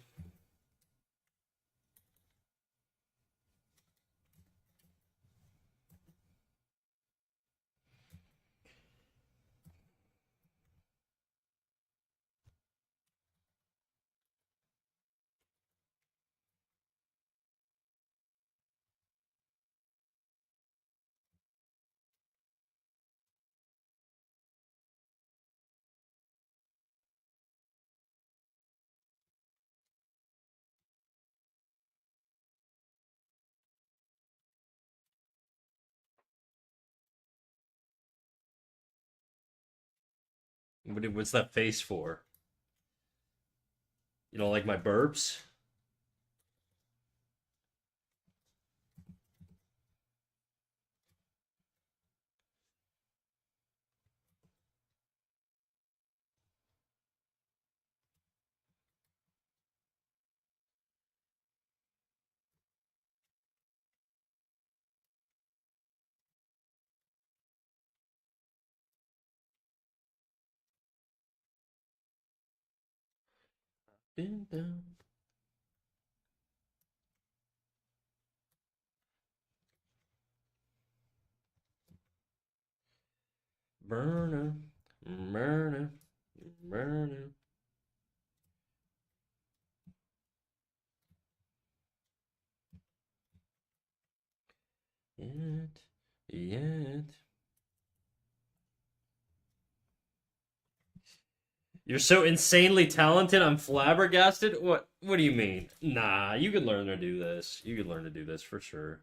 What's that face for? You don't like my burps? Dun, dun. Burner, burner, burner. Yet, yet. You're so insanely talented. I'm flabbergasted. What do you mean? Nah, you could learn to do this. You could learn to do this for sure.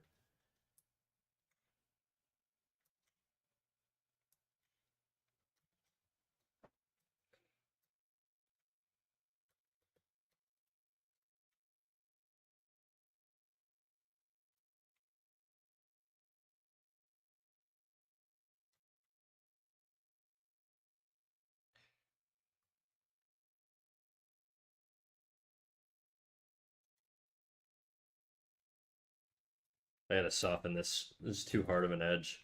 I gotta soften this. This is too hard of an edge.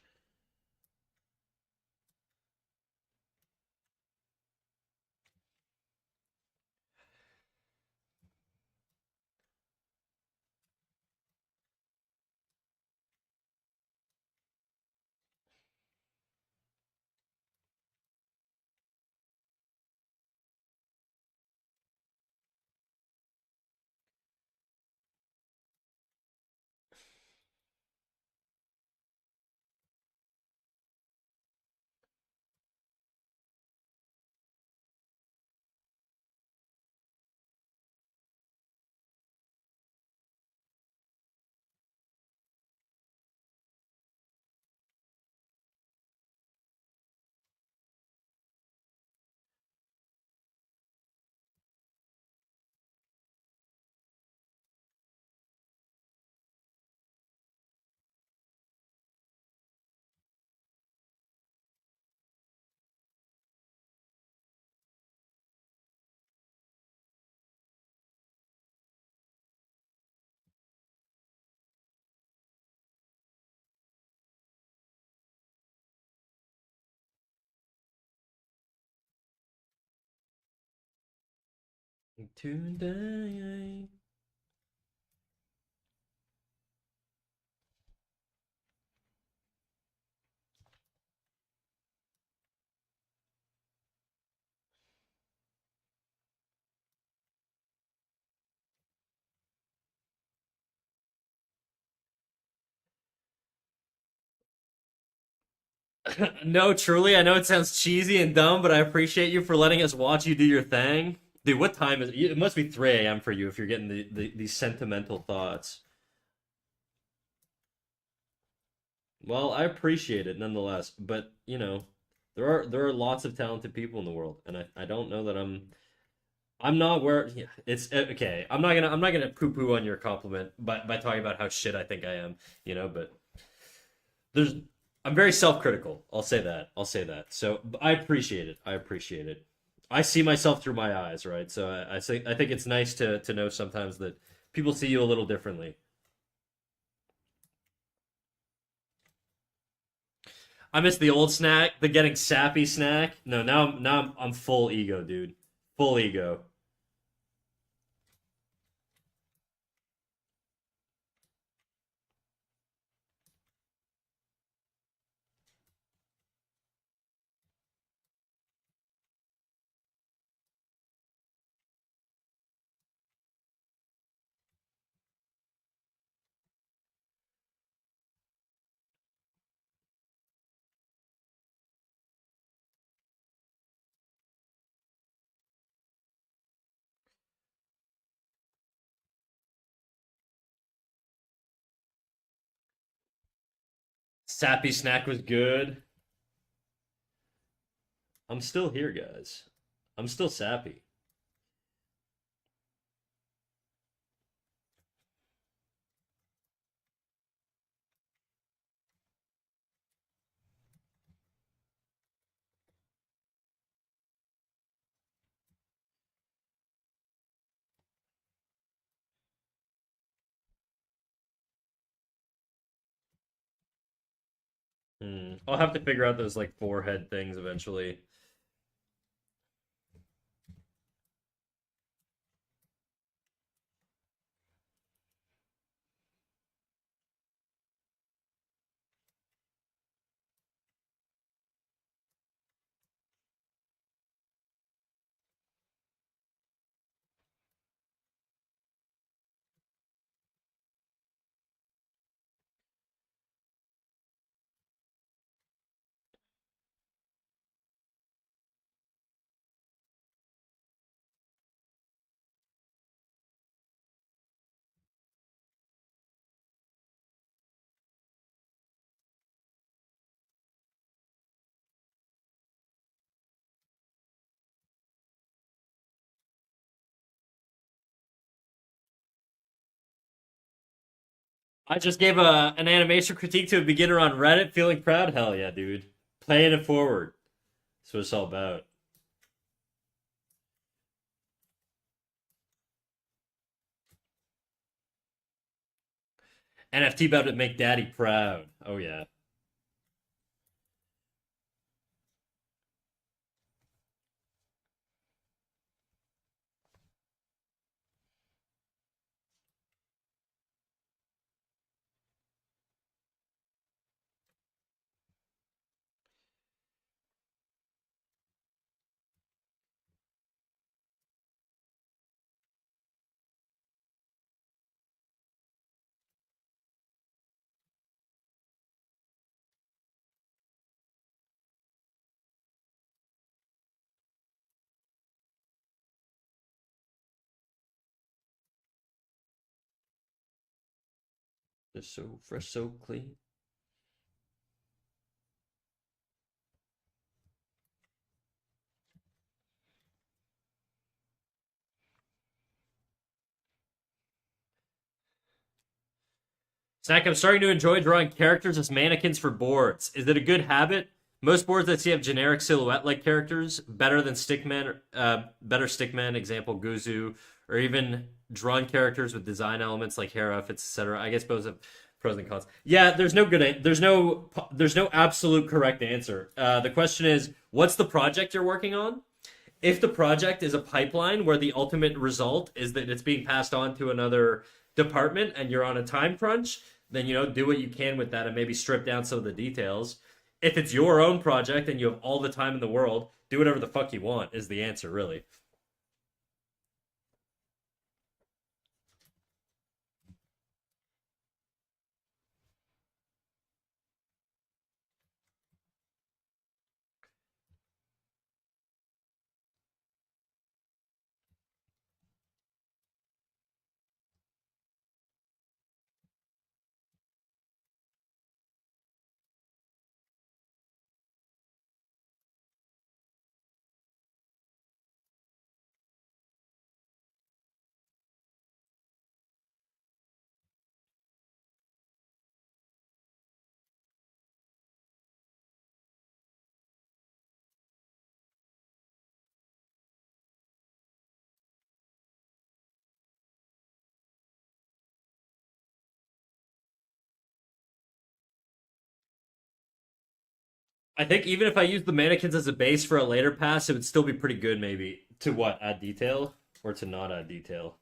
Today. No, truly, I know it sounds cheesy and dumb, but I appreciate you for letting us watch you do your thing. Dude, what time is it? It must be 3 a.m. for you if you're getting these sentimental thoughts. Well, I appreciate it nonetheless, but there are lots of talented people in the world, and I don't know that I'm not where yeah, it's okay. I'm not gonna poo-poo on your compliment by talking about how shit I think I am, but there's I'm very self-critical. I'll say that. I'll say that. So I appreciate it. I appreciate it. I see myself through my eyes, right? So I think it's nice to know sometimes that people see you a little differently. I miss the old snack, the getting sappy snack. No, now I'm full ego, dude. Full ego. Sappy snack was good. I'm still here, guys. I'm still sappy. I'll have to figure out those like forehead things eventually. I just gave an animation critique to a beginner on Reddit, feeling proud. Hell yeah, dude. Paying it forward. That's what it's all about. NFT about to make daddy proud. Oh yeah. They're so fresh, so clean. Zach, I'm starting to enjoy drawing characters as mannequins for boards. Is it a good habit? Most boards I see have generic silhouette-like characters, better stickmen, example Guzu, or even drawn characters with design elements like hair outfits, etc. I guess both have pros and cons. Yeah, there's no absolute correct answer. The question is, what's the project you're working on? If the project is a pipeline where the ultimate result is that it's being passed on to another department and you're on a time crunch, then do what you can with that and maybe strip down some of the details. If it's your own project and you have all the time in the world, do whatever the fuck you want is the answer, really. I think even if I use the mannequins as a base for a later pass, it would still be pretty good, maybe. To what? Add detail? Or to not add detail?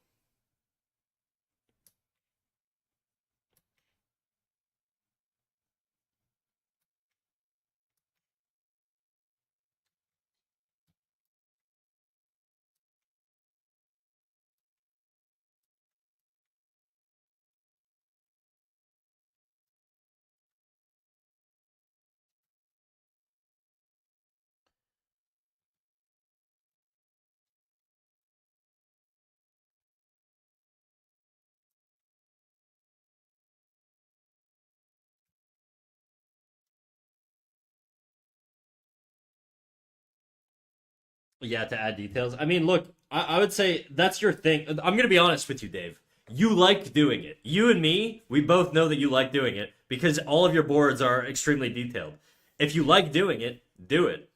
Yeah, to add details. I mean, look, I would say that's your thing. I'm going to be honest with you, Dave. You like doing it. You and me, we both know that you like doing it because all of your boards are extremely detailed. If you like doing it, do it.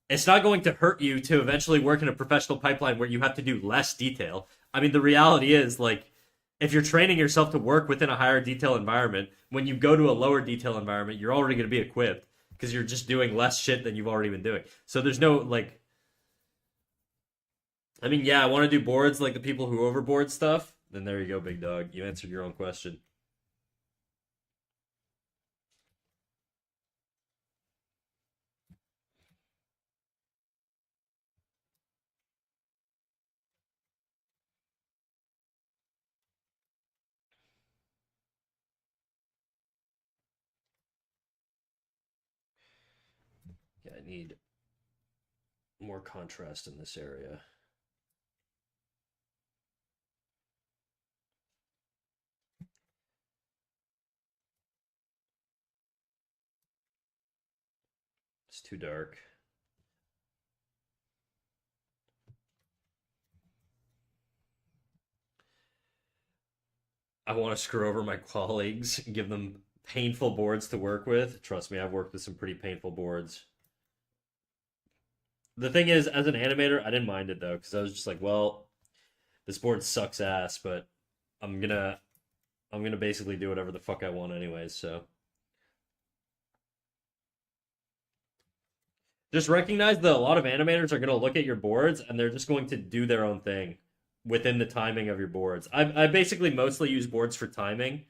It's not going to hurt you to eventually work in a professional pipeline where you have to do less detail. I mean, the reality is, like, if you're training yourself to work within a higher detail environment, when you go to a lower detail environment, you're already going to be equipped because you're just doing less shit than you've already been doing. So there's no, like, I mean, yeah, I want to do boards like the people who overboard stuff. Then there you go, big dog. You answered your own question. Yeah, I need more contrast in this area. It's too dark. I want to screw over my colleagues, give them painful boards to work with. Trust me, I've worked with some pretty painful boards. The thing is, as an animator, I didn't mind it though, because I was just like, well, this board sucks ass, but I'm gonna I'm gonna basically do whatever the fuck I want anyways. So just recognize that a lot of animators are gonna look at your boards and they're just going to do their own thing within the timing of your boards. I basically mostly use boards for timing.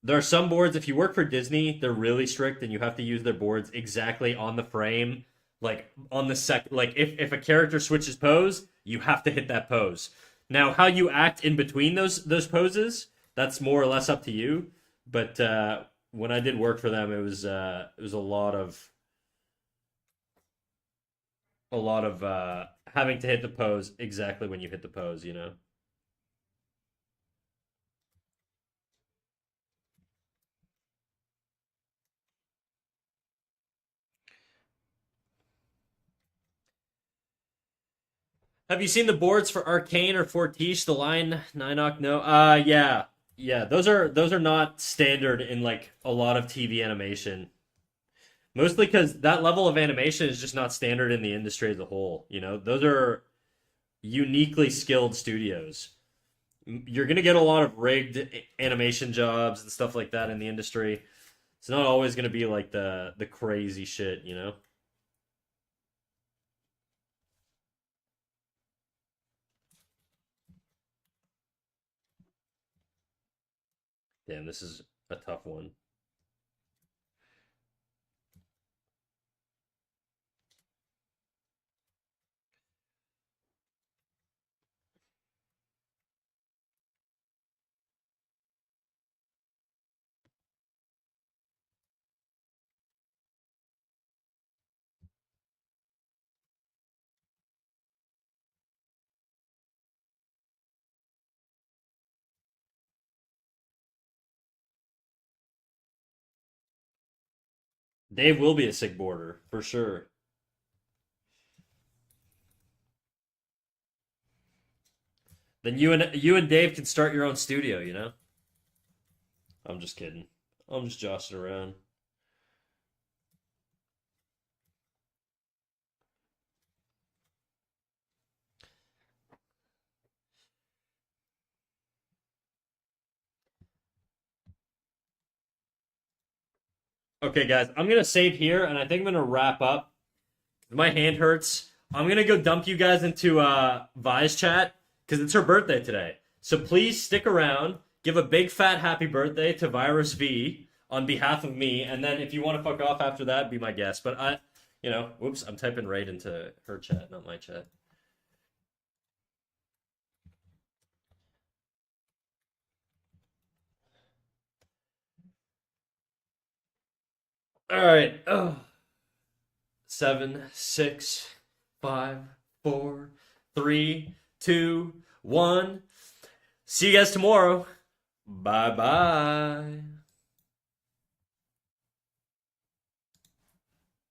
There are some boards, if you work for Disney, they're really strict and you have to use their boards exactly on the frame, like on the like if a character switches pose, you have to hit that pose. Now, how you act in between those poses, that's more or less up to you. But when I did work for them, it was a lot of having to hit the pose exactly when you hit the pose, you know. Have you seen the boards for Arcane or Fortiche, the line Ninoc? No. Yeah. Yeah, those are not standard in like a lot of TV animation. Mostly because that level of animation is just not standard in the industry as a whole. You know, those are uniquely skilled studios. You're gonna get a lot of rigged animation jobs and stuff like that in the industry. It's not always gonna be like the crazy shit, you know. Damn, this is a tough one. Dave will be a sick boarder for sure. Then you and Dave can start your own studio, you know? I'm just kidding. I'm just joshing around. Okay, guys, I'm gonna save here, and I think I'm gonna wrap up. My hand hurts. I'm gonna go dump you guys into Vi's chat because it's her birthday today. So please stick around. Give a big fat happy birthday to Virus V on behalf of me, and then if you want to fuck off after that, be my guest. But whoops, I'm typing right into her chat, not my chat. All right. Oh. 7, 6, 5, 4, 3, 2, 1. See you guys tomorrow. Bye bye.